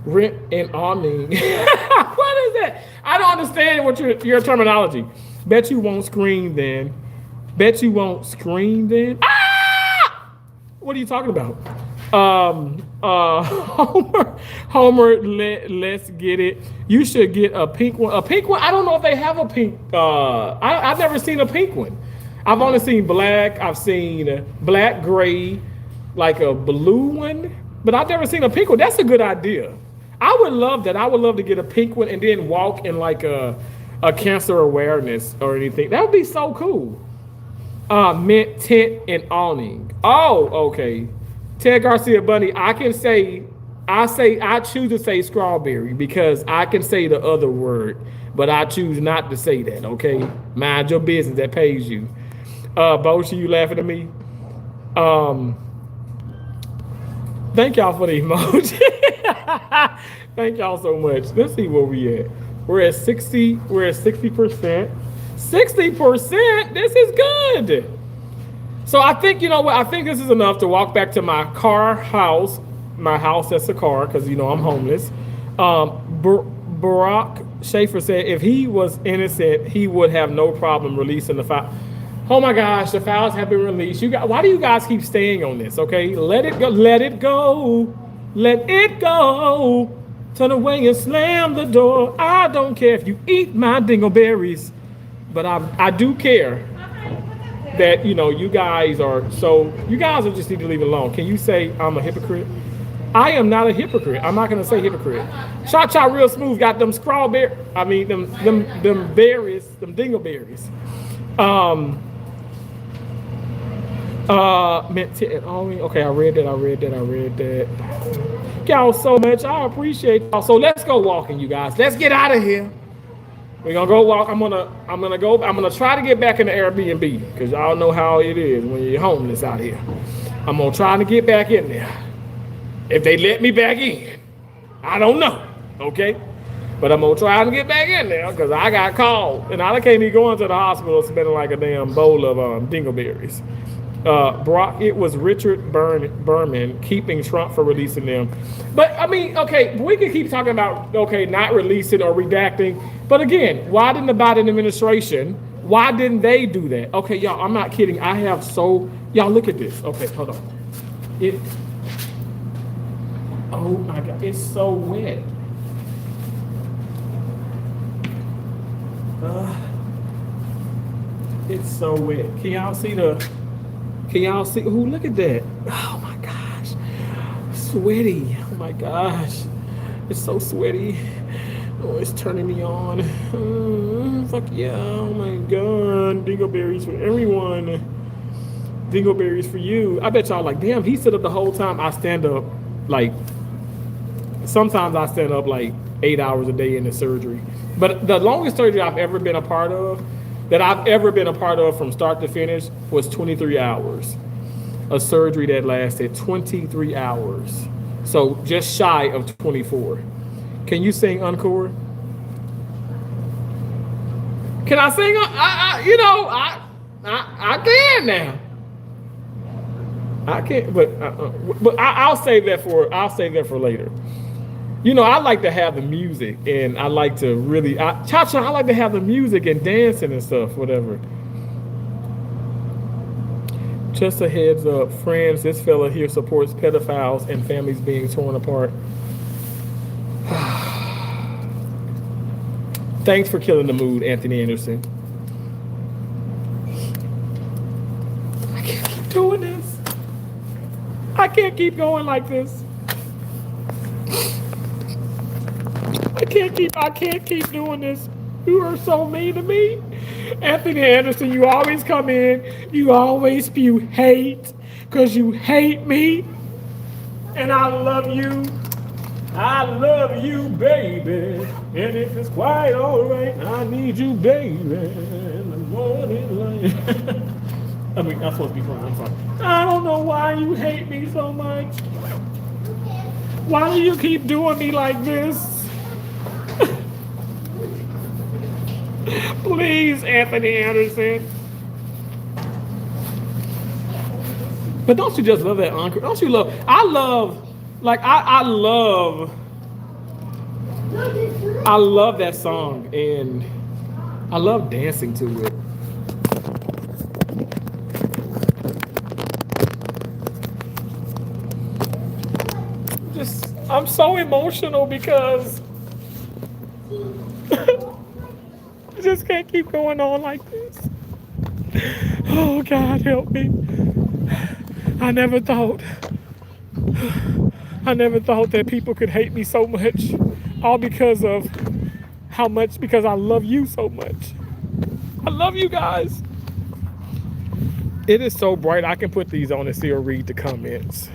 S2: Rent and Awning. What is that? I don't understand what your terminology. Bet you won't scream then. Ah! What are you talking about? Homer, let's get it. You should get a pink one. A pink one. I don't know if they have a pink. I've never seen a pink one. I've only seen black. I've seen black, gray, like a blue one, but I've never seen a pink one. That's a good idea. I would love that. I would love to get a pink one and then walk in like a cancer awareness or anything. That would be so cool. Mint tent and awning. Oh, okay. Ted Garcia Bunny, I choose to say strawberry because I can say the other word, but I choose not to say that, okay? Mind your business, that pays you. Boshi, you laughing at me? Thank y'all for the emoji. Thank y'all so much. Let's see where we at. We're at 60%. 60%? This is good. So I think, you know what? I think this is enough to walk back to my house. My house that's a car, because, you know, I'm homeless. Barack Schaefer said if he was innocent, he would have no problem releasing the file. Oh my gosh, the files have been released. Why do you guys keep staying on this, okay? Let it go. Let it go. Let it go. Turn away and slam the door. I don't care if you eat my dingleberries. But I do care that, you know, you guys just need to leave it alone. Can you say I'm a hypocrite? I am not a hypocrite. I'm not gonna say hypocrite. Cha real smooth got them them berries, them dingleberries. Okay, I read that. Y'all so much. I appreciate y'all. So let's go walking, you guys. Let's get out of here. We're gonna go walk. I'm gonna try to get back in the Airbnb because y'all know how it is when you're homeless out here. I'm gonna try to get back in there. If they let me back in, I don't know. Okay, but I'm gonna try to get back in there because I got called and I can't even go into the hospital spending like a damn bowl of dingleberries. Brock, it was Richard Berman keeping Trump for releasing them. But I mean, okay, we can keep talking about not releasing or redacting. But again, why didn't the Biden administration? Why didn't they do that? Okay, y'all, I'm not kidding. Y'all look at this. Okay, hold on. Oh my God, it's so wet. It's so wet. Can y'all see? Ooh, look at that. Oh my gosh. Sweaty. Oh my gosh. It's so sweaty. Oh, it's turning me on. Fuck yeah. Oh my God. Dingleberries for everyone. Dingleberries for you. I bet y'all like, damn, he stood up the whole time. I stand up sometimes I stand up like 8 hours a day in the surgery. But the longest surgery I've ever been a part of from start to finish was 23 hours. A surgery that lasted 23 hours. So just shy of 24. Can you sing Encore? Can I sing? I can now. I can't, but I'll save that for later. You know, I like to have the music, and I like to really, I like to have the music and dancing and stuff, whatever. Just a heads up, friends, this fella here supports pedophiles and families being torn apart. Thanks for killing the mood, Anthony Anderson. I can't keep doing this. I can't keep going like this. I can't keep doing this. You are so mean to me. Anthony Anderson, you always come in, you always spew hate, because you hate me. And I love you. I love you, baby. And if it's quite all right, I need you, baby. In the morning light. I mean, I'm supposed to be crying. I'm sorry. I don't know why you hate me so much. Why do you keep doing me like this? Please, Anthony Anderson. But don't you just love that encore? Don't you love? I love that song, and I love dancing to it. I'm so emotional because I just can't keep going on like this. Oh, God, help me. I never thought, I never thought that people could hate me so much, all because of because I love you so much. I love you guys. It is so bright. I can put these on and still read the comments.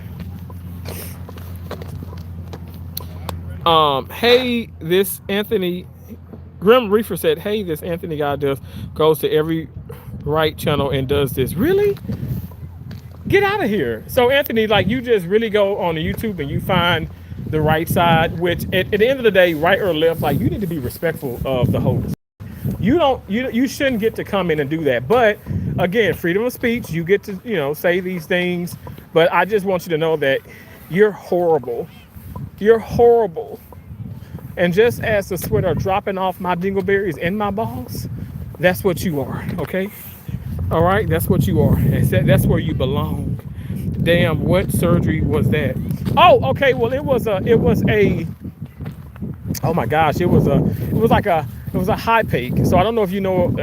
S2: Hey, this Anthony Grim Reefer said, hey, this Anthony guy goes to every right channel and does this. Really? Get out of here. So Anthony, like, you just really go on the YouTube and you find the right side, which at the end of the day, right or left, like, you need to be respectful of the host. You shouldn't get to come in and do that. But again, freedom of speech, you get to, say these things. But I just want you to know that you're horrible. You're horrible. And just as the sweat are dropping off my dingleberries and my balls, that's what you are, okay? All right, that's what you are. That's where you belong. Damn, what surgery was that? Oh, okay. Well, it was a. Oh my gosh, it was a high peak. So I don't know if you know.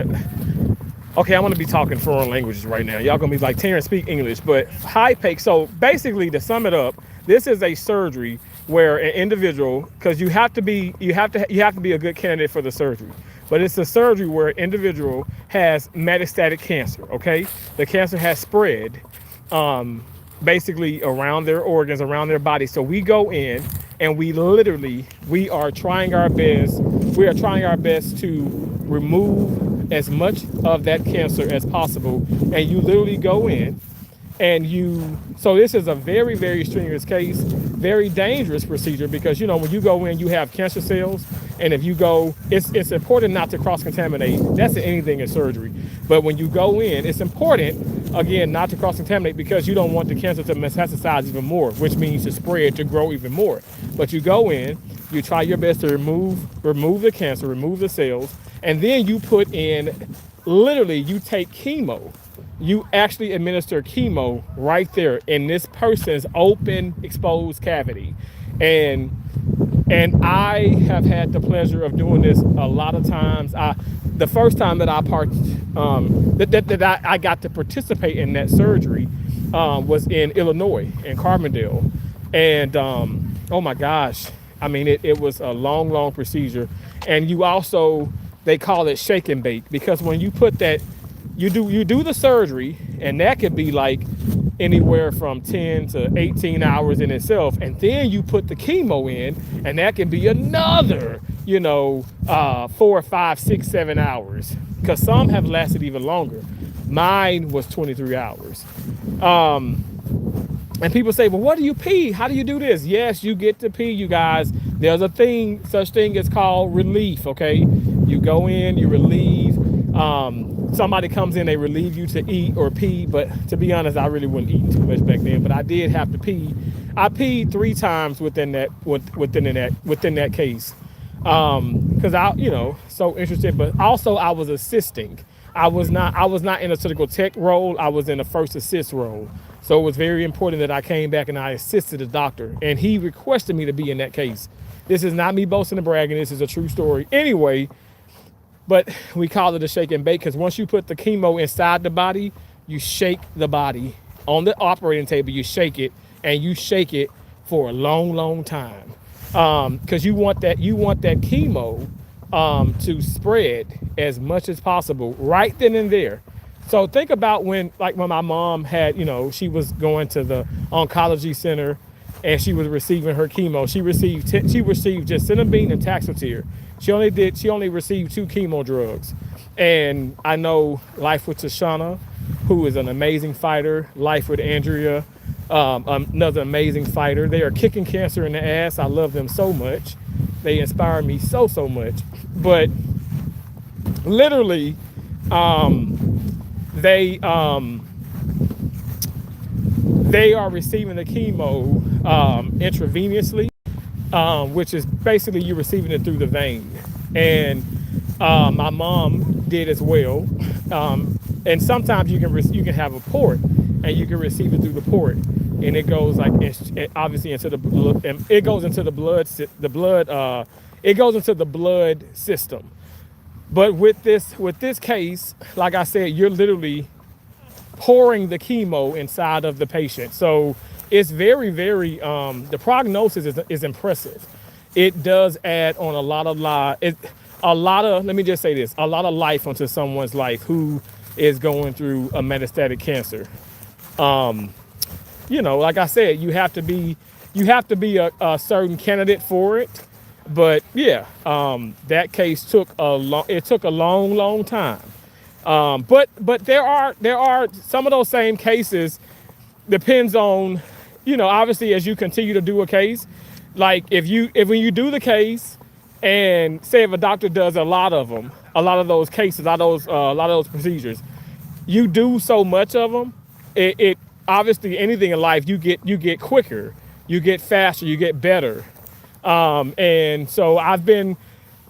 S2: Okay, I'm gonna be talking foreign languages right now. Y'all gonna be like, Terrence, speak English. But high peak. So basically, to sum it up, this is a surgery where an individual, because you have to be a good candidate for the surgery. But it's a surgery where an individual has metastatic cancer, okay? The cancer has spread basically around their organs, around their body. So we go in and we are trying our best. We are trying our best to remove as much of that cancer as possible. And you literally go in and so this is a very, very strenuous case, very dangerous procedure because, when you go in, you have cancer cells. And if you go, it's important not to cross-contaminate. That's anything in surgery. But when you go in, it's important, again, not to cross-contaminate because you don't want the cancer to metastasize even more, which means to spread, to grow even more. But you go in, you try your best to remove the cancer, remove the cells, and then you put in, literally, you take chemo. You actually administer chemo right there in this person's open, exposed cavity. And I have had the pleasure of doing this a lot of times. The first time that I got to participate in that surgery was in Illinois, in Carbondale. And oh my gosh, I mean, it was a long, long procedure. And they call it shake and bake because when you put that, you do the surgery, and that could be like anywhere from 10 to 18 hours in itself. And then you put the chemo in, and that can be another, 4, 5, 6, 7 hours. Because some have lasted even longer. Mine was 23 hours. And people say, well, what do you pee? How do you do this? Yes, you get to pee, you guys. There's such thing as called relief, okay? You go in, you relieve. Somebody comes in, they relieve you to eat or pee, but to be honest, I really wasn't eating too much back then, but I did have to pee. I peed 3 times within that case. Cause so interested, but also I was assisting. I was not in a surgical tech role. I was in a first assist role. So it was very important that I came back and I assisted the doctor, and he requested me to be in that case. This is not me boasting and bragging. This is a true story. Anyway, but we call it a shake and bake because once you put the chemo inside the body, you shake the body on the operating table. You shake it, and you shake it for a long, long time because you want that chemo to spread as much as possible right then and there. So think about when my mom had, she was going to the oncology center and she was receiving her chemo. She received just cinnamon and Taxotere. She only received 2 chemo drugs. And I know Life with Tashana, who is an amazing fighter, Life with Andrea, another amazing fighter. They are kicking cancer in the ass. I love them so much. They inspire me so much. But literally, they are receiving the chemo intravenously, which is basically you receiving it through the vein. And my mom did as well. And sometimes you can have a port, and you can receive it through the port. and it goes like obviously into the blood, and it goes into it goes into the blood system. But with this case, like I said, you're literally pouring the chemo inside of the patient. So it's very, very, the prognosis is impressive. It does add on a lot of let me just say this, a lot of life onto someone's life who is going through a metastatic cancer. Like I said, you have to be a certain candidate for it. But yeah, that case took a long, long time. But there are some of those same cases. Depends on, obviously as you continue to do a case, like when you do the case, and say if a doctor does a lot of those cases, a lot of those procedures, you do so much of them, it obviously anything in life you get quicker, you get faster, you get better. And so I've been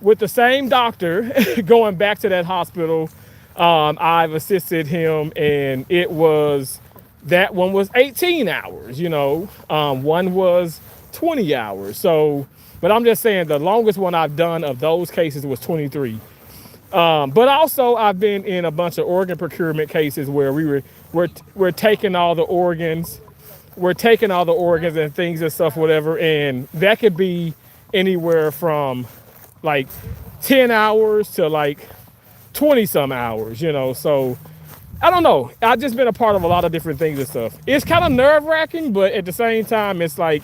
S2: with the same doctor going back to that hospital. I've assisted him, and that one was 18 hours, one was 20 hours. So, but I'm just saying the longest one I've done of those cases was 23. But also I've been in a bunch of organ procurement cases where we're taking all the organs. We're taking all the organs and things and stuff, whatever. And that could be anywhere from like 10 hours to like 20 some hours, so I don't know. I've just been a part of a lot of different things and stuff. It's kind of nerve wracking, but at the same time, it's like,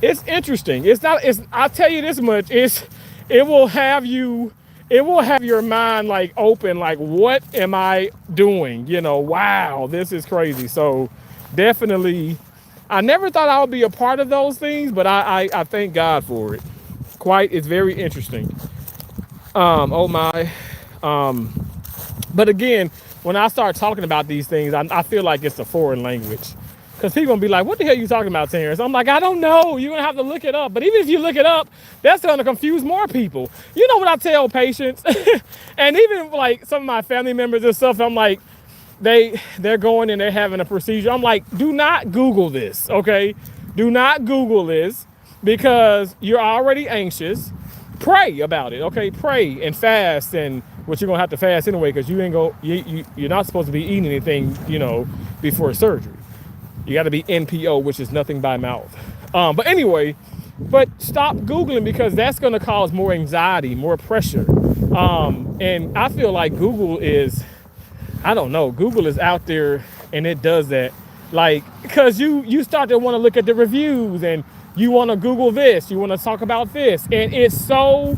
S2: it's interesting. I'll tell you this much, it will have your mind like open, like, what am I doing? Wow, this is crazy. So definitely, I never thought I would be a part of those things, but I thank God for it. It's very interesting. Oh my. But again, when I start talking about these things, I feel like it's a foreign language. Because people gonna be like, what the hell are you talking about, Terrence? I'm like, I don't know. You're gonna have to look it up. But even if you look it up, that's gonna confuse more people. You know what I tell patients? And even like some of my family members and stuff, I'm like, they're going and they're having a procedure. I'm like, do not Google this, okay? Do not Google this, because you're already anxious. Pray about it, okay? Pray and fast, and what you're gonna have to fast anyway, because you're not supposed to be eating anything, before surgery. You got to be NPO, which is nothing by mouth. But anyway, stop Googling, because that's gonna cause more anxiety, more pressure. And I feel like Google is out there, and it does that, like, because you start to want to look at the reviews, and you want to Google this, you want to talk about this, and it's so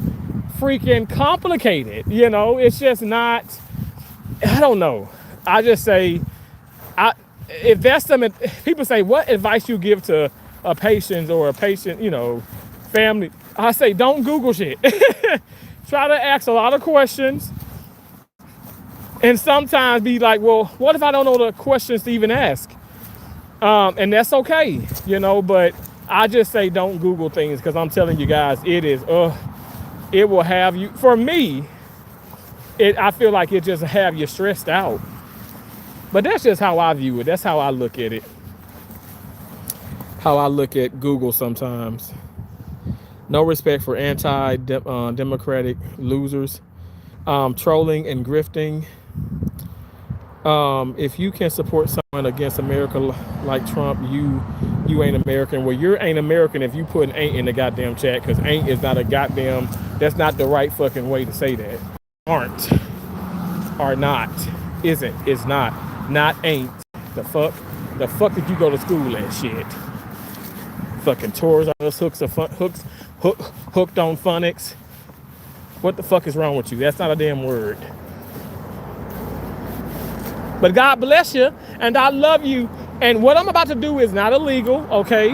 S2: freaking complicated. It's just not. I don't know. I just say, if that's something people say, what advice you give to a patient or a patient, family? I say, don't Google shit. Try to ask a lot of questions. And sometimes be like, well, what if I don't know the questions to even ask? And that's okay, but I just say don't Google things, because I'm telling you guys, it will have you, for me, I feel like it just have you stressed out. But that's just how I view it. That's how I look at it. How I look at Google sometimes. No respect for anti-democratic losers. Trolling and grifting. If you can support someone against America like Trump, you ain't American. Well, you ain't American if you put an ain't in the goddamn chat, because ain't is not a goddamn, that's not the right fucking way to say that. Aren't, are not, isn't, is not ain't. The fuck did you go to school at, shit? Fucking tours on those hooked on phonics. What the fuck is wrong with you? That's not a damn word. But God bless you, and I love you. And what I'm about to do is not illegal, okay?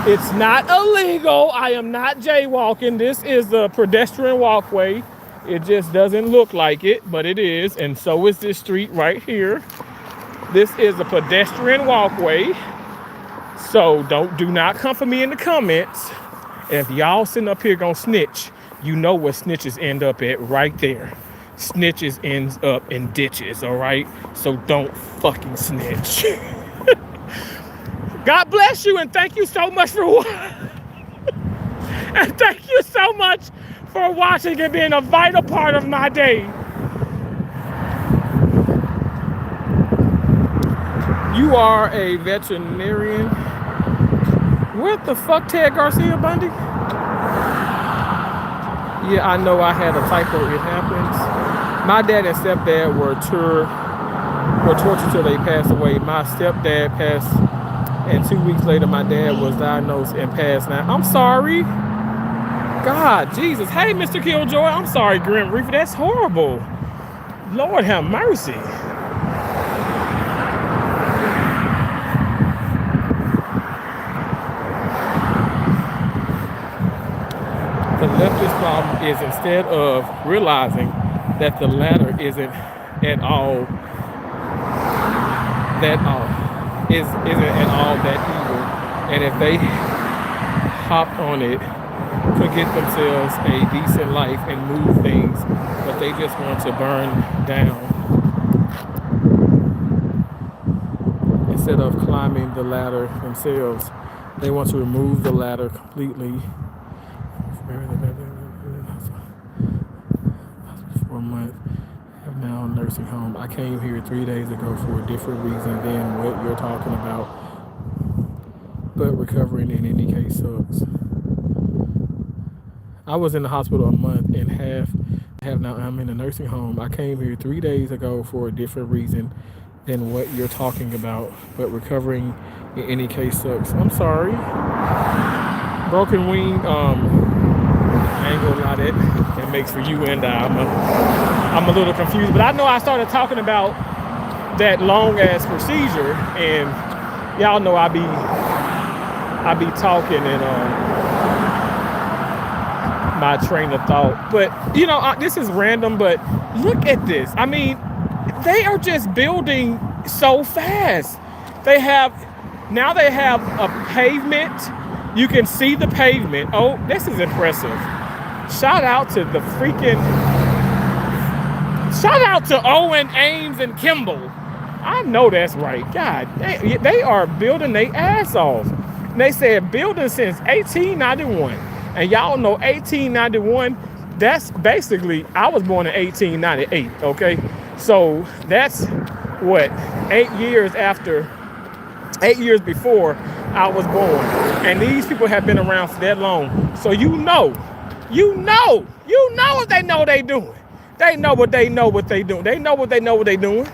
S2: It's not illegal. I am not jaywalking. This is a pedestrian walkway. It just doesn't look like it, but it is. And so is this street right here. This is a pedestrian walkway. So do not come for me in the comments. If y'all sitting up here gonna snitch, you know where snitches end up at, right there. Snitches ends up in ditches, all right? So don't fucking snitch. God bless you, and thank you so much for and thank you so much for watching and being a vital part of my day. You are a veterinarian. What the fuck, Ted Garcia Bundy? Yeah, I know I had a typo. It happens. My dad and stepdad were tortured till they passed away. My stepdad passed, and 2 weeks later, my dad was diagnosed and passed. Now, I'm sorry. God, Jesus. Hey, Mr. Killjoy. I'm sorry, Grim Reaper. That's horrible. Lord have mercy. The leftist problem is instead of realizing that the latter isn't at all that isn't at all that evil, and if they hop on it, could get themselves a decent life and move things, but they just want to burn down instead of climbing the ladder themselves. They want to remove the ladder completely. 4 months. I'm now in nursing home. I came here 3 days ago for a different reason than what you're talking about. But recovering in any case sucks. I was in the hospital a month and half. Now I'm in a nursing home. I came here 3 days ago for a different reason than what you're talking about. But recovering in any case sucks. I'm sorry. Broken wing. I ain't gonna lie, that makes for you and I'm a little confused, but I know I started talking about that long ass procedure, and y'all know I be talking and my train of thought. But you know, this is random, but look at this. I mean, they are just building so fast. They have a pavement. You can see the pavement. Oh, this is impressive. Shout out to Owen, Ames, and Kimball. I know that's right. God, they are building their ass off. And they said building since 1891. And y'all know 1891, that's basically, I was born in 1898, okay? So that's what, 8 years before I was born. And these people have been around for that long. So you know what they know they doing. They know what they know what they doing. They know what they know what they doing.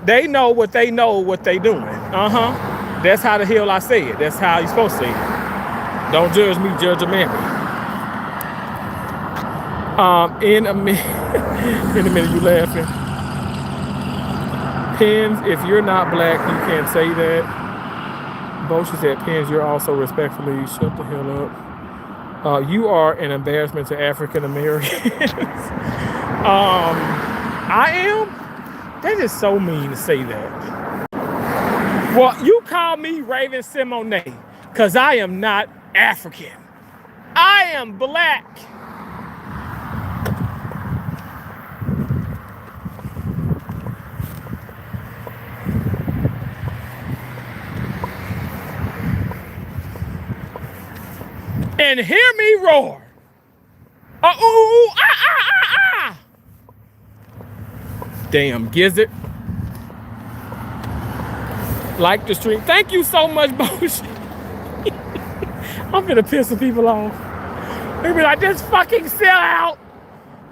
S2: They know what they know what they doing. That's how the hell I say it. That's how you're supposed to say it. Don't judge me, judge a man. In a minute you laughing. Pens, if you're not black, you can't say that. Bosha said, Pens, you're also respectfully shut the hell up. You are an embarrassment to African Americans. I am? That is so mean to say that. Well, you call me Raven Simonet, because I am not African. I am black. And hear me roar. Damn gizzard. Like the stream. Thank you so much, Bosh. I'm gonna piss some people off. They be like, this fucking sellout.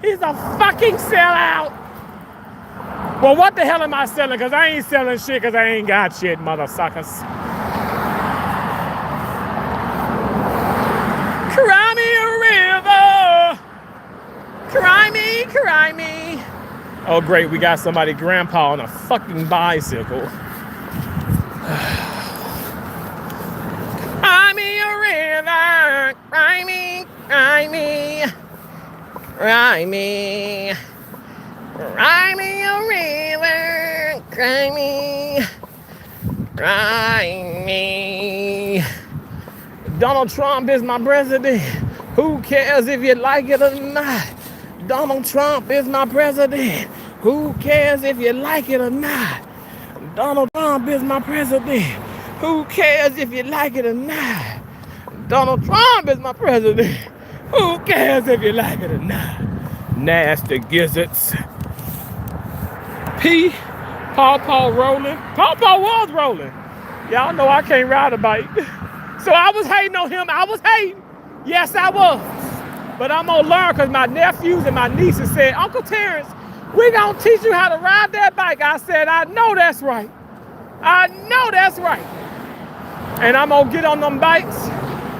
S2: He's a fucking sellout. Well, what the hell am I selling? Because I ain't selling shit because I ain't got shit, motherfuckers. Cry me a river. Cry me. Oh, great. We got somebody, grandpa, on a fucking bicycle. Cry me a river. Cry me. Cry me a river. Cry me. Donald Trump is my president. Who cares if you like it or not? Donald Trump is my president. Who cares if you like it or not? Donald Trump is my president. Who cares if you like it or not? Donald Trump is my president. Who cares if you like it or not? Nasty gizzards. P. Paw rolling. Paw was rolling. Y'all know I can't ride a bike. So I was hating on him. I was hating. Yes, I was. But I'm going to learn because my nephews and my nieces said, Uncle Terrence, we going to teach you how to ride that bike. I said, I know that's right. I know that's right. And I'm going to get on them bikes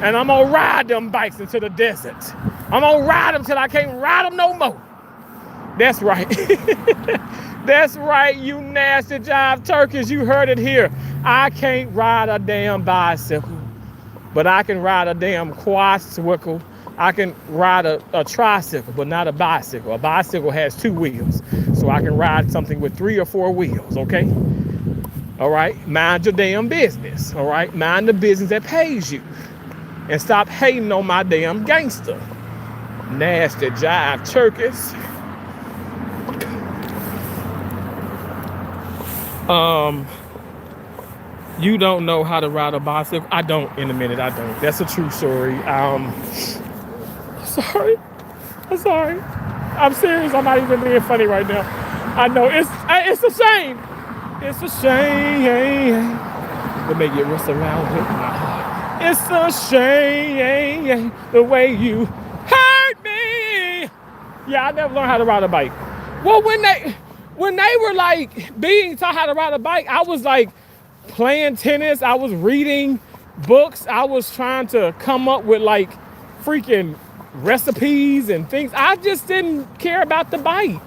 S2: and I'm going to ride them bikes into the desert. I'm going to ride them till I can't ride them no more. That's right. That's right, you nasty jive turkeys. You heard it here. I can't ride a damn bicycle, but I can ride a damn quadcycle. I can ride a tricycle, but not a bicycle. A bicycle has 2 wheels, so I can ride something with 3 or 4 wheels, okay? All right, mind your damn business, all right? Mind the business that pays you. And stop hating on my damn gangster. Nasty jive turkeys. You don't know how to ride a bicycle? I don't, in a minute, I don't. That's a true story. Sorry. I'm sorry. I'm serious. I'm not even being funny right now. I know it's a shame. It's a shame. Let me get what's around with my heart. It's a shame the way you hurt me. Yeah, I never learned how to ride a bike. Well, when they were like being taught how to ride a bike, I was like playing tennis. I was reading books. I was trying to come up with like freaking recipes and things. I just didn't care about the bike.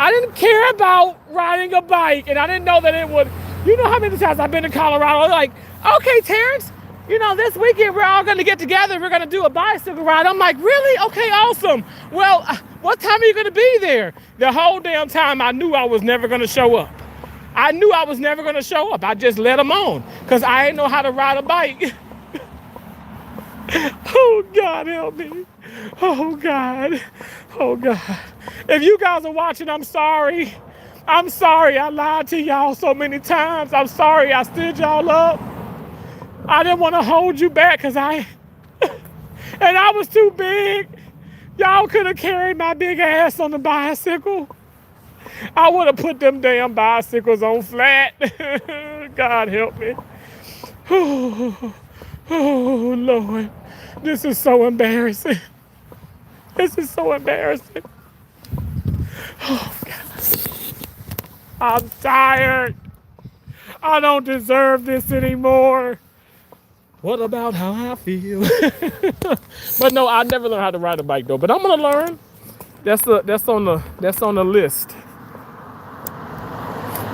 S2: I didn't care about riding a bike, and I didn't know that it would. You know how many times I've been to Colorado? Like, okay, Terrence, you know, this weekend we're all going to get together. We're going to do a bicycle ride. I'm like, really? Okay, awesome. Well, what time are you going to be there? The whole damn time I knew I was never going to show up. I knew I was never going to show up. I just let them on because I didn't know how to ride a bike. Oh, God, help me. Oh, God. Oh, God. If you guys are watching, I'm sorry. I'm sorry I lied to y'all so many times. I'm sorry I stood y'all up. I didn't want to hold you back because and I was too big. Y'all could have carried my big ass on the bicycle. I would have put them damn bicycles on flat. God help me. Oh, Lord. This is so embarrassing. This is so embarrassing. Oh, God. I'm tired. I don't deserve this anymore. What about how I feel? But no, I never learned how to ride a bike though. But I'm gonna learn. That's on the list.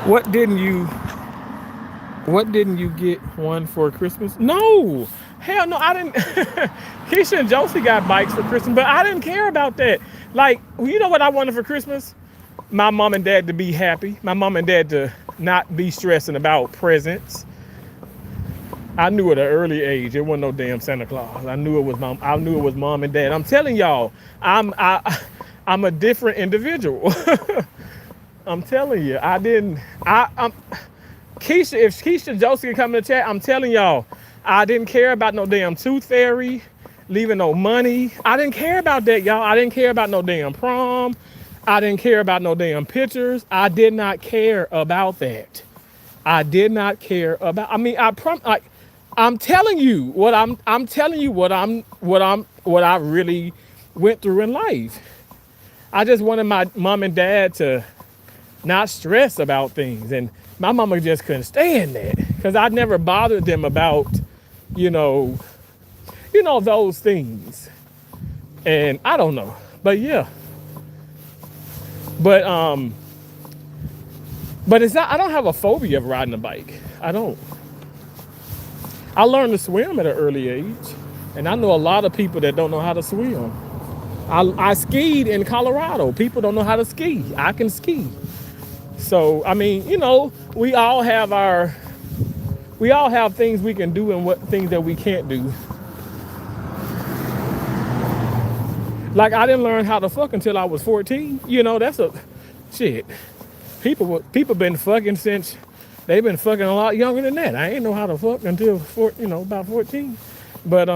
S2: What didn't you get one for Christmas? No, hell no, I didn't. Keisha and Josie got bikes for Christmas, but I didn't care about that. Like, you know what I wanted for Christmas? My mom and dad to be happy. My mom and dad to not be stressing about presents. I knew at an early age it wasn't no damn Santa Claus. I knew it was mom and dad. I'm telling y'all, I'm a different individual. I'm telling you, Keisha, if Keisha and Josie can come in the chat, I'm telling y'all, I didn't care about no damn tooth fairy, leaving no money. I didn't care about that, y'all. I didn't care about no damn prom. I didn't care about no damn pictures. I did not care about that. I did not care about. I mean, I'm telling you what I'm telling you what I really went through in life. I just wanted my mom and dad to not stress about things, and my mama just couldn't stand that because I never bothered them about, you know, those things. And I don't know, but yeah. But it's not. I don't have a phobia of riding a bike. I don't. I learned to swim at an early age, and I know a lot of people that don't know how to swim. I skied in Colorado. People don't know how to ski. I can ski. So I mean, you know, we all have things we can do and what things that we can't do. Like, I didn't learn how to fuck until I was 14. You know, that's a shit. People been fucking since They've been fucking a lot younger than that. I ain't know how to fuck until about 14. But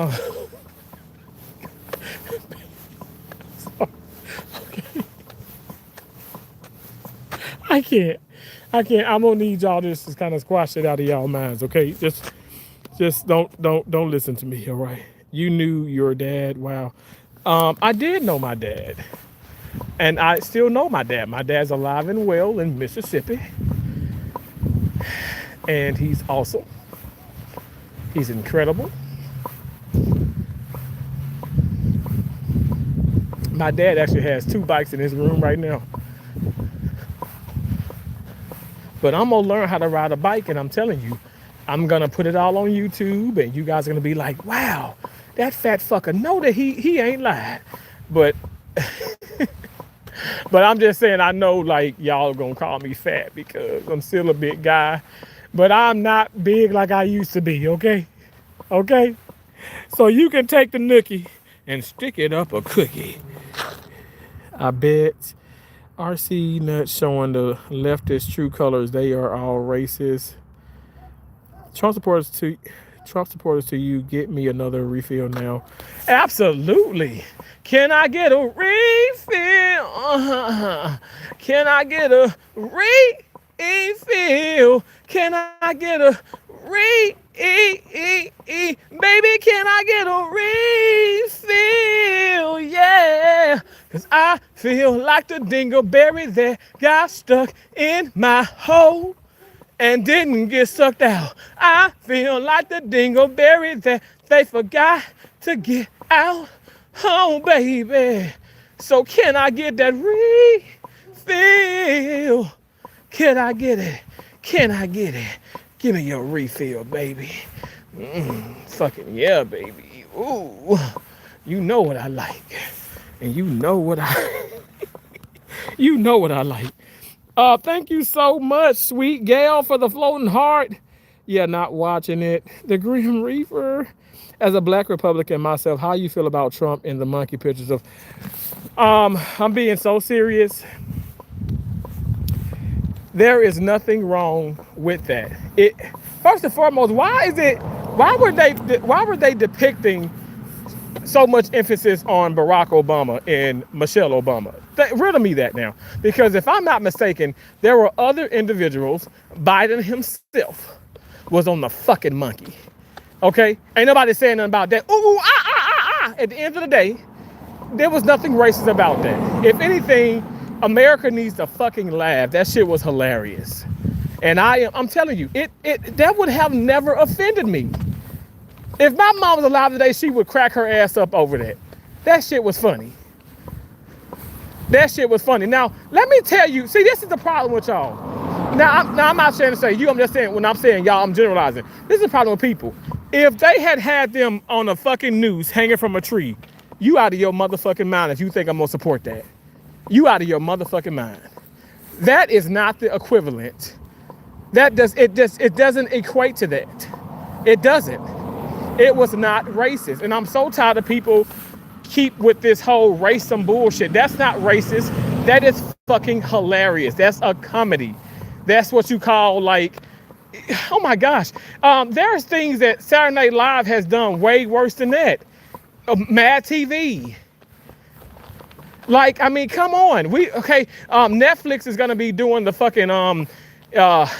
S2: I can't. I'm gonna need y'all just to kind of squash it out of y'all minds, okay? Just don't listen to me, all right? You knew your dad. Wow. I did know my dad, and I still know my dad. My dad's alive and well in Mississippi, and he's awesome. He's incredible. My dad actually has 2 bikes in his room right now. But I'm gonna learn how to ride a bike, and I'm telling you, I'm gonna put it all on YouTube, and you guys are gonna be like, "Wow, that fat fucker know that he ain't lied." But but I'm just saying, I know like y'all are gonna call me fat because I'm still a big guy, but I'm not big like I used to be. Okay, okay. So you can take the nookie and stick it up a cookie. I bet. RC nuts showing the leftist true colors. They are all racist. Trump supporters to you. Get me another refill now. Absolutely. Can I get a refill? Can I get a refill? Can I get a baby? Can I get a refill? Yeah. Cause I feel like the dingleberry that got stuck in my hole and didn't get sucked out. I feel like the dingleberry that they forgot to get out. Oh, baby. So can I get that refill? Can I get it? Can I get it? Give me your refill, baby. Fucking yeah, baby. Ooh, you know what I like. And you know what I like. Thank you so much, sweet Gail, for the floating heart. Yeah, not watching it. The Grim Reaper. As a black Republican myself, how you feel about Trump and the monkey pictures of I'm being so serious. There is nothing wrong with that. It first and foremost, why were they depicting so much emphasis on Barack Obama and Michelle Obama? Riddle me that now. Because if I'm not mistaken, there were other individuals. Biden himself was on the fucking monkey. Okay? Ain't nobody saying nothing about that. Ooh, At the end of the day, there was nothing racist about that. If anything, America needs to fucking laugh. That shit was hilarious. And I'm telling you, that would have never offended me. If my mom was alive today, she would crack her ass up over that. That shit was funny. That shit was funny. Now, let me tell you, see, this is the problem with y'all. Now, I'm not trying to say you, I'm just saying, when I'm saying y'all, I'm generalizing. This is the problem with people. If they had them on a fucking noose hanging from a tree, you out of your motherfucking mind if you think I'm gonna support that. You out of your motherfucking mind. That is not the equivalent. It doesn't equate to that. It doesn't. It was not racist. And I'm so tired of people keep with this whole racism bullshit. That's not racist. That is fucking hilarious. That's a comedy. That's what you call like, oh my gosh. There's things that Saturday Night Live has done way worse than that. Mad TV. Like, I mean, come on. Netflix is gonna be doing the fucking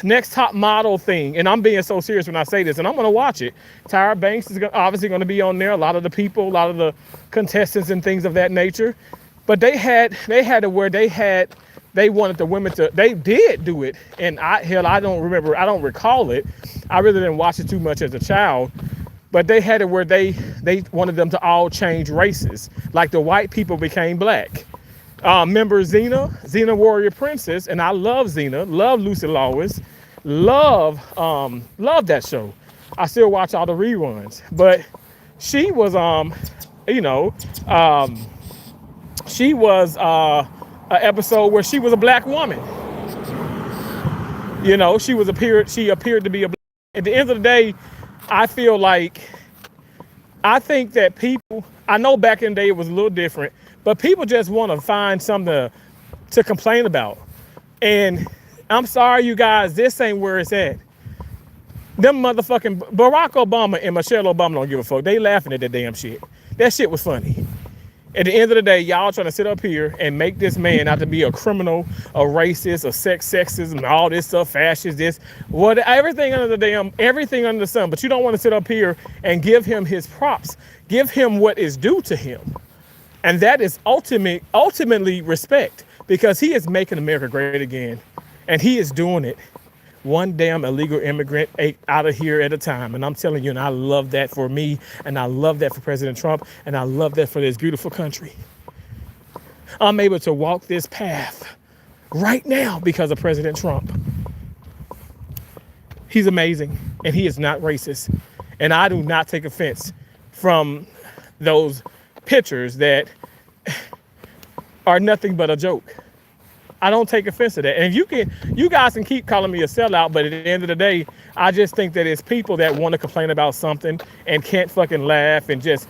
S2: next top model thing, and I'm being so serious when I say this, and I'm gonna watch it. Tyra Banks is obviously gonna be on there. A lot of the people, a lot of the contestants and things of that nature. But they had it where they wanted the women to. They did do it, and I don't recall it. I really didn't watch it too much as a child. But they had it where they wanted them to all change races, like the white people became black. Remember Xena Warrior Princess, and I love Xena, love Lucy Lawless, love that show. I still watch all the reruns, but she was she was an episode where she was a black woman. You know, she appeared to be a black. At the end of the day, I think that people, I know back in the day it was a little different, but people just want to find something to complain about. And I'm sorry, you guys, this ain't where it's at. Them motherfucking Barack Obama and Michelle Obama don't give a fuck. They laughing at that damn shit. That shit was funny. At the end of the day, y'all trying to sit up here and make this man out to be a criminal, a racist, a sexism, all this stuff, fascist, this, what, everything under the sun. But you don't want to sit up here and give him his props. Give him what is due to him. And that is ultimately respect, because he is making America great again. And he is doing it one damn illegal immigrant out of here at a time. And I'm telling you, and I love that for me, and I love that for President Trump, and I love that for this beautiful country. I'm able to walk this path right now because of President Trump. He's amazing, and he is not racist. And I do not take offense from those pictures that are nothing but a joke. I don't take offense to that. And you guys can keep calling me a sellout, but at the end of the day, I just think that it's people that want to complain about something and can't fucking laugh and just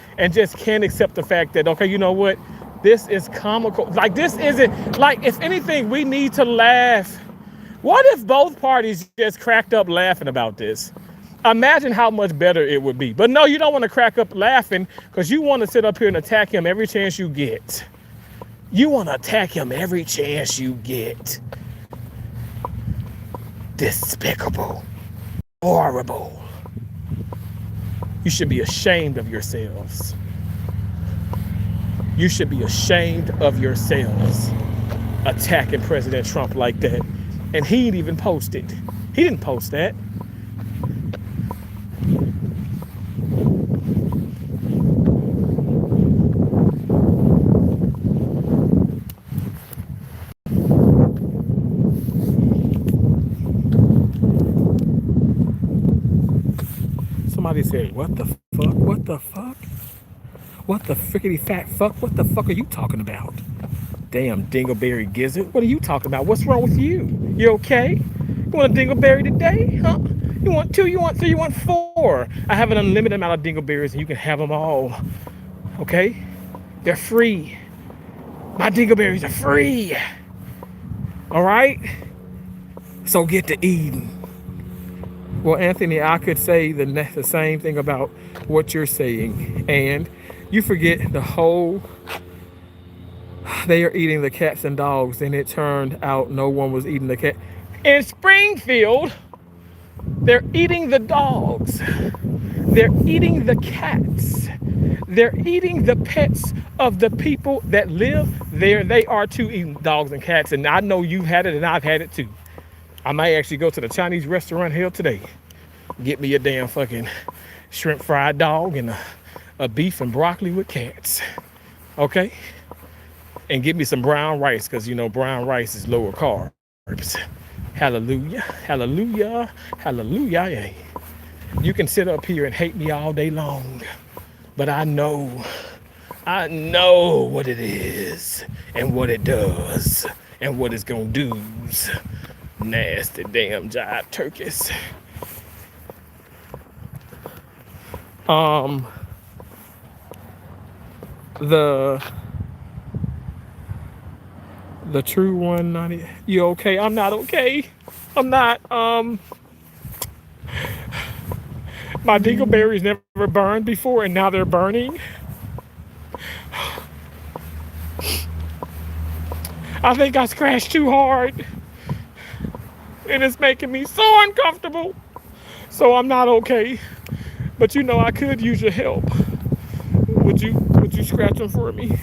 S2: can't accept the fact that, okay, you know what? This is comical. Like, this isn't, like, if anything, we need to laugh. What if both parties just cracked up laughing about this? Imagine how much better it would be. But no, you don't want to crack up laughing because you want to sit up here and attack him every chance you get. You want to attack him every chance you get. Despicable. Horrible. You should be ashamed of yourselves. You should be ashamed of yourselves attacking President Trump like that. And he didn't even post it. He didn't post that. Somebody said, what the fuck? What the fuck? What the frickety fat fuck? What the fuck are you talking about? Damn dingleberry gizzard. What are you talking about? What's wrong with you? You okay? You want a dingleberry today? Huh? You want 2? You want 3? You want 4? I have an unlimited amount of dingleberries and you can have them all. Okay? They're free. My dingleberries are free. All right? So get to eating. Well, Anthony, I could say the same thing about what you're saying. And you forget the whole, they are eating the cats and dogs, and it turned out no one was eating the cat. In Springfield, they're eating the dogs. They're eating the cats. They're eating the pets of the people that live there. They are too, eating dogs and cats. And I know you've had it and I've had it too. I might actually go to the Chinese restaurant here today. Get me a damn fucking shrimp fried dog and a beef and broccoli with cats. Okay? And give me some brown rice, because you know brown rice is lower carbs. Hallelujah. Hallelujah. Hallelujah. You can sit up here and hate me all day long. But I know what it is and what it does and what it's gonna do. Nasty damn jive turkeys. The true 190. You okay? I'm not okay. I'm not. My dingleberries never burned before, and now they're burning. I think I scratched too hard, and it's making me so uncomfortable. So I'm not okay. But you know, I could use your help. Would you scratch them for me?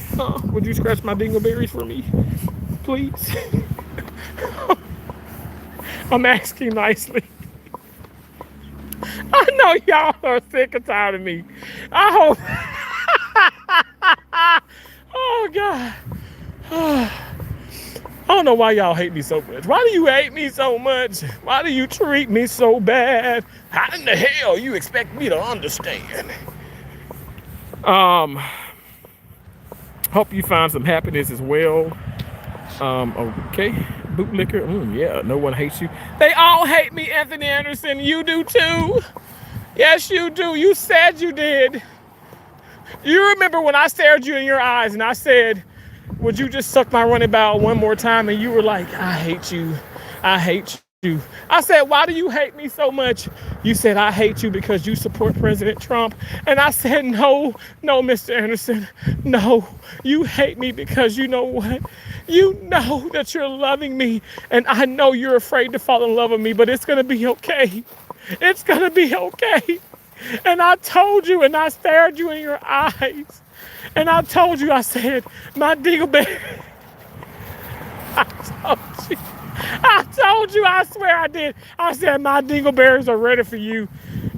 S2: Would you scratch my dingleberries for me, please? I'm asking nicely. I know y'all are sick and tired of me. I hope. Oh God. I don't know why y'all hate me so much. Why do you hate me so much? Why do you treat me so bad? How in the hell you expect me to understand? Hope you find some happiness as well. Okay. Bootlicker. Yeah, no one hates you. They all hate me, Anthony Anderson. You do too. Yes, you do. You said you did. You remember when I stared you in your eyes and I said, would you just suck my running bowel one more time? And you were like, I hate you. I hate you. I said, why do you hate me so much? You said, I hate you because you support President Trump. And I said, no, no, Mr. Anderson, no. You hate me because you know what? You know that you're loving me. And I know you're afraid to fall in love with me, but it's going to be okay. It's going to be okay. And I told you, and I stared you in your eyes. And I told you, I said, my dingleberry. I told you, I swear I did. I said, my dingleberries are ready for you.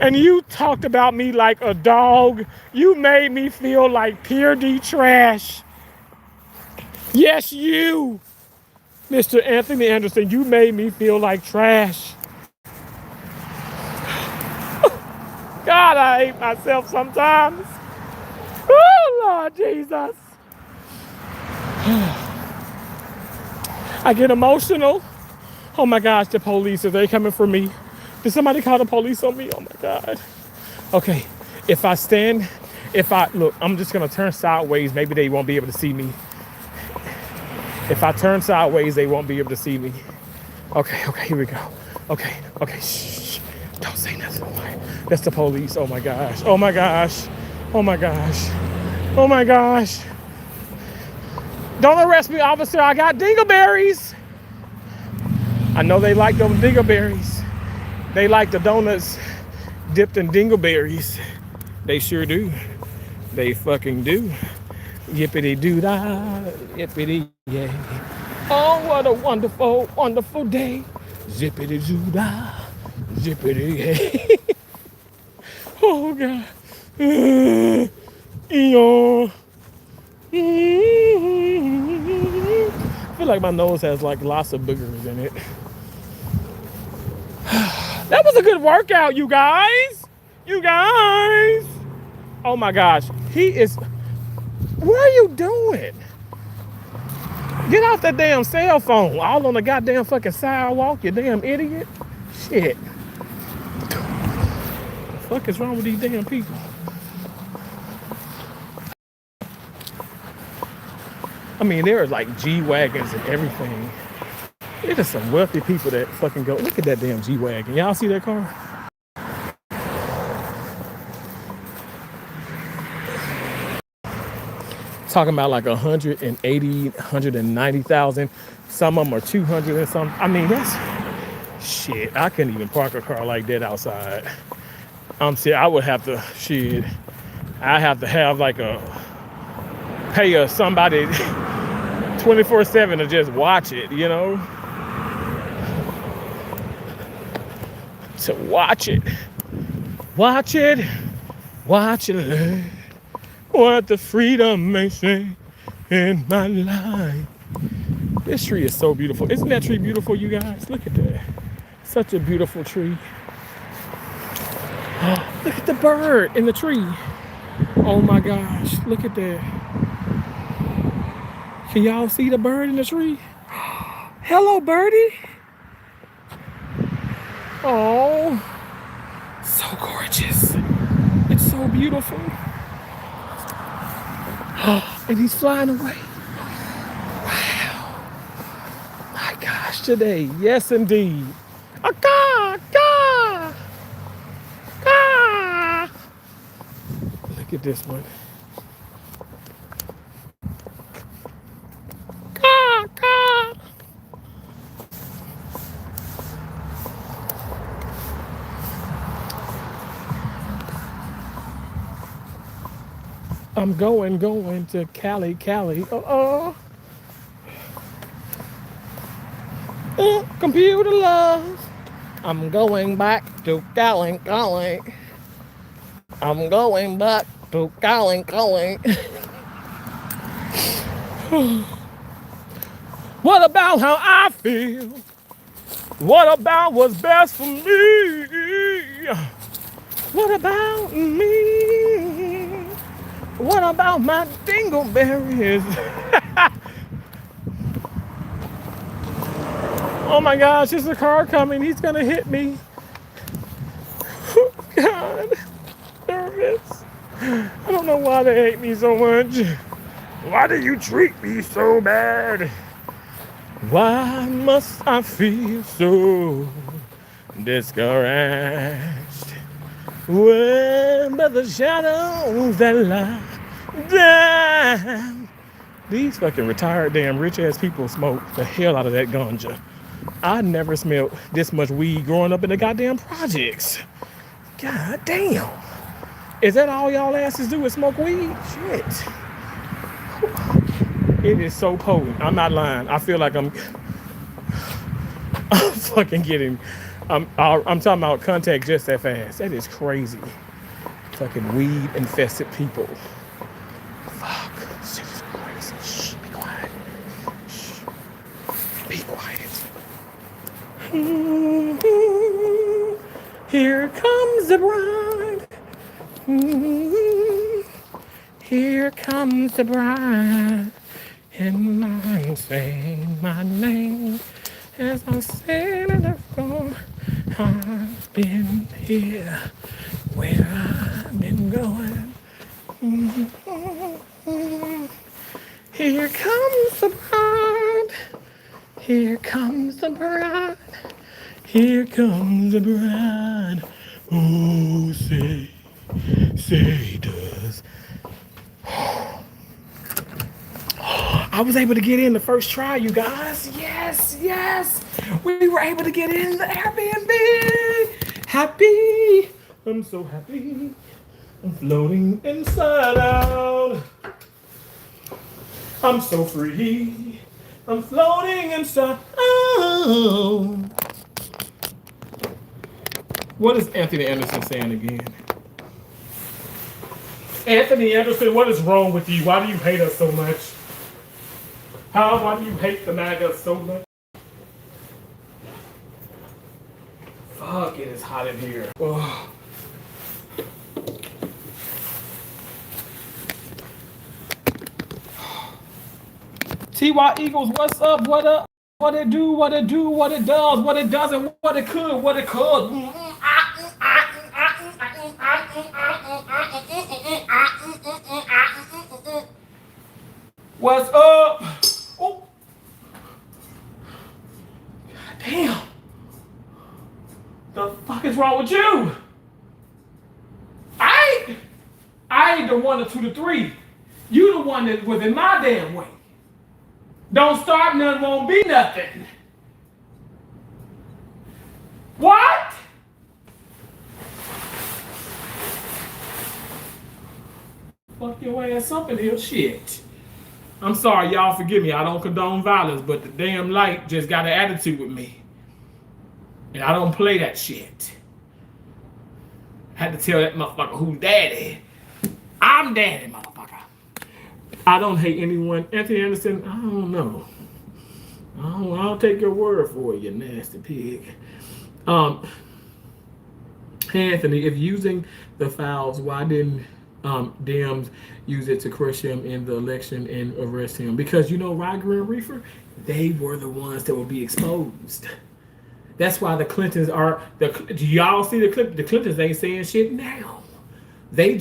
S2: And you talked about me like a dog. You made me feel like pure D trash. Yes, you, Mr. Anthony Anderson, you made me feel like trash. God, I hate myself sometimes. Oh, Lord Jesus. I get emotional. Oh my gosh, the police, are they coming for me? Did somebody call the police on me? Oh my God. Okay, look, I'm just gonna turn sideways. Maybe they won't be able to see me. If I turn sideways, they won't be able to see me. Okay, here we go. Okay, shh. Don't say nothing. That's the police. Oh my gosh. Oh my gosh. Oh my gosh. Oh my gosh. Don't arrest me, officer. I got dingleberries. I know they like those dingleberries. They like the donuts dipped in dingleberries. They sure do. They fucking do. Yippity doo dah, yippity yay. Oh, what a wonderful, wonderful day. Zippity zoo dah, zippity yay. Oh God. Eeyore. I feel like my nose has like lots of boogers in it. That was a good workout, you guys. You guys. Oh my gosh. What are you doing? Get off that damn cell phone. All on the goddamn fucking sidewalk, you damn idiot. Shit. What the fuck is wrong with these damn people? I mean, there are like G-Wagons and everything. There's just some wealthy people that fucking go, look at that damn G-Wagon. Y'all see that car? Talking about like 180, 190,000. Some of them are 200 and some. I mean, that's shit. I couldn't even park a car like that outside. I'm serious. I would have to, shit. I have to have like pay somebody 24/7 to just watch it, you know? To watch it. Watch it. Watch it. What the freedom may say in my life. This tree is so beautiful. Isn't that tree beautiful, you guys? Look at that. Such a beautiful tree. Look at the bird in the tree. Oh my gosh, look at that. Can y'all see the bird in the tree? Hello, birdie. Oh, so gorgeous. It's so beautiful. And he's flying away. Wow. My gosh, today. Yes, indeed. Caw, caw, caw. Look at this one. Caw, caw. I'm going to Cali. Computer love. I'm going back to Cali. I'm going back to Cali. What about how I feel? What about what's best for me? What about me? What about my dingleberries? Oh my gosh, there's a car coming. He's gonna hit me. Oh God, nervous. I don't know why they hate me so much. Why do you treat me so bad? Why must I feel so discouraged when by the shadows that lie down? These fucking retired damn rich ass people smoke the hell out of that ganja. I never smelled this much weed growing up in the goddamn projects. God damn. Is that all y'all asses do is smoke weed? Shit. It is so potent. I'm not lying. I feel like I'm fucking getting, I'm talking about contact just that fast. That is crazy. Fucking weed infested people. Fuck. Shit is crazy. Shh, be quiet. Shh. Be quiet. Here comes the bride. Here comes the bride. And I'm saying my name as I'm sailing the floor. I've been here where I've been going. Here comes the bride. Here comes the bride. Here comes the bride. Oh, say does. I was able to get in the first try, you guys. Yes, yes. We were able to get in the Airbnb. Happy. I'm so happy. I'm floating inside out. I'm so free. I'm floating inside out. What is Anthony Anderson saying again? Anthony Anderson, what is wrong with you? Why do you hate us so much? How? Why do you hate the MAGA so much? Fuck, it is hot in here. Oh. TY Eagles, what's up? What up? What it do? What it do? What it does? What it doesn't? What it could? What it could? What's up? Oh. God damn. The fuck is wrong with you? I ain't the 1 or 2 to 3. You the one that was in my damn way. Don't start none, won't be nothing. What? Fuck your ass up in here, shit. I'm sorry, y'all, forgive me. I don't condone violence, but the damn light just got an attitude with me. And I don't play that shit. I had to tell that motherfucker who's daddy. I'm daddy, motherfucker. I don't hate anyone. Anthony Anderson, I don't know. I'll take your word for it, you nasty pig. Anthony, if using the files, why didn't Dems use it to crush him in the election and arrest him? Because, you know, Roger and Reefer, they were the ones that would be exposed. That's why the Clintons are, do y'all see the clip? The Clintons ain't saying shit now. They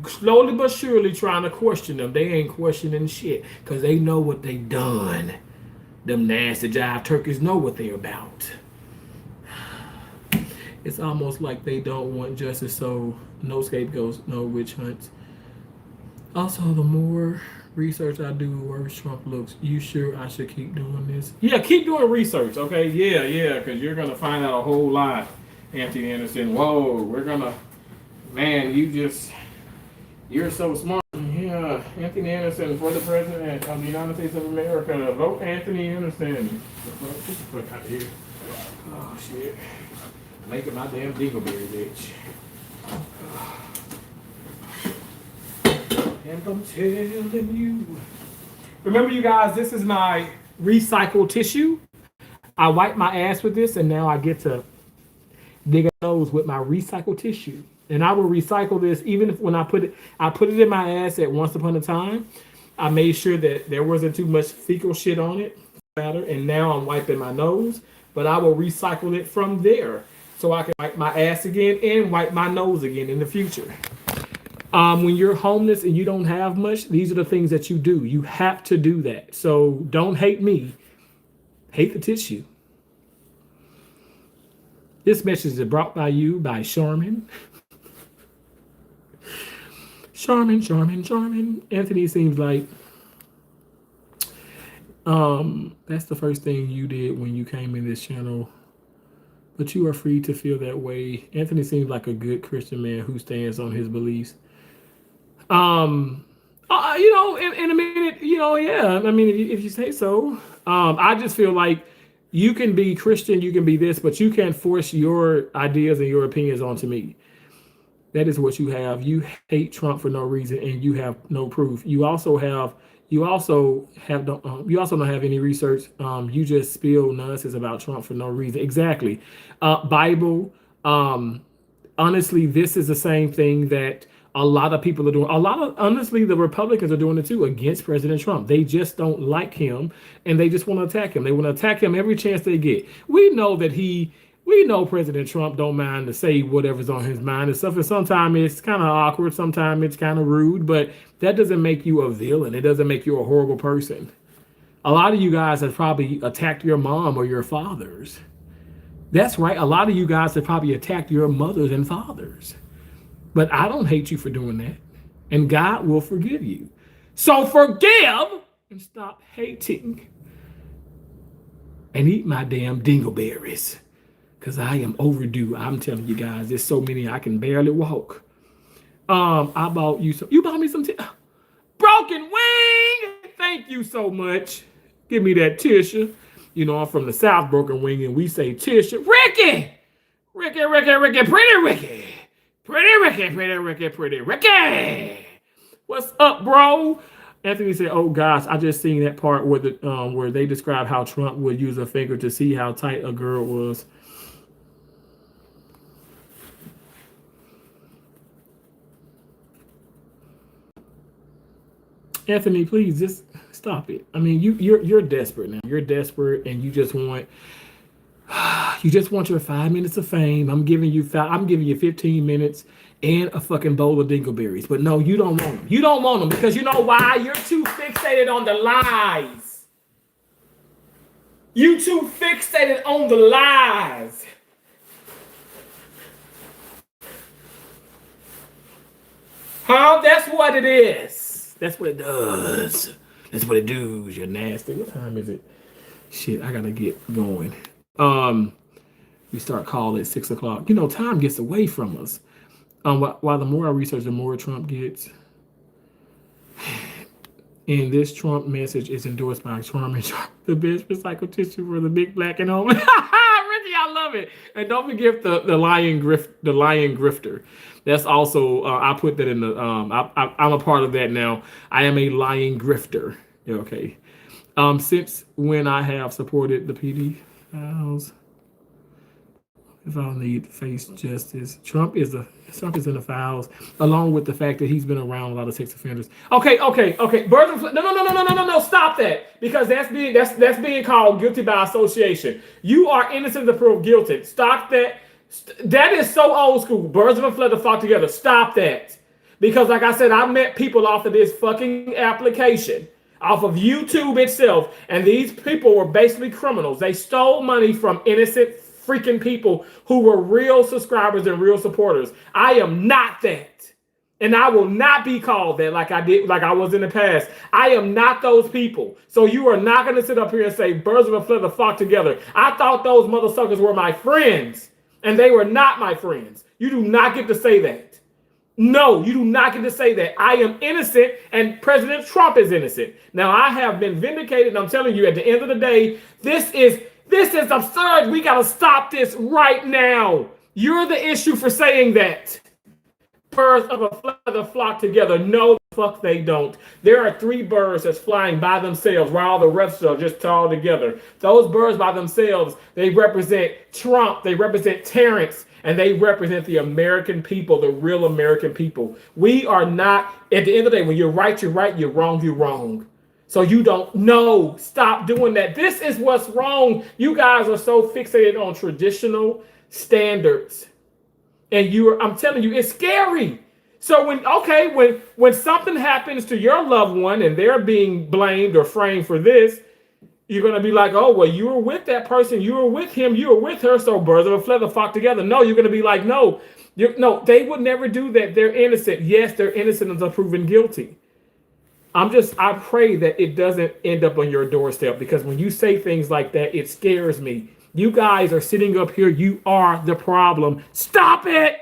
S2: slowly but surely trying to question them. They ain't questioning shit because they know what they done. Them nasty jive turkeys know what they're about. It's almost like they don't want justice, so no scapegoats, no witch hunts. Also, the more research I do, the worse Trump looks. You sure I should keep doing this? Yeah, keep doing research, okay? Yeah, because you're going to find out a whole lot, Anthony Anderson. Whoa, we're going to... Man, you're so smart. Yeah, Anthony Anderson for the president of the United States of America. Vote Anthony Anderson. Get the fuck out of here. Oh, shit. Making my damn dingleberry, bitch. And I'm telling you. Remember, you guys, this is my recycled tissue. I wipe my ass with this, and now I get to dig a nose with my recycled tissue. And I will recycle this even if when I put it in my ass at once upon a time. I made sure that there wasn't too much fecal shit on it. And now I'm wiping my nose. But I will recycle it from there. So I can wipe my ass again and wipe my nose again in the future. When you're homeless and you don't have much, these are the things that you do. You have to do that. So don't hate me.
S3: Hate the tissue. This message is brought by you by Charmin. Charmin. Anthony seems like that's the first thing you did when you came in this channel. But you are free to feel that way. Anthony seems like a good Christian man who stands on his beliefs. In a minute, yeah. I mean, if you say so. I just feel like you can be Christian, you can be this, but you can't force your ideas and your opinions onto me. That is what you have. You hate Trump for no reason, and you have no proof. You also don't have any research. You just spill nonsense about Trump for no reason. Exactly. Bible. Honestly, this is the same thing that a lot of people are doing. Honestly, the Republicans are doing it too against President Trump. They just don't like him, and they just want to attack him. They want to attack him every chance they get. We know President Trump don't mind to say whatever's on his mind and stuff. And sometimes it's kind of awkward. Sometimes it's kind of rude, but that doesn't make you a villain. It doesn't make you a horrible person. A lot of you guys have probably attacked your mom or your fathers. That's right. A lot of you guys have probably attacked your mothers and fathers. But I don't hate you for doing that. And God will forgive you. So forgive and stop hating. And eat my damn dingleberries. Because I am overdue. I'm telling you guys, there's so many I can barely walk. I bought you some. You bought me some broken wing. Thank you so much. Give me that tissue. I'm from the South, broken wing, and we say tissue. Ricky, pretty Ricky. Pretty Ricky. What's up, bro? Anthony said, "Oh gosh, I just seen that part where they describe how Trump would use a finger to see how tight a girl was." Anthony, please just stop it. I mean, you're desperate now. You're desperate, and you just want your 5 minutes of fame. I'm giving you 15 minutes and a fucking bowl of dingleberries. But no, you don't want them. You don't want them because you know why? You're too fixated on the lies. You too fixated on the lies. Huh? That's what it is. That's what it does. That's what it does. You're nasty. What time is it? Shit, I gotta get going. We start call at 6 o'clock. Time gets away from us. While the more I research, the more Trump gets. And this Trump message is endorsed by Charmin, the best recycled tissue for the big black and home. Ricky, I love it. And don't forget the lion grifter. That's also I put that in the I'm a part of that now. I am a lion grifter. Okay. Since when I have supported the PD files. If I'll need face justice. Trump is in the files, along with the fact that he's been around a lot of sex offenders. Okay. No, stop that. Because that's being called guilty by association. You are innocent to prove guilty. Stop that. That is so old school. Birds of a feather flock together. Stop that. Because like I said, I met people off of this fucking application, off of YouTube itself, and these people were basically criminals. They stole money from innocent freaking people who were real subscribers and real supporters. I am not that. And I will not be called that like I was in the past. I am not those people. So you are not going to sit up here and say birds of a feather flock together. I thought those motherfuckers were my friends, and they were not my friends. You do not get to say that. No, you do not get to say that. I am innocent, and President Trump is innocent. Now, I have been vindicated, and I'm telling you, at the end of the day, this is absurd. We got to stop this right now. You're the issue for saying that. Birds of a feather flock together. No, the fuck they don't. There are 3 birds that's flying by themselves while the rest are just all together. Those birds by themselves, they represent Trump, they represent Terrence, and they represent the American people, the real American people. We are not, at the end of the day, when you're right, you're right, you're wrong. So you don't know. Stop doing that. This is what's wrong. You guys are so fixated on traditional standards. And I'm telling you, it's scary. So when something happens to your loved one and they're being blamed or framed for this, You're gonna be like, oh well, you were with that person, you were with him, you were with her, so birds of a feather flock together. No, you're gonna be like, no, no, they would never do that. They're innocent. Yes, they're innocent until proven guilty. I pray that it doesn't end up on your doorstep, because when you say things like that, it scares me. You guys are sitting up here, you are the problem. Stop it.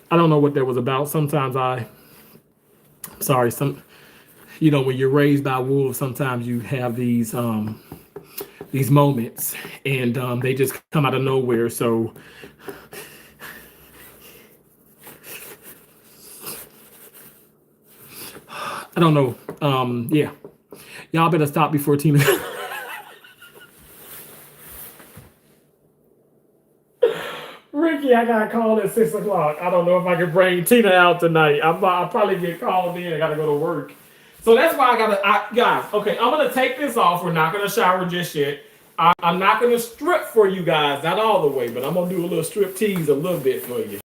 S3: I don't know what that was about. Sometimes sorry, when you're raised by wolves, sometimes you have these moments, and they just come out of nowhere. So I don't know. Yeah, y'all better stop before Tina. Ricky, I got called at 6 o'clock. I don't know if I can bring Tina out tonight. I'll probably get called in. I gotta go to work. So that's why guys, okay, I'm gonna take this off. We're not gonna shower just yet. I'm not gonna strip for you guys, not all the way, but I'm gonna do a little strip tease a little bit for you.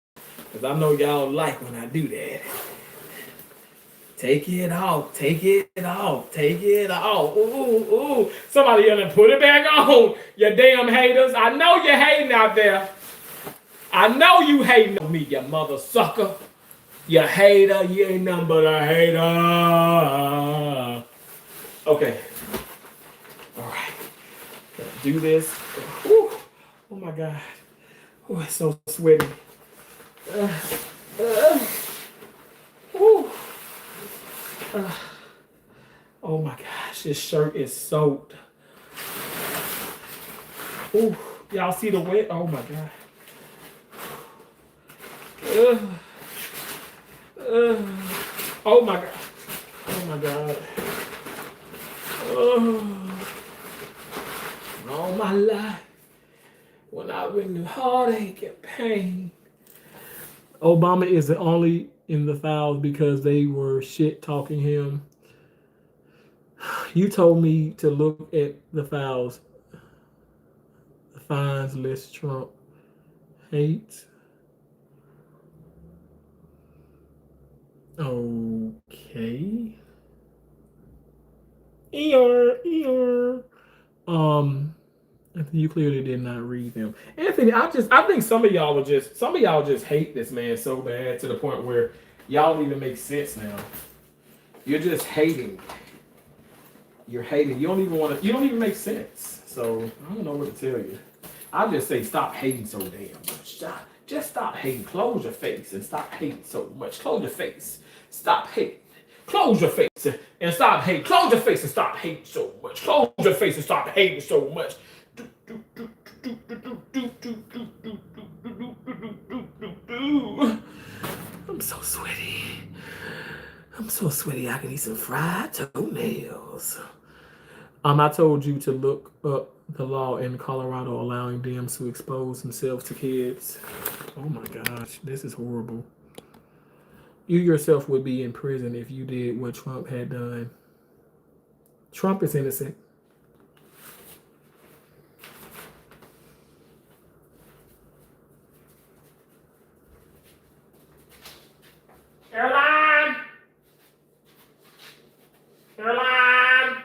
S3: Because I know y'all like when I do that. Take it off, take it off, take it off. Ooh, ooh. Somebody gonna put it back on. You damn haters. I know you're hating out there. I know you hating on me, you mother sucker. You hater, you ain't nothing but a hater. Okay. All right. Gotta do this. Whew. Oh my God. Oh, it's so sweaty. Oh my gosh, this shirt is soaked. Ooh, y'all see the wet? Oh my God. Oh my God. Oh my God. All my life, when I've been through heartache and pain. Obama is only in the files because they were shit talking him. You told me to look at the files. The fines list Trump hates. Okay. Eeyore. Anthony, you clearly did not read them. Anthony, I think some of y'all just hate this man so bad to the point where y'all don't even make sense now. You're just hating. You're hating. You don't even make sense. So I don't know what to tell you. I just say stop hating so damn much. Just stop hating. Close your face and stop hating so much. Close your face. Stop hating. Close your face and stop hating. Close your face and stop hating so much. Close your face and stop hating so much. I'm so sweaty. I'm so sweaty. I can eat some fried toenails. I told you to look up the law in Colorado allowing them to expose themselves to kids. Oh my gosh, this is horrible. You yourself would be in prison if you did what Trump had done. Trump is innocent. Caroline! Caroline!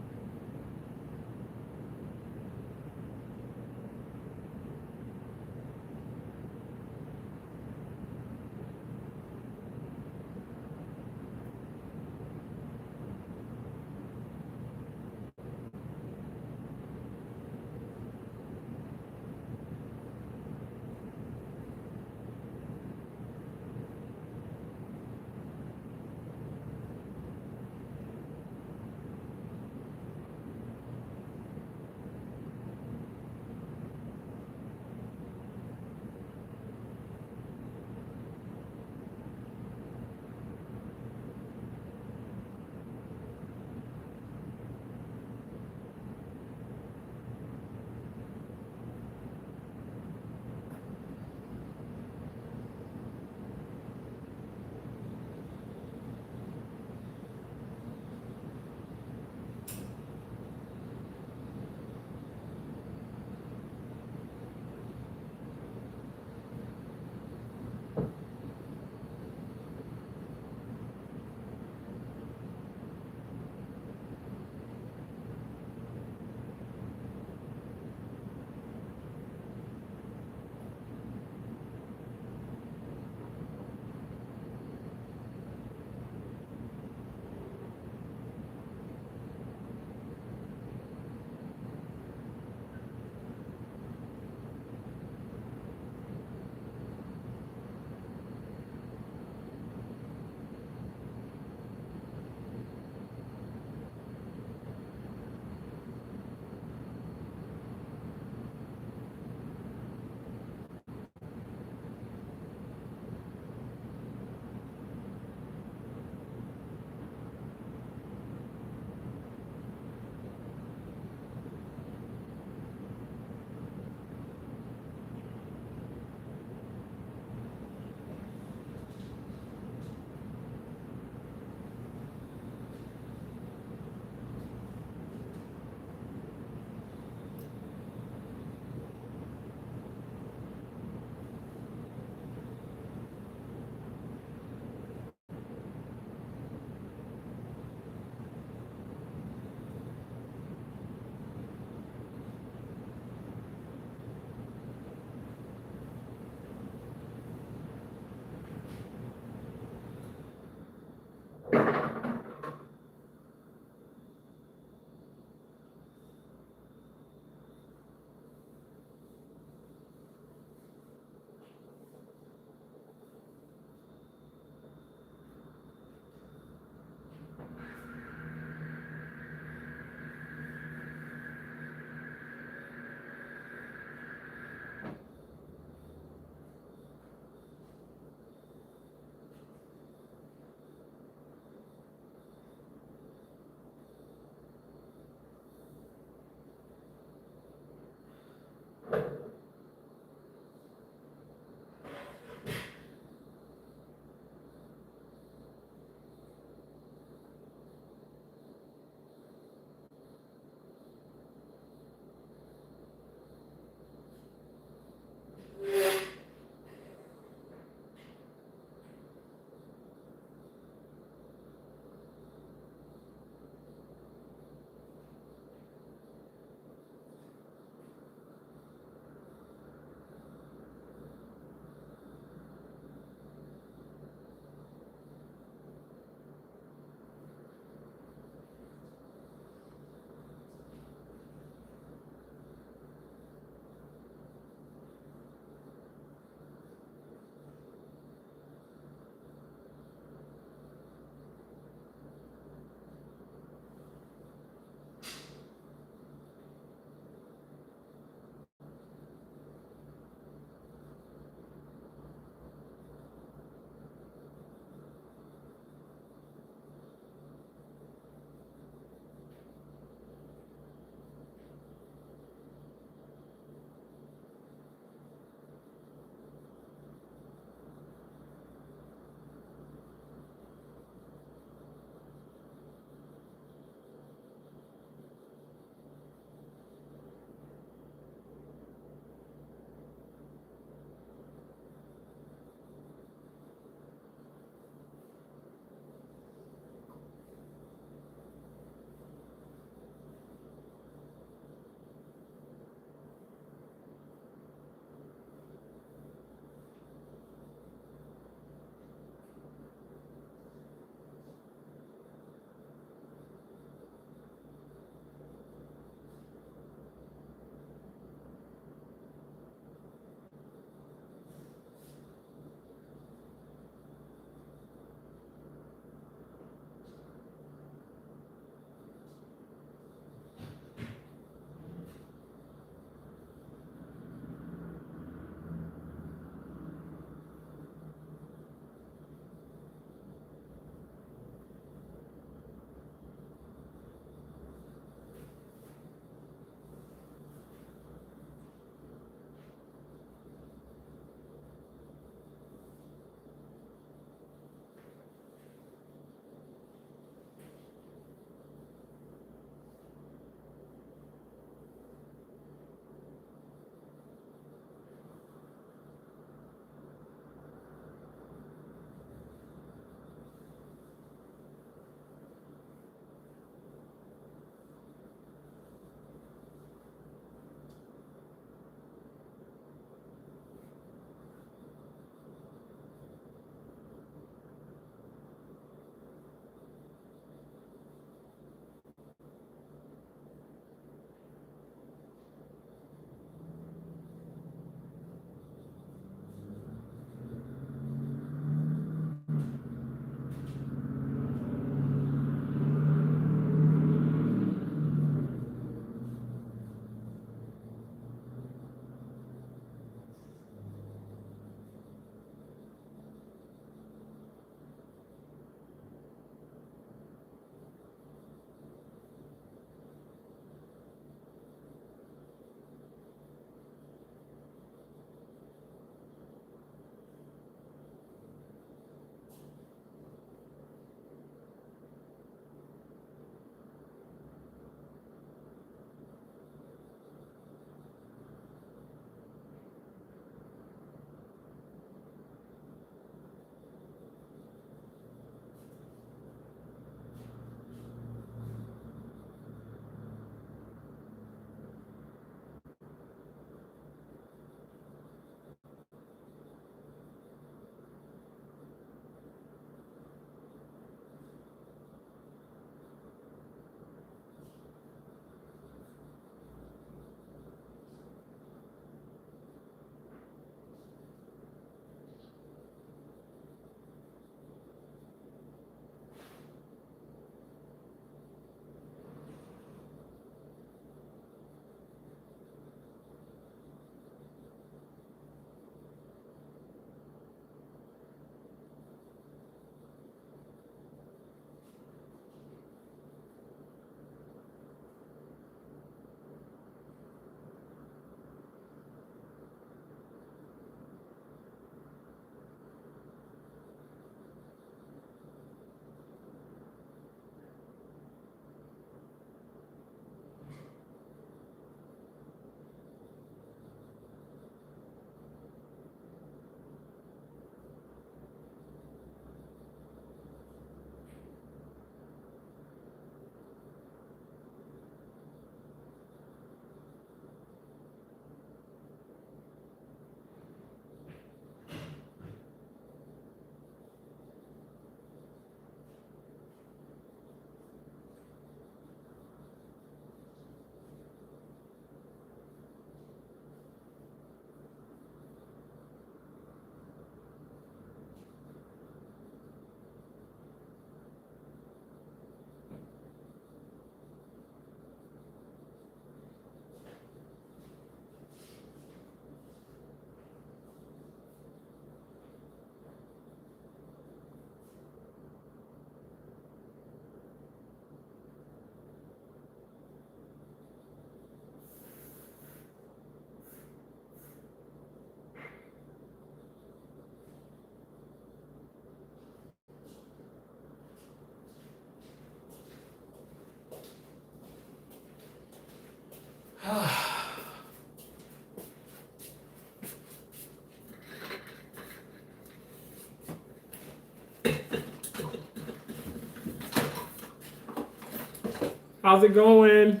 S3: How's it going?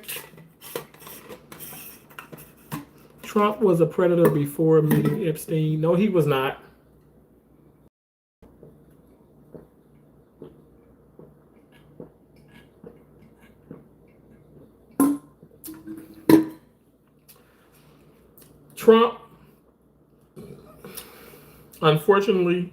S3: Trump was a predator before meeting Epstein. No, he was not. Trump, unfortunately,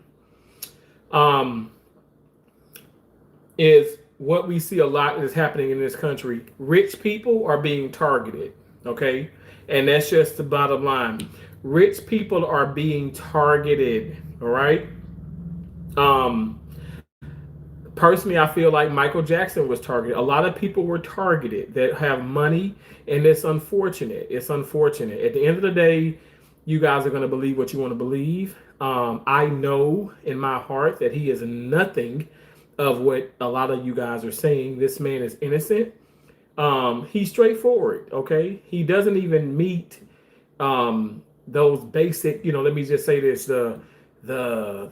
S3: is what we see a lot is happening in this country. Rich people are being targeted, okay? And that's just the bottom line. Rich people are being targeted, all right? Personally, I feel like Michael Jackson was targeted. A lot of people were targeted that have money, and it's unfortunate. It's unfortunate. At the end of the day, you guys are going to believe what you want to believe. I know in my heart that he is nothing of what a lot of you guys are saying. This man is innocent. He's straightforward. Okay, he doesn't even meet those basic. Let me just say this: the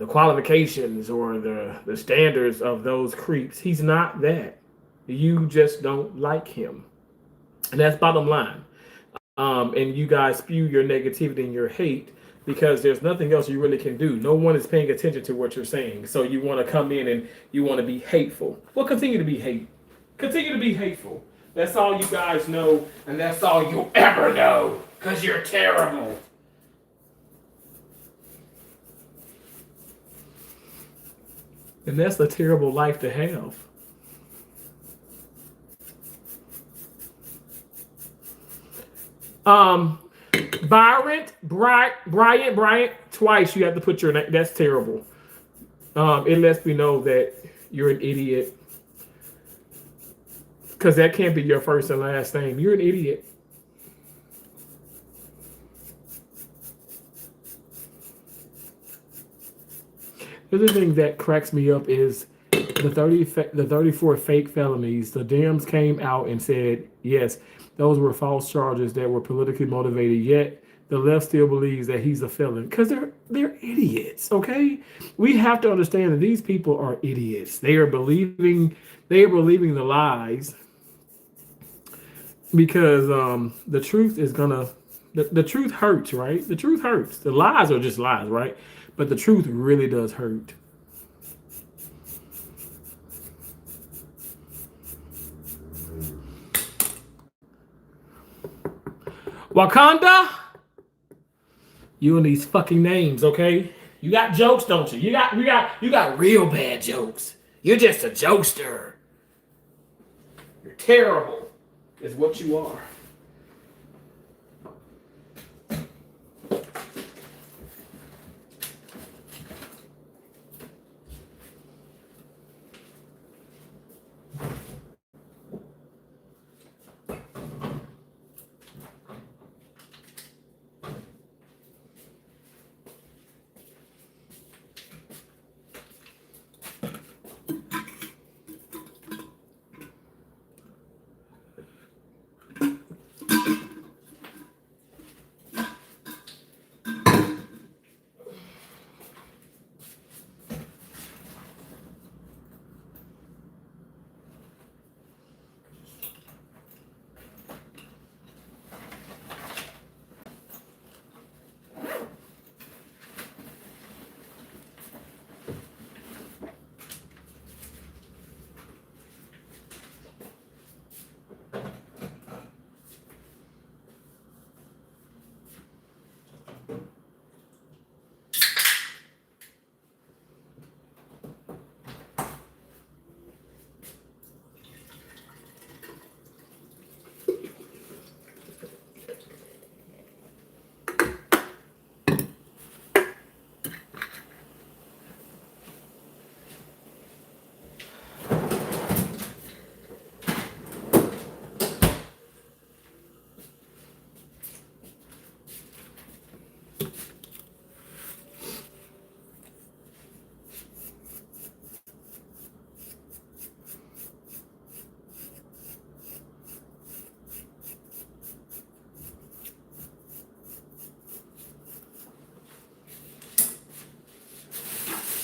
S3: qualifications or the standards of those creeps. He's not that. You just don't like him, and that's bottom line. And you guys spew your negativity and your hate because there's nothing else you really can do. No one is paying attention to what you're saying. So you want to come in and you want to be hateful. Well, continue to be hate. Continue to be hateful. That's all you guys know, and that's all you'll ever know, because you're terrible. And that's a terrible life to have. Bryant, twice you have to put your name. That's terrible. It lets me know that you're an idiot. Because that can't be your first and last name. You're an idiot. The other thing that cracks me up is the 34 fake felonies. The Dems came out and said, yes, those were false charges that were politically motivated, yet the left still believes that he's a felon. Because they're idiots, okay? We have to understand that these people are idiots. They are believing the lies because the truth is gonna the truth hurts, right? The truth hurts. The lies are just lies, right? But the truth really does hurt. Wakanda, you and these fucking names, okay? You got jokes, don't you? You got real bad jokes. You're just a jokester. You're terrible, is what you are.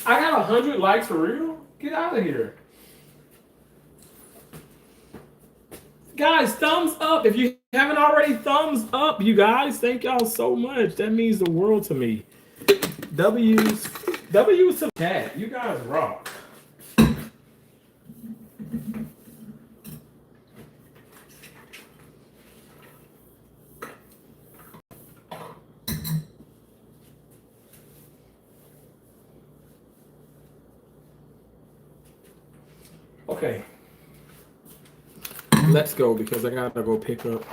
S3: I got 100 likes for real? Get out of here. Guys, thumbs up. If you haven't already, thumbs up, you guys. Thank y'all so much. That means the world to me. W's to chat. You guys rock. Okay. Let's go because I gotta go pick up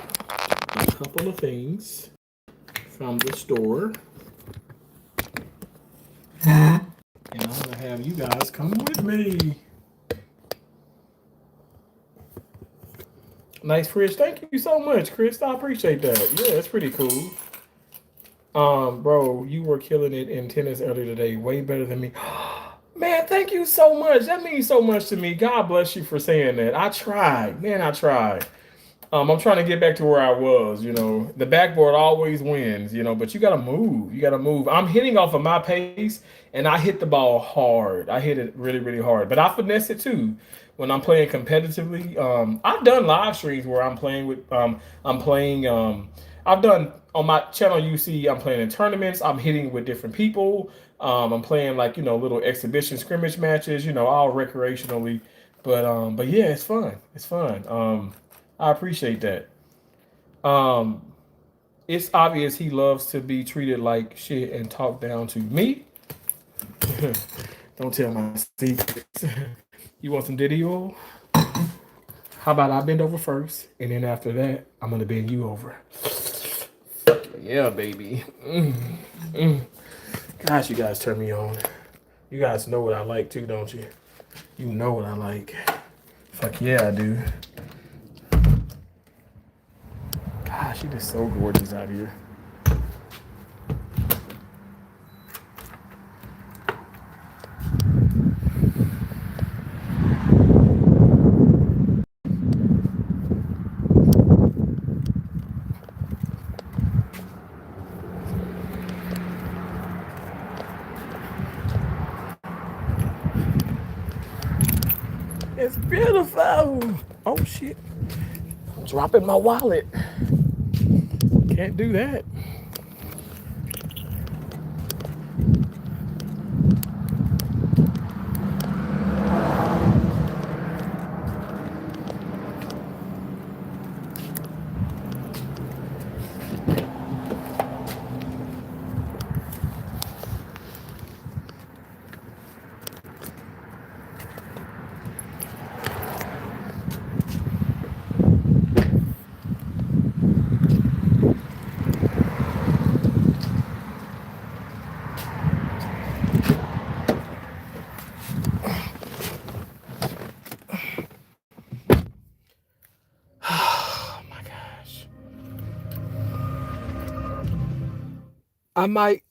S3: a couple of things from the store. And I'm gonna have you guys come with me. Nice, Chris. Thank you so much, Chris. I appreciate that. Yeah, it's pretty cool. Bro, you were killing it in tennis earlier today. Way better than me. Man, thank you so much. That means so much to me. God bless you for saying that. I tried. Man, I tried. I'm trying to get back to where I was, The backboard always wins, but you gotta move. You gotta move. I'm hitting off of my pace and I hit the ball hard. I hit it really, really hard. But I finesse it too when I'm playing competitively. I've done live streams where I'm playing with I've done on my channel you see I'm playing in tournaments, I'm hitting with different people. I'm playing like, little exhibition scrimmage matches, all recreationally. But yeah, it's fun. It's fun. I appreciate that. Um, it's obvious he loves to be treated like shit and talked down to me. Don't tell my secrets. You want some Diddy oil? How about I bend over first, and then after that, I'm gonna bend you over. Yeah, baby. Gosh, you guys turn me on. You guys know what I like too, don't you? You know what I like. Fuck yeah, I do. Gosh, she just so gorgeous out here. It's beautiful. Oh shit. I'm dropping my wallet. Can't do that.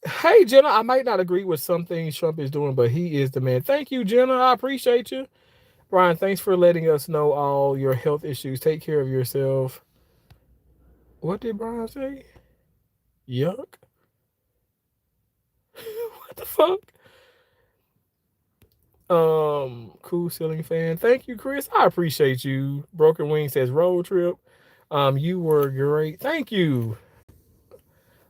S3: Hey Jenna, I might not agree with some things Trump is doing, but he is the man. Thank you, Jenna. I appreciate you. Brian, thanks for letting us know all your health issues. Take care of yourself. What did Brian say? Yuck. What the fuck? Cool ceiling fan. Thank you, Chris. I appreciate you. Broken Wing says road trip. You were great. Thank you.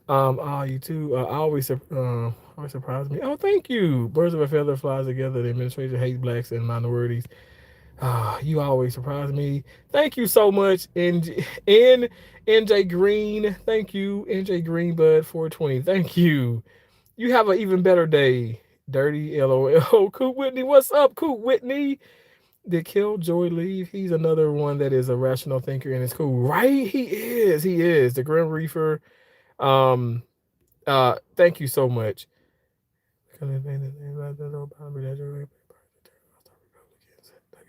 S3: You too. Always surprise me. Oh, thank you. Birds of a feather flies together. The administration hates blacks and minorities. You always surprise me. Thank you so much, NJ Green. Thank you, NJ Greenbud 420. Thank you. You have an even better day. Dirty LOL. Coop Whitney, what's up, Coop Whitney? Did Killjoy leave? He's another one that is a rational thinker and it's cool, right? He is. He is the Grim Reaper. Thank you so much.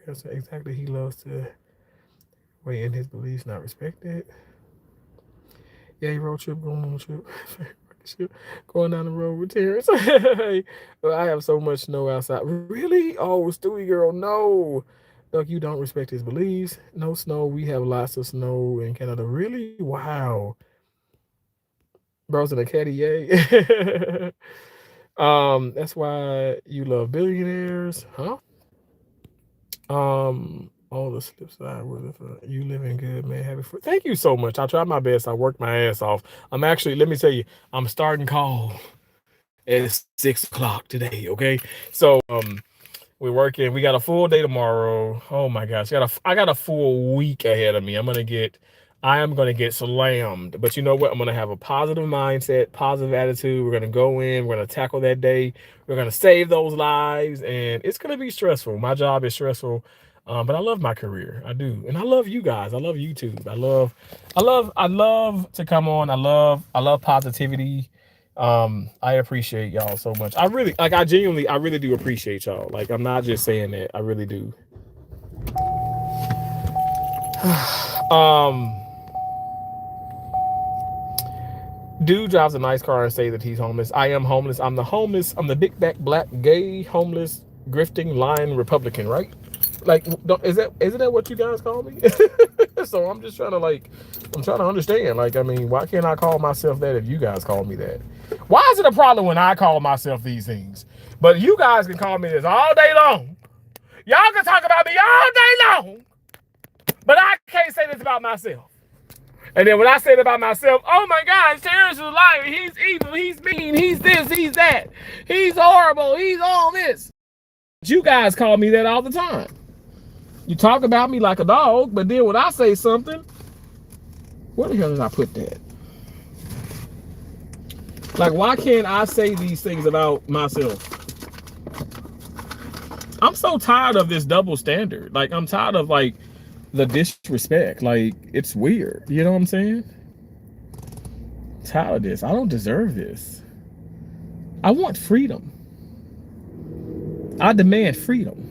S3: Exactly, he loves to weigh in his beliefs, not respected. Yeah, he road trip, going on a trip. Going down the road with Terrence. Well, I have so much snow outside. Really? Oh, Stewie girl, no. Doug, you don't respect his beliefs. No snow. We have lots of snow in Canada. Really? Wow. Bros in a caddy, yay. That's why you love billionaires, huh?
S2: all the flip side with it. You living good, man. Happy for. Thank you so much. I tried my best. I worked my ass off. I'm actually, let me tell you, I'm starting call at 6 o'clock today. Okay, so we're working. We got a full day tomorrow. Oh my gosh, I got a full week ahead of me. I am gonna get slammed. But you know what? I'm gonna have a positive mindset, positive attitude. We're gonna go in. We're gonna tackle that day. We're gonna save those lives, and it's gonna be stressful. My job is stressful, but I love my career. I do, and I love you guys. I love YouTube. I love to come on. I love positivity. I appreciate y'all so much. I really, like, I really do appreciate y'all. Like, I'm not just saying that. I really do. Dude drives a nice car and say that he's homeless. I am homeless. I'm the homeless. I'm the big back black gay homeless grifting lying Republican, right? Like, isn't that what you guys call me? So I'm just trying to understand. Like, I mean, why can't I call myself that if you guys call me that? Why is it a problem when I call myself these things? But you guys can call me this all day long. Y'all can talk about me all day long. But I can't say this about myself. And then when I say it about myself, oh my gosh, Terrence is a liar. He's evil. He's mean. He's this. He's that. He's horrible. He's all this. You guys call me that all the time. You talk about me like a dog, but then when I say something, where the hell did I put that? Like, why can't I say these things about myself? I'm so tired of this double standard. Like, I'm tired of, like, the disrespect. Like, it's weird. You know what I'm saying? I'm tired of this. I don't deserve this. I want freedom. I demand freedom.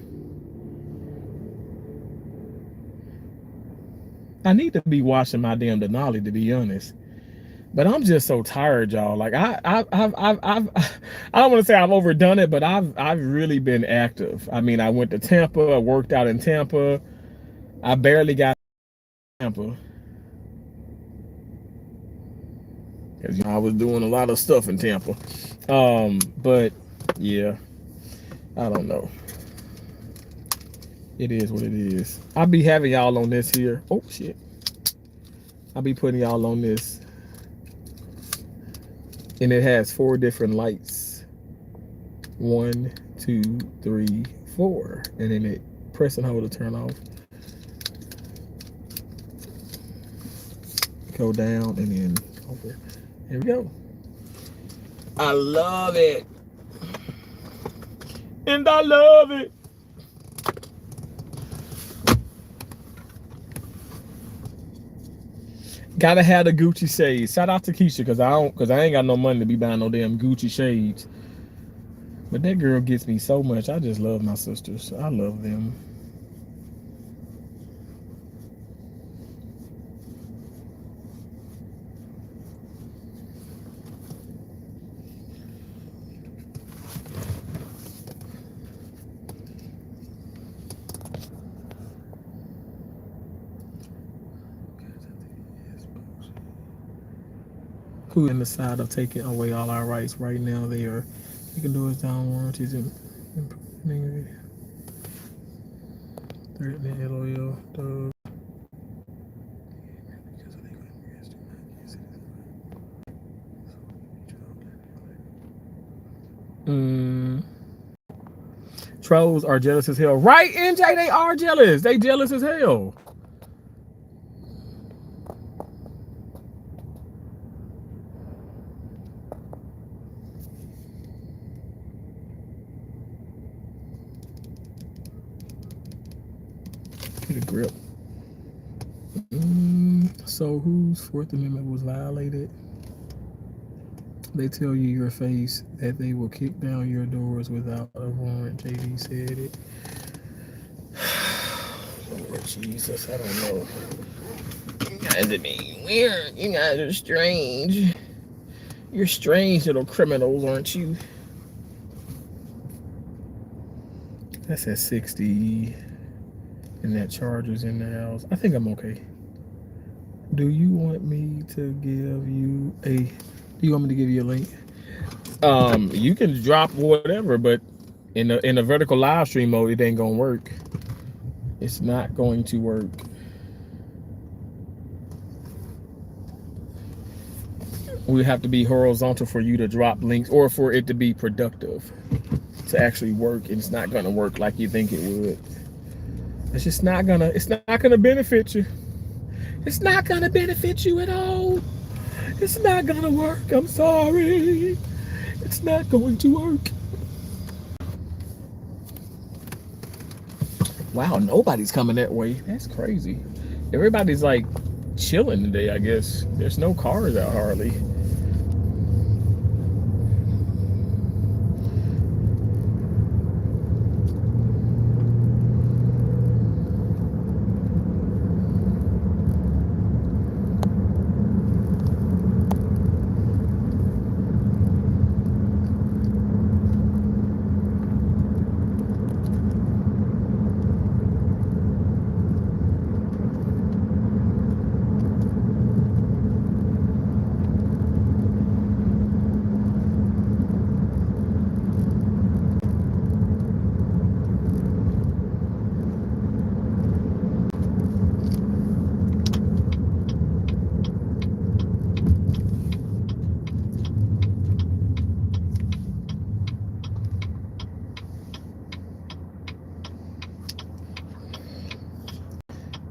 S2: I need to be watching my damn Denali, to be honest. But I'm just so tired, y'all. Like, I don't want to say I've overdone it, but I've really been active. I mean, I went to Tampa. I worked out in Tampa. I barely got Tampa because, you know, I was doing a lot of stuff in Tampa. But yeah, I don't know. It is what it is. I'll be having y'all on this here. Oh shit. I'll be putting y'all on this. And it has 4 different lights. 1, 2, 3, 4. And then it press and hold to turn off. Go down and then over. Here we go. I love it. And I love it. Gotta have the Gucci shades. Shout out to Keisha, because I ain't got no money to be buying no damn Gucci shades. But that girl gets me so much. I just love my sisters. I love them. Who in the side of taking away all our rights right now? They are taking doors down, warranties, and threatening LOL. Trolls are jealous as hell. Right, NJ, they are jealous. They jealous as hell. Get a grip. So whose Fourth Amendment was violated? They tell you your face that they will kick down your doors without a warrant. JD said it. Lord Jesus, I don't know. You guys are being weird. You guys are strange. You're strange little criminals, aren't you? That's at 60. And that charger's in the house. I think I'm okay. Do you want me to give you a... Do you want me to give you a link? You can drop whatever, but in the vertical live stream mode, it ain't gonna work. It's not going to work. We have to be horizontal for you to drop links or for it to be productive to actually work. And it's not going to work like you think it would. It's just not gonna, it's not gonna benefit you. It's not gonna benefit you at all. It's not gonna work. I'm sorry. It's not going to work. Wow, nobody's coming that way. That's crazy. Everybody's like chilling today, I guess. There's no cars out hardly.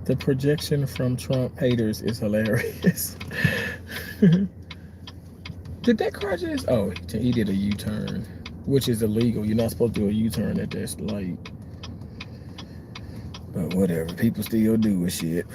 S2: The projection from Trump haters is hilarious. Did that car just? Oh, he did a U-turn, which is illegal. You're not supposed to do a U-turn at this light. But whatever, people still do shit.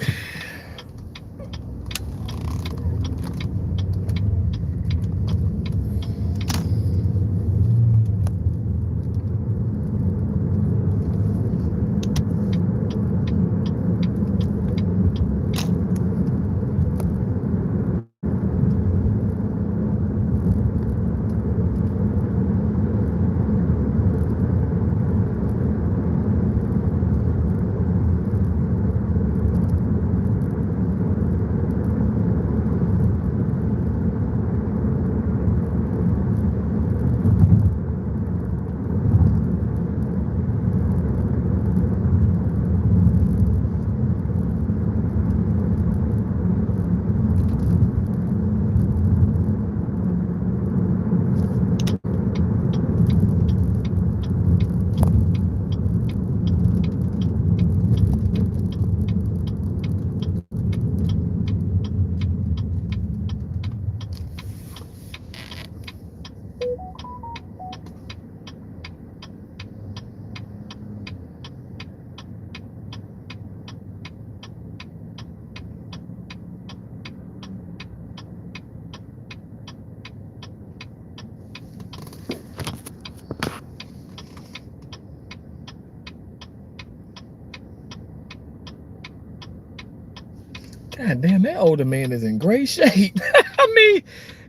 S2: God damn, that older man is in great shape. I mean,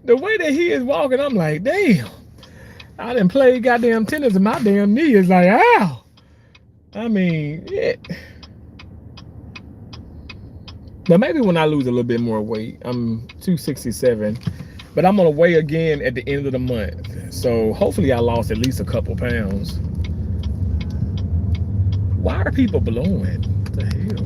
S2: the way that he is walking, I'm like, damn. I didn't play goddamn tennis and my damn knee is like, ow. I mean, yeah. But maybe when I lose a little bit more weight, I'm 267, but I'm gonna weigh again at the end of the month. So hopefully I lost at least a couple pounds. Why are people blowing? What the hell?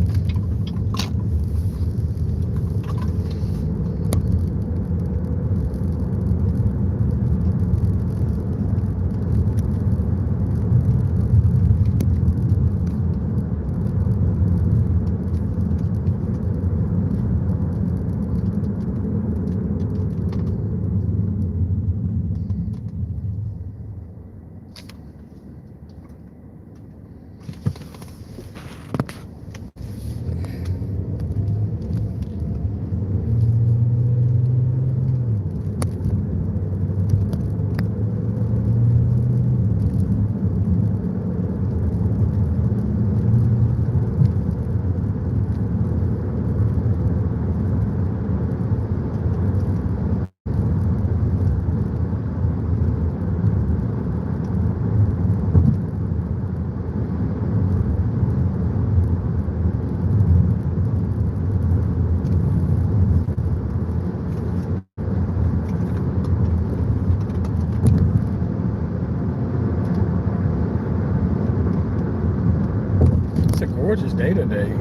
S2: gorgeous day today.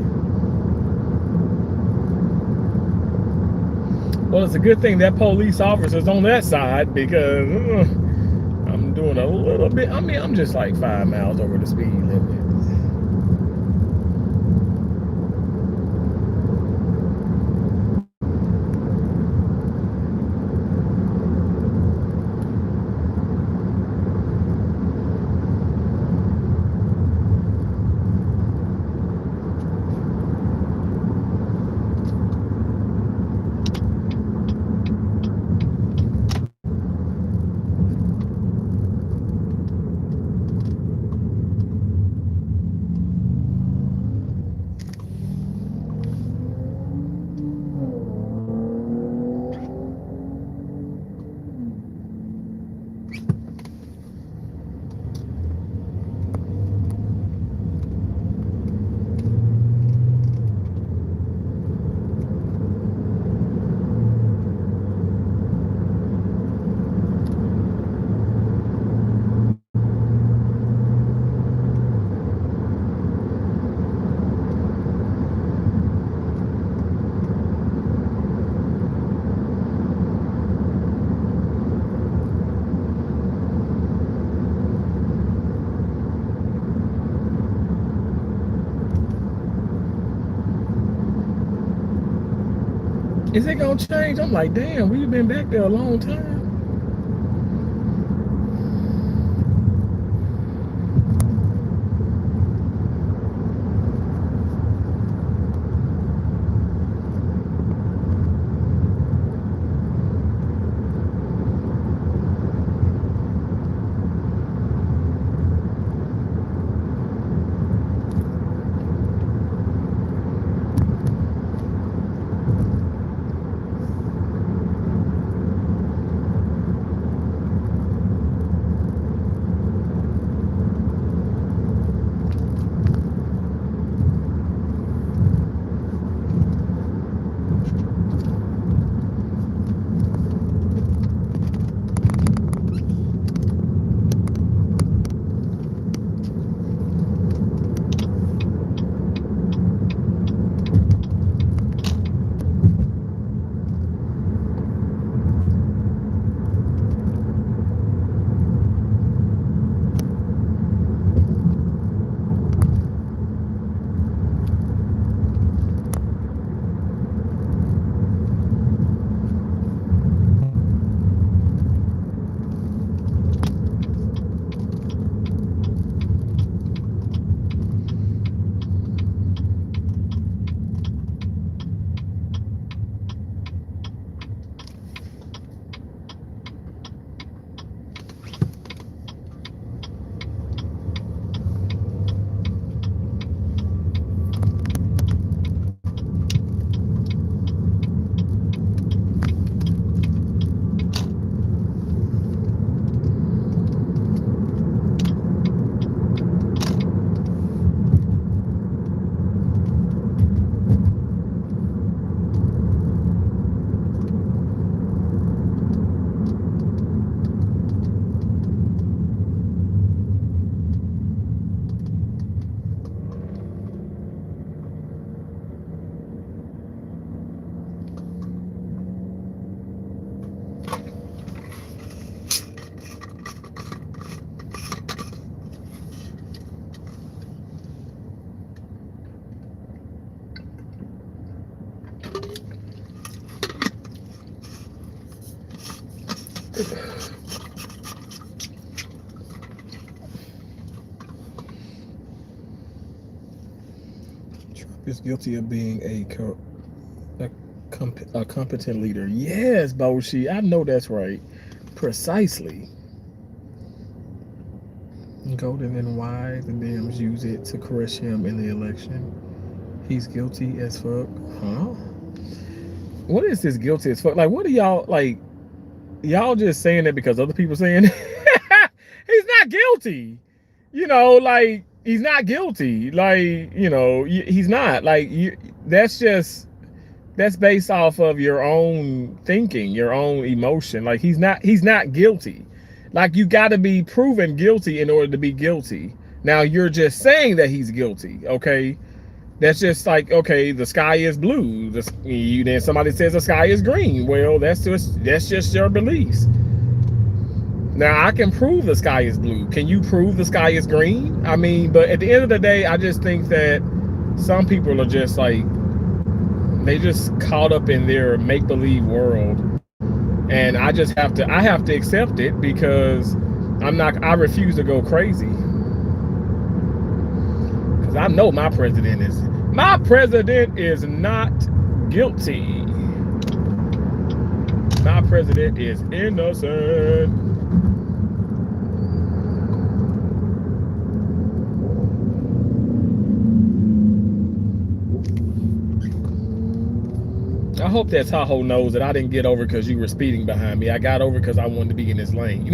S2: Well, it's a good thing that police officer's on that side because I'm doing a little bit. I mean, I'm just like 5 miles over the speed limit. Is it gonna change? I'm like, damn, we've been back there a long time. Trump is guilty of being a competent leader. Yes, Boshi, I know that's right. Precisely. Golden and wise, the Dems use it to crush him in the election. He's guilty as fuck. Huh? What is this guilty as fuck? Like, what are y'all, like, y'all just saying that because other people saying he's not guilty? You know, like, he's not guilty. Like, you know, he's not. Like, that's just, that's based off of your own thinking, your own emotion. Like, he's not guilty. Like, you got to be proven guilty in order to be guilty. Now, you're just saying that he's guilty, okay? That's just like, okay, the sky is blue. Then somebody says the sky is green. Well, that's just your beliefs. Now, I can prove the sky is blue. Can you prove the sky is green? I mean, but at the end of the day, I just think that some people are just like, they just caught up in their make-believe world. And I have to accept it, because I refuse to go crazy. Because I know my president is not guilty. My president is innocent. I hope that Tahoe knows that I didn't get over because you were speeding behind me. I got over because I wanted to be in this lane.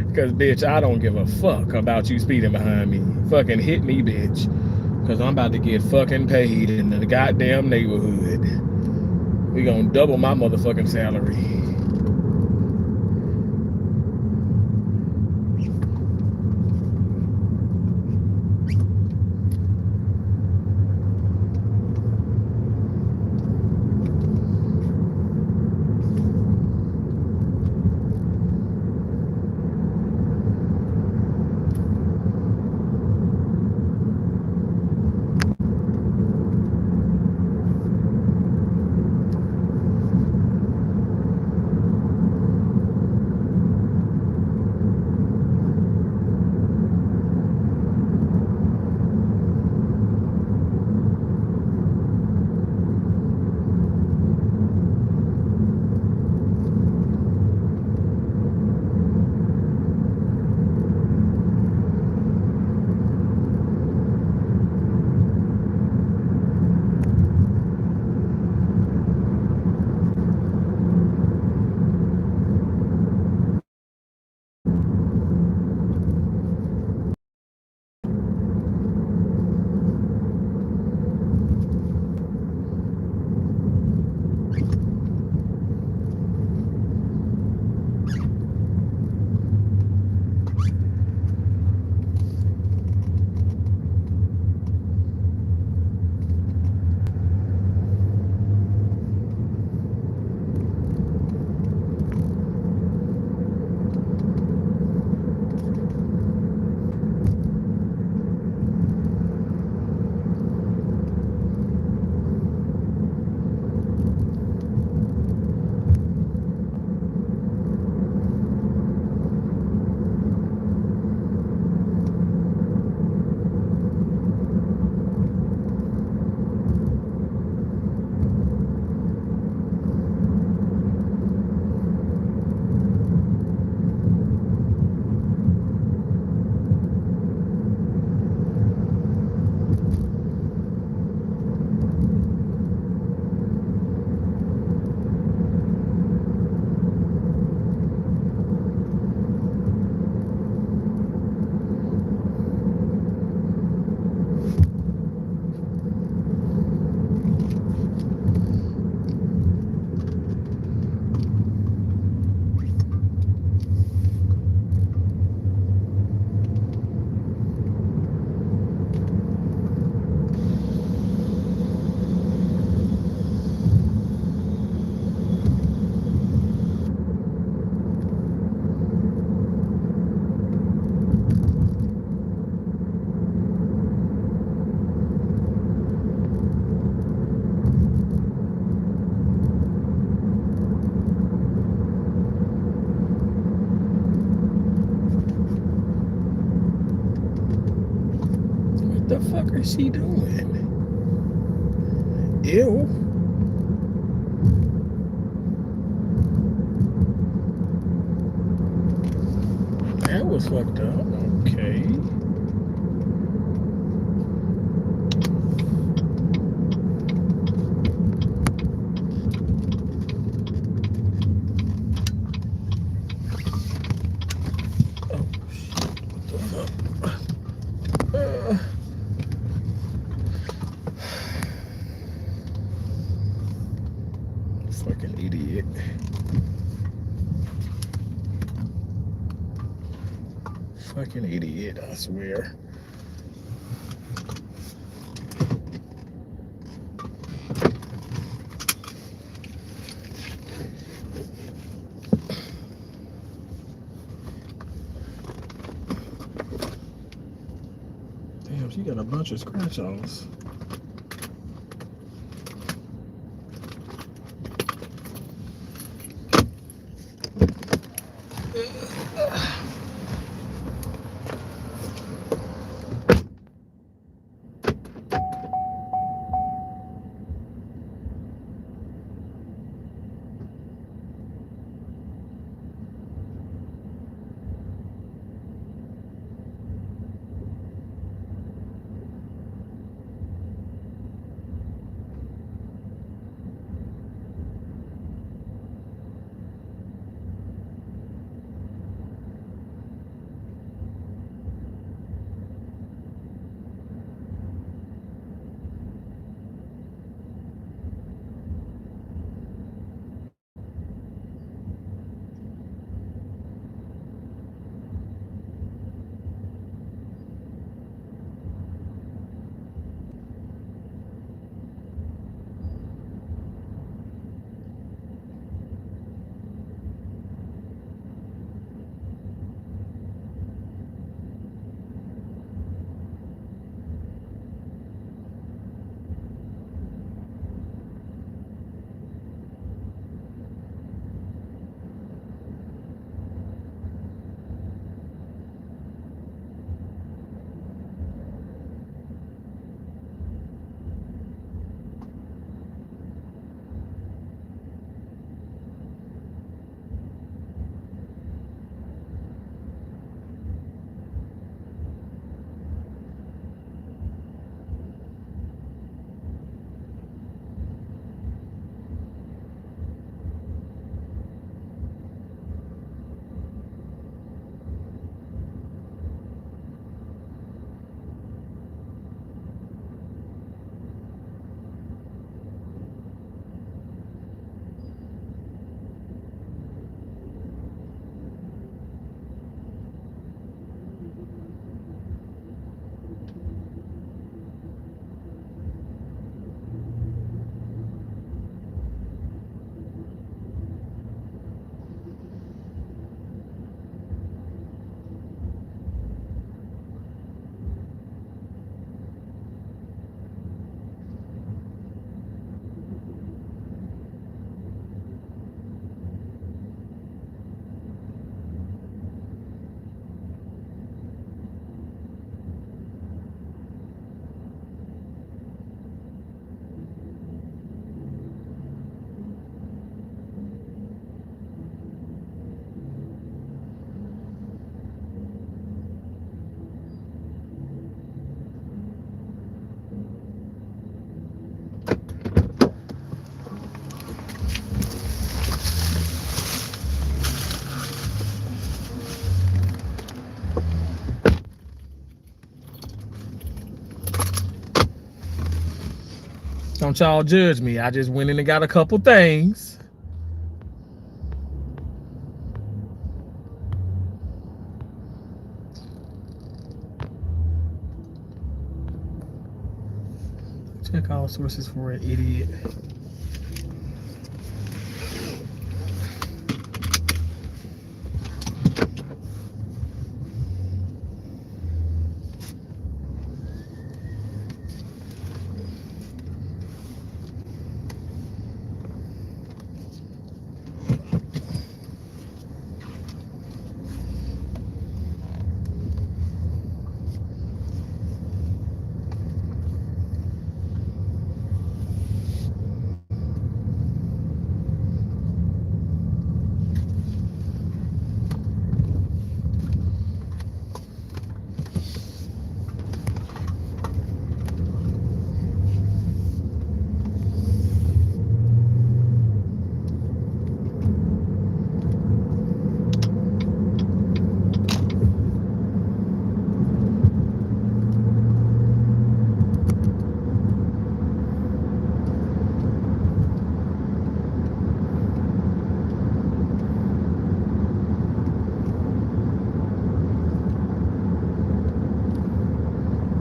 S2: Because, bitch, I don't give a fuck about you speeding behind me. Fucking hit me, bitch. Because I'm about to get fucking paid in the goddamn neighborhood. We gonna double my motherfucking salary. The fuck is she doing? Ew. That was fucked up. Okay. Fucking idiot. Fucking idiot, I swear.
S3: Damn, she got a bunch of scratch-offs.
S2: Don't y'all judge me. I just went in and got a couple things. Check all sources for an idiot.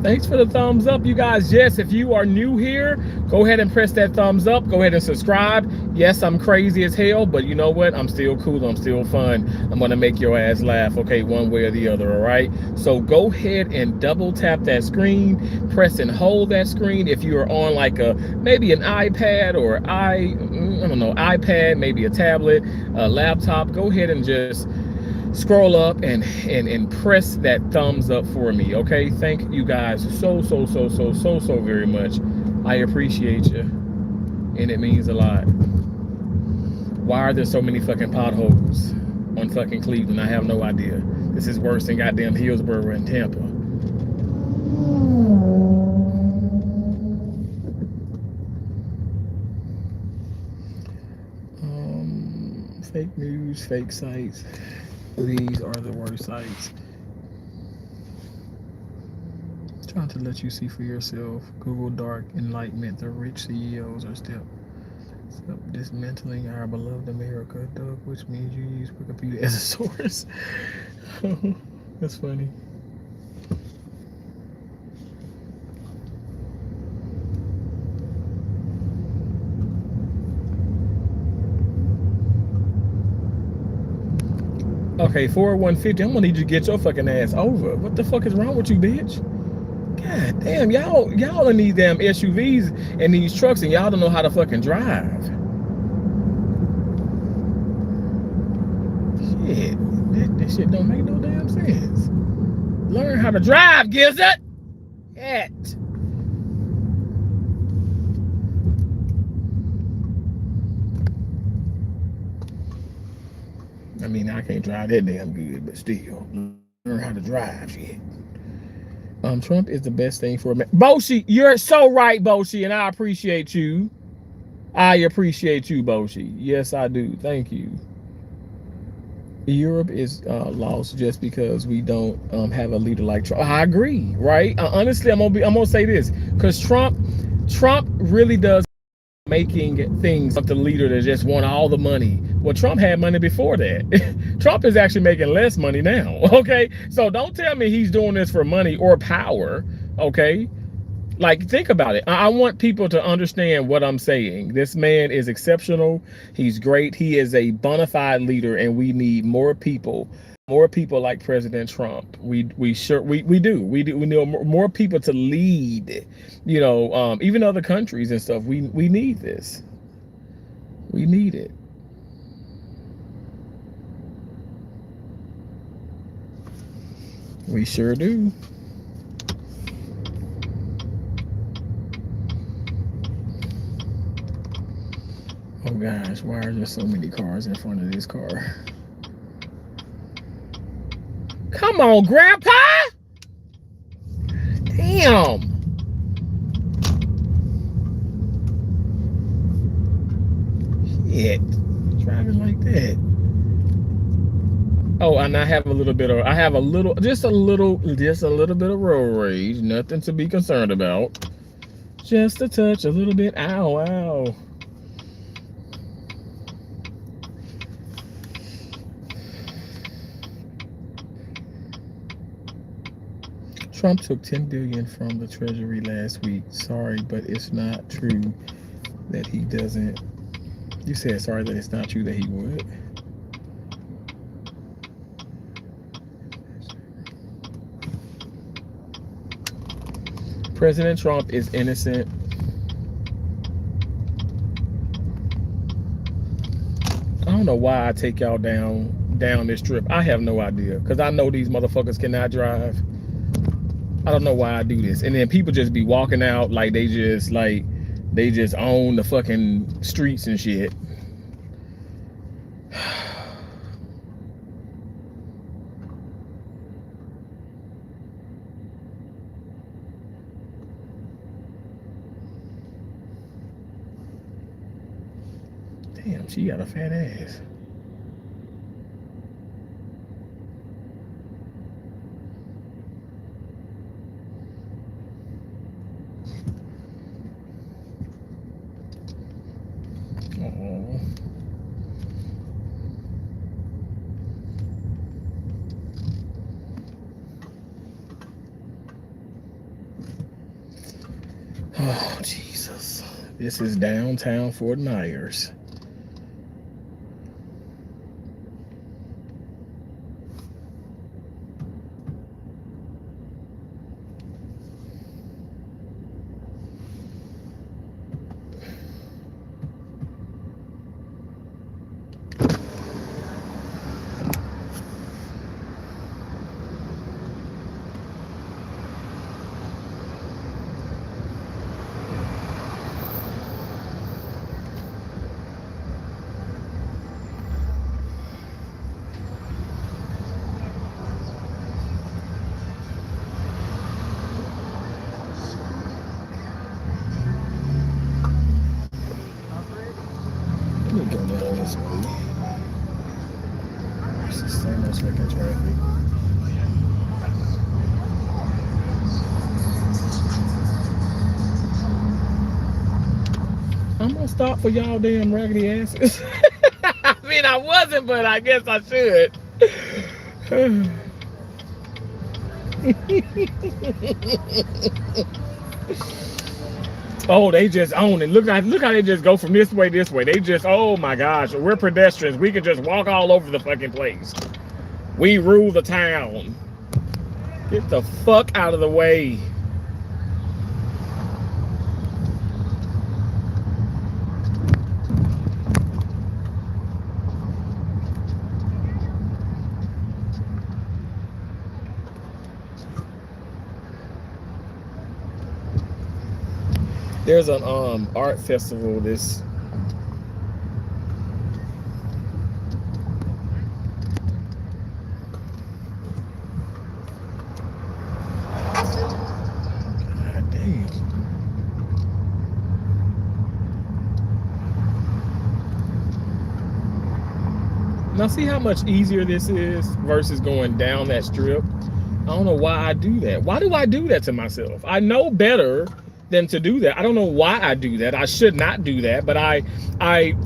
S2: Thanks for the thumbs up, you guys. Yes, if you are new here, go ahead and press that thumbs up. Go ahead and subscribe. Yes, I'm crazy as hell, but you know what? I'm still cool. I'm still fun. I'm going to make your ass laugh, okay, one way or the other, all right? So go ahead and double tap that screen. Press and hold that screen. If you are on like maybe an iPad or I don't know, iPad, maybe a tablet, a laptop, go ahead and just scroll up and press that thumbs up for me, okay? Thank you guys so very much. I appreciate you, and it means a lot. Why are there so many fucking potholes on fucking Cleveland? I have no idea. This is worse than goddamn Hillsborough and Tampa. Fake news, fake sites. These are the worst sites. Trying to let you see for yourself. Google Dark Enlightenment. The rich CEOs are still dismantling our beloved America, Doug, which means you use Wikipedia as a source. That's funny. Okay, 40150. I'm gonna need you to get your fucking ass over. What the fuck is wrong with you, bitch? God damn, y'all need damn SUVs and these trucks, and y'all don't know how to fucking drive. Shit, that shit don't make no damn sense. Learn how to drive, Gizzard. Shit. I mean, I can't drive that damn good, but still, learn how to drive, shit. Trump is the best thing for America. Boshi, you're so right, Boshi, and I appreciate you. I appreciate you, Boshi. Yes, I do. Thank you. Europe is lost just because we don't have a leader like Trump. I agree, right? Honestly, I'm gonna say this because Trump really does making things like the leader that just want all the money. Well, Trump had money before that. Trump is actually making less money now. Okay, so don't tell me he's doing this for money or power. Okay, like think about it. I want people to understand what I'm saying. This man is exceptional. He's great. He is a bona fide leader, and we need more people like President Trump. We do. We need more people to lead. You know, even other countries and stuff. We need this. We need it. We sure do. Oh gosh, why are there so many cars in front of this car? Come on, Grandpa! Damn! Shit, driving like that. Oh, and I have a little bit of, just a little bit of road rage. Nothing to be concerned about. Just a touch, a little bit. Ow, ow. Trump took $10 billion from the Treasury last week. Sorry, but it's not true that he doesn't. You said sorry that it's not true that he would. President Trump is innocent. I don't know why I take y'all down this trip. I have no idea, because I know these motherfuckers cannot drive. I don't know why I do this. And then people just be walking out like they just own the fucking streets and shit. Damn, she got a fat ass. Oh. Oh, Jesus. This is downtown Fort Myers. Let me go down this way. There's so much fucking traffic. I'm gonna stop for y'all damn raggedy asses. I mean, I wasn't, but I guess I should. Oh, they just own it. Look how they just go from this way, this way. They just, oh my gosh, we're pedestrians. We can just walk all over the fucking place. We rule the town. Get the fuck out of the way. There's an art festival this God damn. Now see how much easier this is versus going down that strip. I don't know why I do that. Why do I do that to myself? I know better than to do that. I don't know why I do that. I should not do that, but I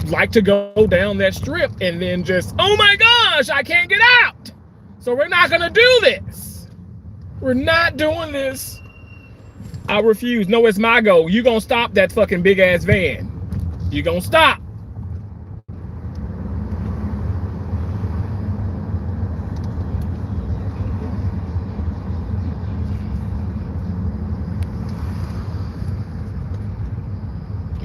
S2: like to go down that strip and then just, oh my gosh, I can't get out. So we're not gonna do this. We're not doing this. I refuse. No, it's my goal. You gonna stop that fucking big ass van. You gonna stop.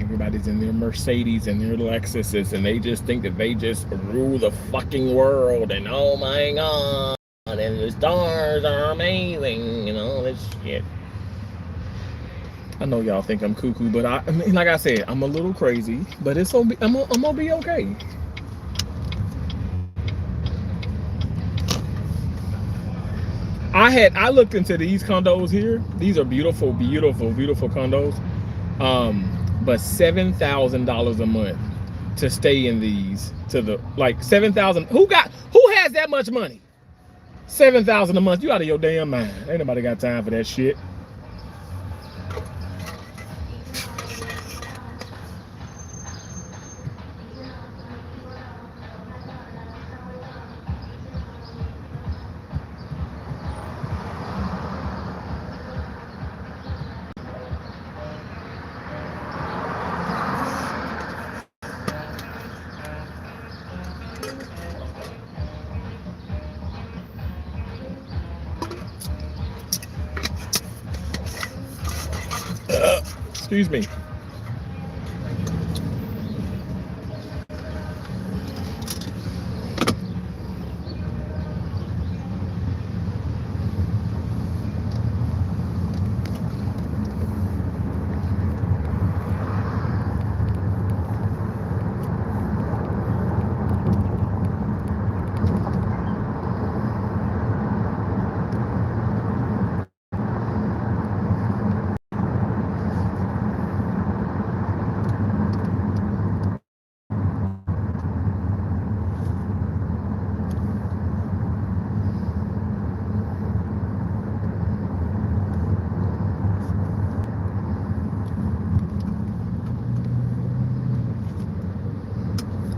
S2: Everybody's in their Mercedes and their Lexuses, and they just think that they just rule the fucking world. And oh my god, and the stars are amazing, and all this shit. I know y'all think I'm cuckoo, but I mean, like I said, I'm a little crazy, but it's I'm gonna be okay. I looked into these condos here. These are beautiful, beautiful, beautiful condos. But $7,000 a month to stay in these, to the like 7,000. Who has that much money? 7,000 a month. You out of your damn mind. Ain't nobody got time for that shit. Excuse me.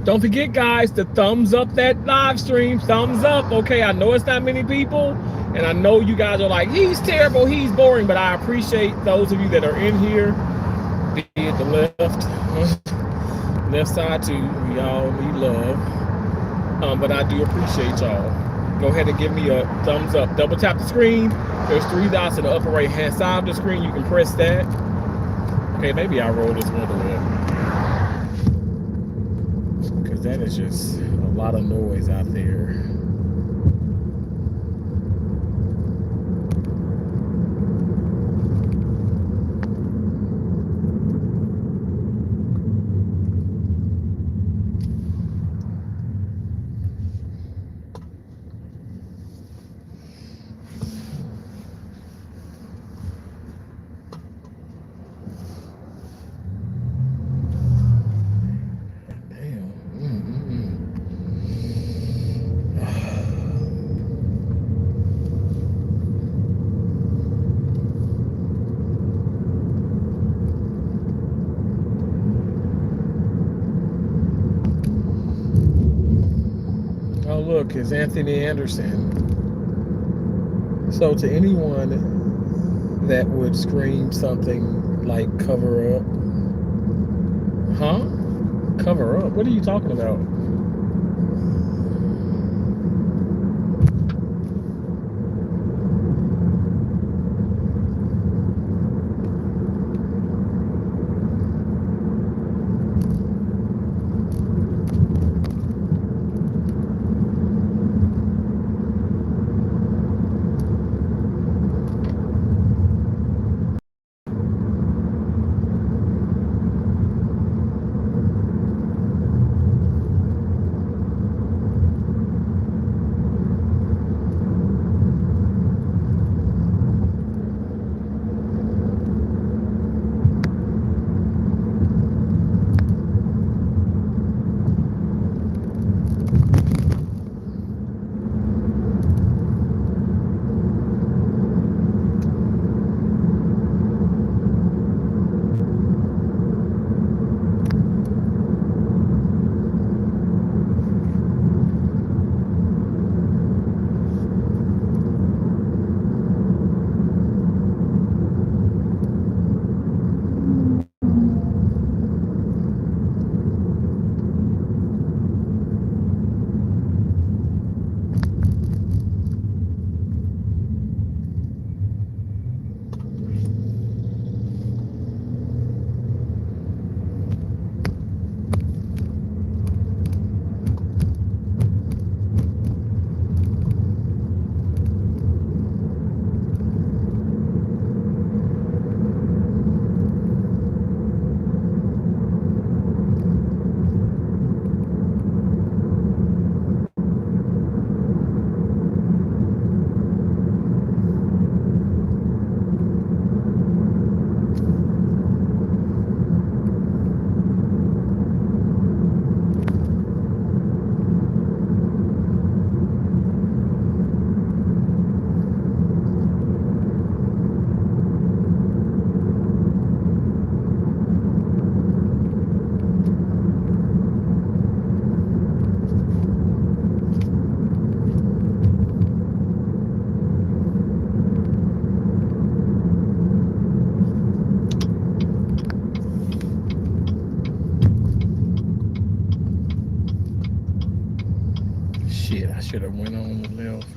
S2: Don't forget, guys, to thumbs up that live stream. Thumbs up. Okay, I know it's not many people, and I know you guys are like, he's terrible, he's boring, but I appreciate those of you that are in here. the left, left side too. We all need love. But I do appreciate y'all. Go ahead and give me a thumbs up. Double tap the screen. There's 3 dots in the upper right hand side of the screen. You can press that. Okay, maybe I roll this window up, because that is just a lot of noise out there. Oh, look, it's Anthony Anderson. So to anyone that would scream something like cover up, huh? Cover up? What are you talking about? Shit, I should have went on the left.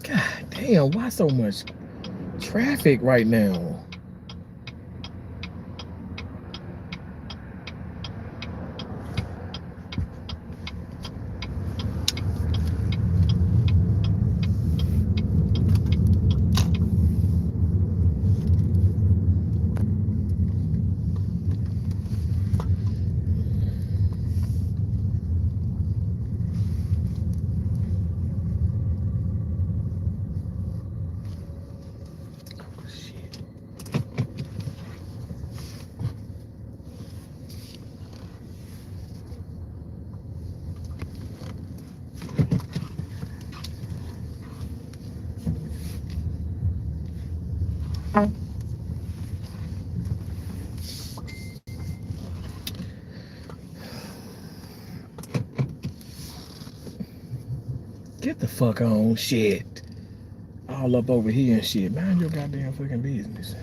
S2: God damn, why so much traffic right now? get the fuck on, shit. All up over here and shit. Mind your goddamn fucking business.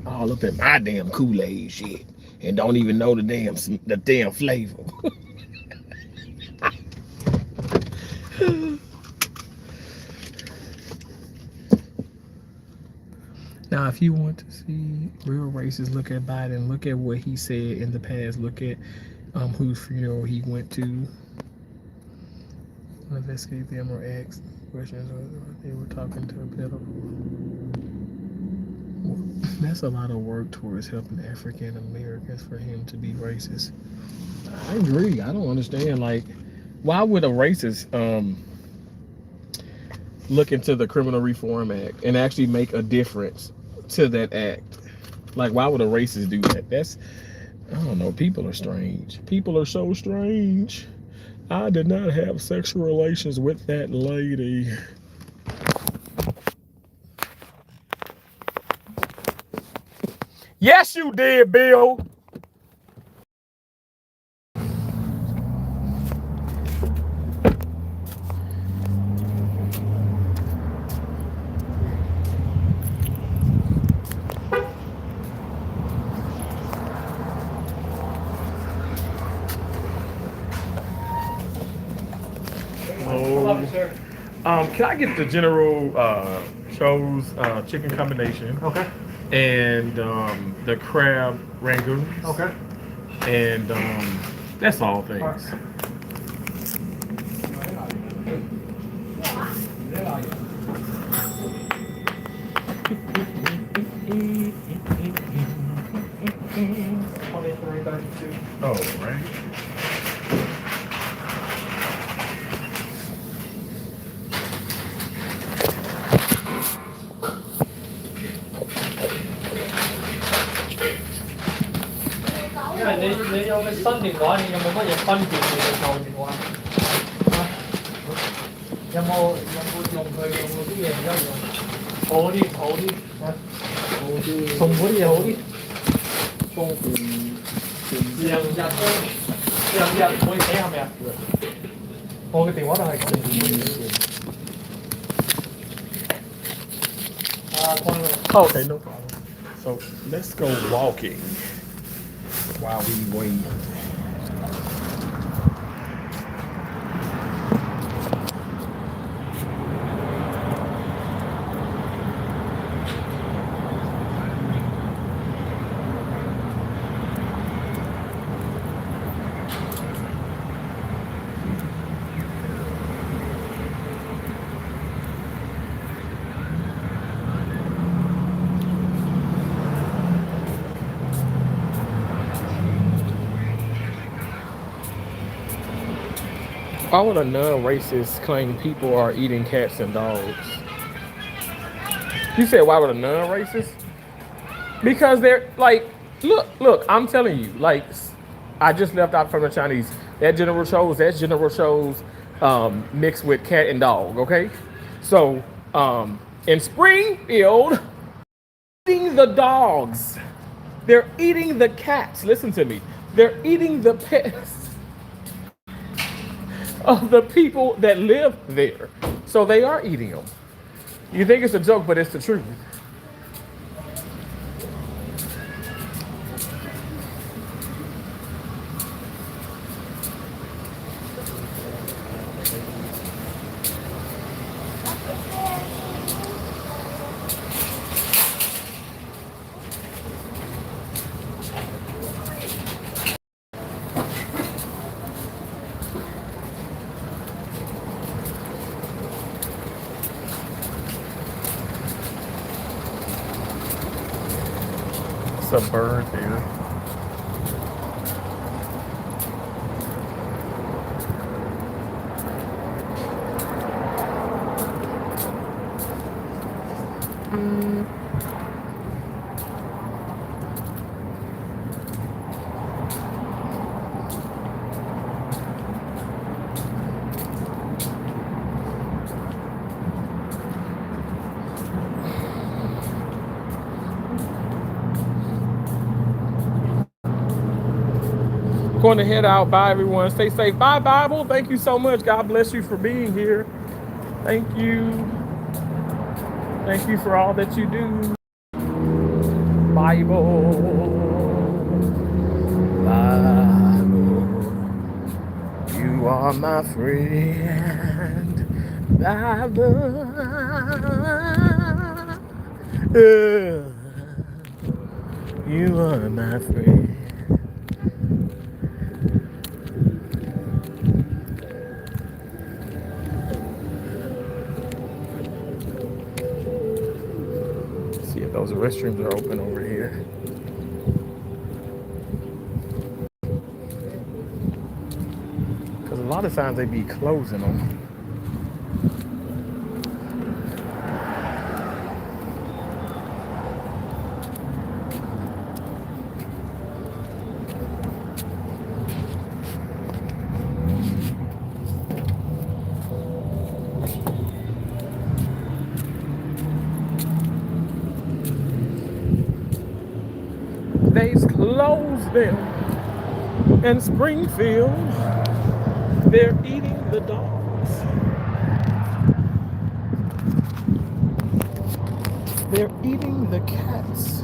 S2: All up in my damn Kool-Aid shit. And don't even know the damn flavor. Now, if you want to see real racists, look at Biden. Look at what he said in the past. Look at whose funeral he went to. Investigate them or ask questions, or they were talking to a pedophile. That's a lot of work towards helping African Americans for him to be racist. I agree. I don't understand. Like, why would a racist look into the Criminal Reform Act and actually make a difference to that act? Like, why would a racist do that? I don't know. People are strange. People are so strange. I did not have sexual relations with that lady. Yes, you did, Bill. Can I get the General Cho's chicken combination?
S3: Okay.
S2: And the crab rangoon.
S3: Okay.
S2: And that's all things. Oh, right.
S3: 你有嘅新電話，你有冇乜嘢分別你嘅舊電話？有冇用佢用嗰啲嘢唔一樣？好啲，送嗰啲嘢好啲。方便。日唔可以俾係咪啊？我嘅電話都係咁。
S2: Okay, no problem. So let's go walking while we wait. Why would a non-racist claim people are eating cats and dogs? You said why would a non-racist? Because they're like, look, I'm telling you, like, I just left out from the Chinese. That's General Cho's mixed with cat and dog, okay? So, in Springfield, eating the dogs. They're eating the cats. Listen to me. They're eating the pets of the people that live there. So they are eating them. You think it's a joke, but it's the truth. A bird there. Going to head out. Bye, everyone. Stay safe. Bye, Bible. Thank you so much. God bless you for being here. Thank you. Thank you for all that you do. Bible. Bible. You are my friend. Bible. You are my friend. See if those restrooms are open over here. Because a lot of times they be closing them. They closed them in Springfield. They're eating the dogs. They're eating the cats.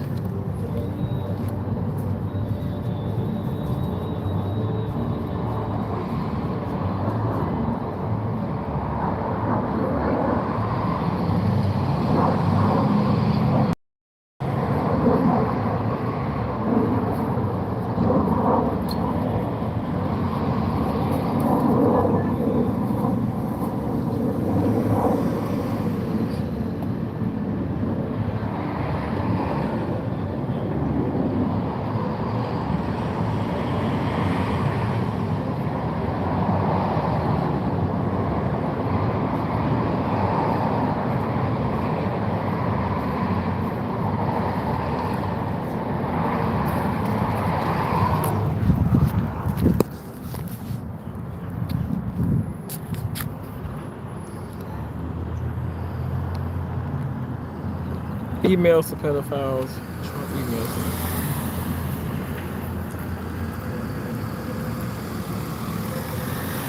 S2: Emails to pedophiles. Trump emails.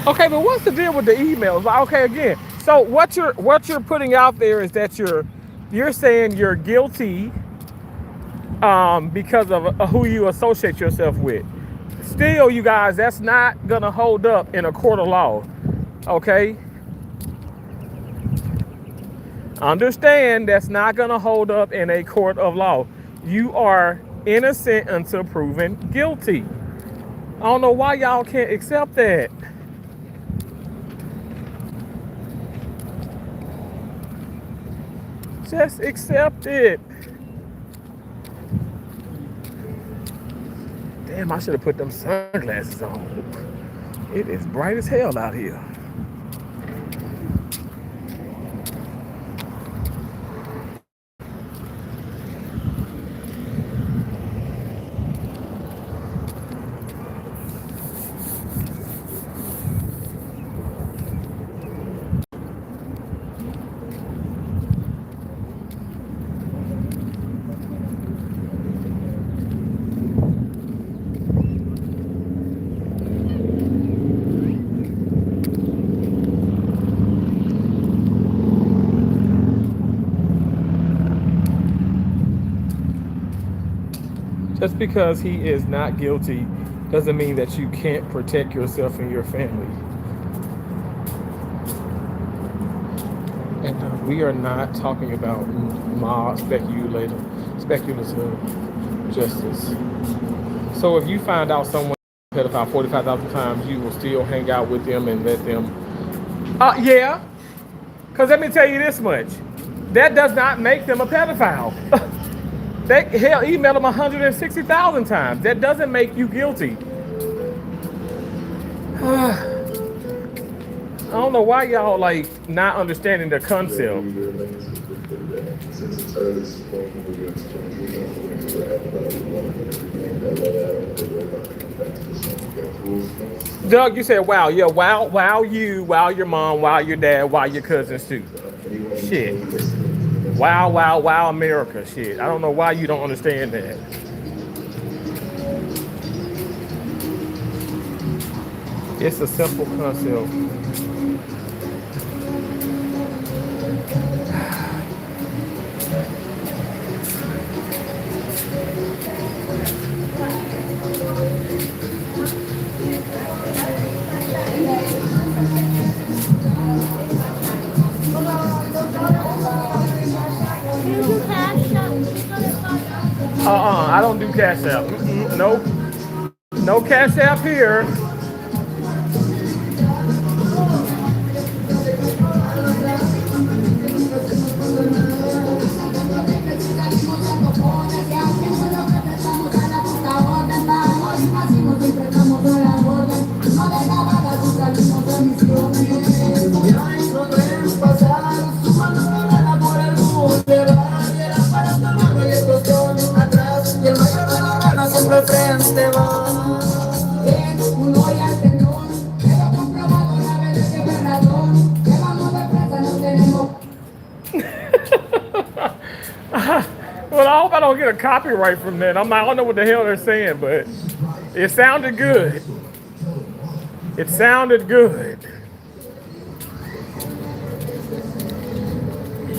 S2: Okay, but what's the deal with the emails? Okay, again. So what you're putting out there is that you're saying you're guilty because of who you associate yourself with. Still, you guys, that's not gonna hold up in a court of law. Okay? Understand that's not gonna hold up in a court of law. You are innocent until proven guilty. I don't know why y'all can't accept that. Just accept it. Damn, I should have put them sunglasses on. It is bright as hell out here. Just because he is not guilty doesn't mean that you can't protect yourself and your family. And we are not talking about mob speculative justice. So if you find out someone is a pedophile 45,000 times, you will still hang out with them and let them. Yeah. Because let me tell you this much. That does not make them a pedophile. They emailed them 160,000 times. That doesn't make you guilty. I don't know why y'all like not understanding the concept. Doug, you said wow, yeah, wow you, wow your mom, wow your dad, wow your cousins too. Shit. Wow America, shit. I don't know why you don't understand that. It's a simple concept. I don't do Cash App. Nope. No Cash App here. Well, I hope I don't get a copyright from that. I don't know what the hell they're saying, but it sounded good. It sounded good.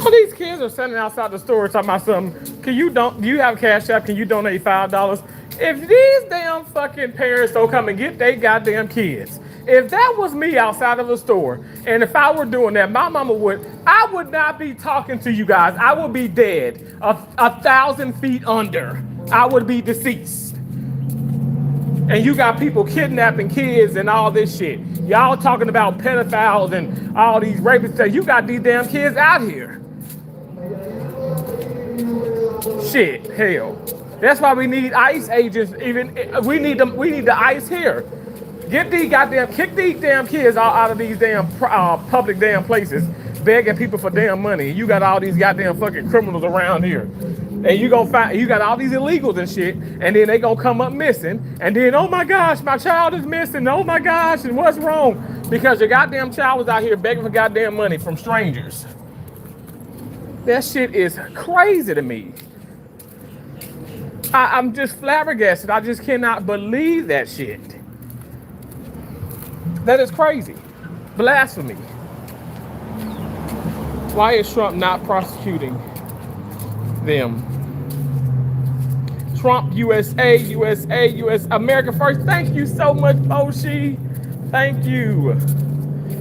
S2: All these kids are standing outside the store talking about something. Do you have Cash App? Can you donate $5? If these damn fucking parents don't come and get their goddamn kids, if that was me outside of a store, and if I were doing that, my mama I would not be talking to you guys. I would be dead, 1,000 feet under. I would be deceased. And you got people kidnapping kids and all this shit. Y'all talking about pedophiles and all these rapists. You got these damn kids out here. Shit, hell. That's why we need ICE agents. We need them. We need the ICE here. Kick these damn kids out of these damn public damn places, begging people for damn money. You got all these goddamn fucking criminals around here, and you got all these illegals and shit, and then they gonna come up missing, and then oh my gosh, my child is missing. Oh my gosh, and what's wrong? Because your goddamn child was out here begging for goddamn money from strangers. That shit is crazy to me. I'm just flabbergasted. I just cannot believe that shit. That is crazy. Blasphemy. Why is Trump not prosecuting them? Trump, USA, USA, US, America first. Thank you so much, Boshi. Thank you.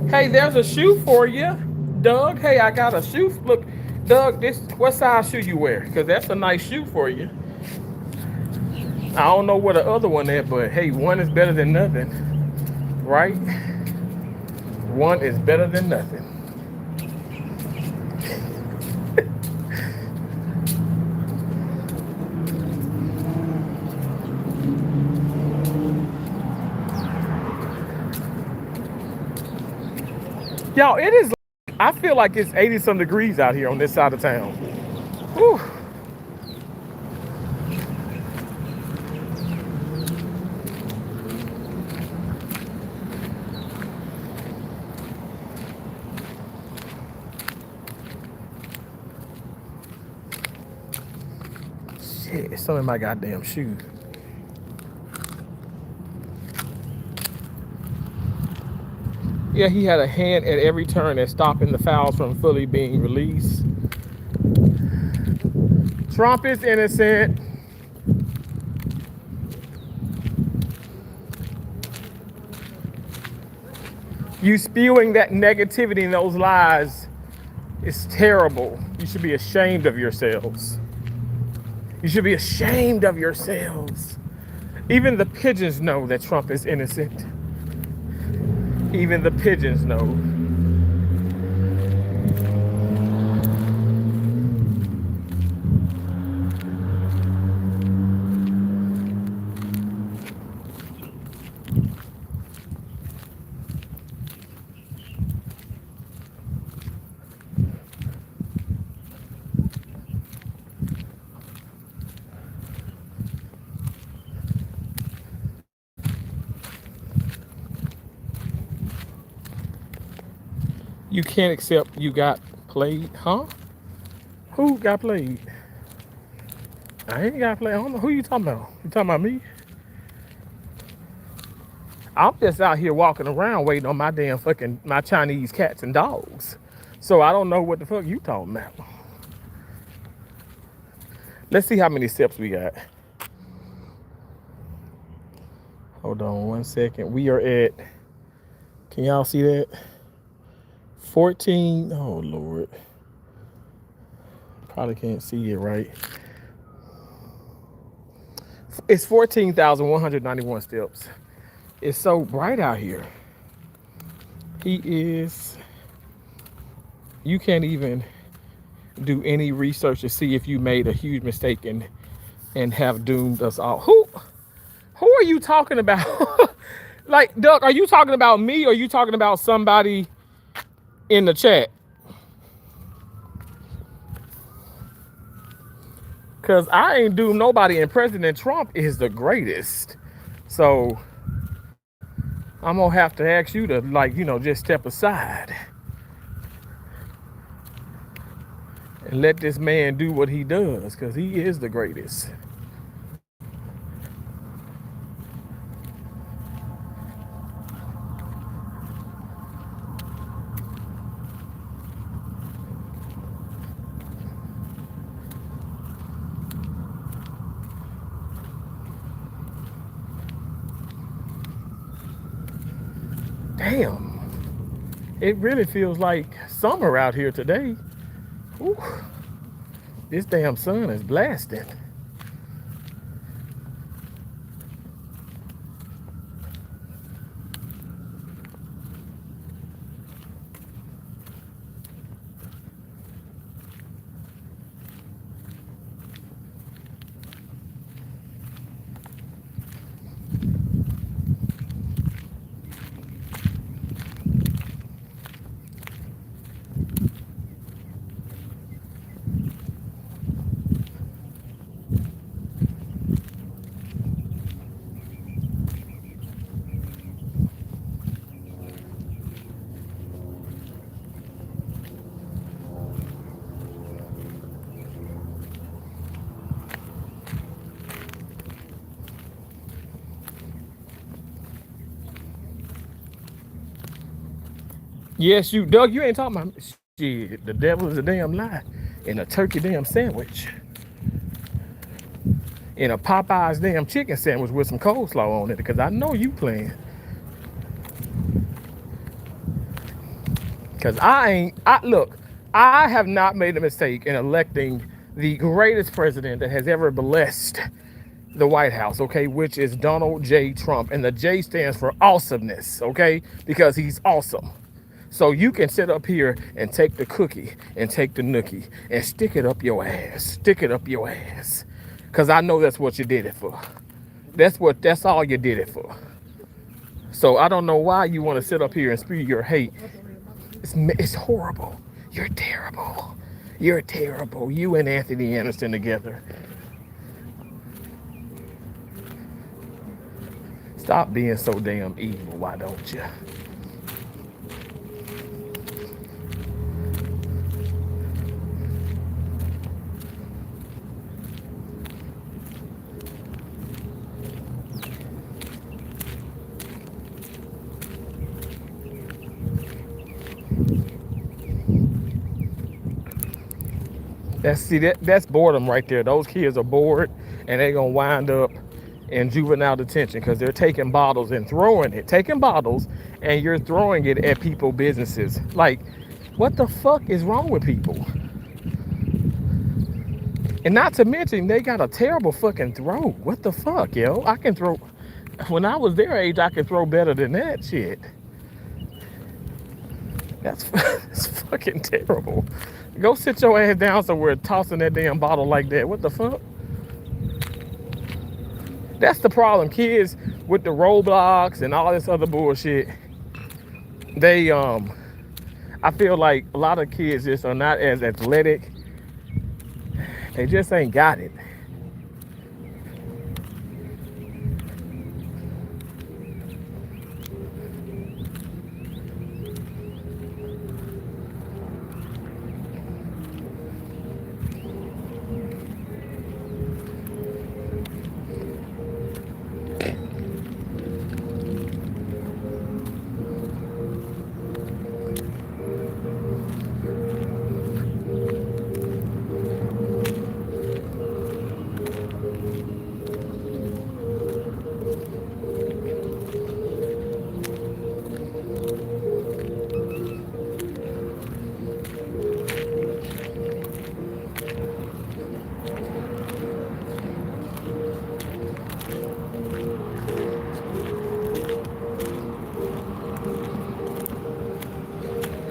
S2: Hey, there's a shoe for you, Doug. Hey, I got a shoe. Look, Doug, what size shoe you wear? Because that's a nice shoe for you. I don't know what the other one is, but hey, one is better than nothing, right? One is better than nothing. Y'all, it is, I feel like it's 80-some degrees out here on this side of town. Whew. Shit, it's something in my goddamn shoe. Yeah, he had a hand at every turn at stopping the fouls from fully being released. Trump is innocent. You spewing that negativity and those lies is terrible. You should be ashamed of yourselves. You should be ashamed of yourselves. Even the pigeons know that Trump is innocent. Even the pigeons know. You can't accept you got played, huh? Who got played? I ain't got played. I don't know who you talking about. You talking about me? I'm just out here walking around waiting on my damn fucking my Chinese cats and dogs. So I don't know what the fuck you talking about. Let's see how many steps we got. Hold on 1 second. We are at, can y'all see that? 14. Oh Lord. Probably can't see it right. It's 14,191 steps. It's so bright out here. He is, you can't even do any research to see if you made a huge mistake and have doomed us all. Who are you talking about? Like, Duck, are you talking about me or are you talking about somebody in the chat? Because I ain't doomed nobody, and President Trump is the greatest. So I'm gonna have to ask you to, like, you know, just step aside and let this man do what he does, because he is the greatest. Damn, it really feels like summer out here today. Whew. This damn sun is blasting. Yes, you, Doug, you ain't talking about shit. The devil is a damn lie. In a turkey damn sandwich. In a Popeye's damn chicken sandwich with some coleslaw on it, because I know you playing. Because look, I have not made a mistake in electing the greatest president that has ever blessed the White House, okay, which is Donald J. Trump. And the J stands for awesomeness, okay, because he's awesome. So you can sit up here and take the cookie and take the nookie and stick it up your ass. Stick it up your ass. Because I know that's what you did it for. That's all you did it for. So I don't know why you want to sit up here and spew your hate. It's horrible. You're terrible. You're terrible. You and Anthony Anderson together. Stop being so damn evil, why don't you? That's boredom right there. Those kids are bored and they're gonna wind up in juvenile detention because they're taking bottles and throwing it. Taking bottles and you're throwing it at people's businesses. Like, what the fuck is wrong with people? And not to mention, they got a terrible fucking throw. What the fuck, yo? I can throw, when I was their age, I could throw better than that shit. That's fucking terrible. Go sit your ass down somewhere tossing that damn bottle like that. What the fuck? That's the problem. Kids with the Roblox and all this other bullshit, they I feel like a lot of kids just are not as athletic. They just ain't got it.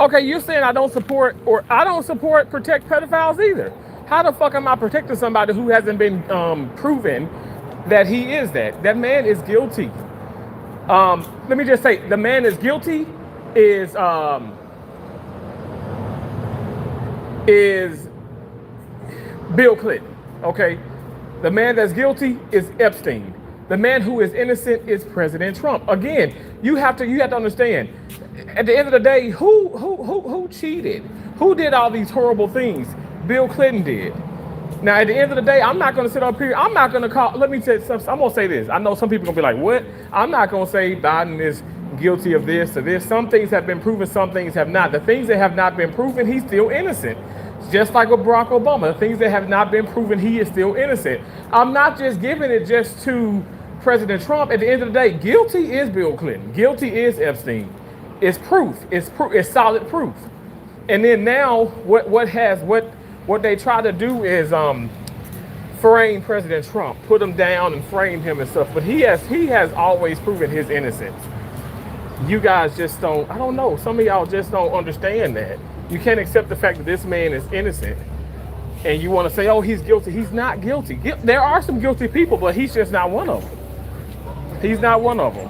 S2: Okay, you're saying I don't support or I don't support protect pedophiles either. How the fuck am I protecting somebody who hasn't been proven that he is that? That man is guilty. Let me just say, the man is guilty is Bill Clinton. Okay, the man that's guilty is Epstein. The man who is innocent is President Trump. Again, you have to understand. At the end of the day, who cheated? Who did all these horrible things? Bill Clinton did. Now, at the end of the day, I'm not going to sit up here. I'm not going to call. Let me say something. I'm going to say this. I know some people are going to be like, what? I'm not going to say Biden is guilty of this or this. Some things have been proven, some things have not. The things that have not been proven, he's still innocent. Just like with Barack Obama, the things that have not been proven, he is still innocent. I'm not just giving it just to President Trump. At the end of the day, guilty is Bill Clinton. Guilty is Epstein. It's proof. It's solid proof. And then now, what they try to do is frame President Trump, put him down and frame him and stuff. But he has always proven his innocence. You guys just don't. I don't know. Some of y'all just don't understand that. You can't accept the fact that this man is innocent, and you want to say, "Oh, he's guilty." He's not guilty. There are some guilty people, but he's just not one of them. He's not one of them.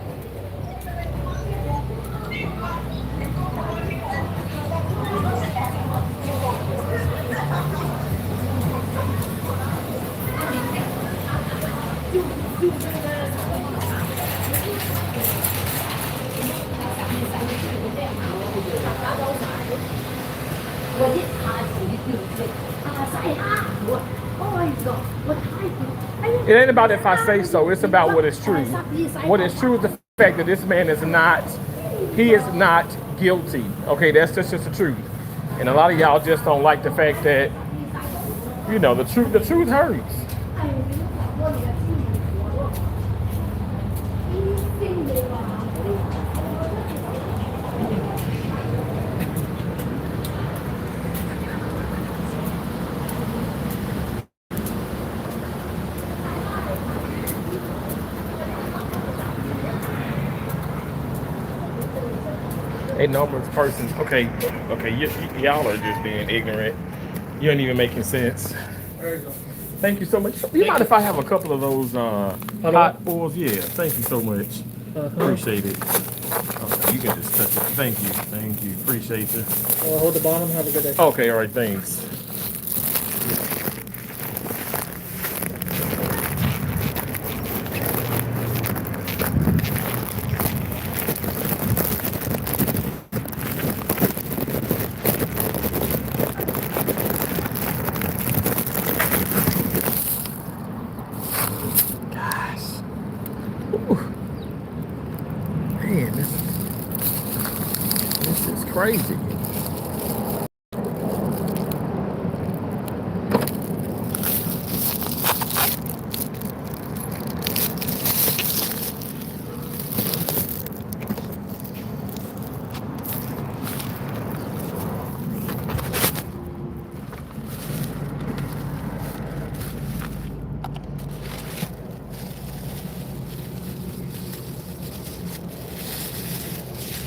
S2: It ain't about if I say so. It's about what is true. What is true is the fact that this man is not. He is not guilty. Okay, that's just the truth. And a lot of y'all just don't like the fact that the truth. The truth hurts. A numerous persons. Okay, y'all are just being ignorant. You ain't even making sense.
S3: There you go.
S2: Thank you so much. You mind if I have a couple of those hot boils? Yeah, thank you so much. Appreciate it. Okay, you can just touch it. Thank you. Appreciate you.
S3: Hold the bottom. Have a good day.
S2: Okay, all right, thanks. Man, this is crazy.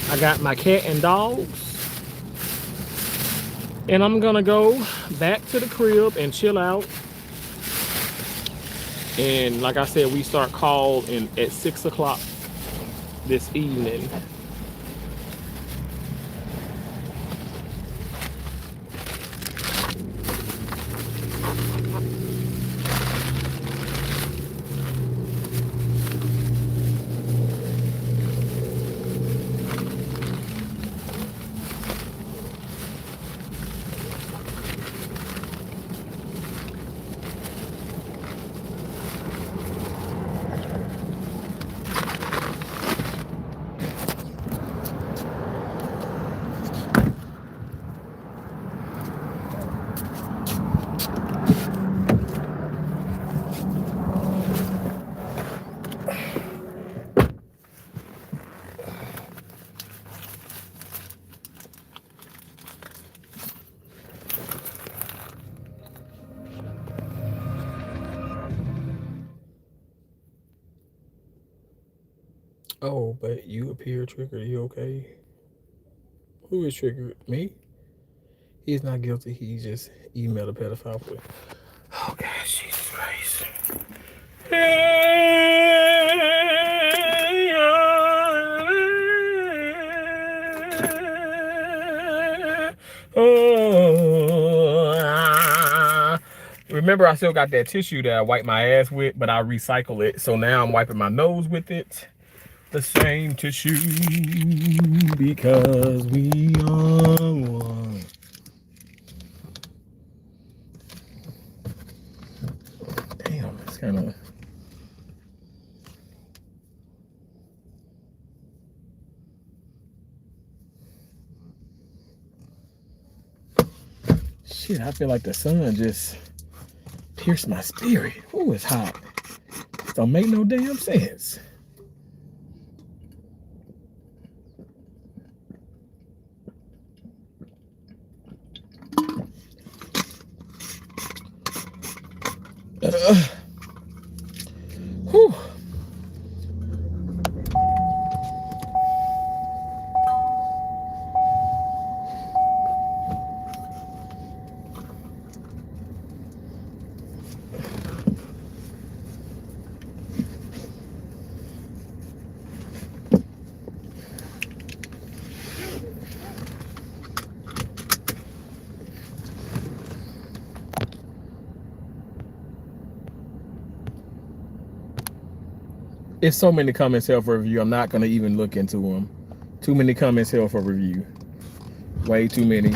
S2: I got my cat and dogs, and I'm gonna go back to the crib and chill out. And like I said, we start call at 6 o'clock this evening. Oh, but you appear triggered. Are you okay? Who is triggered? Me? He's not guilty. He just emailed a pedophile. Oh God, Jesus Christ. Remember, I still got that tissue that I wipe my ass with, but I recycle it. So now I'm wiping my nose with it. The same tissue, because we are one. Damn, it's kind of... Shit, I feel like the sun just pierced my spirit. Ooh, it's hot. Don't make no damn sense. Whew. It's so many comments held for review. I'm not going to even look into them. Too many comments held for review. Way too many.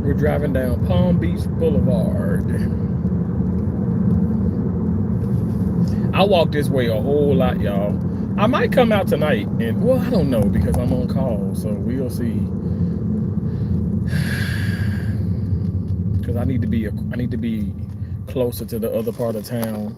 S2: We're driving down Palm Beach Boulevard. I walk this way a whole lot, y'all. I might come out tonight, and well, I don't know because I'm on call, so we'll see. Because I need to be closer to the other part of town.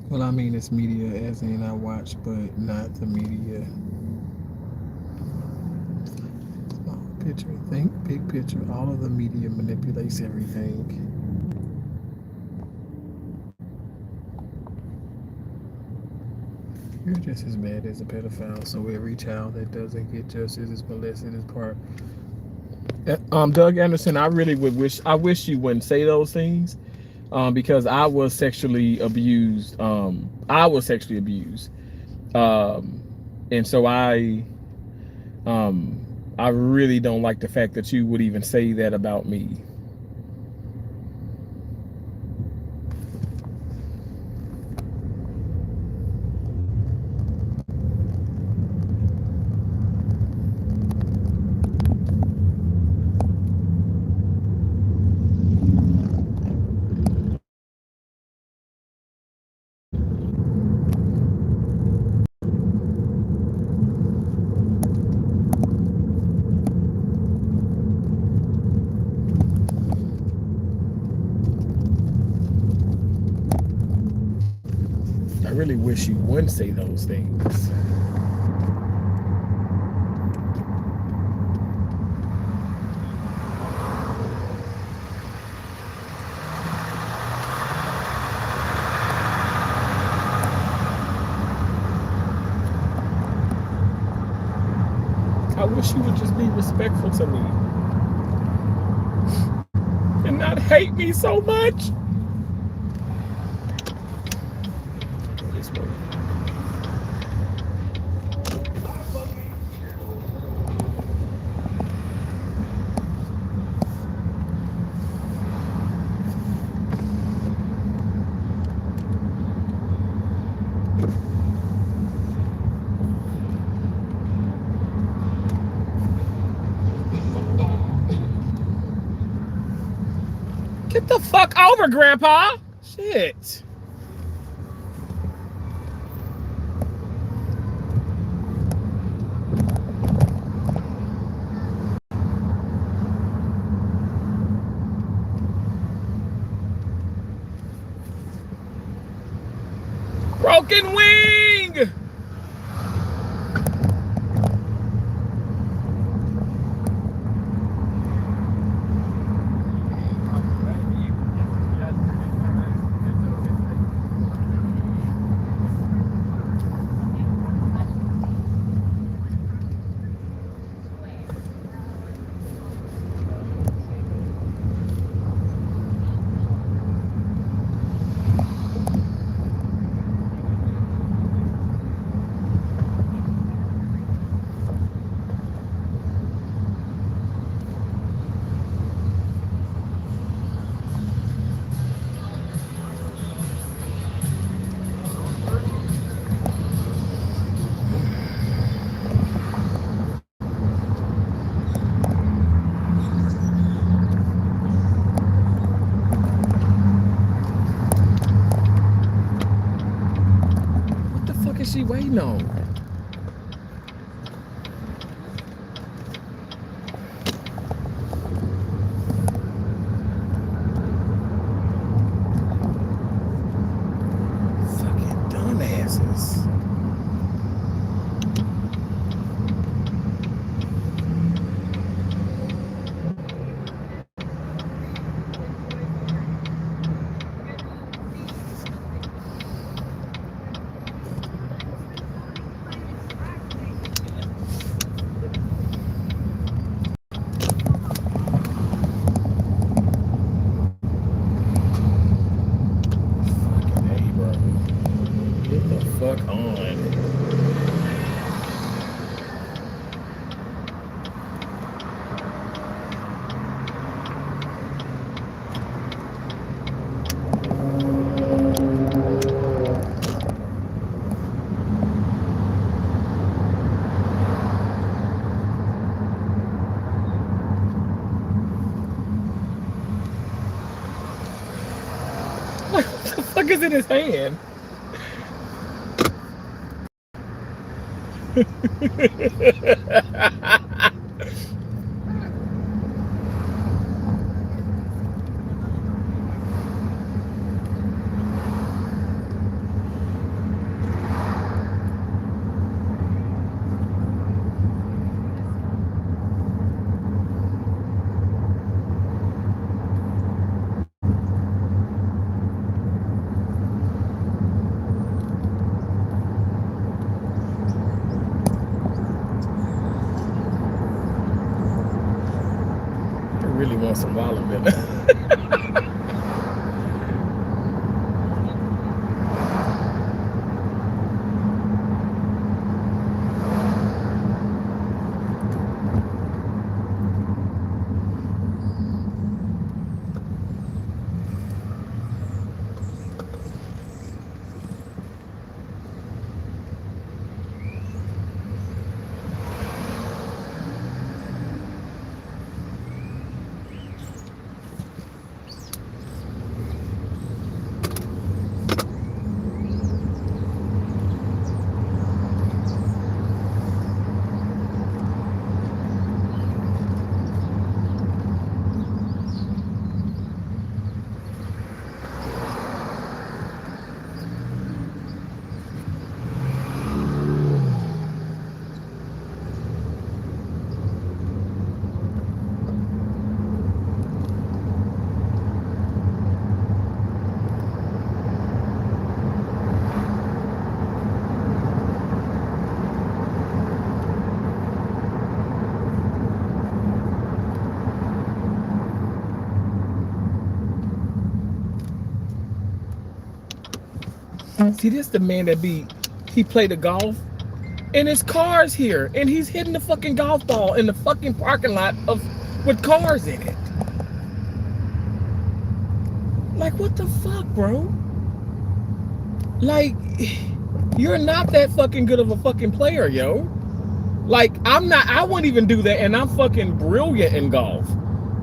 S3: Well, I mean, it's media as in I watch, but not the media. Small picture, think big picture. All of the media manipulates everything. You're just as bad as a pedophile, so every child that doesn't get justice is molested as part. Doug Anderson, I really I wish you wouldn't say those things, because I was sexually abused. Um, and so I really don't like the fact that you would even say that about me. I really wish you wouldn't say those things. I wish you would just be respectful to me and not hate me so much. This way. Get the fuck over, Grandpa. Shit. Broken wing. What is she waiting on? Fucking dumbasses. Fuck on. What the fuck is in his hand?
S2: really want some watermelon. See, this the man that he played the golf, and his car's here, and he's hitting the fucking golf ball in the fucking parking lot with cars in it. Like, what the fuck, bro? Like, you're not that fucking good of a fucking player, yo. Like, I wouldn't even do that, and I'm fucking brilliant in golf.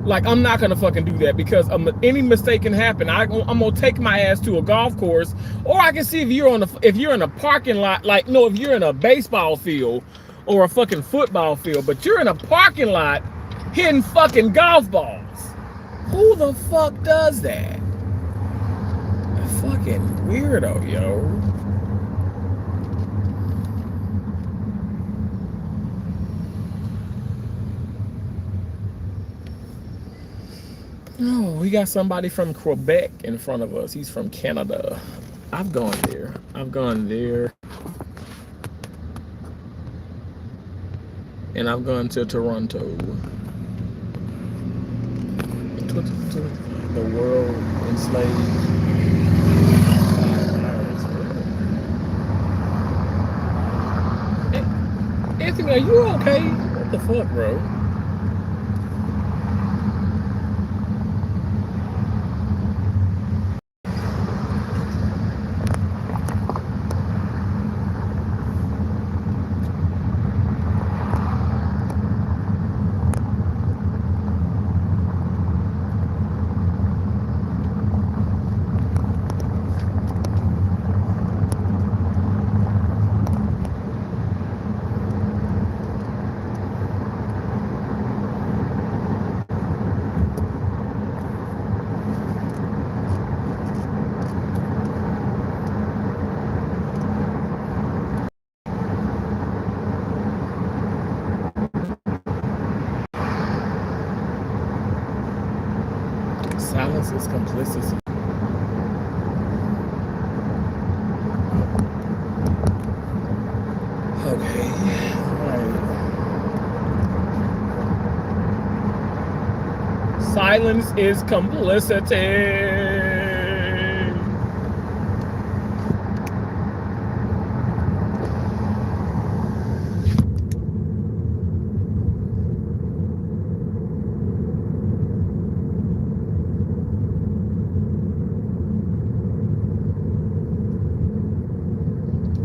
S2: Like, I'm not gonna fucking do that because any mistake can happen. I'm gonna take my ass to a golf course, or I can see if you're in a parking lot, like, no, if you're in a baseball field or a fucking football field, but you're in a parking lot hitting fucking golf balls. Who the fuck does that? A fucking weirdo, yo. Oh, we got somebody from Quebec in front of us. He's from Canada. I've gone there. And I've gone to Toronto. The world enslaved. Anthony, are you okay? What the fuck, bro? Silence is complicity. Okay. Right. Silence is complicity.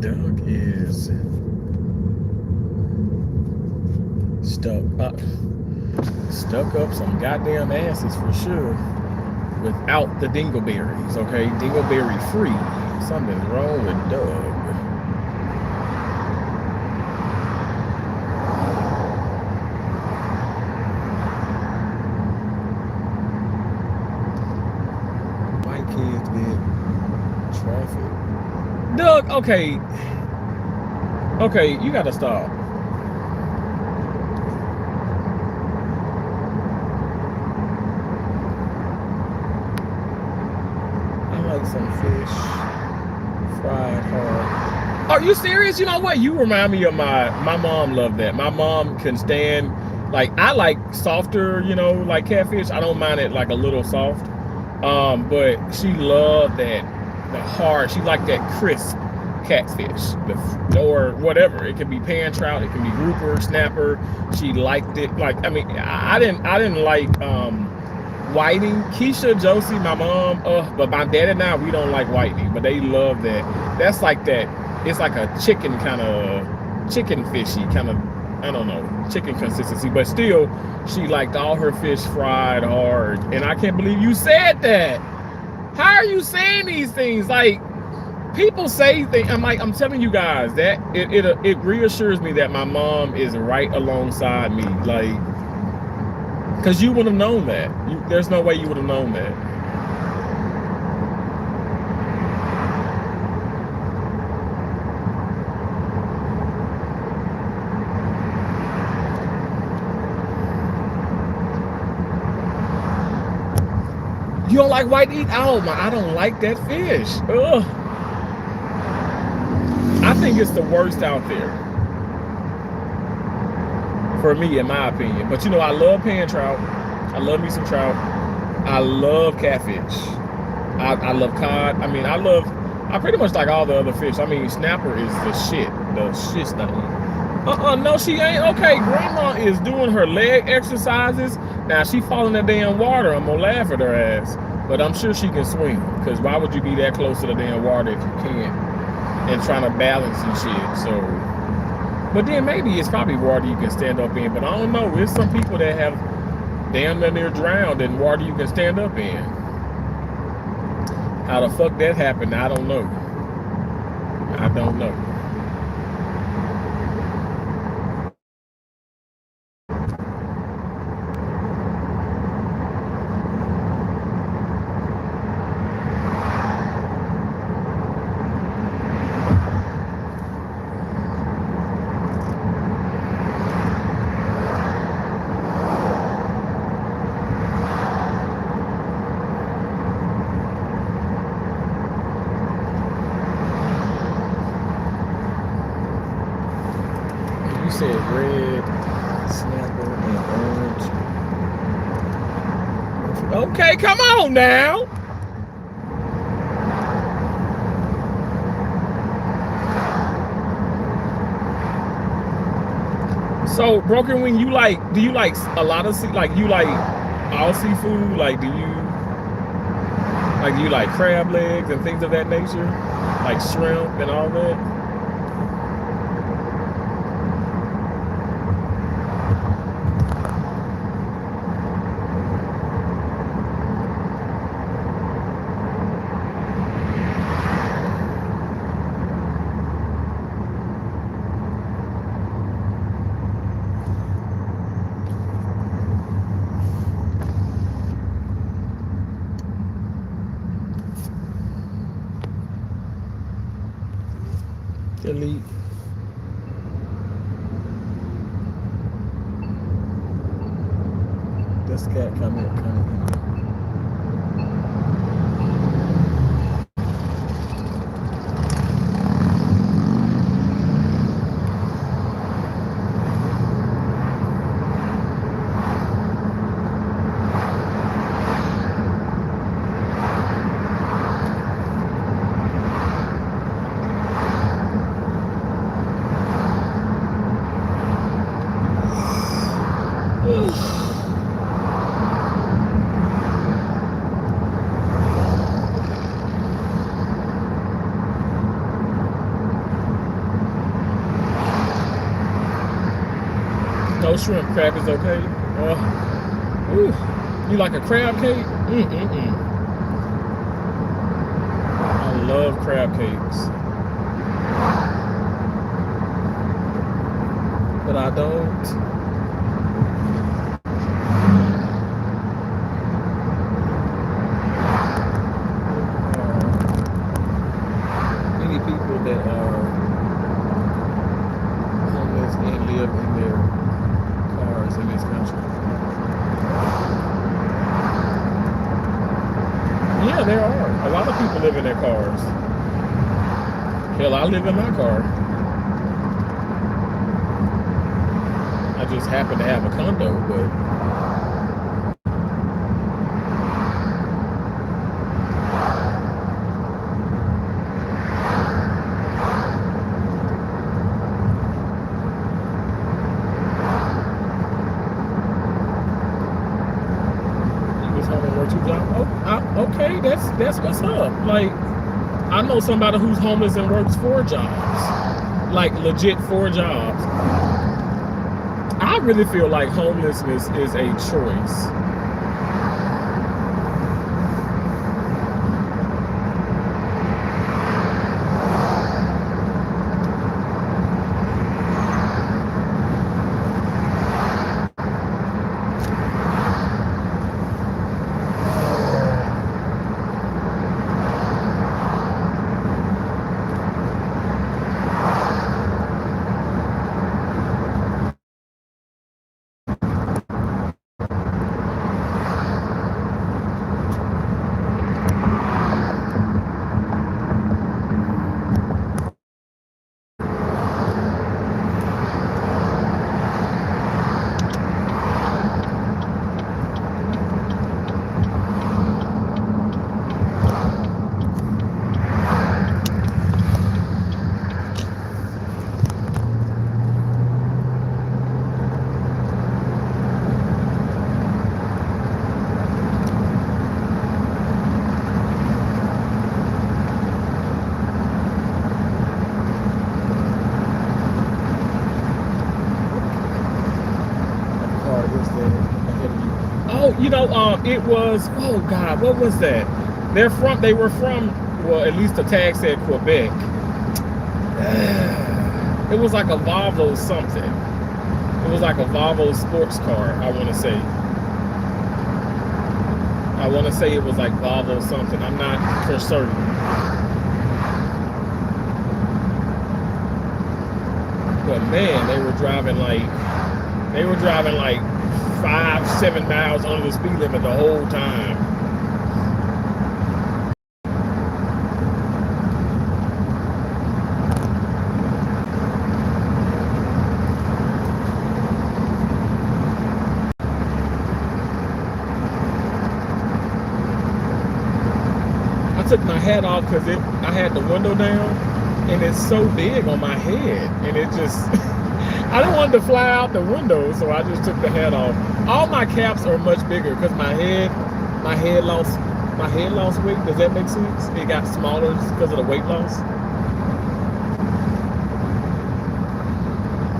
S2: Doug is stuck up some goddamn asses for sure without the dingleberries, okay? Dingleberry free. Something's wrong with Doug. White kids get traffic. Doug, okay, you gotta stop. Some fish, fried hard. Are you serious? You know what? You remind me of my mom loved that. My mom can stand Like I like softer, you know, like catfish. I don't mind it like a little soft. But she loved that the hard. She liked that crisp catfish, or whatever. It could be pan trout, it can be grouper, snapper. She liked it. Like I mean, I didn't like whiting. Keisha, Josie, my mom, but my dad and I, we don't like whiting, but they love that. That's like that. It's like a chicken kind of chicken fishy kind of. I don't know, chicken consistency, but still, she liked all her fish fried hard. And I can't believe you said that. How are you saying these things? Like, people say things. I'm telling you guys that it reassures me that my mom is right alongside me. Like, because you would have known that. There's no way you would have known that. You don't like white meat? Oh my, I don't like that fish. Ugh. I think it's the worst out there. For me, in my opinion. But you know, I love pan trout. I love me some trout. I love catfish. I love cod. I mean, I pretty much like all the other fish. I mean, snapper is the shit. The shit's not. No, she ain't. Okay, grandma is doing her leg exercises. Now she fall in that damn water, I'm gonna laugh at her ass. But I'm sure she can swim. Because why would you be that close to the damn water if you can't? And trying to balance and shit. So, but then maybe it's probably water you can stand up in. But I don't know. There's some people that have damn near drowned in water you can stand up in. How the fuck that happened, I don't know. I don't know. Said red, snapper, and orange. Okay, come on now. So, Broken Wing, do you like a lot of like you like all seafood? Like do you like crab legs and things of that nature? Like shrimp and all that? Delete. This cat coming. No shrimp, crab is okay. Ooh, you like a crab cake? I love crab cakes, but I don't. Many people that are homeless and live in their cars in this country. Yeah, there are. A lot of people live in their cars. Hell, I live in my car. I just happen to have a condo, but he was home and worked 2 jobs. Okay, that's what's up. Like, I know somebody who's homeless and works 4 jobs, like legit 4 jobs. I really feel like homelessness is a choice. Oh, it was, oh God, what was that? They were from, well, at least the tag said Quebec. It was like a Volvo something. It was like a Volvo sports car, I want to say. I want to say it was like Volvo something. I'm not for certain. But man, they were driving like 5-7 miles under the speed limit the whole time. I took my hat off because I had the window down, and it's so big on my head, and it just I didn't want to fly out the window, so I just took the hat off. All my caps are much bigger because my head lost weight. Does that make sense? It got smaller because of the weight loss.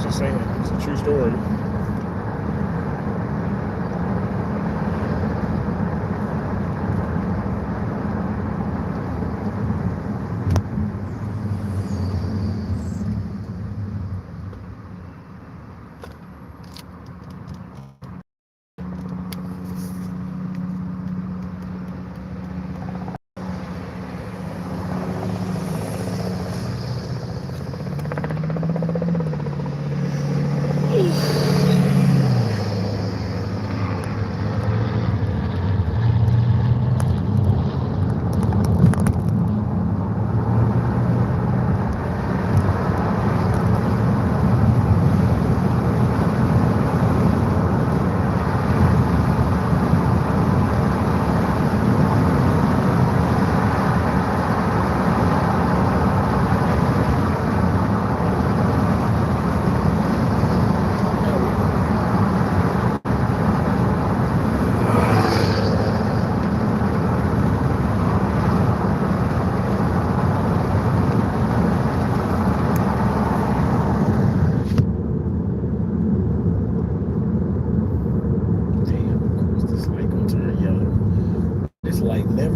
S2: Just saying, it's a true story.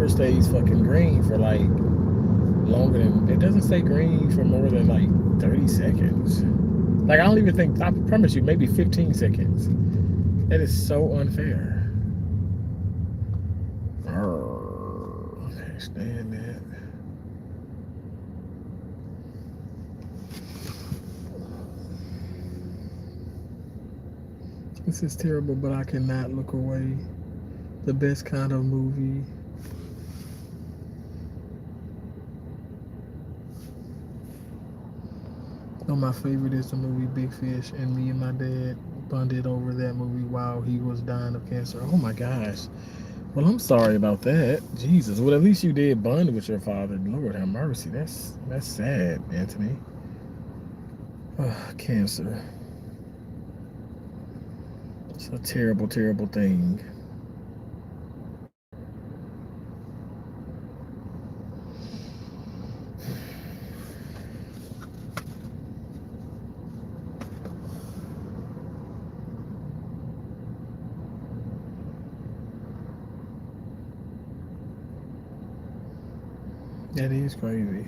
S2: Stays fucking green for like longer than, it doesn't stay green for more than like 30 seconds. Like, I don't even think, I promise you, maybe 15 seconds. That is so unfair. I can't stand that. This is terrible, but I cannot look away. The best kind of movie. No, my favorite is the movie Big Fish and Me and My Dad. bonded over that movie while he was dying of cancer. Oh my gosh. Well, I'm sorry about that. Jesus. Well, at least you did bond with your father. Lord have mercy. That's sad, Anthony. Cancer. It's a terrible, terrible thing. That is crazy.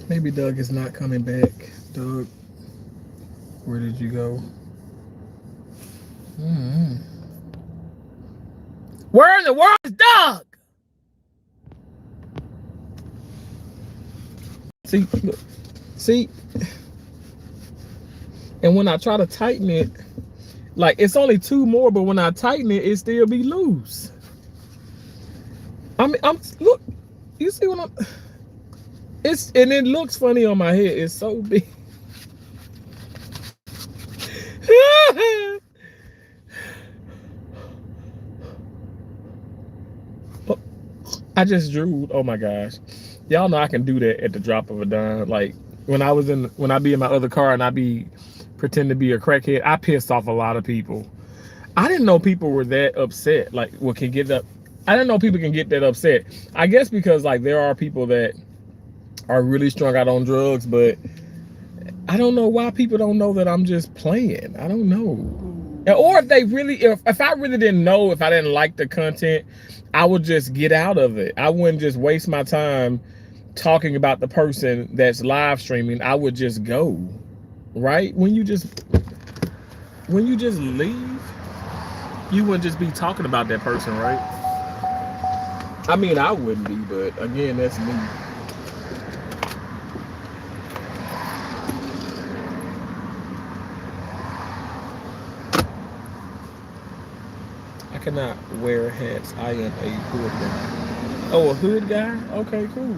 S2: Maybe Doug is not coming back. Doug, where did you go? Where in the world is Doug? See, and when I try to tighten it, like it's only 2 more, but when I tighten it, it still be loose. I'm look, you see what I'm? And it looks funny on my head. It's so big. I just drew. Oh my gosh, y'all know I can do that at the drop of a dime. Like when I be in my other car and I be pretend to be a crackhead, I pissed off a lot of people. I didn't know people were that upset. Like what can get up. I didn't know people can get that upset. I guess because like there are people that are really strung out on drugs, but I don't know why people don't know that I'm just playing. I don't know. Or if they really, if I really didn't know, if I didn't like the content, I would just get out of it. I wouldn't just waste my time talking about the person that's live streaming. I would just go, right? When you just leave, you wouldn't just be talking about that person, right? I mean, I wouldn't be, but again, that's me. I cannot wear hats. I am a hood guy. Oh, a hood guy? Okay, cool.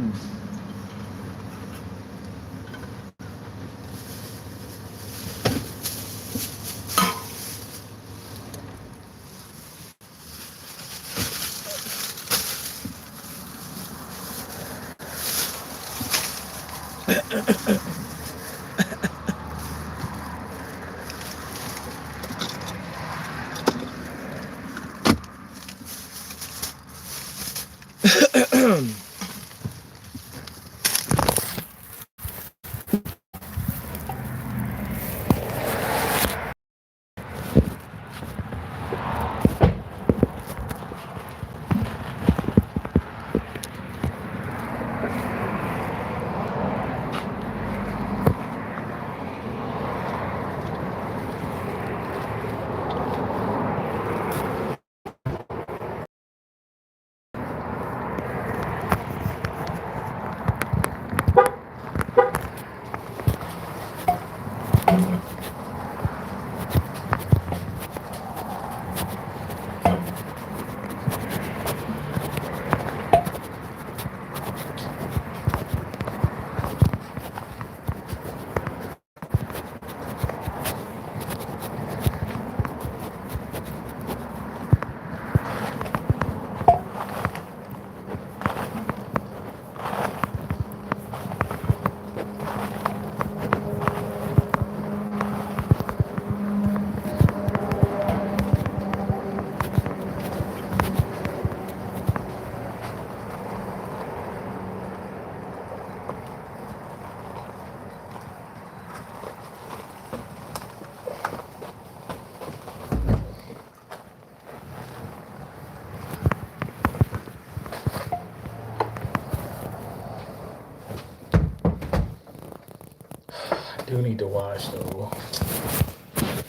S3: do need to wash though.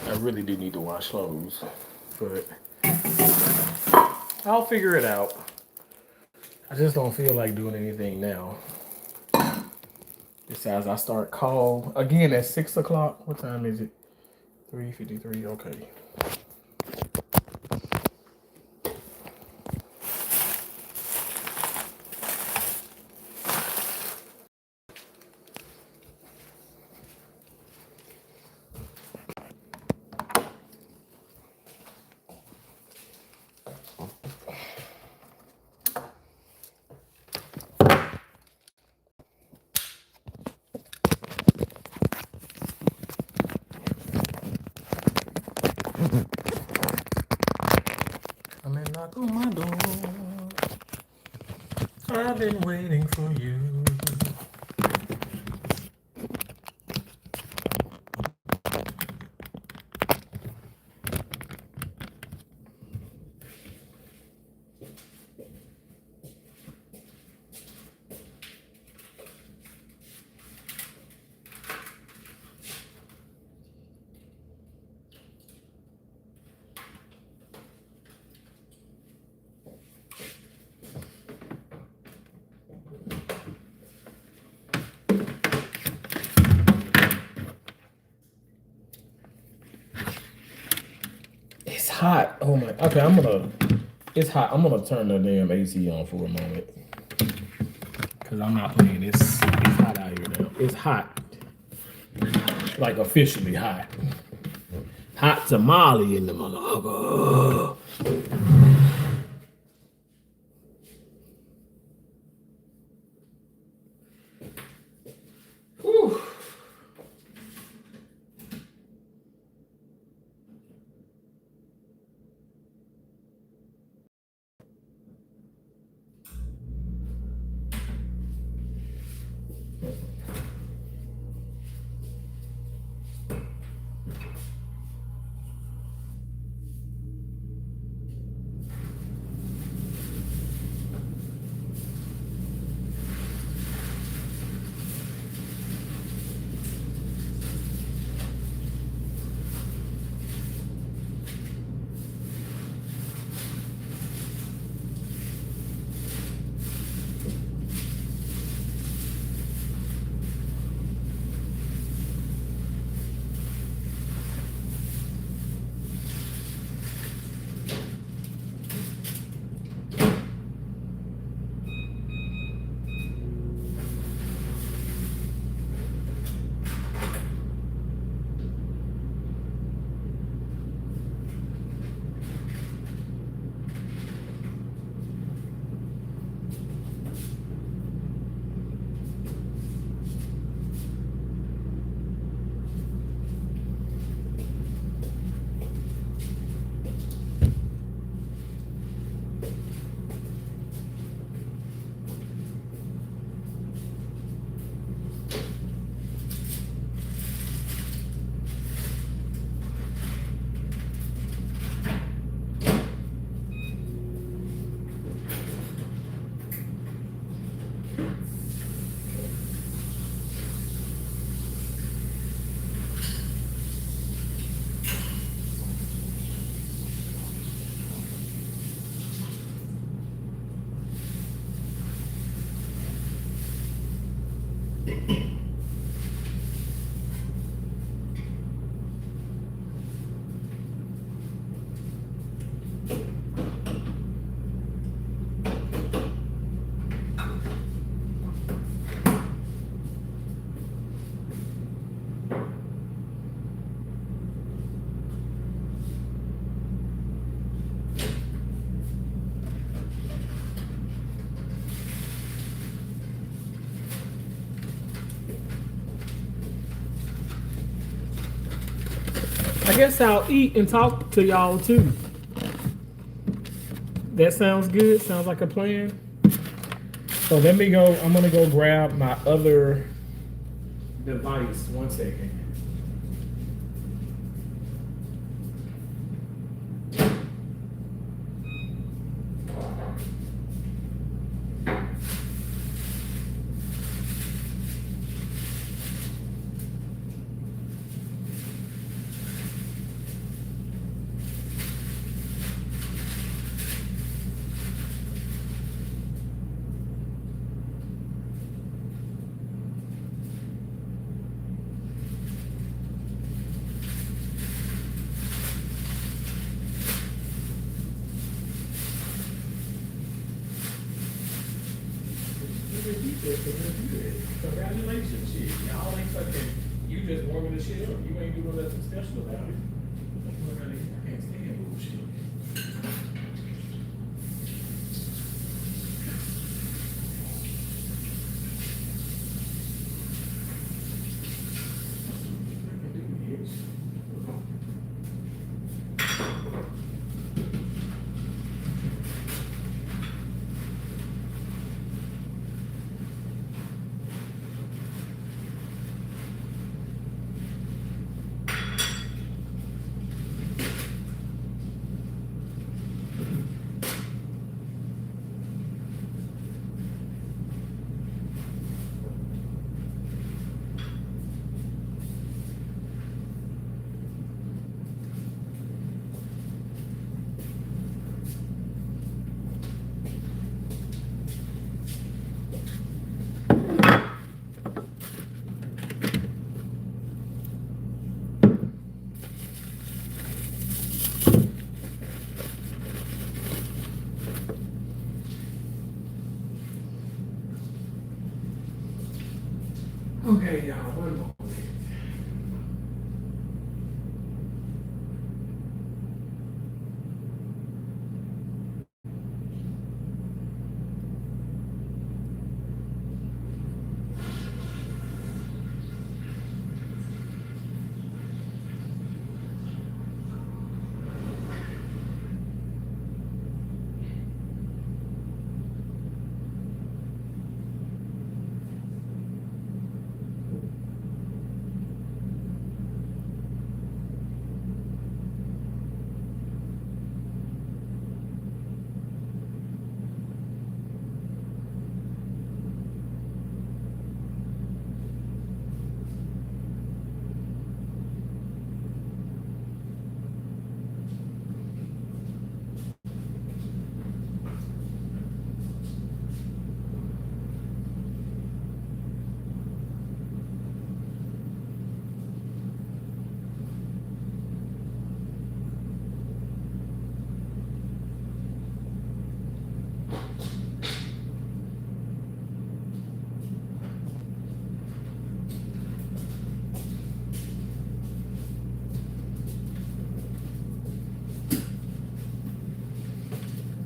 S3: I really do need to wash clothes, but I'll figure it out. I just don't feel like doing anything now. Besides, I start call again at 6 o'clock. What time is it? 3:53. Okay. Come and knock on my door. I've been waiting for you. It's hot. Oh my. Okay, it's hot. I'm gonna turn the damn AC on for a moment. Cause I'm not playing. It's hot out here now. It's hot. Like officially hot. Hot tamale in the motherfucker. Whew. I guess I'll eat and talk to y'all too. That sounds good. Sounds like a plan. So let me go. I'm gonna go grab my other device. 1 second. Congratulations, shit. Y'all ain't fucking. You just warming the shit up. You ain't doing nothing special about it. I can't stand bullshit. Okay, y'all, one more.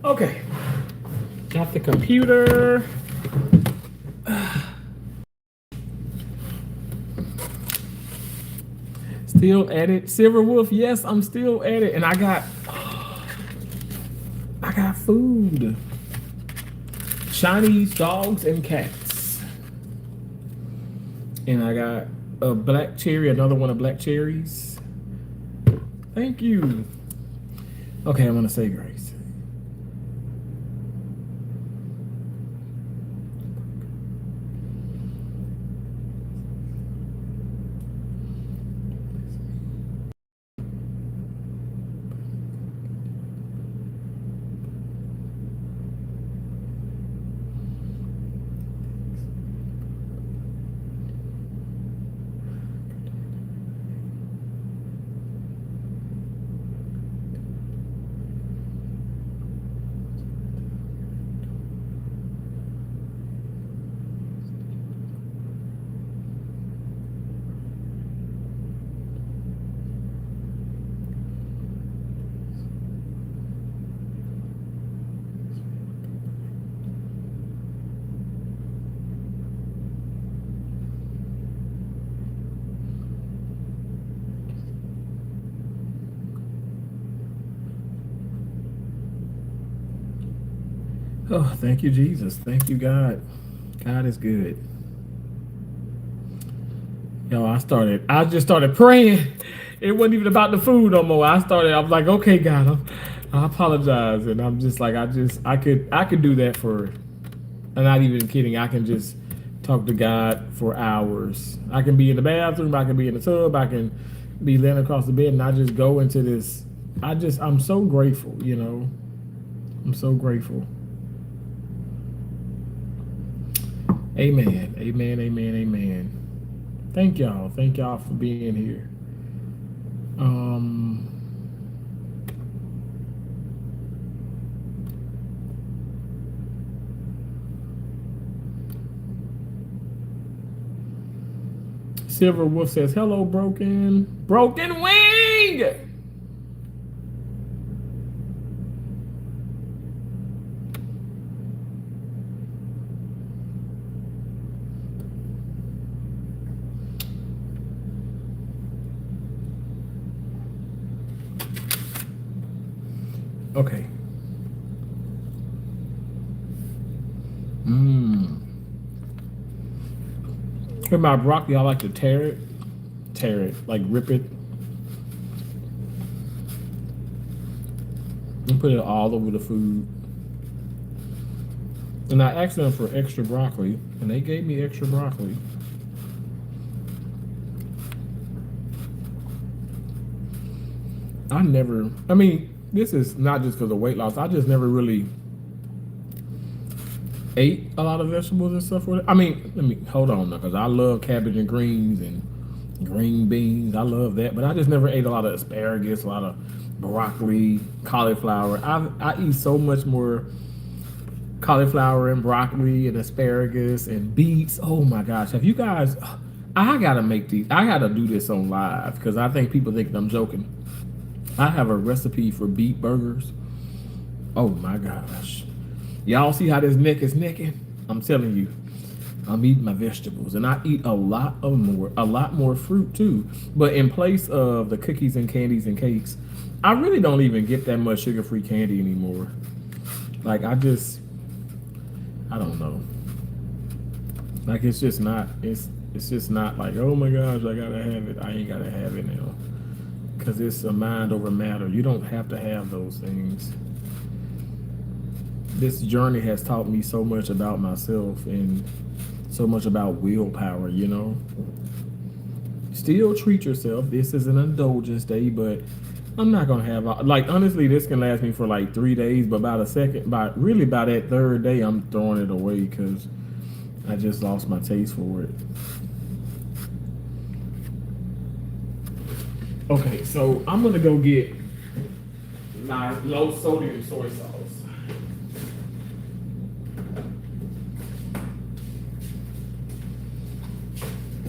S3: Okay. Got the computer. Still at it. Silver Wolf, yes, I'm still at it. And I got food. Chinese dogs and cats. And I got a black cherry, another one of black cherries. Thank you. Okay, I'm gonna say grace. Oh, thank you, Jesus. Thank you, God. God is good. Yo, I just started praying. It wasn't even about the food no more. I was like, okay, God, I apologize. And I'm just like, I could do that for, I'm not even kidding. I can just talk to God for hours. I can be in the bathroom. I can be in the tub. I can be laying across the bed and I just go into this. I'm so grateful, you know. I'm so grateful. Amen. Amen. Amen. Amen. Thank y'all. Thank y'all for being here. Silver Wolf says, hello, Broken Wing. Okay. With my broccoli, I like to tear it, like rip it, and put it all over the food. And I asked them for extra broccoli, and they gave me extra broccoli. I mean, this is not just because of weight loss. I just never really ate a lot of vegetables and stuff with it. I mean, let me hold on now, because I love cabbage and greens and green beans. I love that, but I just never ate a lot of asparagus, a lot of broccoli, cauliflower. I eat so much more cauliflower and broccoli and asparagus and beets. Oh my gosh, have you guys? I gotta make these. I gotta do this on live because I think people think I'm joking. I have a recipe for beet burgers. Oh my gosh. Y'all see how this neck is necking? I'm telling you, I'm eating my vegetables, and I eat a lot more fruit too. But in place of the cookies and candies and cakes, I really don't even get that much sugar-free candy anymore. Like I don't know. Like it's just not like, oh my gosh, I gotta have it. I ain't gotta have it now. Because it's a mind over matter. You don't have to have those things. This journey has taught me so much about myself and so much about willpower, you know. Still treat yourself. This is an indulgence day, but I'm not gonna have, like, honestly, this can last me for like 3 days, but by that third day, I'm throwing it away because I just lost my taste for it. Okay, so I'm gonna go get my low sodium soy sauce.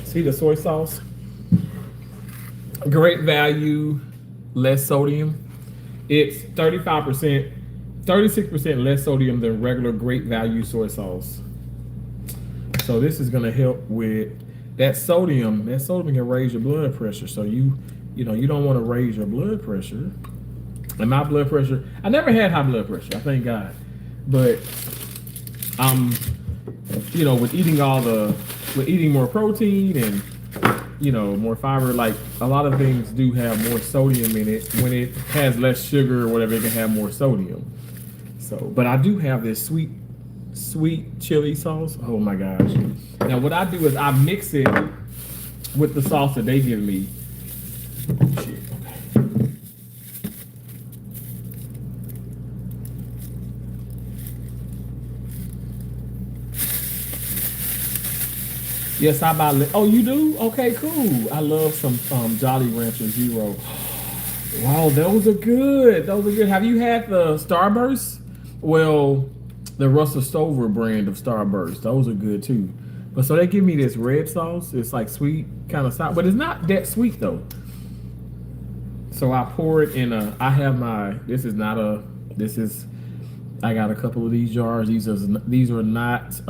S3: See the soy sauce? Great value, less sodium. It's 35%, 36% less sodium than regular great value soy sauce. So this is gonna help with that sodium. That sodium can raise your blood pressure. So you don't want to raise your blood pressure. And my blood pressure, I never had high blood pressure, I thank God. But with eating more protein and more fiber, like a lot of things do have more sodium in it. When it has less sugar or whatever, it can have more sodium. So, but I do have this sweet chili sauce. Oh my gosh. Now what I do is I mix it with the sauce that they give me. Shit, okay. Yes, I buy. Oh, you do? Okay, cool. I love some Jolly Rancher Zero. Wow, those are good. Have you had the Starburst? Well, the Russell Stover brand of Starburst. Those are good too. But so they give me this red sauce. It's like sweet, kind of sour, but it's not that sweet though. So I pour it in I got a couple of these jars. These are not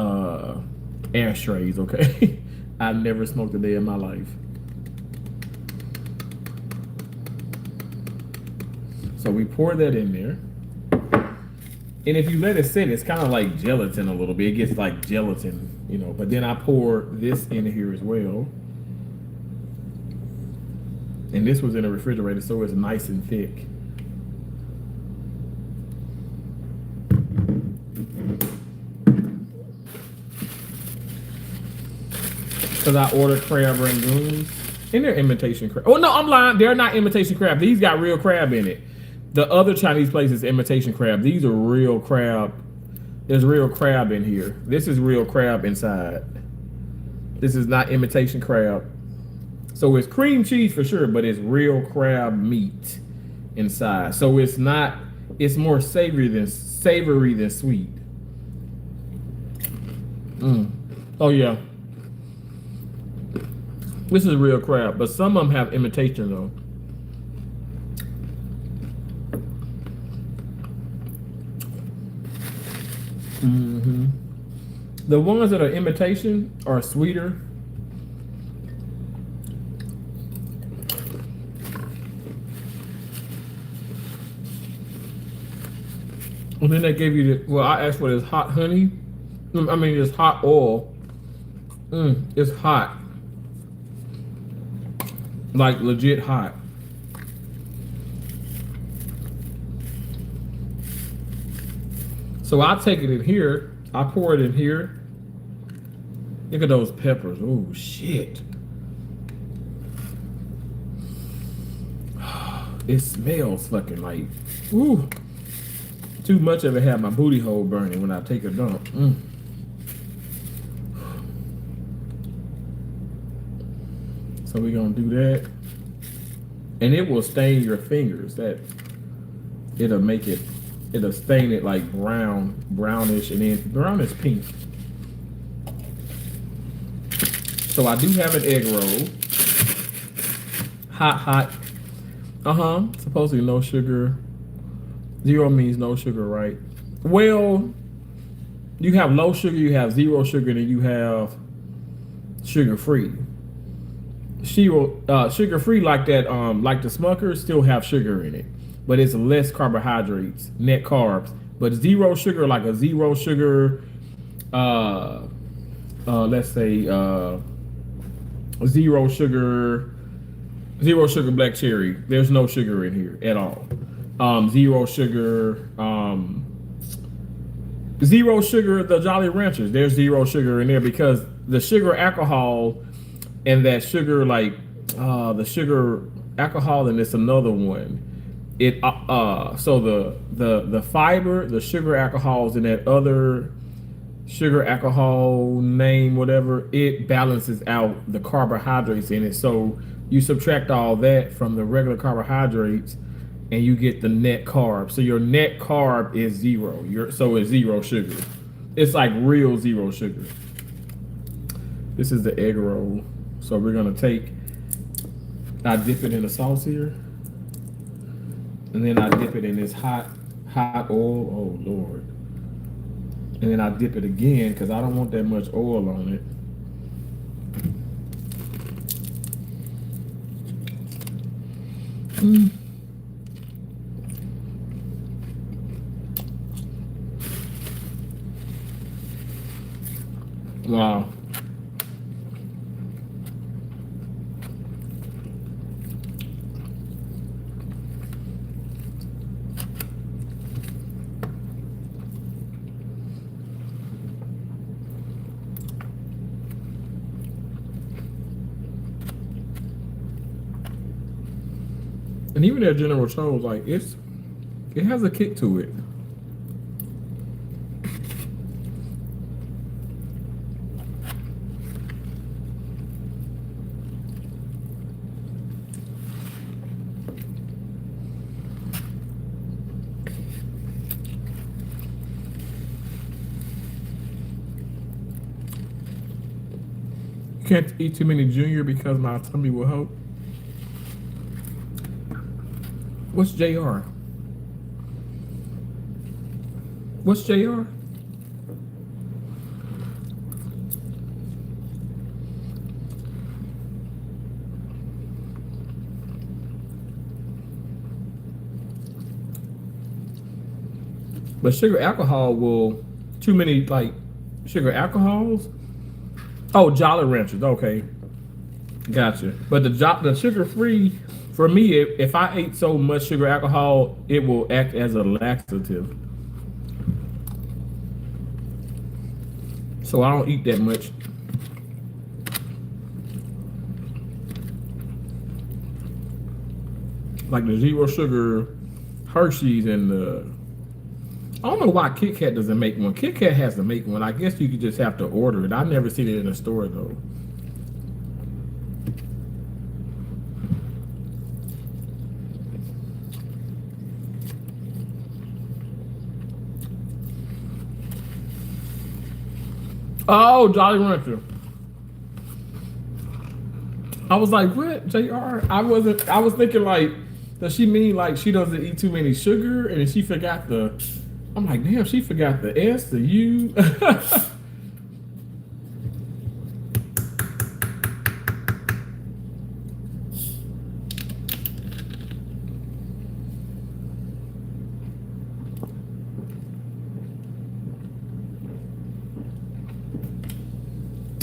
S3: ashtrays, okay? I never smoked a day in my life. So we pour that in there. And if you let it sit, it's kind of like gelatin a little bit. It gets like gelatin, but then I pour this in here as well. And this was in a refrigerator, so it's nice and thick. Because I ordered crab rangoons. And they're imitation crab. Oh, no, I'm lying. They're not imitation crab. These got real crab in it. The other Chinese place is imitation crab. These are real crab. There's real crab in here. This is real crab inside. This is not imitation crab. So it's cream cheese for sure, but it's real crab meat inside. So it's more savory than sweet. Oh yeah. This is real crab, but some of them have imitation though. Mm-hmm. The ones that are imitation are sweeter. And then they gave you the, well, I asked for this hot honey. I mean, this hot oil. It's hot. Like legit hot. So I take it in here. I pour it in here. Look at those peppers. Oh, shit. It smells fucking like, ooh. Too much of it had my booty hole burning when I take a dump. So we're gonna do that. And it will stain your fingers. That it'll make it, it'll stain it like brownish, and then brownish pink. So I do have an egg roll. Hot. Supposedly no sugar. 0 means no sugar, right? Well, you have low sugar, you have 0 sugar, and then you have sugar-free. Sugar-free like that, like the Smuckers still have sugar in it, but it's less carbohydrates, net carbs. But 0 sugar, like a 0 sugar, let's say 0 sugar black cherry. There's no sugar in here at all. 0 sugar, 0 sugar, the Jolly Ranchers. There's 0 sugar in there because the sugar alcohol and that sugar, like the sugar alcohol, and it's another one. It so the fiber, the sugar alcohols, and that other sugar alcohol name, whatever, it balances out the carbohydrates in it. So you subtract all that from the regular carbohydrates, and you get the net carb. So your net carb is 0. So it's 0 sugar. It's like real 0 sugar. This is the egg roll. So we're gonna I dip it in the sauce here, and then I dip it in this hot oil. Oh Lord! And then I dip it again because I don't want that much oil on it. Wow. And even their General Tso's, like it has a kick to it. You can't eat too many Junior because my tummy will hurt. What's JR? What's JR? But sugar alcohol will, too many like sugar alcohols. Oh, Jolly Ranchers. Okay, gotcha. But the sugar free, for me, if I ate so much sugar alcohol, it will act as a laxative. So I don't eat that much. Like the 0 sugar Hershey's and the, I don't know why Kit Kat doesn't make one. Kit Kat has to make one. I guess you could just have to order it. I've never seen it in a store though. Oh, Jolly Rancher. I was like, what, JR? I was thinking like, does she mean like she doesn't eat too many sugar and then she forgot the, I'm like, damn, she forgot the S, the U.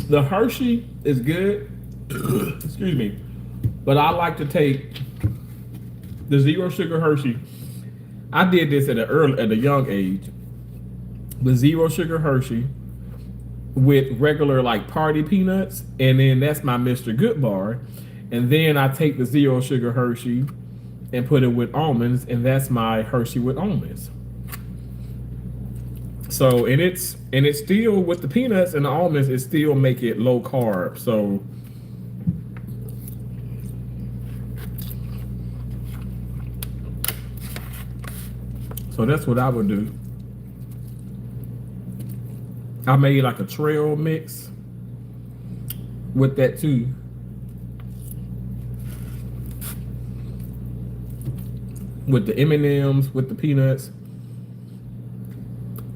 S3: The Hershey is good. Excuse me. But I like to take the zero sugar Hershey. I did this at a young age. The zero sugar Hershey with regular like party peanuts, and then that's my Mr. Good bar. And then I take the zero sugar Hershey and put it with almonds, and that's my Hershey with almonds. So and it's still with the peanuts and the almonds, it still make it low carb. So that's what I would do. I made like a trail mix with that too. With the M&Ms, with the peanuts.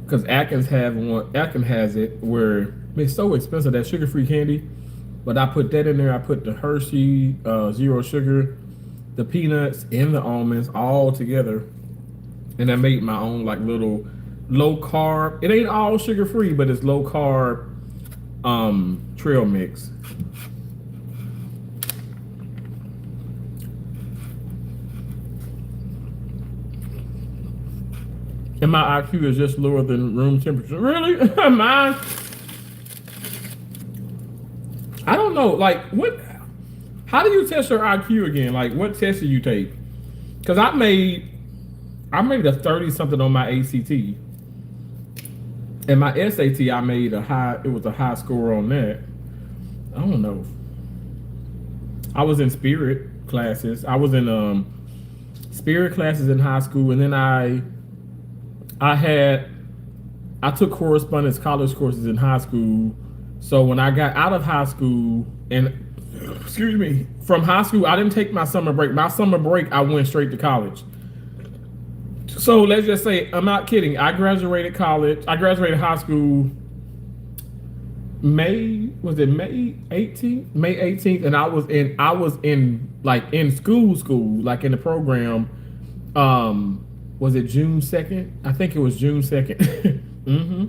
S3: Because Atkins has it where it's so expensive, that sugar-free candy. But I put that in there. I put the Hershey zero sugar, the peanuts, and the almonds all together. And I made my own like little low carb. It ain't all sugar-free, but it's low carb trail mix. And my IQ is just lower than room temperature. Really? Mine? I don't know. Like, what? How do you test your IQ again? Like, what test do you take? Because I made a 30 something on my ACT. And my SAT, I made a high score on that. I don't know. I was in spirit classes. I was in spirit classes in high school, and then I took correspondence college courses in high school. So when I got out of high school, and from high school, I didn't take my summer break. My summer break, I went straight to college. So let's just say, I'm not kidding. I graduated high school May 18th? May 18th, and I was in school, like in the program. Was it June 2nd? I think it was June 2nd. Mm-hmm.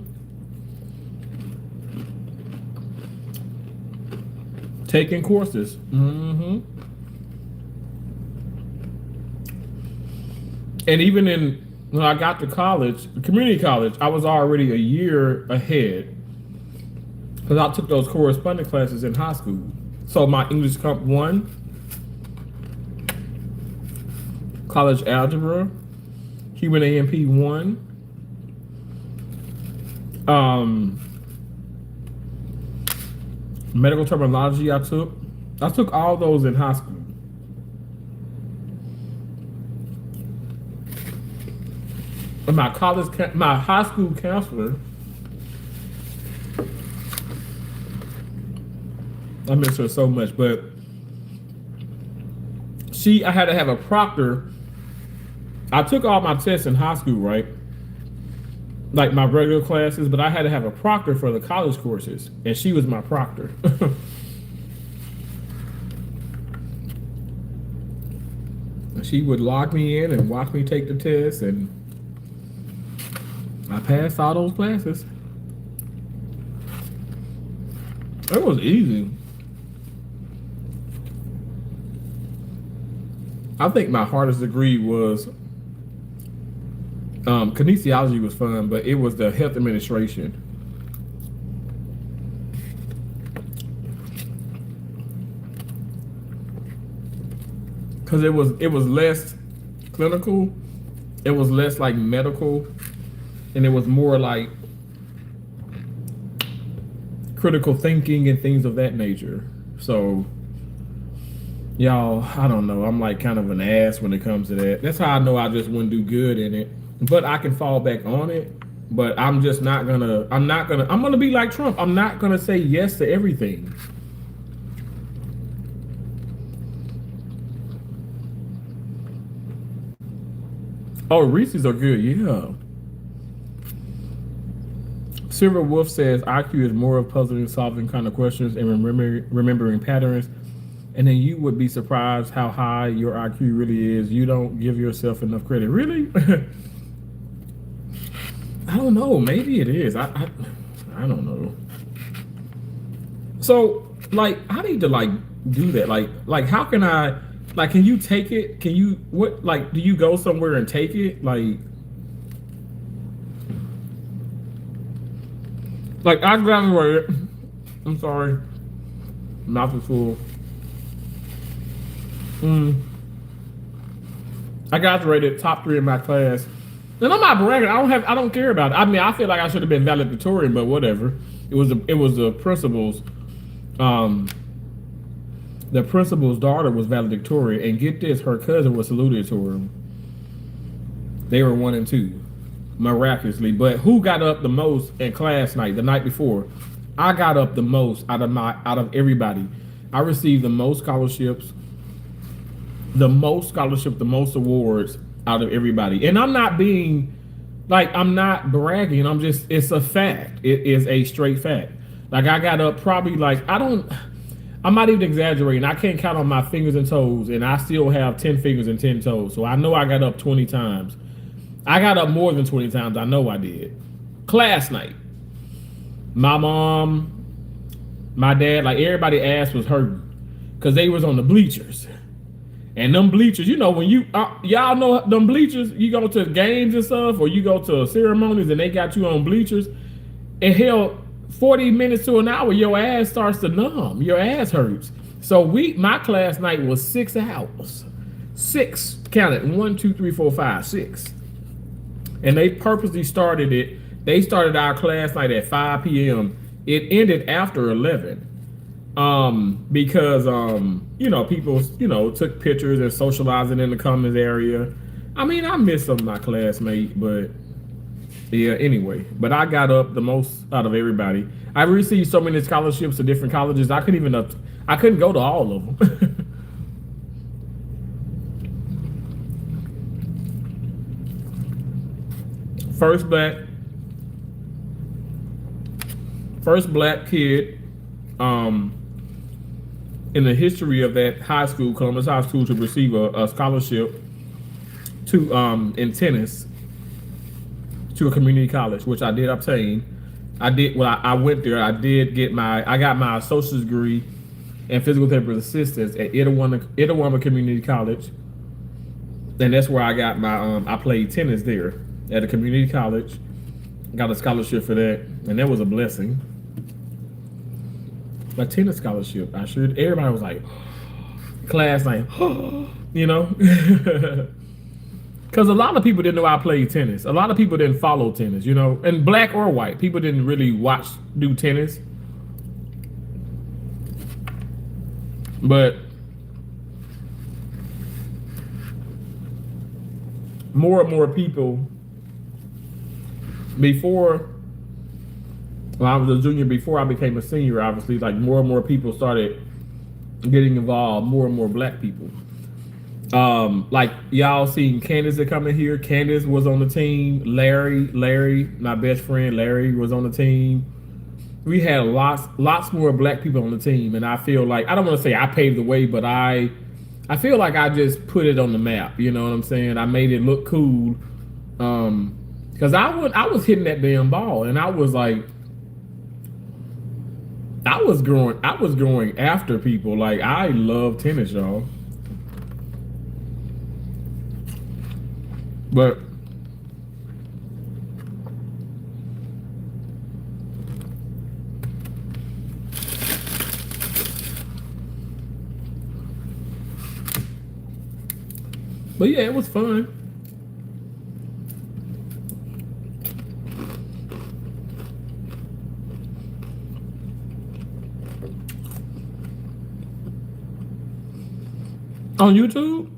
S3: Taking courses. Mm-hmm. And even when I got to college, community college, I was already a year ahead because I took those correspondence classes in high school. So my English Comp 1, college algebra, Human A&P 1, medical terminology I took all those in high school. And my high school counselor, I miss her so much, but I had to have a proctor. I took all my tests in high school, right? Like my regular classes, but I had to have a proctor for the college courses, and she was my proctor. She would lock me in and watch me take the test, and I passed all those classes. It was easy. I think my hardest degree was kinesiology was fun, but it was the health administration. Because it was less clinical, it was less like medical, and it was more like critical thinking and things of that nature. So y'all, I don't know. I'm like kind of an ass when it comes to that. That's how I know I just wouldn't do good in it. But I can fall back on it. But I'm just not gonna, I'm gonna be like Trump. I'm not gonna say yes to everything. Oh, Reese's are good. Yeah. Silver Wolf says IQ is more of puzzling, solving kind of questions and remembering patterns. And then you would be surprised how high your IQ really is. You don't give yourself enough credit. Really? I don't know. Maybe it is. I don't know. So, like, I need to like do that. Like, how can I? Like, can you take it? Can you what? Like, do you go somewhere and take it? Like I graduated. I'm sorry. Mouth is full. I graduated top 3 in my class. And I'm not bragging. I don't care about it. I mean, I feel like I should have been valedictorian, but whatever. It was the principal's the principal's daughter was valedictorian, and get this, her cousin was salutatorian. They were 1 and 2, miraculously. But who got up the most in class night the night before? I got up the most out of everybody. I received the most scholarships, the most awards out of everybody. And I'm not being like, I'm not bragging. It's a fact. It is a straight fact. Like I got up probably like, I'm not even exaggerating. I can't count on my fingers and toes, and I still have 10 fingers and 10 toes. So I know I got up 20 times. I got up more than 20 times. I know I did. Class night. My mom, my dad, like everybody ass was hurting because they was on the bleachers. And them bleachers, you know, when y'all know them bleachers, you go to games and stuff, or you go to ceremonies and they got you on bleachers, and hell, 40 minutes to an hour, your ass starts to numb. Your ass hurts. So my class night was 6 hours. 6, count it, 1, 2, 3, 4, 5, 6. And they purposely started it. They started our class night at 5 p.m. It ended after 11. Because you know, people, you know, took pictures and socializing in the commons area. I mean, I miss some of my classmates, but yeah, anyway. But I got up the most out of everybody. I received so many scholarships to different colleges. I couldn't go to all of them. First black kid in the history of that high school, Columbus High School, to receive a scholarship to in tennis to a community college, which I did obtain. I went there. I got my associate's degree in physical therapy assistance at Itawamba Community College, and that's where I got my I played tennis there at a community college. Got a scholarship for that, and that was a blessing. My tennis scholarship, everybody was like, class like, you know, because a lot of people didn't know I played tennis. A lot of people didn't follow tennis, you know, and black or white, people didn't really do tennis. But more and more people, when I was a junior, before I became a senior, obviously, like more and more people started getting involved, more and more black people. Like y'all seen Candace that come in here. Candace was on the team. Larry, my best friend, Larry was on the team. We had lots more black people on the team, and I feel like, I don't want to say I paved the way, but I feel like I just put it on the map. You know what I'm saying? I made it look cool. Because I was hitting that damn ball, and I was like, I was going after people. Like, I love tennis, y'all. But yeah, it was fun. On YouTube?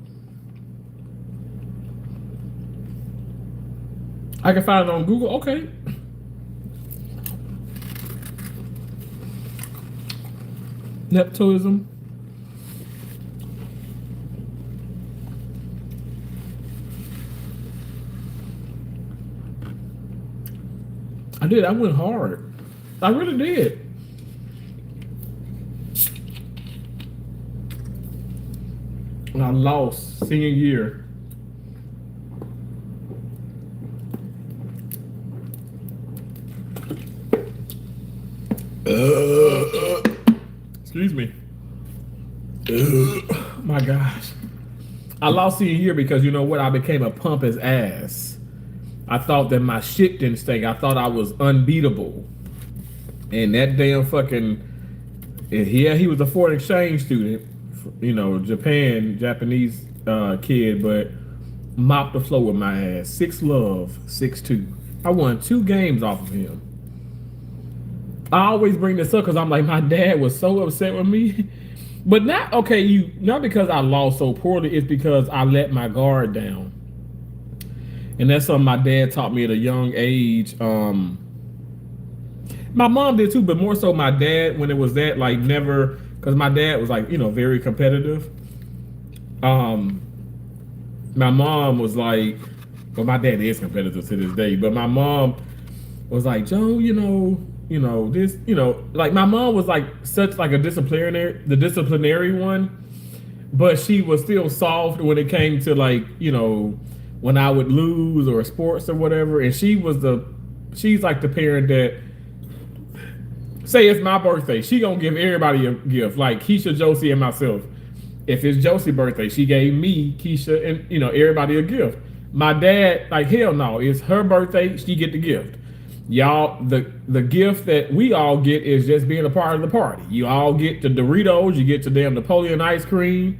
S3: I can find it on Google. Okay. Nepotism. did. I went hard. I really did. And I lost senior year. Excuse me. My gosh. I lost senior year because you know what? I became a pump as ass. I thought that my shit didn't stink. I thought I was unbeatable. And that damn fucking, yeah, he was a foreign exchange student, you know, Japanese kid, but mopped the floor with my ass. 6'Love", 6'2". I won 2 games off of him. I always bring this up because I'm like, my dad was so upset with me. But not, okay, not because I lost so poorly, it's because I let my guard down. And that's something my dad taught me at a young age. My mom did too, but more so my dad, when it was that, like, never, because my dad was like, you know, very competitive. My mom was like, well, my dad is competitive to this day, but my mom was like, Joe, this, like my mom was like such like the disciplinary one, but she was still soft when it came to like, when I would lose or sports or whatever. And she's like the parent that, say it's my birthday, she gonna give everybody a gift, like Keisha, Josie, and myself. If it's Josie's birthday, she gave me, Keisha, and everybody a gift. My dad, like, hell no, it's her birthday, she get the gift. Y'all, the gift that we all get is just being a part of the party. You all get the Doritos, you get the damn Napoleon ice cream,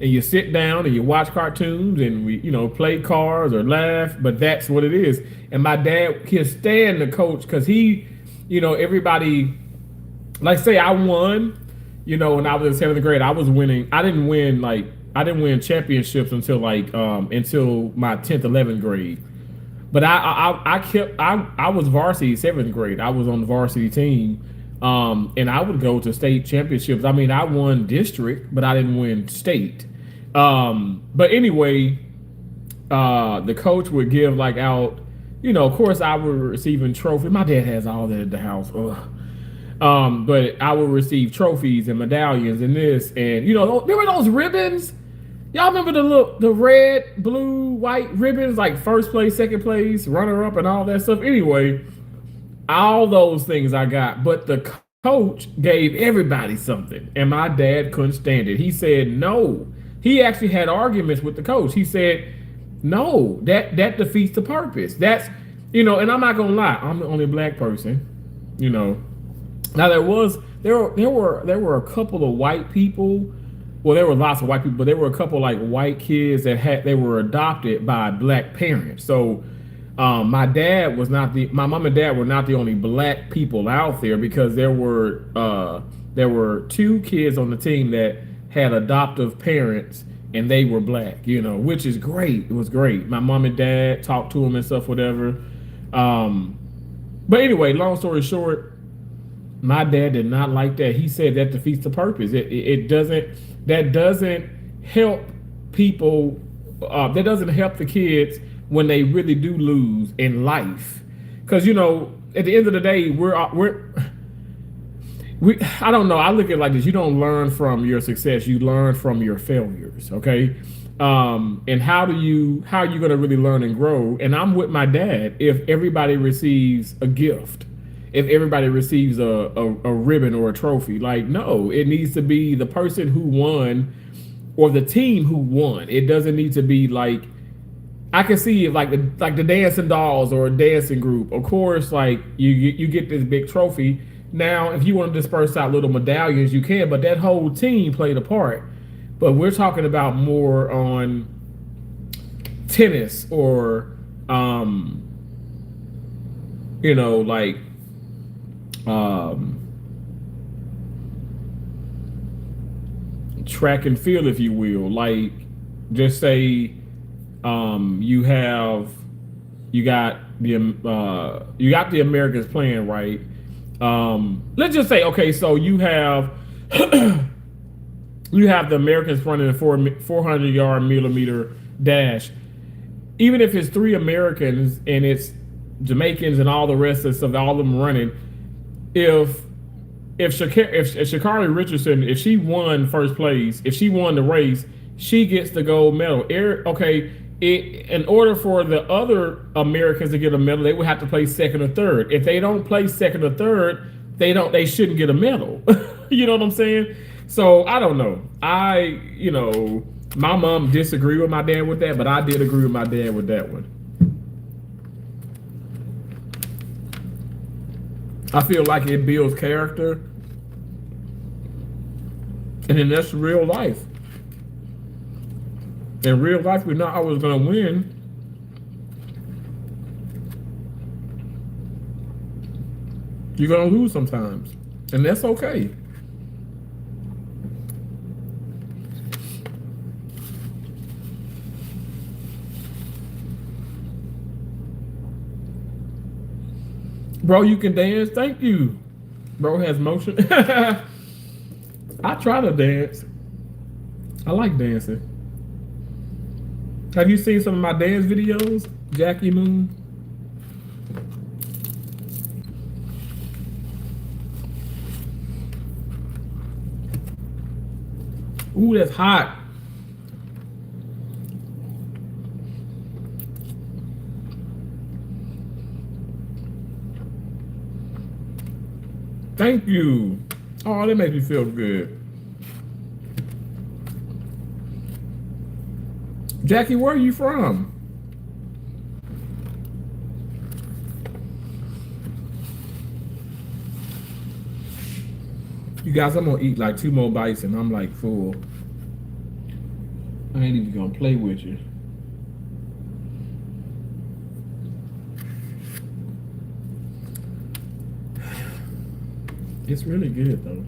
S3: and you sit down and you watch cartoons and we, play cards or laugh, but that's what it is. And my dad, he'll stand the coach because he, everybody, like say I won, when I was in 7th grade, I was winning. I didn't win championships until my 10th, 11th grade. But I was varsity 7th grade. I was on the varsity team, and I would go to state championships. I mean, I won district, but I didn't win state. But anyway, the coach would give like out, of course I was receiving trophies. My dad has all that at the house. But I would receive trophies and medallions and this, and remember those ribbons? Y'all remember the red, blue, white ribbons, like first place, second place, runner up, and all that stuff? Anyway, all those things I got, but the coach gave everybody something, and my dad couldn't stand it. He said no. He actually had arguments with the coach. He said, no, that defeats the purpose. That's, and I'm not gonna lie, I'm the only black person, Now there were a couple of white people. Well, there were lots of white people, but there were a couple like white kids that they were adopted by black parents. So my mom and dad were not the only black people out there, because there were 2 kids on the team that had adoptive parents and they were black, which is great. It was great. My mom and dad talked to them and stuff, whatever. But anyway, long story short, my dad did not like that. He said that defeats the purpose. That doesn't help people. That doesn't help the kids when they really do lose in life. Because at the end of the day, I don't know. I look at it like this: you don't learn from your success; you learn from your failures. Okay. And how are you going to really learn and grow? And I'm with my dad. If everybody receives a gift, if everybody receives a ribbon or a trophy, like, no, it needs to be the person who won or the team who won. It doesn't need to be like, I can see it like the dancing dolls or a dancing group. Of course, like you get this big trophy. Now, if you want to disperse out little medallions, you can, but that whole team played a part. But we're talking about more on tennis or, like, track and field, if you will. Like, just say you got the Americans playing, right? Let's just say, okay, so you have the Americans running a 400-yard millimeter dash. Even if it's 3 Americans and it's Jamaicans and all the rest of stuff, all of them running. If Sha'Carri Richardson, if she won first place, if she won the race, she gets the gold medal. Okay, in order for the other Americans to get a medal, they would have to place second or third. If they don't place second or third, they shouldn't get a medal. You know what I'm saying? So I don't know. My mom disagreed with my dad with that, but I did agree with my dad with that one. I feel like it builds character. And then that's real life. In real life, we're not always going to win. You're going to lose sometimes. And that's okay. Bro, you can dance? Thank you. Bro has motion. I try to dance. I like dancing. Have you seen some of my dance videos, Jackie Moon? Ooh, that's hot. Thank you. Oh, that makes me feel good. Jackie, where are you from? You guys, I'm gonna eat like 2 more bites and I'm like full. I ain't even gonna play with you. It's really good though.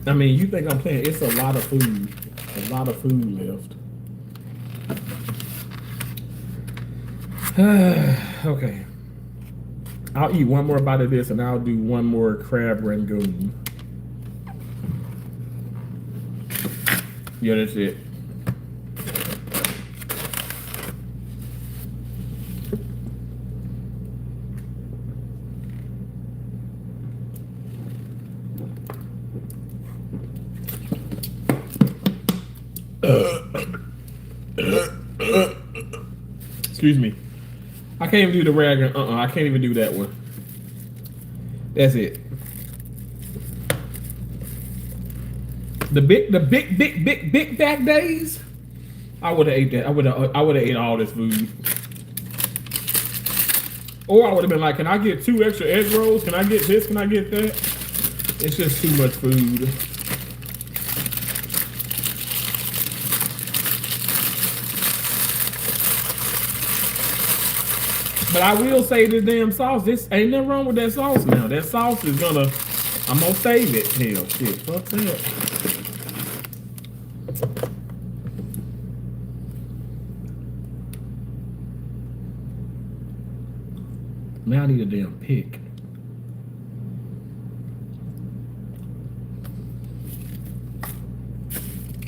S3: I mean, you think I'm playing? It's a lot of food. A lot of food left. Okay. I'll eat one more bite of this and I'll do one more crab rangoon. Yeah, that's it. Excuse me. I can't even do the rag. I can't even do that one. That's it. The big back days. I would have ate that. I would have ate all this food. Or I would have been like, can I get 2 extra egg rolls? Can I get this? Can I get that? It's just too much food. But I will say this damn sauce, this ain't nothing wrong with that sauce now. That sauce is gonna, I'm gonna save it. Hell, shit, fuck that. Now I need a damn pick.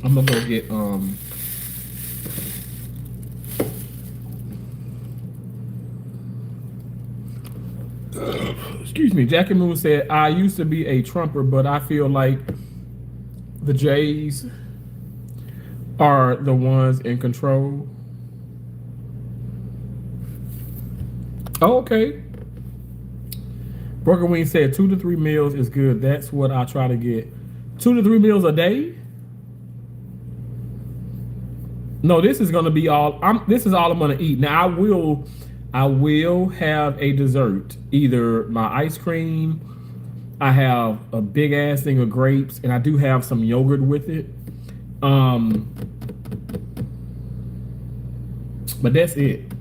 S3: I'm gonna go get, excuse me, Jackie Moon said, I used to be a Trumper, but I feel like the Jays are the ones in control. Oh, okay. Burger Wing said 2 to 3 meals is good. That's what I try to get. 2 to 3 meals a day? No, this is gonna be all, this is all I'm gonna eat. Now I will have a dessert, either my ice cream, I have a big ass thing of grapes, and I do have some yogurt with it. But that's it.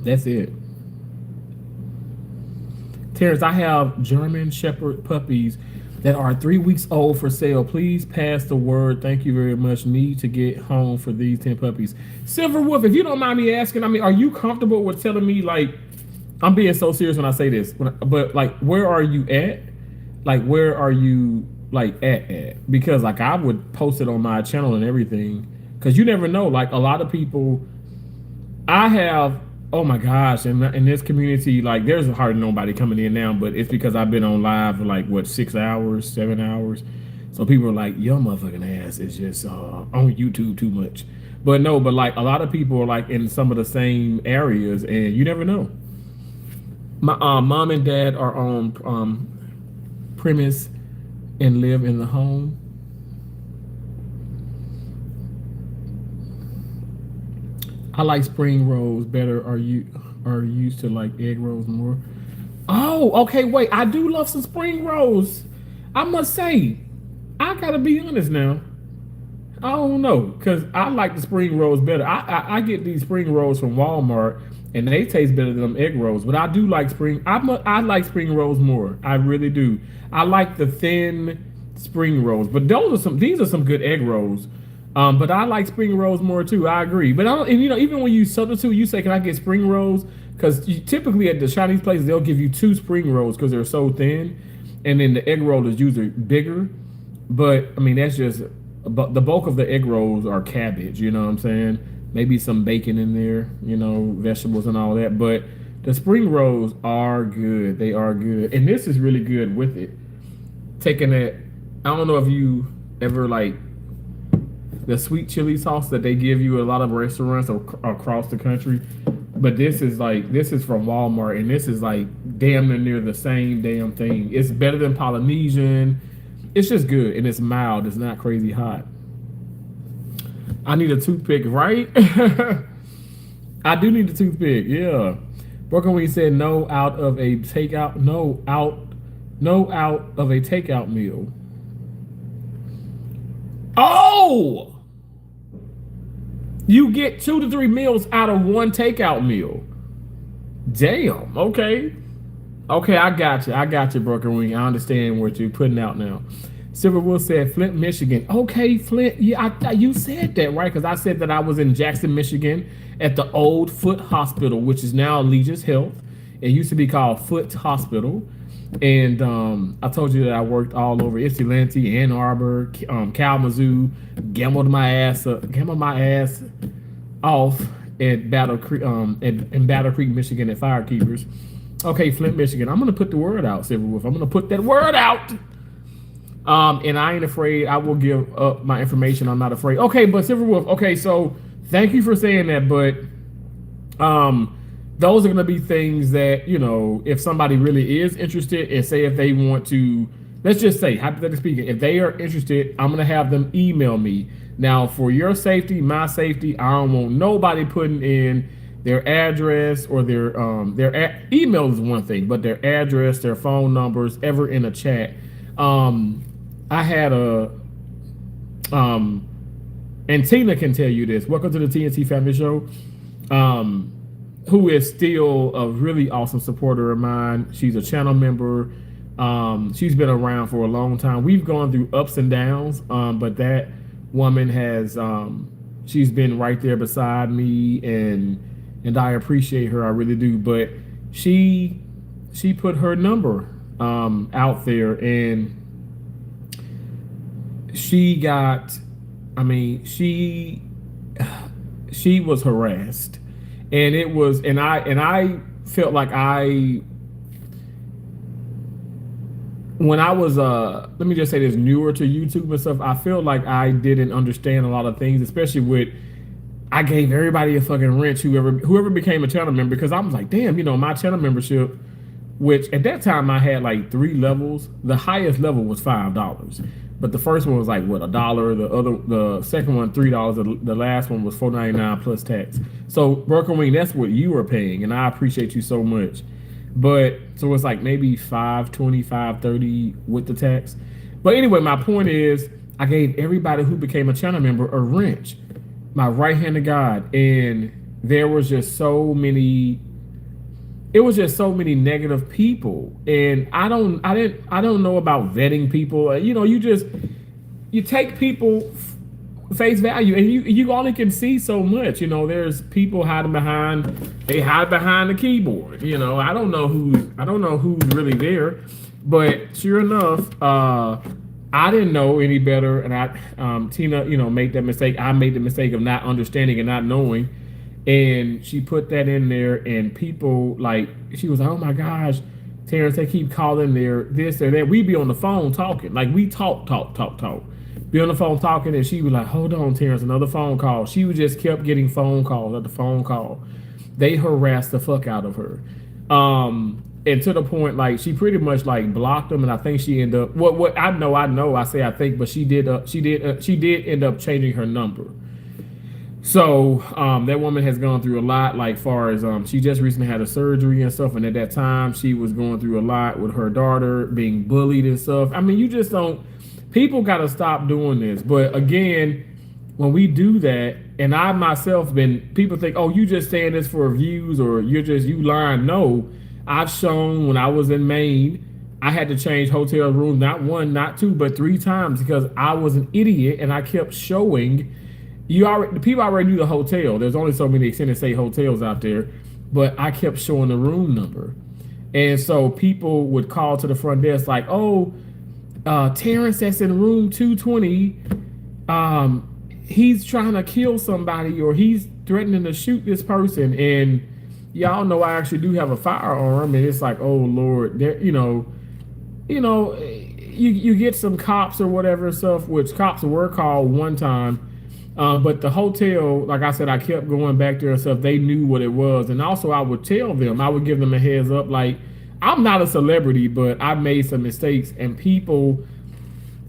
S3: That's it. Terrence, I have German Shepherd puppies that are 3 weeks old for sale. Please pass the word. Thank you very much. Need to get home for these 10 puppies. Silver Wolf, if you don't mind me asking, I mean, are you comfortable with telling me, like, I'm being so serious when I say this, but like, where are you at? Like, where are you like at? Because like, I would post it on my channel and everything, because you never know. Like, a lot of people, I have Oh my gosh! In this community, like, there's hardly nobody coming in now, but it's because I've been on live for like what 6 hours, 7 hours. So people are like, "Your motherfucking ass is just on YouTube too much." But no, but like a lot of people are like in some of the same areas, and you never know. My mom and dad are on premise and live in the home. I like spring rolls better. Are you used to like egg rolls more? Oh, okay. Wait, I do love some spring rolls. I must say, I gotta be honest now. I don't know, cause I like the spring rolls better. I get these spring rolls from Walmart, and they taste better than them egg rolls. But I do like I like spring rolls more. I really do. I like the thin spring rolls. But these are some good egg rolls. But I like spring rolls more too. I agree. But I don't, and you know, even when you substitute, you say, "Can I get spring rolls?" Because typically at the Chinese places, they'll give you 2 spring rolls because they're so thin, and then the egg roll is usually bigger. But I mean, that's just, but the bulk of the egg rolls are cabbage. You know what I'm saying? Maybe some bacon in there. You know, vegetables and all that. But the spring rolls are good. They are good, and this is really good with it. Taking that, I don't know if you ever like the sweet chili sauce that they give you at a lot of restaurants across the country. But this is from Walmart, and this is like damn near the same damn thing. It's better than Polynesian. It's just good, and it's mild. It's not crazy hot. I need a toothpick, right? I do need a toothpick. Yeah. Broken Wing said no out of a takeout. No out of a takeout meal. Oh! You get 2 to 3 meals out of one takeout meal. Damn. Okay. Okay, I got you, Broken Wing. I understand what you're putting out now. Silverwood said Flint, Michigan. Okay, Flint. Yeah, you said that, right? Because I said that I was in Jackson, Michigan at the old Foot Hospital, which is now Legis Health. It used to be called Foot Hospital. And I told you that I worked all over Ypsilanti, Ann Arbor, Kalamazoo, gambled my ass off at Battle Creek, in Battle Creek, Michigan at Firekeepers. Okay, Flint, Michigan. I'm gonna put the word out, Silverwolf. I'm gonna put that word out. And I ain't afraid. I will give up my information. I'm not afraid. Okay, but Silverwolf. Okay, so thank you for saying that. But those are going to be things that, you know, if somebody really is interested, and say if they want to, let's just say, hypothetically speaking, if they are interested, I'm going to have them email me. Now, for your safety, my safety, I don't want nobody putting in their address or their email is one thing, but their address, their phone numbers ever in a chat. I had and Tina can tell you this. Welcome to the TNT Family Show. Who is still a really awesome supporter of mine. She's a channel member. She's been around for a long time. We've gone through ups and downs, but that woman has, she's been right there beside me, and I appreciate her. I really do. But she put her number out there, and she got, I mean, she was harassed. And it was, and I felt like when I was, let me just say this, newer to YouTube and stuff, I feel like I didn't understand a lot of things, especially with, I gave everybody a fucking wrench, whoever became a channel member, because I was like, damn, you know, my channel membership, which at that time I had like 3 levels. The highest level was $5. But the first one was like what, $1. The second one $3. The last one was $4.99 plus tax. So Broken Wing, that's what you were paying, and I appreciate you so much. But so it's like maybe $5.20, $5.30 with the tax. But anyway, my point is, I gave everybody who became a channel member a wrench, my right hand of God, and there was just so many. It was just so many negative people, and I don't know about vetting people. You know, you take people face value, and you only can see so much. You know, there's people hide behind the keyboard. You know, I don't know who's really there, but sure enough, I didn't know any better, and Tina, you know, made that mistake. I made the mistake of not understanding and not knowing. And she put that in there, and people like she was like, "Oh my gosh, Terrence, they keep calling there this or that." We be on the phone talking, like we talk. Be on the phone talking, and she was like, "Hold on, Terrence, another phone call." She was just kept getting phone calls after phone call. They harassed the fuck out of her, and to the point like she pretty much like blocked them, and I think she ended up what I know. I say I think, but she did end up changing her number. So that woman has gone through a lot, like far as she just recently had a surgery and stuff, and at that time she was going through a lot with her daughter being bullied and stuff. I mean, you just don't. People got to stop doing this. But again, when we do that, and I myself been, people think, oh, you just saying this for views or you lying. No, I've shown when I was in Maine, I had to change hotel rooms not one, not two, but 3 times because I was an idiot and I kept showing the people already knew the hotel. There's only so many extended stay hotels out there, but I kept showing the room number, and so people would call to the front desk like, "Oh, Terrence, that's in room 220. He's trying to kill somebody, or he's threatening to shoot this person." And y'all know I actually do have a firearm, and it's like, oh Lord, there, you get some cops or whatever stuff, which cops were called one time. But the hotel, like I said, I kept going back there and stuff. They knew what it was. And also I would tell them, I would give them a heads up. Like, I'm not a celebrity, but I made some mistakes. And people,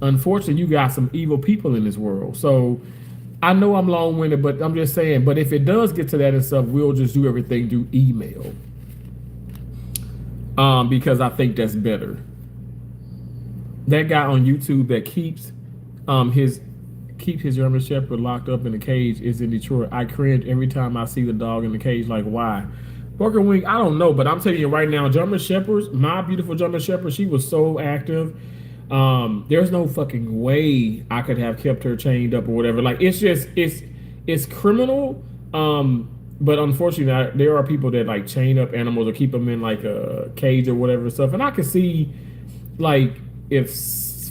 S3: unfortunately, you got some evil people in this world. So I know I'm long-winded, but I'm just saying, but if it does get to that and stuff, we'll just do everything through email. Because I think that's better. That guy on YouTube that keeps his German Shepherd locked up in a cage is in Detroit. I cringe every time I see the dog in the cage. Like, why? Burger Wing, I don't know, but I'm telling you right now, German Shepherds, my beautiful German Shepherd, she was so active. There's no fucking way I could have kept her chained up or whatever. Like, it's criminal. But unfortunately, there are people that like chain up animals or keep them in like a cage or whatever stuff. And I can see, like, if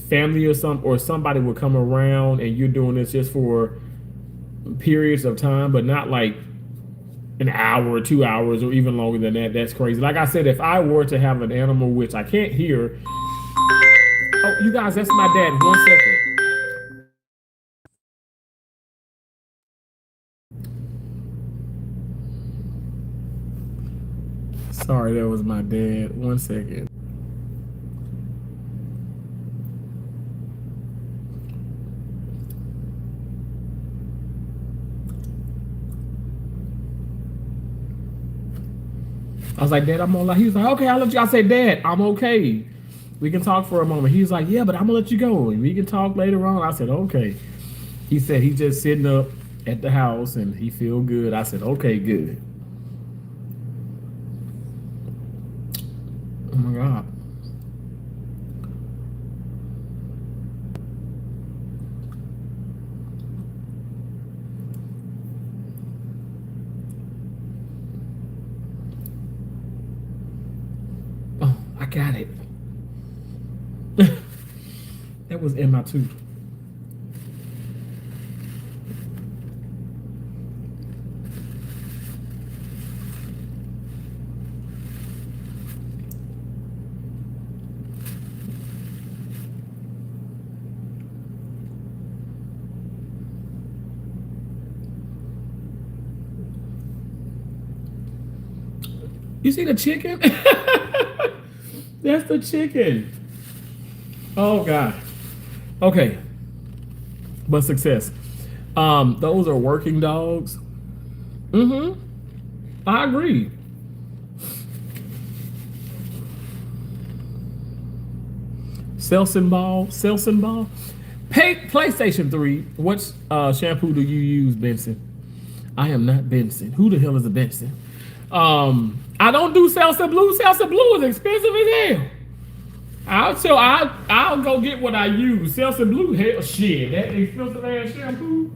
S3: family or somebody would come around and you're doing this just for periods of time, but not like an hour or 2 hours or even longer than that. That's crazy. Like I said, if I were to have an animal, which I can't hear. Oh, you guys, that's my dad. 1 second. Sorry, that was my dad. 1 second. I was like, Dad, I'm gonna. He was like, okay, I'll let you. I said, Dad, I'm okay. We can talk for a moment. He was like, yeah, but I'm gonna let you go. And we can talk later on. I said, okay. He said he's just sitting up at the house and he feel good. I said, okay, good. Oh my God. Oh, I got it. That was in my tooth. You see the chicken? That's the chicken. Oh God. Okay. But success. Those are working dogs. Mm-hmm. I agree. Selsun Ball. PlayStation 3. What shampoo do you use, Benson? I am not Benson. Who the hell is a Benson? I don't do Selsun Blue. Selsun Blue is expensive as hell. I'll go get what I use. Selsun Blue, hell shit. That expensive ass shampoo.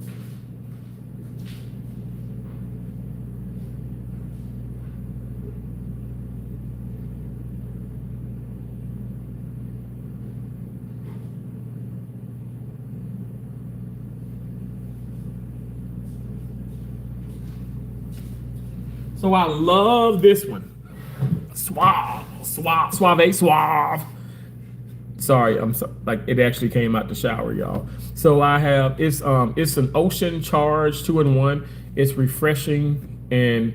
S3: So I love this one. Suave. Sorry, I'm so, like it actually came out the shower, y'all. So I have it's an ocean charge 2-in-1. It's refreshing and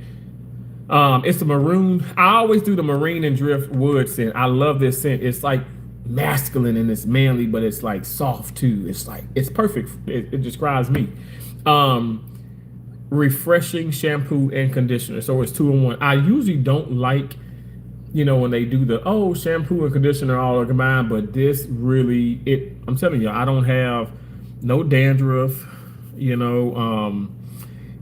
S3: it's a maroon. I always do the marine and drift wood scent. I love this scent. It's like masculine and it's manly, but it's like soft too. It's like it's perfect. It describes me. Refreshing shampoo and conditioner. So it's 2-in-1. I usually don't like, when they do the shampoo and conditioner all combined, but this really I'm telling you, I don't have no dandruff, and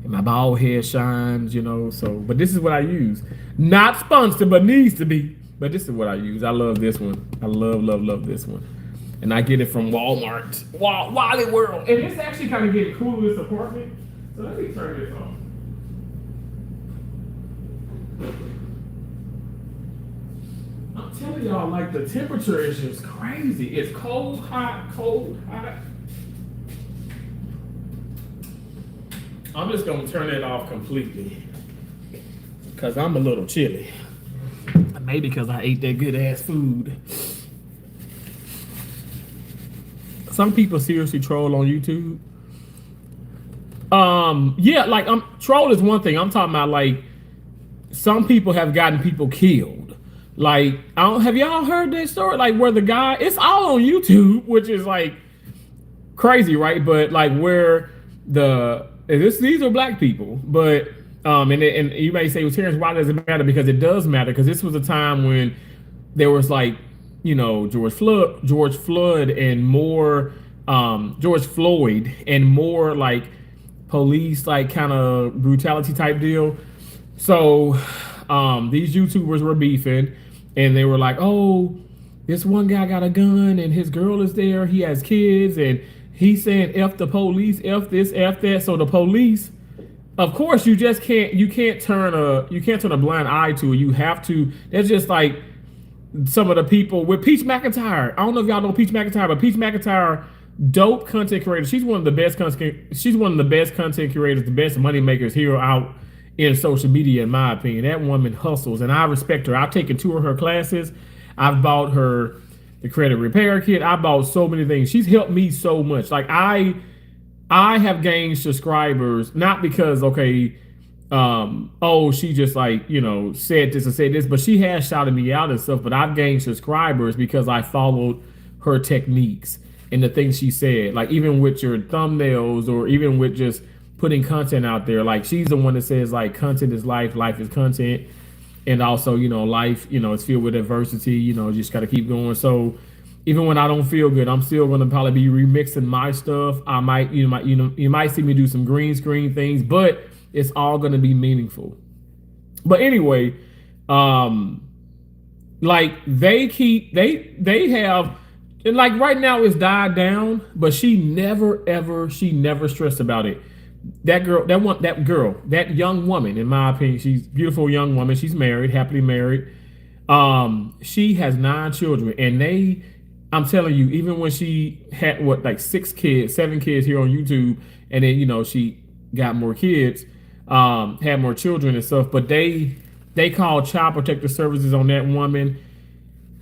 S3: my bald head shines, so but this is what I use. Not sponsored, but needs to be. But this is what I use. I love this one. I love this one. And I get it from Walmart. Wally World. And it's actually kind of getting cool in this apartment. So let me turn this on. I'm telling y'all, like the temperature is just crazy. It's cold, hot. I'm just gonna turn it off completely because I'm a little chilly. Maybe because I ate that good ass food. Some people seriously troll on YouTube. Yeah, like troll is one thing. I'm talking about like some people have gotten people killed. Like have y'all heard that story? Like where the guy, it's all on YouTube, which is like crazy, right? But like where these are black people, but and you may say, well, Terrence, why does it matter? Because it does matter. Because this was a time when there was like, George Floyd and more George Floyd and more like police like kind of brutality type deal. So these YouTubers were beefing, and they were like, "Oh, this one guy got a gun, and his girl is there. He has kids, and he's saying F the police, F this, F that." So the police, of course, you can't turn a blind eye to it. You have to. That's just like some of the people with Peach McIntyre. I don't know if y'all know Peach McIntyre, but Peach McIntyre, dope content creator. She's one of the best content creators, the best money makers here out in social media, in my opinion. That woman hustles, and I respect her. I've taken 2 of her classes. I've bought her the credit repair kit. I bought so many things. She's helped me so much. Like I have gained subscribers not because she just like said this and said this, but she has shouted me out and stuff. But I've gained subscribers because I followed her techniques and the things she said. Like even with your thumbnails, or even with just putting content out there. Like she's the one that says like content is life, life is content, and also life is filled with adversity. Just got to keep going. So even when I don't feel good, I'm still going to probably be remixing my stuff. I might you might see me do some green screen things, but it's all going to be meaningful. But anyway, like they have, and like right now it's died down, but she never stressed about it. That young woman, in my opinion, she's a beautiful young woman. She's married, happily married. She has 9 children, and I'm telling you, even when she had 7 kids here on YouTube, and then she got more kids, had more children and stuff, but they call child protective services on that woman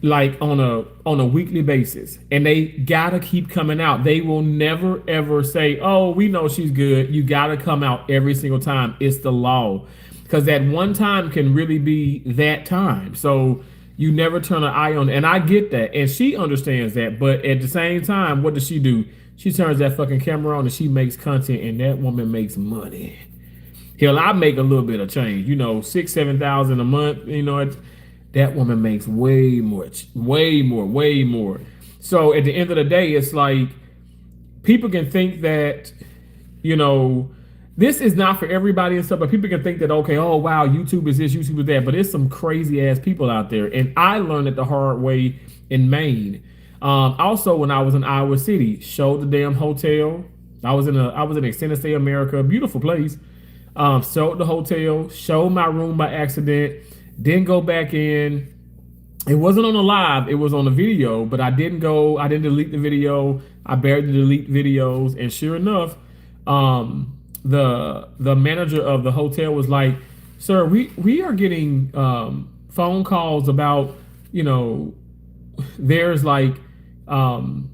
S3: like on a weekly basis, and they gotta keep coming out. They will never ever say, "Oh, we know she's good." You gotta come out every single time. It's the law, because that one time can really be that time. So you never turn an eye on it. And I get that, and she understands that. But at the same time, what does she do? She turns that fucking camera on and she makes content, and that woman makes money. Hell, I make a little bit of change, $6,000-7,000 a month. That woman makes way more. So at the end of the day, it's like people can think that, this is not for everybody and stuff, but people can think that, okay, oh wow, YouTube is this, YouTube is that, but it's some crazy ass people out there. And I learned it the hard way in Maine. Also, when I was in Iowa City, showed the damn hotel. I was in Extended Stay America, beautiful place. Showed the hotel, showed my room by accident. Didn't go back in. It wasn't on the live, it was on the video, but I didn't delete the video. I barely delete videos. And sure enough, the manager of the hotel was like, Sir, we are getting phone calls about, you know, there's like um,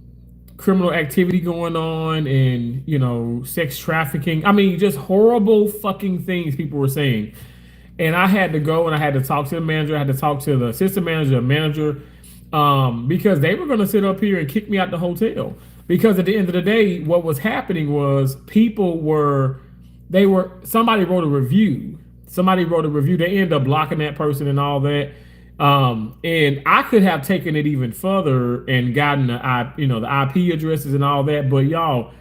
S3: criminal activity going on and, you know, sex trafficking. I mean, just horrible fucking things people were saying. And I had to go and I had to talk to the manager. I had to talk to the assistant manager, manager, because they were going to sit up here and kick me out the hotel. Because at the end of the day, what was happening was somebody wrote a review. Somebody wrote a review. They ended up blocking that person and all that. And I could have taken it even further and gotten the IP addresses and all that. But y'all,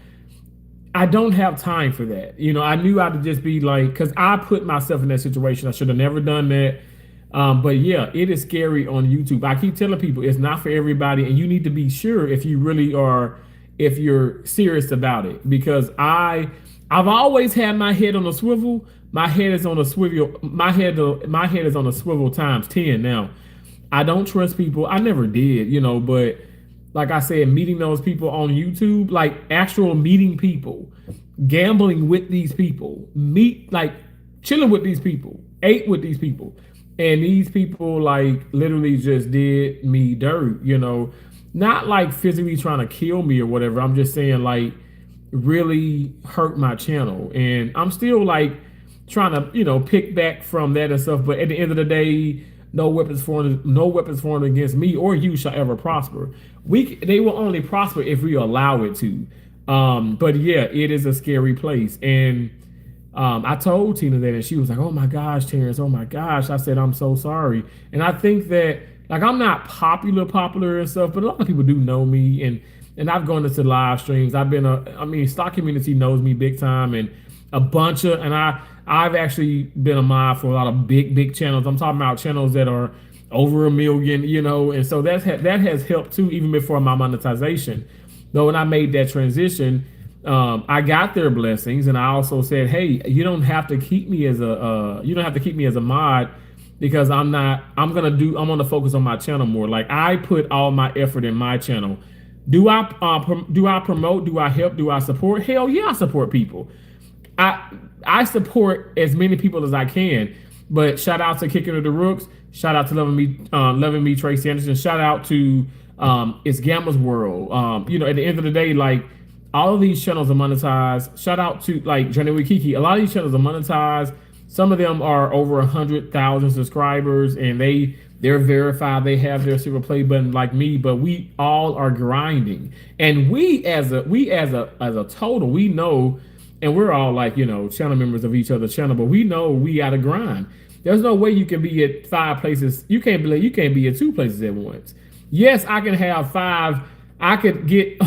S3: I don't have time for that. I knew I'd just be like, because I put myself in that situation. I should have never done that. But yeah, it is scary on YouTube. I keep telling people it's not for everybody, and you need to be sure if you really are, if you're serious about it. Because I've always had my head on a swivel. My head is on a swivel. My head is on a swivel times 10 now. I don't trust people. I never did, but like I said, meeting those people on YouTube, like actual meeting people, gambling with these people, chilling with these people, ate with these people. And these people like literally just did me dirt, not like physically trying to kill me or whatever. I'm just saying like really hurt my channel. And I'm still like trying to, pick back from that and stuff. But at the end of the day, no weapons formed against me or you shall ever prosper. They will only prosper if we allow it to. But yeah, it is a scary place. And I told Tina that, and she was like, "Oh my gosh, Terrence, oh my gosh." I said, "I'm so sorry." And I think that like I'm not popular and stuff, but a lot of people do know me, and I've gone into live streams. Stock community knows me big time, and I've actually been a mod for a lot of big channels. I'm talking about channels that are over 1 million, and so that has helped too, even before my monetization. Though when I made that transition, I got their blessings, and I also said, "Hey, you don't have to keep me as a mod, because I'm gonna focus on my channel more. Like I put all my effort in my channel. Do I promote? Do I help? Do I support? Hell yeah, I support people. I support as many people as I can. But shout out to Kicking of the Rooks. Shout out to Loving Me, Tracy Anderson. Shout out to It's Gamma's World. At the end of the day, like all of these channels are monetized. Shout out to like Journey with Kiki. A lot of these channels are monetized. Some of them are over 100,000 subscribers, and they're verified. They have their super play button like me, but we all are grinding. And we as a total, we know, and we're all like, channel members of each other's channel, but we know we gotta grind. There's no way you can be at 5 places. You can't be at 2 places at once. Yes, I can have 5. I can get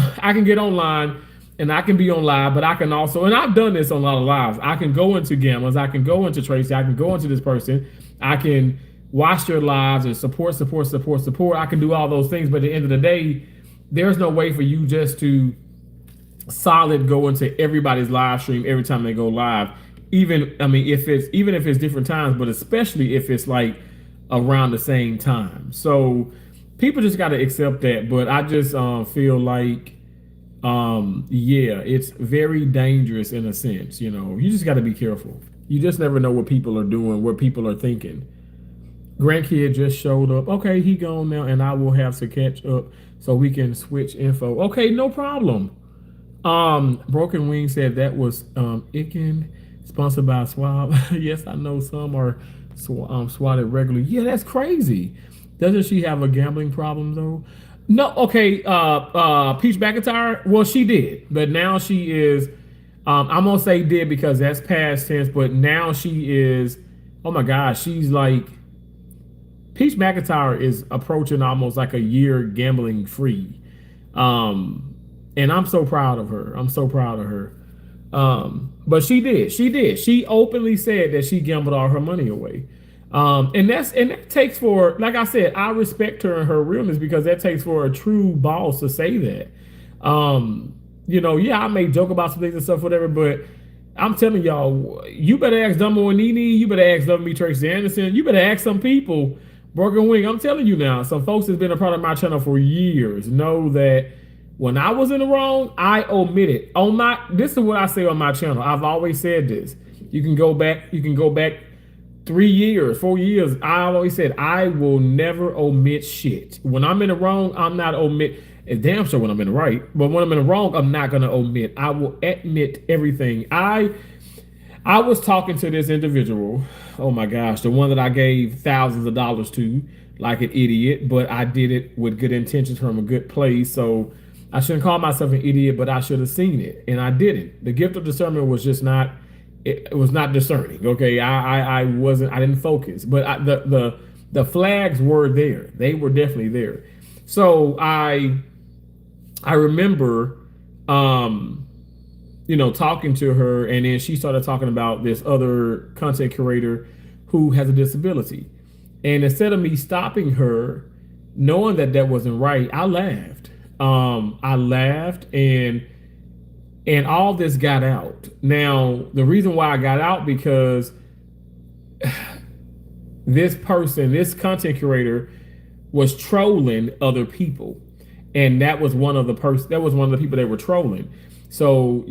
S3: online and I can be on live, but I can also, and I've done this on a lot of lives. I can go into Gammas, I can go into Tracy, I can go into this person, I can watch their lives and support. I can do all those things, but at the end of the day, there's no way for you just to solid go into everybody's live stream every time they go live. Even if it's different times, but especially if it's like around the same time. So people just got to accept that. But I just feel like it's very dangerous in a sense. You just got to be careful. You just never know what people are doing, what people are thinking. Grandkid just showed up. Okay, he gone now, and I will have to catch up so we can switch info. Okay, no problem. Broken Wing said that was Icken, sponsored by Swab. Yes, I know some are swatted regularly. Yeah, that's crazy. Doesn't she have a gambling problem though? No. Okay. Peach McIntyre. Well, she did, but now she is. I'm gonna say did because that's past tense, but now she is. Oh my gosh, she's like. Peach McIntyre is approaching almost like a year gambling free. And I'm so proud of her. But she did. She openly said that she gambled all her money away. And that takes for, like I said, I respect her and her realness, because that takes for a true boss to say that. I may joke about some things and stuff, whatever, but I'm telling y'all, you better ask Dumbo and Nene, you better ask Love Me Tracy Anderson, you better ask some people. Broken Wing, I'm telling you now, some folks that's been a part of my channel for years know that when I was in the wrong, I omitted. This is what I say on my channel. I've always said this. You can go back 3 years, 4 years, I always said I will never omit shit. When I'm in the wrong, I'm not omit. It's damn sure when I'm in the right, but when I'm in the wrong, I'm not gonna omit. I will admit everything. I was talking to this individual. Oh my gosh, the one that I gave thousands of dollars to, like an idiot, but I did it with good intentions from a good place. So I shouldn't call myself an idiot, but I should have seen it, and I didn't. The gift of discernment was just not. It was not discerning. Okay, I wasn't. I didn't focus, but the flags were there. They were definitely there. So I remember, talking to her, and then she started talking about this other content creator who has a disability. And instead of me stopping her, knowing that that wasn't right, I laughed. I laughed, and all this got out. Now, the reason why I got out because this person, this content creator, was trolling other people, and that was one of the people that were trolling. So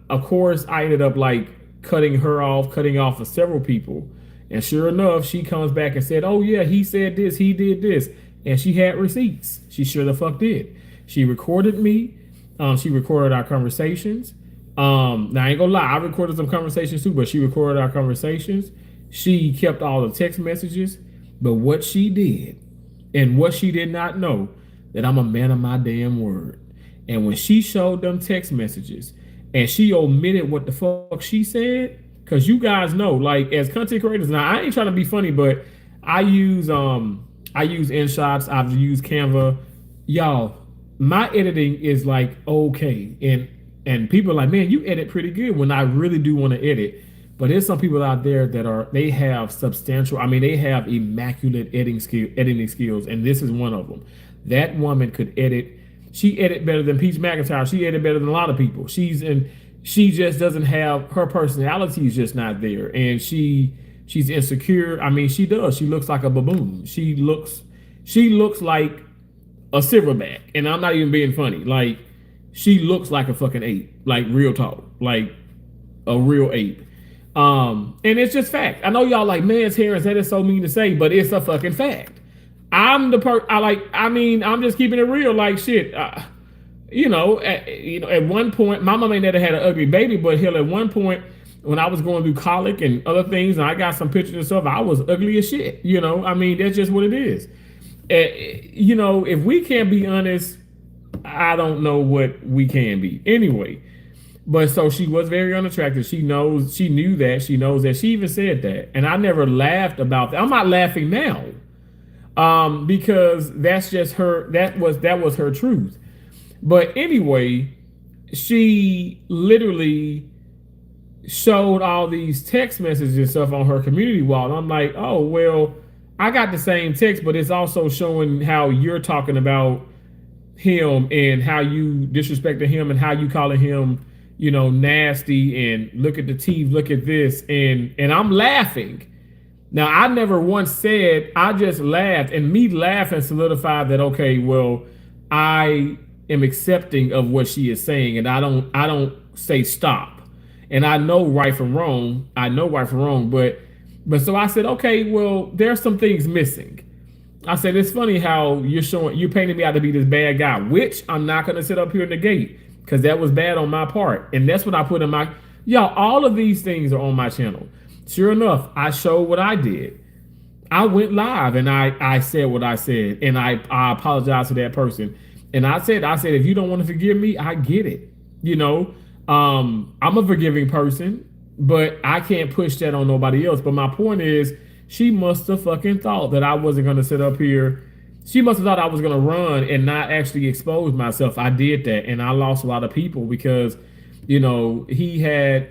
S3: of course, I ended up like cutting off of several people, and sure enough, she comes back and said, "Oh yeah, he said this, he did this," and she had receipts. She sure the fuck did. She recorded me. She recorded our conversations. Now I ain't gonna lie, I recorded some conversations too, but she recorded our conversations. She kept all the text messages, but what she did and what she did not know, that I'm a man of my damn word. And when she showed them text messages and she omitted what the fuck she said, because you guys know, like as content creators, now I ain't trying to be funny, but I use InShots, I've used Canva. Y'all, my editing is like okay, and people are like, man, you edit pretty good, when I really do want to edit. But there's some people out there that they have they have immaculate editing skills, and this is one of them. That woman could edit. She edit better than Peach McIntyre. She edit better than a lot of people. She just doesn't have, her personality is just not there, and she's insecure. I mean, she does. She looks like a baboon. She looks like a silverback, and I'm not even being funny. Like, she looks like a fucking ape, like real talk, like a real ape. And it's just fact. I know y'all like, man, Terrence, that is so mean to say, but it's a fucking fact. I'm just keeping it real. Like shit. At one point, my mom ain't never had an ugly baby, but hell, at one point when I was going through colic and other things, and I got some pictures and stuff, I was ugly as shit. That's just what it is. If we can't be honest, I don't know what we can be. Anyway, but so she was very unattractive. She knows that. She even said that. And I never laughed about that. I'm not laughing now. Because that's just her, that was her truth. But anyway, she literally showed all these text messages and stuff on her community wall. And I'm like, oh, well, I got the same text, but it's also showing how you're talking about him and how you disrespected him and how you calling him, nasty, and look at the teeth, look at this. And I'm laughing. Now, I never once said, I just laughed, and me laughing solidified that, okay, well, I am accepting of what she is saying, and I don't say stop. And I know right from wrong. But so I said, okay, well, there's some things missing. I said, it's funny how you're painting me out to be this bad guy, which I'm not going to sit up here and negate, because that was bad on my part. And that's what I put in y'all, all of these things are on my channel. Sure enough, I showed what I did. I went live and I said what I said, and I apologized to that person. And I said, if you don't want to forgive me, I get it. I'm a forgiving person, but I can't push that on nobody else. But my point is, she must have fucking thought that I wasn't going to sit up here. She must have thought I was going to run and not actually expose myself. I did that, and I lost a lot of people because, he had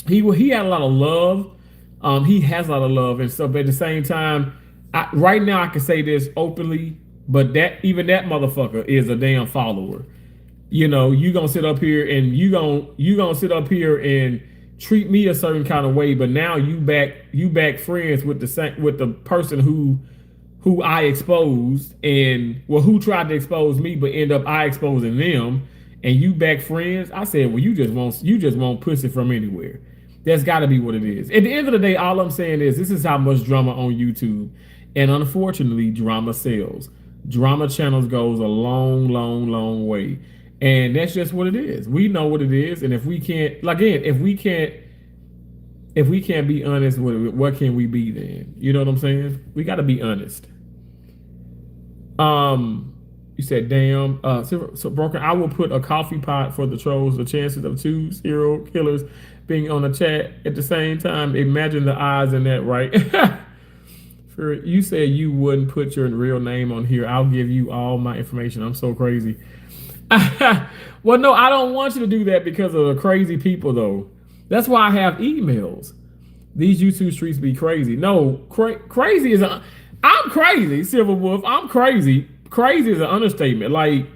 S3: a lot of love. He has a lot of love and stuff. But at the same time, right now I can say this openly, but that motherfucker is a damn follower. You gonna sit up here and you gonna sit up here and treat me a certain kind of way, but now you back friends with the person who I exposed, and who tried to expose me, but end up I exposing them, and you back friends. I said, well, you just want pussy from anywhere. That's got to be what it is. At the end of the day, all I'm saying is this is how much drama on YouTube, and unfortunately, drama sells. Drama channels goes a long, long, long way, and that's just what it is. We know what it is, and if we can't, like, again, if we can't be honest with it, what can we be then? You know what I'm saying? We got to be honest. You said, damn. So broker, I will put a coffee pot for the trolls. The chances of 2 serial killers being on the chat at the same time. Imagine the odds in that, right? For you said you wouldn't put your real name on here. I'll give you all my information. I'm so crazy. Well, no, I don't want you to do that because of the crazy people, though. That's why I have emails. These YouTube streets be crazy. No, crazy is I'm crazy, Silver Wolf. I'm crazy. Crazy is an understatement. Like,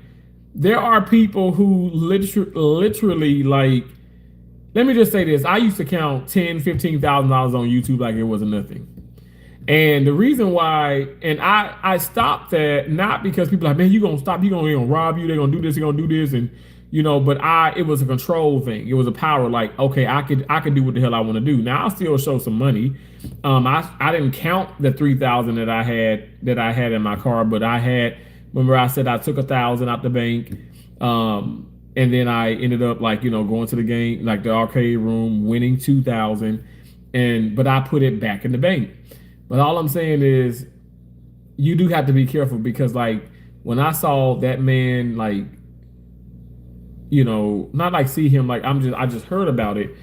S3: there are people who literally, like, let me just say this. I used to count $10,000, $15,000 on YouTube like it wasn't nothing. And the reason why, and I stopped that, not because people are like, man, you gonna stop, they're gonna rob you, they're gonna do this, they're gonna do this, and you know, but it was a control thing. It was a power, like, okay, I could do what the hell I want to do. Now I'll still show some money. I didn't count the 3,000 that I had in my car, but I had, remember I said I took 1,000 out the bank. And then I ended up, like, you know, going to the game, like the arcade room, winning 2,000, but I put it back in the bank. But all I'm saying is, you do have to be careful because, like, when I saw that man, like, you know, not like see him, like I just heard about it,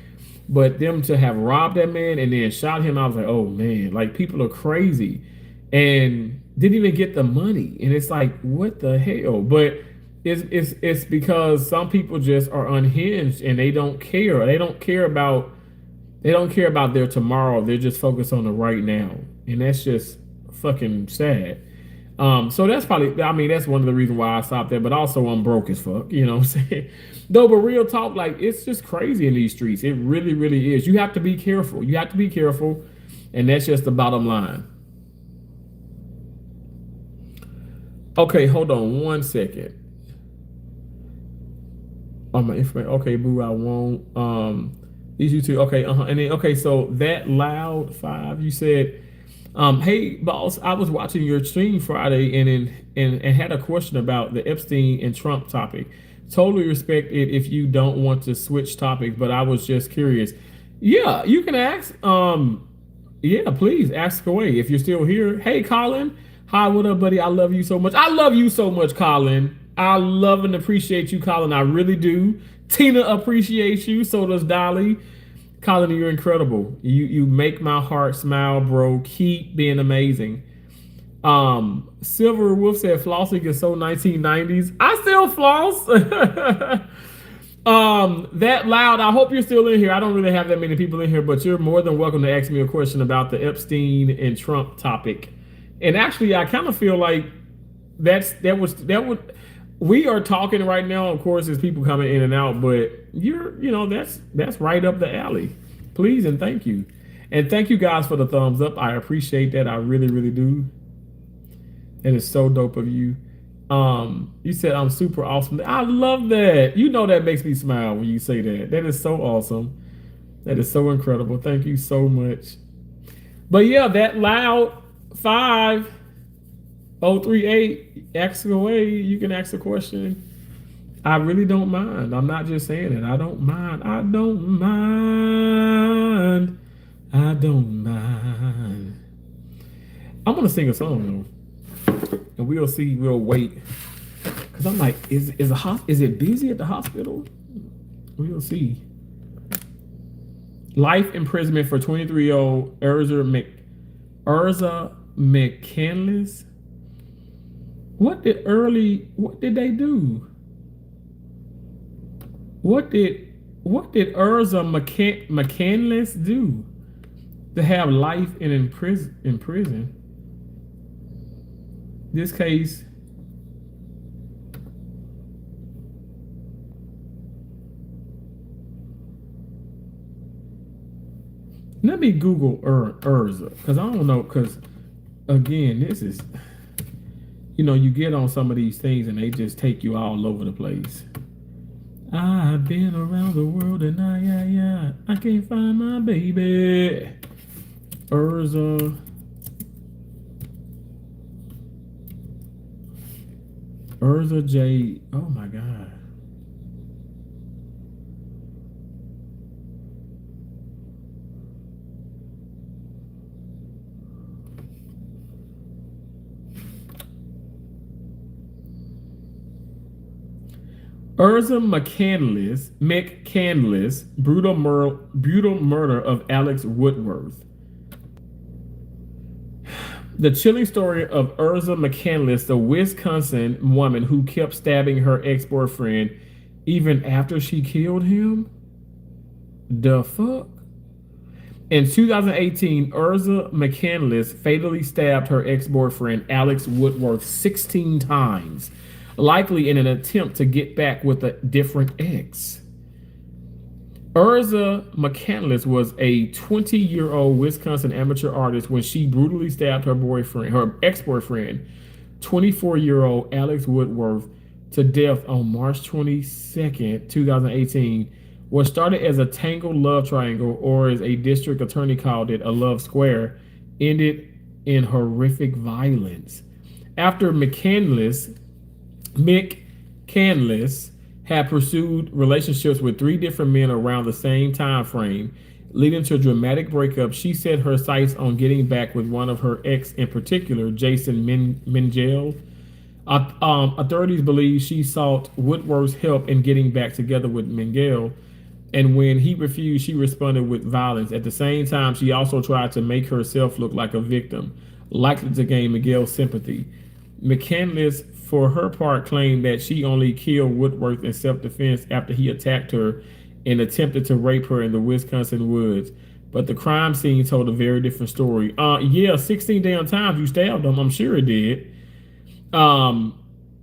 S3: but them to have robbed that man and then shot him, I was like, oh man, like, people are crazy, and didn't even get the money, and it's like, what the hell? But it's because some people just are unhinged and they don't care. They don't care about their tomorrow. They're just focused on the right now, and that's just fucking sad. So that's probably, I mean, that's one of the reasons why I stopped there, but also I'm broke as fuck, you know what I'm saying? No, but real talk, like, it's just crazy in these streets. It really, really is. You have to be careful. You have to be careful, and that's just the bottom line. Okay, hold on 1 second. On my information. Okay, boo, I won't. These YouTube. Okay, and then okay, so that loud 5, you said, hey boss, I was watching your stream Friday and had a question about the Epstein and Trump topic. Totally respect it if you don't want to switch topics, but I was just curious. Yeah, you can ask. Yeah, please ask away if you're still here. Hey, Colin. Hi, what up, buddy? I love you so much. I love you so much, Colin. I love and appreciate you, Colin. I really do. Tina appreciates you. So does Dolly. Colin, you're incredible. You make my heart smile, bro. Keep being amazing. Silver Wolf said flossing is so 1990s. I still floss. That loud. I hope you're still in here. I don't really have that many people in here, but you're more than welcome to ask me a question about the Epstein and Trump topic. And actually, I kind of feel like we are talking right now. Of course, there's people coming in and out, but that's right up the alley. Please and thank you. And thank you guys for the thumbs up. I appreciate that. I really, really do. It is so dope of you. You said I'm super awesome. I love that. You know that makes me smile when you say that. That is so awesome. That is so incredible. Thank you so much. But yeah, that loud 5038, ask away. You can ask a question. I really don't mind. I'm not just saying it. I don't mind. I don't mind. I don't mind. I'm gonna sing a song though, and we'll see. We'll wait, cause I'm like, is it busy at the hospital? We'll see. Life imprisonment for 23-year-old Urza McCandless. What did they do? What did Urza McCandless do to have life in prison? This case, let me Google Urza, because I don't know, because again, this is, you get on some of these things and they just take you all over the place. I I've been around the world and I can't find my baby. Urza J. Oh my God. Urza McCandless, brutal murder of Alex Woodworth. The chilling story of Urza McCandless, the Wisconsin woman who kept stabbing her ex-boyfriend even after she killed him? The fuck? In 2018, Urza McCandless fatally stabbed her ex-boyfriend Alex Woodworth 16 times, likely in an attempt to get back with a different ex. Urza McCandless was a 20-year-old Wisconsin amateur artist when she brutally stabbed her ex-boyfriend, 24-year-old Alex Woodworth, to death on March 22nd, 2018. What started as a tangled love triangle, or as a district attorney called it, a love square, ended in horrific violence. After McCandless had pursued relationships with 3 different men around the same time frame, leading to a dramatic breakup, she set her sights on getting back with one of her ex in particular, Jason Mengel. Authorities believe she sought Woodworth's help in getting back together with Mengel, and when he refused, she responded with violence. At the same time, she also tried to make herself look like a victim, likely to gain Miguel's sympathy. McCandless, for her part, claimed that she only killed Woodworth in self-defense after he attacked her and attempted to rape her in the Wisconsin woods. But the crime scene told a very different story. 16 damn times you stabbed him. I'm sure it did. Urza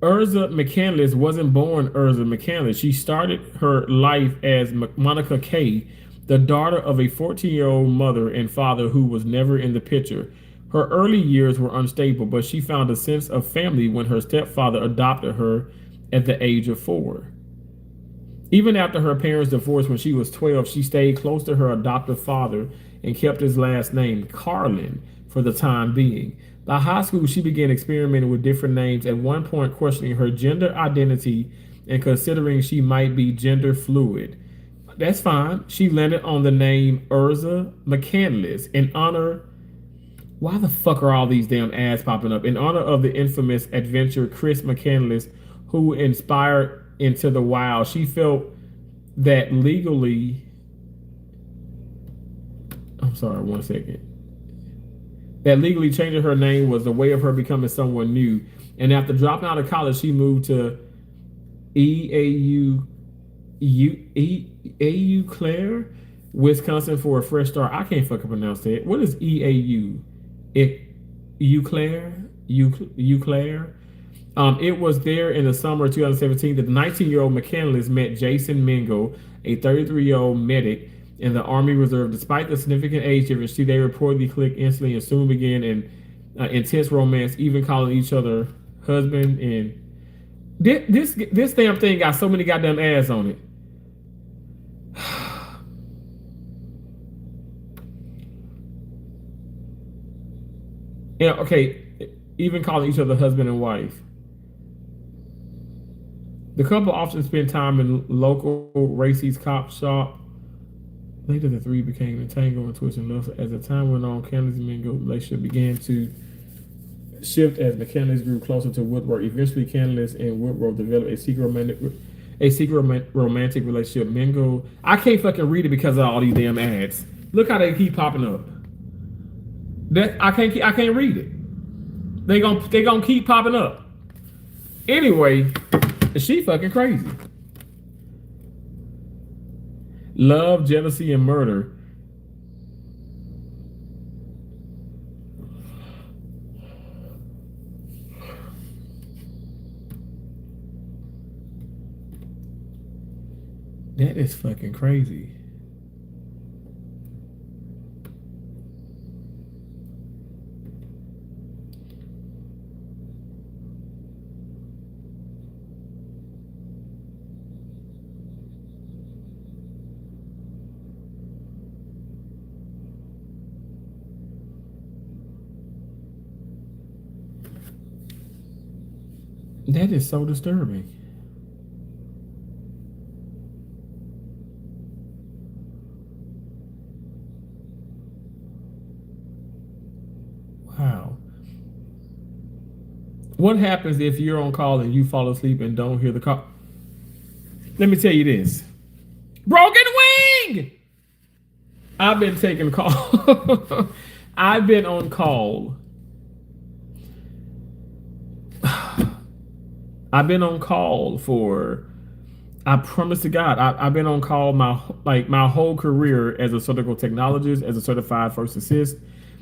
S3: McCandless wasn't born Urza McCandless. She started her life as Monica Kay, the daughter of a 14-year-old mother and father who was never in the picture. Her early years were unstable, but she found a sense of family when her stepfather adopted her at the age of 4. Even after her parents divorced when she was 12, she stayed close to her adoptive father and kept his last name, Carlin, for the time being. By high school, she began experimenting with different names, at one point questioning her gender identity and considering she might be gender fluid. That's fine. She landed on the name Urza McCandless in honor... Why the fuck are all these damn ads popping up? In honor of the infamous adventurer Chris McCandless, who inspired Into the Wild. She felt that legally... I'm sorry, 1 second. That legally changing her name was a way of her becoming someone new. And after dropping out of college, she moved to Eau Claire, Wisconsin for a fresh start. I can't fucking pronounce that. What is EAU? Eau Claire? It was there in the summer of 2017 that the 19-year-old McCandless met Jason Mengel, a 33-year-old medic in the Army Reserve. Despite the significant age difference, they reportedly clicked instantly and soon began an intense romance, even calling each other husband. And this damn thing got so many goddamn ads on it. Yeah, okay, even calling each other husband and wife. The couple often spent time in local Racey's cop shop. Later, the 3 became entangled and twisted love. As the time went on, Candace and Mingo's relationship began to shift as McCandless grew closer to Woodworth. Eventually, Candace and Woodworth developed a secret romantic relationship. Mingo, I can't fucking read it because of all these damn ads. Look how they keep popping up. I can't read it. They gonna keep popping up. Anyway, she fucking crazy. Love, jealousy, and murder. That is fucking crazy. That is so disturbing. Wow. What happens if you're on call and you fall asleep and don't hear the call? Let me tell you this. Broken wing! I've been taking call. I've been on call. I've been on call for, I promise to God, I've been on call my whole career as a surgical technologist, as a certified first assist.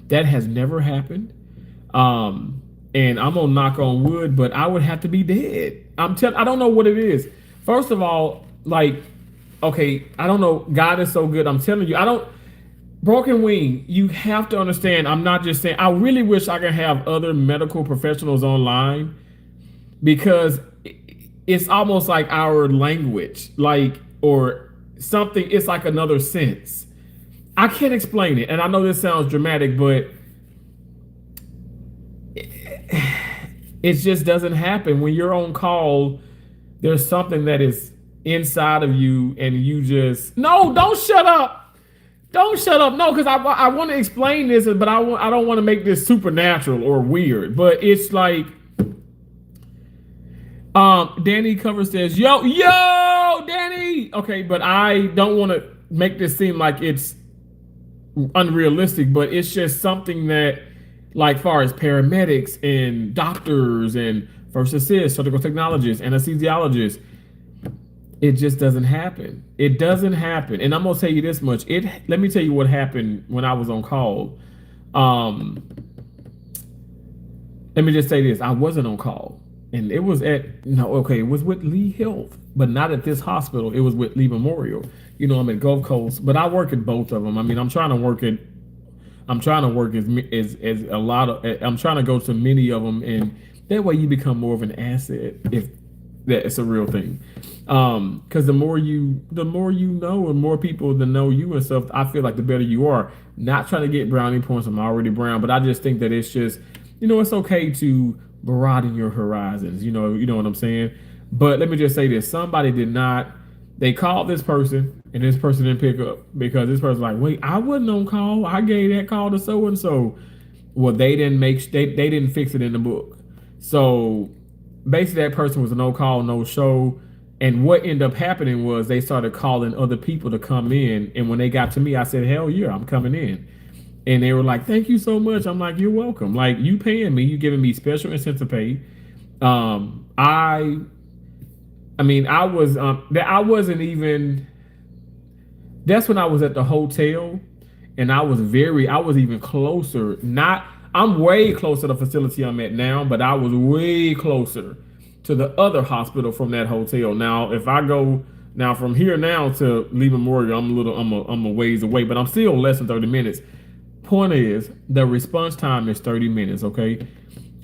S3: That has never happened. And I'm gonna knock on wood, but I would have to be dead. I don't know what it is. First of all, like, okay, I don't know. God is so good. I'm telling you, I don't. Broken wing. You have to understand. I'm not just saying. I really wish I could have other medical professionals online, because it's almost like our language, like, or something. It's like another sense. I can't explain it, and I know this sounds dramatic, but it just doesn't happen when you're on call. There's something that is inside of you, and you just no. Don't shut up. Don't shut up. No, because I want to explain this, but I don't want to make this supernatural or weird. But it's like, Danny Cover says, yo, Danny. Okay, but I don't want to make this seem like it's unrealistic, but it's just something that, like, far as paramedics and doctors and first assist, surgical technologists, anesthesiologists, it just doesn't happen. It doesn't happen. And I'm gonna tell you this much. Let me tell you what happened when I was on call. Let me just say this. I wasn't on call. And it was it was with Lee Health, but not at this hospital. It was with Lee Memorial. You know, I'm at Gulf Coast, but I work at both of them. I mean, I'm trying to work as a lot of. I'm trying to go to many of them, and that way you become more of an asset, if that's a real thing. Because the more you know, and more people that know you and stuff, I feel like the better you are. Not trying to get brownie points. I'm already brown, but I just think that it's just, it's okay to broaden your horizons. You know what I'm saying. But let me just say this: somebody did not. They called this person, and this person didn't pick up, because this person's like, wait, I wasn't on call. I gave that call to so and so. Well, they didn't they didn't fix it in the book. So basically, that person was a no call, no show. And what ended up happening was they started calling other people to come in. And when they got to me, I said, hell yeah, I'm coming in. And they were like, thank you so much. I'm like, you're welcome. Like, you paying me, you giving me special incentive pay. I wasn't even, that's when I was at the hotel, and I was even closer. I'm way closer to the facility I'm at now, but I was way closer to the other hospital from that hotel. Now, if I go now from here now to Lee Memorial, I'm a ways away, but I'm still less than 30 minutes. Point is, the response time is 30 minutes, okay?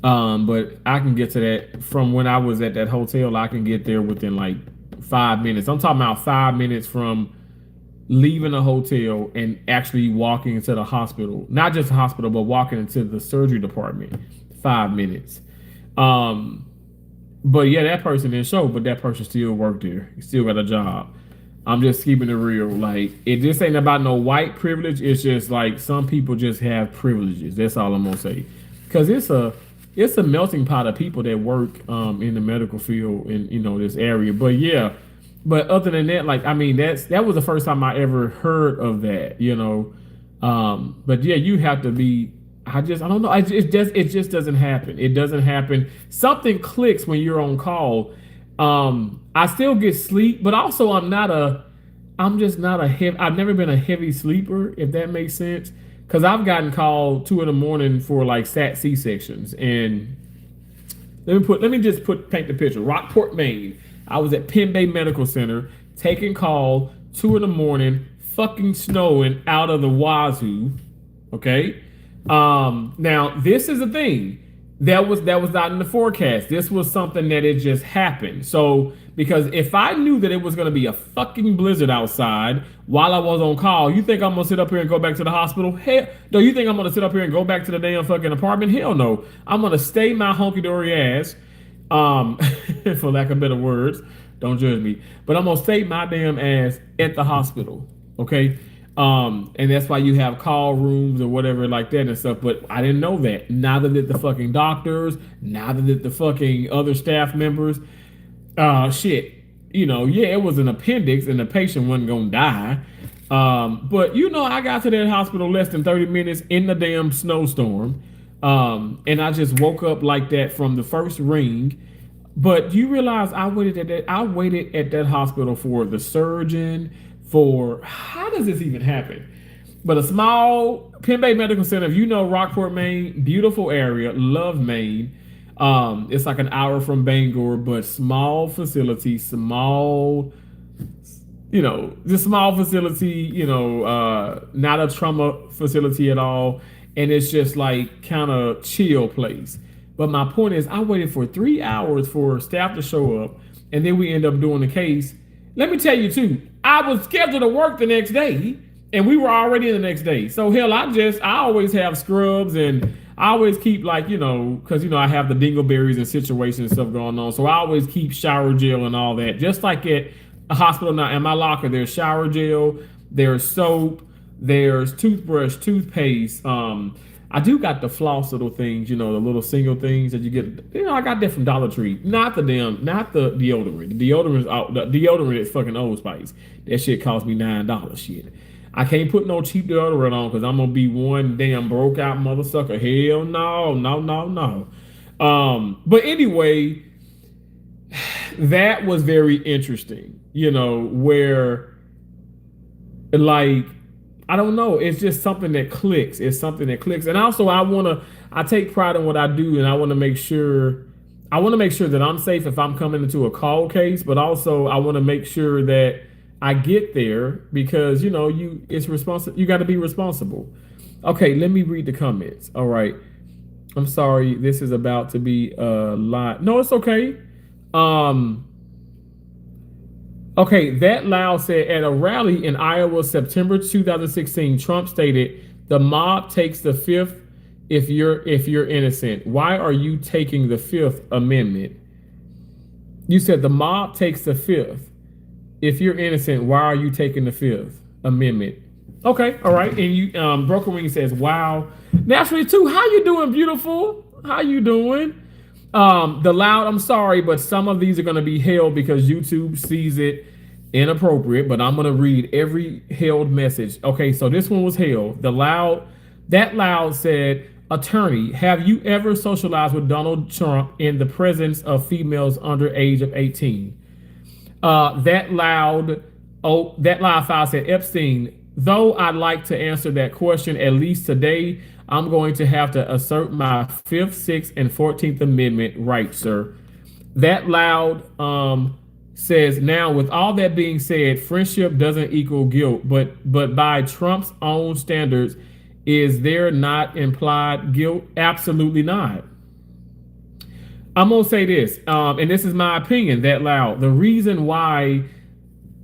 S3: But I can get to that from when I was at that hotel. I can get there within like 5 minutes. I'm talking about 5 minutes from leaving the hotel and actually walking into the hospital. Not just the hospital, but walking into the surgery department. 5 minutes. But yeah, that person didn't show, but that person still worked there. He still got a job. I'm just keeping it real. Like, it just ain't about no white privilege. It's just like some people just have privileges. That's all I'm gonna say. Because it's a melting pot of people that work in the medical field in this area. But yeah, but other than that, like, I mean, that was the first time I ever heard of that. But yeah, you have to be. I don't know. It just doesn't happen. It doesn't happen. Something clicks when you're on call. I still get sleep, but also I'm just not a heavy. I've never been a heavy sleeper, if that makes sense. Because I've gotten called 2 a.m. for like sat C-sections. And let me just paint the picture. Rockport, Maine. I was at Penn Bay Medical Center taking call 2 a.m, fucking snowing out of the wazoo. Okay. Now this is a thing that was not in the forecast. This was something that it just happened. So, because if I knew that it was going to be a fucking blizzard outside while I was on call, you think I'm going to sit up here and go back to the hospital? Hell no. You think I'm going to sit up here and go back to the damn fucking apartment? Hell no. I'm going to stay my honky-dory ass for lack of better words. Don't judge me. But I'm gonna state my damn ass at the hospital. Okay. And that's why you have call rooms or whatever like that and stuff. But I didn't know that. Neither did the fucking doctors, neither did the fucking other staff members. Shit. Yeah, it was an appendix and the patient wasn't gonna die. But I got to that hospital less than 30 minutes in the damn snowstorm. And I just woke up like that from the first ring. But you realize I waited at that hospital for the surgeon, for how does this even happen? But a small Penn Bay Medical Center, if you know Rockport, Maine, beautiful area, love Maine. It's like an hour from Bangor, but small facility, just small facility, not a trauma facility at all. And it's just like kind of chill place. But my point is, I waited for 3 hours for staff to show up, and then we end up doing the case. Let me tell you too, I was scheduled to work the next day, and we were already in the next day. So hell, I always have scrubs, and I always keep because I have the dingleberries and situations and stuff going on. So I always keep shower gel and all that. Just like at a hospital now, in my locker, there's shower gel, there's soap, there's toothbrush, toothpaste. I do got the floss little things, the little single things that you get. I got that from Dollar Tree. Not the deodorant. The deodorant is fucking Old Spice. That shit cost me $9. Shit. I can't put no cheap deodorant on because I'm gonna be one damn broke out motherfucker. Hell no. But anyway, that was very interesting. Where like, I don't know. It's just something that clicks. It's something that clicks. And also I take pride in what I do, and I want to make sure that I'm safe if I'm coming into a call case, but also I want to make sure that I get there because, it's responsible. You got to be responsible. Okay. Let me read the comments. All right. I'm sorry. This is about to be a lot. No, it's okay. Okay, that loud said at a rally in Iowa, September 2016, Trump stated, "The mob takes the fifth if you're innocent. Why are you taking the Fifth Amendment?" You said the mob takes the fifth. If you're innocent, why are you taking the Fifth Amendment? Okay, all right. And you Broken Wing says, "Wow." Naturally too, how you doing, beautiful? How you doing? The loud, I'm sorry, but some of these are going to be held because YouTube sees it inappropriate, but I'm going to read every held message. Okay, so this one was held. That loud said, "Attorney, have you ever socialized with Donald Trump in the presence of females under age of 18? That loud file said, "Epstein, though I'd like to answer that question, at least today, I'm going to have to assert my 5th, 6th, and 14th Amendment rights, sir." That loud says, "Now, with all that being said, friendship doesn't equal guilt, but by Trump's own standards, is there not implied guilt? Absolutely not." I'm going to say this, and this is my opinion, that loud. The reason why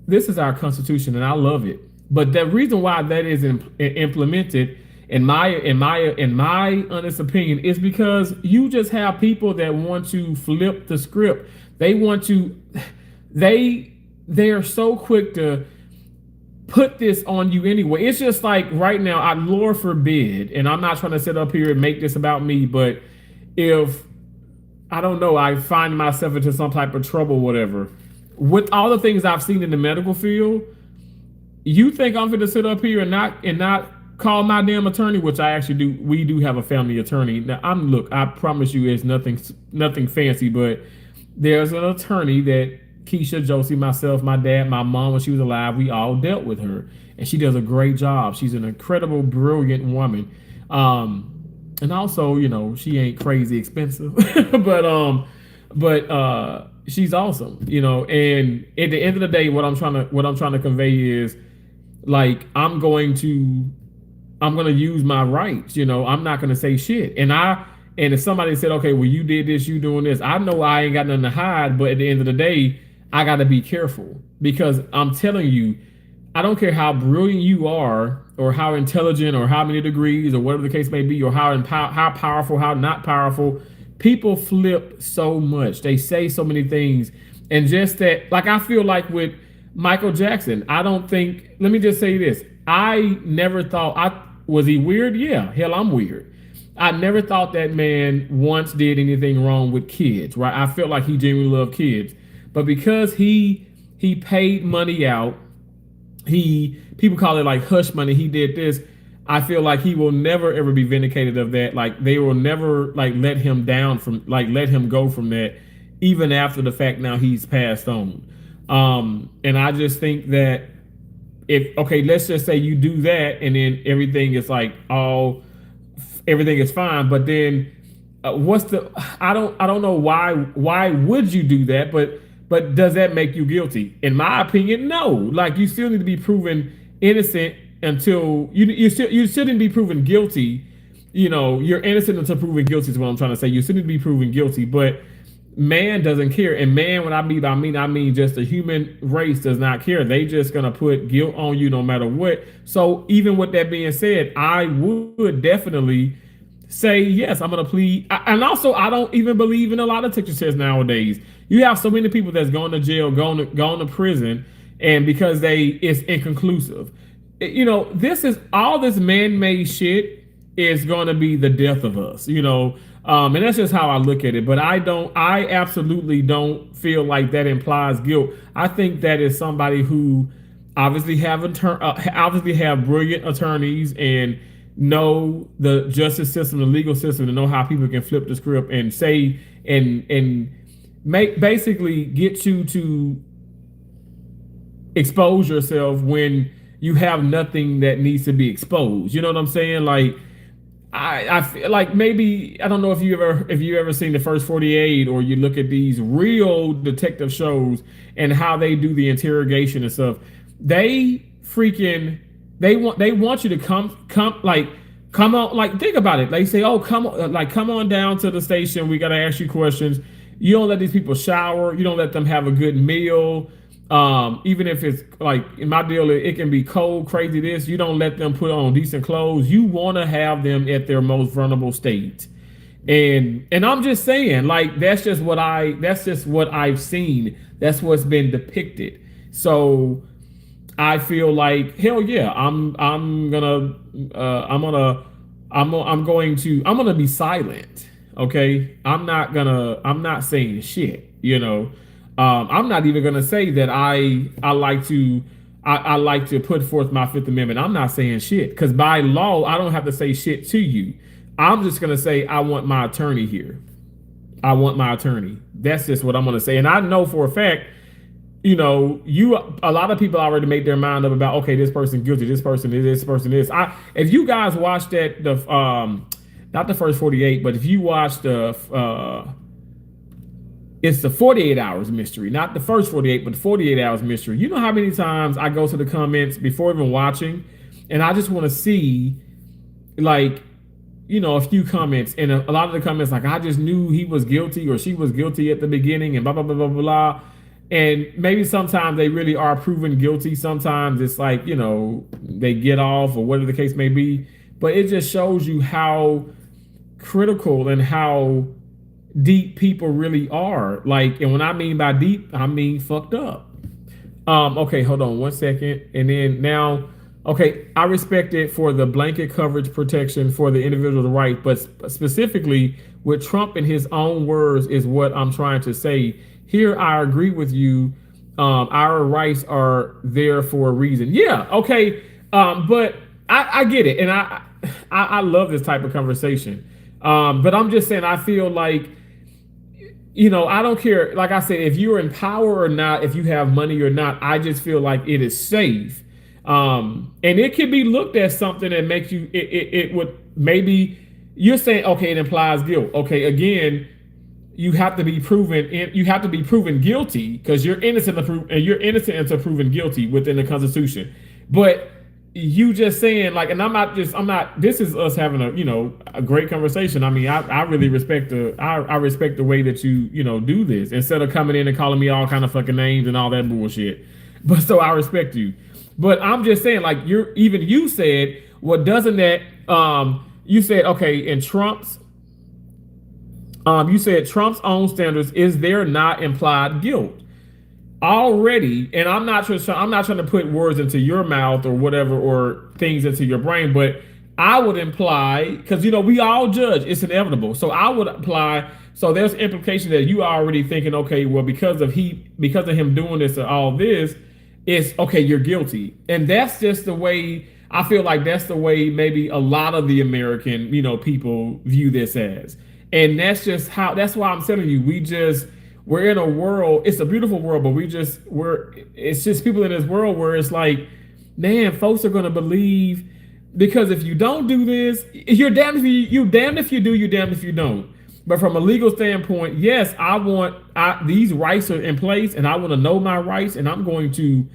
S3: this is our Constitution, and I love it, but the reason why that is implemented, in my honest opinion, is because you just have people that want to flip the script. They're so quick to put this on you anyway. It's just like right now, Lord forbid, and I'm not trying to sit up here and make this about me, but if I don't know, I find myself into some type of trouble, whatever, with all the things I've seen in the medical field, you think I'm going to sit up here and not call my damn attorney, which I actually do. We do have a family attorney. Now, I promise you, it's nothing fancy, but there's an attorney that Keisha, Josie, myself, my dad, my mom, when she was alive, we all dealt with her, and she does a great job. She's an incredible, brilliant woman. And also, she ain't crazy expensive, but she's awesome, and at the end of the day, what I'm trying to convey is, like, I'm going to use my rights. I'm not going to say shit. And if somebody said, "Okay, well, you did this, you doing this," I know I ain't got nothing to hide, but at the end of the day, I got to be careful, because I'm telling you, I don't care how brilliant you are, or how intelligent, or how many degrees, or whatever the case may be, or how powerful, how not powerful. people flip so much. They say so many things. And just that, like, I feel like with Michael Jackson, I don't think, let me just say this. I never thought, was he weird? Yeah, hell, I'm weird. I never thought that man once did anything wrong with kids, right? I felt like he genuinely loved kids. But because he paid money out, people call it like hush money, he did this. I feel like he will never ever be vindicated of that. Like they will never like let him down from like let him go from that, even after the fact now he's passed on. And I just think that if okay, let's just say you do that and then everything is like everything is fine, but then what's the I don't know why would you do that, but does that make you guilty? In my opinion, no. Like you still need to be proven innocent until you still need to be proven guilty. You know, you're innocent until proven guilty is what I'm trying to say. You still need to be proven guilty, but man doesn't care. And man, when I mean just the human race does not care. They just gonna put guilt on you no matter what. So even with that being said, I would definitely say yes, I'm gonna plead. And also, I don't even believe in a lot of Texas tests nowadays. You have so many people that's going to jail, going to prison, and because it's inconclusive. You know, this is all this man-made shit is going to be the death of us. You know, and that's just how I look at it. But I absolutely don't feel like that implies guilt. I think that is somebody who obviously have brilliant attorneys and know the justice system, the legal system, to know how people can flip the script and say and make basically get you to expose yourself when you have nothing that needs to be exposed. You know what I'm saying? Like I feel like maybe I don't know if you ever seen the First 48 or you look at these real detective shows and how they do the interrogation and stuff. They want you to come on, like think about it. They say, oh, come on down to the station. We got to ask you questions. You don't let these people shower. You don't let them have a good meal. Even if it's like in my deal, it can be cold, crazy this. You don't let them put on decent clothes. You want to have them at their most vulnerable state. And I'm just saying, like that's just what I've seen. That's what's been depicted. So I feel like hell yeah, I'm gonna be silent. Okay, I'm not saying shit. You know, I'm not even gonna say that I like to put forth my Fifth Amendment. I'm not saying shit because by law I don't have to say shit to you. I'm just gonna say I want my attorney here. I want my attorney. That's just what I'm gonna say, and I know for a fact. You know, a lot of people already made their mind up about okay, this person guilty, this person is, this person is. If you guys watched that not the First 48, but if you watched it's the 48 hours mystery, not the First 48, but the 48 hours mystery. You know how many times I go to the comments before even watching, and I just want to see like a few comments, and a lot of the comments like I just knew he was guilty or she was guilty at the beginning, and blah blah blah blah blah. And maybe sometimes they really are proven guilty. Sometimes it's like, they get off or whatever the case may be. But it just shows you how critical and how deep people really are. Like, and when I mean by deep, I mean fucked up. Okay, hold on 1 second. And then now, okay, I respect it for the blanket coverage protection for the individual's right. But specifically with Trump in his own words is what I'm trying to say. Here, I agree with you. Our rights are there for a reason. Yeah, okay. But I get it. And I love this type of conversation. But I'm just saying, I feel like, I don't care. Like I said, if you're in power or not, if you have money or not, I just feel like it is safe. And it can be looked at something that makes you, it would maybe, you're saying, okay, it implies guilt. Okay, again, you have to be proven guilty because you're innocent until proven guilty within the Constitution. But you just saying like, and I'm not. This is us having a great conversation. I mean, I really respect the way that you do this instead of coming in and calling me all kind of fucking names and all that bullshit. But so I respect you. But I'm just saying like you said, well, doesn't that you said okay in Trump's You said Trump's own standards. Is there not implied guilt already? And I'm not trying to put words into your mouth or whatever, or things into your brain, but I would imply, because we all judge, it's inevitable. So I would imply, so there's implication that you are already thinking, okay, well, because of him doing this and all this, it's okay, you're guilty. And that's just the way I feel like that's the way maybe a lot of the American, people view this as. And that's why I'm telling you, we're in a world, it's a beautiful world, but it's just people in this world where it's like, man, folks are gonna believe, because if you don't do this, you're damned if you damned if you do, you're damned if you don't. But from a legal standpoint, yes, these rights are in place, and I want to know my rights, and I'm going to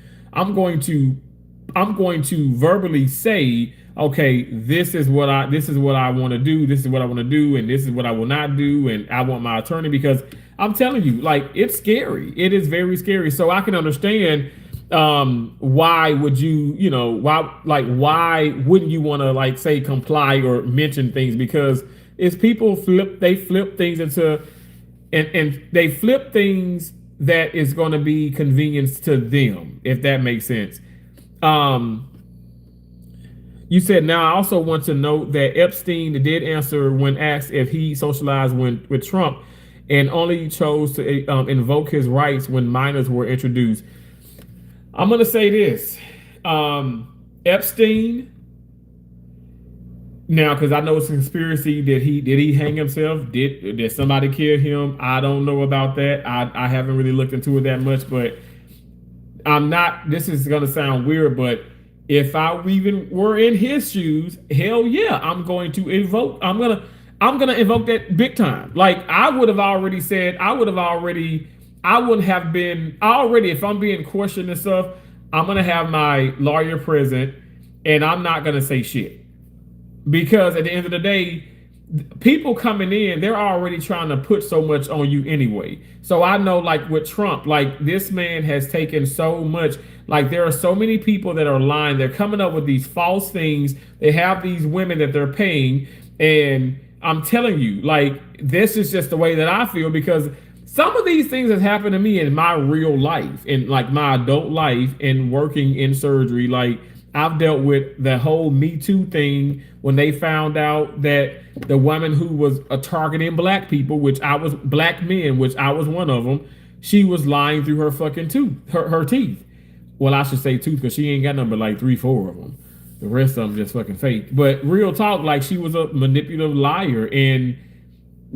S3: verbally say, okay, this is what I want to do, this is what I want to do, and this is what I will not do, and I want my attorney, because I'm telling you, like, it's scary. It is very scary. So I can understand why would why wouldn't you want to, like, say, comply or mention things, because it's people flip things into and they flip things that is going to be convenience to them, if that makes sense. You said, now I also want to note that Epstein did answer when asked if he socialized with Trump, and only chose to invoke his rights when minors were introduced. I'm going to say this. Epstein, now, because I know it's a conspiracy, did he hang himself? Did somebody kill him? I don't know about that. I haven't really looked into it that much, but this is going to sound weird, but if I even were in his shoes, hell yeah, I'm going to invoke that big time. Like, I wouldn't have been already, if I'm being questioned and stuff, I'm going to have my lawyer present, and I'm not going to say shit. Because at the end of the day, people coming in, they're already trying to put so much on you anyway. So I know, like, with Trump, like, this man has taken so much. Like, there are so many people that are lying. They're coming up with these false things. They have these women that they're paying. And I'm telling you, like, this is just the way that I feel, because some of these things have happened to me in my real life, in, like, my adult life, and working in surgery. Like, I've dealt with the whole Me Too thing when they found out that the woman who was targeting black people, black men, which I was one of them, she was lying through her fucking her teeth. Well, I should say tooth, because she ain't got number like 3-4 of them. The rest of them just fucking fake. But real talk, like, she was a manipulative liar, and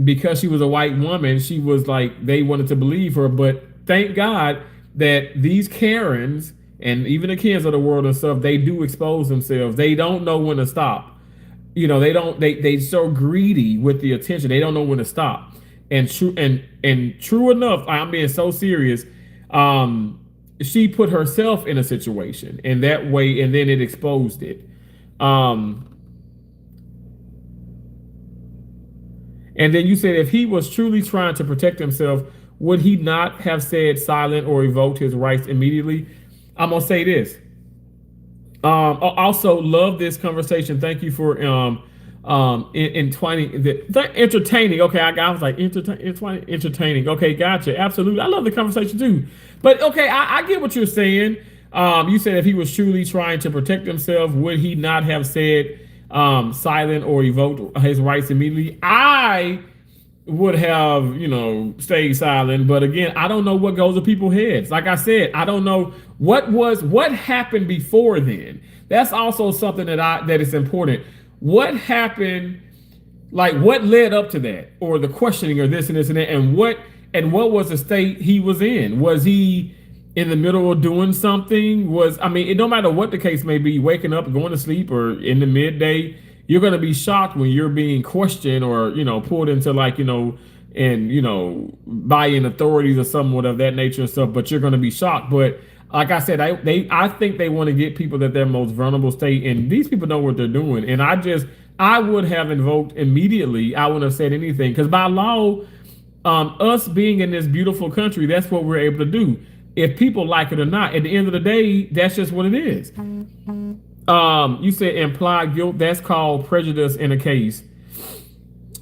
S3: because she was a white woman, she was like, they wanted to believe her. But thank God that these Karens and even the kids of the world and stuff, they do expose themselves. They don't know when to stop. They so greedy with the attention. They don't know when to stop. And true enough, I'm being so serious. She put herself in a situation in that way, and then it exposed it. And then you said, if he was truly trying to protect himself, would he not have said silent or revoked his rights immediately? I'm gonna say this. Also, love this conversation. Thank you for entertaining. Okay, I was like entertaining. Okay, gotcha. Absolutely, I love the conversation too. But okay, I get what you're saying. You said if he was truly trying to protect himself, would he not have said silent or revoked his rights immediately? I would have, stayed silent. But again, I don't know what goes to people's heads. Like I said, I don't know what happened before then. That's also something that is important. What happened, like what led up to that, or the questioning, or this and this and that, and what was the state he was in? Was he in the middle of doing something? It don't matter what the case may be, waking up, going to sleep, or in the midday, you're going to be shocked when you're being questioned, or, pulled into by authorities or somewhat of that nature and stuff, but you're going to be shocked. But like I said, I think they want to get people at their most vulnerable state, and these people know what they're doing. And I would have invoked immediately. I wouldn't have said anything, because by law, us being in this beautiful country, that's what we're able to do. If people like it or not, at the end of the day, that's just what it is. You said implied guilt. That's called prejudice in a case.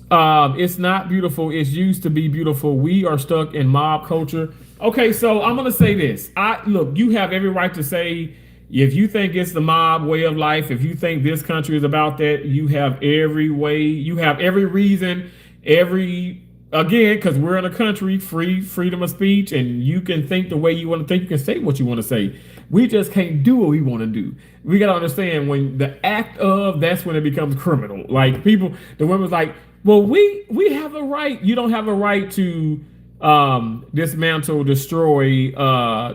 S3: It's not beautiful. It's used to be beautiful. We are stuck in mob culture. Okay, so I'm gonna say this. I look. You have every right to say if you think it's the mob way of life. If you think this country is about that, you have every way. You have every reason. Every again, because we're in a country free freedom of speech, and you can think the way you want to think. You can say what you want to say. We just can't do what we want to do. We gotta understand when the act of that's when it becomes criminal. Like people, the women's like, well, we have a right. You don't have a right to dismantle, destroy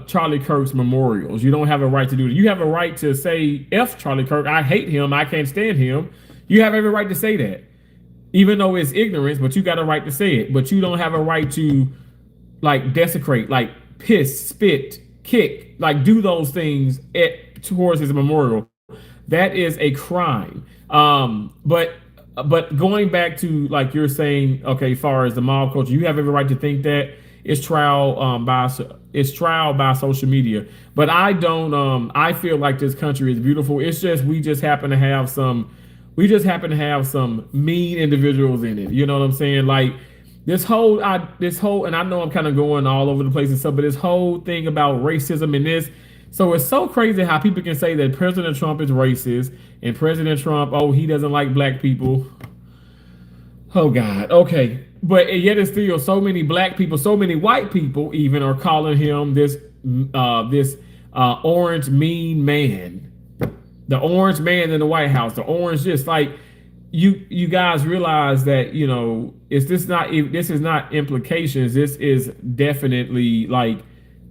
S3: Charlie Kirk's memorials. You don't have a right to do it. You have a right to say F Charlie Kirk. I hate him. I can't stand him. You have every right to say that, even though it's ignorance. But you got a right to say it. But you don't have a right to like desecrate, like piss, spit, kick, like do those things towards his memorial. That is a crime. But going back to like you're saying, okay, as far as the mob culture, you have every right to think that it's trial by social media. But I don't. I feel like this country is beautiful. It's just we just happen to have some mean individuals in it. You know what I'm saying? Like this whole, and I know I'm kind of going all over the place and stuff, but this whole thing about racism and this. So it's so crazy how people can say that President Trump is racist and President Trump, oh, he doesn't like black people. Oh God, okay. But yet it's still so many black people, so many white people even are calling him this orange mean man. The orange man in the White House, the orange just like you guys realize that, you know, this is not implications. This is definitely like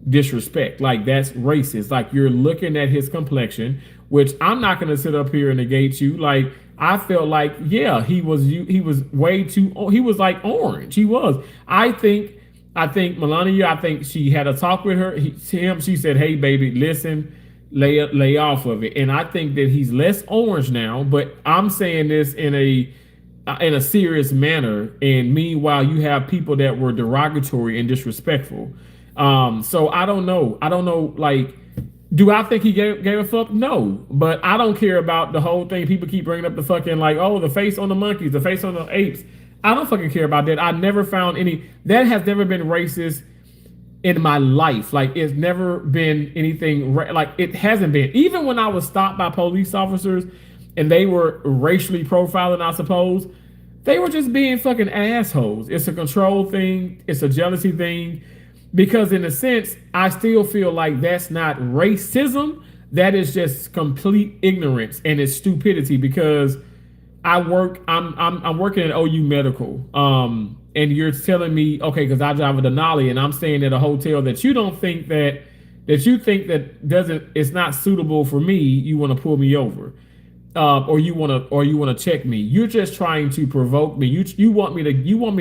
S3: disrespect. Like that's racist. Like you're looking at his complexion, which I'm not going to sit up here and negate you. Like I felt like, yeah, he was way too, he was like orange. He was. I think Melania, I think she had a talk with him. She said, hey baby, listen, lay off of it. And I think that he's less orange now, but I'm saying this in a serious manner. And meanwhile, you have people that were derogatory and disrespectful. So I don't know. Like, do I think he gave a fuck? No, but I don't care about the whole thing. People keep bringing up the fucking like, oh, the face on the monkeys, the face on the apes. I don't fucking care about that. I never found that has never been racist in my life. Like it's never been anything like it hasn't been. Even when I was stopped by police officers and they were racially profiling, I suppose, they were just being fucking assholes. It's a control thing. It's a jealousy thing. Because in a sense, I still feel like that's not racism. That is just complete ignorance and it's stupidity. Because I'm working at OU Medical. And you're telling me, okay, because I drive a Denali and I'm staying at a hotel that you don't think that you think that it's not suitable for me. You want to pull me over, or you want to check me. You're just trying to provoke me. You want me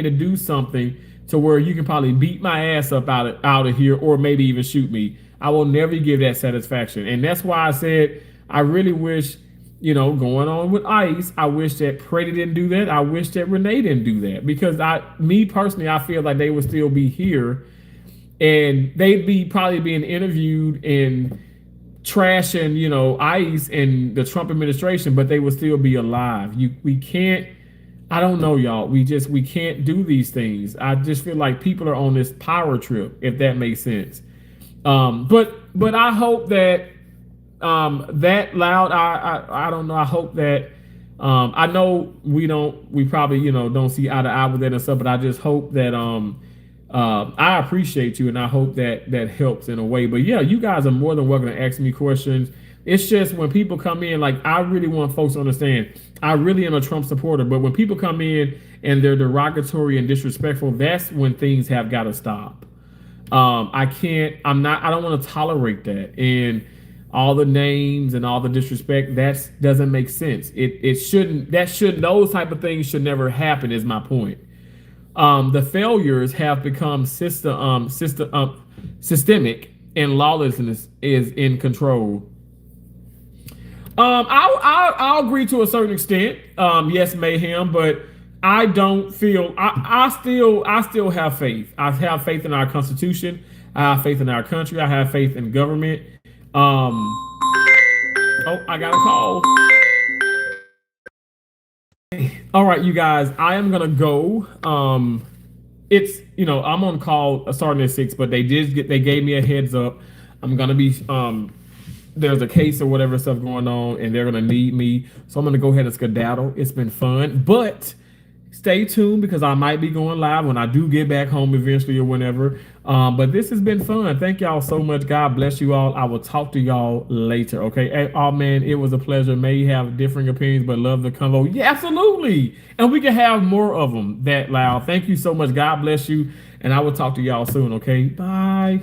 S3: to do something to where you can probably beat my ass up out of here, or maybe even shoot me. I will never give that satisfaction, and that's why I said I really wish. You know, going on with ICE, I wish that Pretty didn't do that. I wish that Renee didn't do that, because me personally, I feel like they would still be here and they'd be probably being interviewed and trashing, you know, ICE and the Trump administration, but they would still be alive. We can't, I don't know, y'all. We can't do these things. I just feel like people are on this power trip, if that makes sense. But I hope that that loud, I don't know. I hope that I know we probably, you know, don't see eye to eye with that and stuff, but I just hope that I appreciate you and I hope that helps in a way. But yeah, you guys are more than welcome to ask me questions. It's just when people come in, like I really want folks to understand, I really am a Trump supporter, but when people come in and they're derogatory and disrespectful, that's when things have got to stop. I don't want to tolerate that. And all the names and all the disrespect, that doesn't make sense. Those type of things should never happen, is my point. The failures have become systemic, and lawlessness is in control. I'll agree to a certain extent. Yes, mayhem, but I don't feel I still have faith. I have faith in our Constitution. I have faith in our country. I have faith in government. I got a call. All right, you guys, I am gonna go. It's I'm on call starting at 6, but they gave me a heads up. I'm gonna be there's a case or whatever stuff going on, and they're gonna need me, so I'm gonna go ahead and skedaddle. It's been fun, but stay tuned because I might be going live when I do get back home eventually or whenever. But this has been fun. Thank y'all so much. God bless you all. I will talk to y'all later. Okay. Hey, oh man, it was a pleasure. May have differing opinions, but love the convo. Yeah, absolutely. And we can have more of them that loud. Thank you so much. God bless you. And I will talk to y'all soon. Okay. Bye.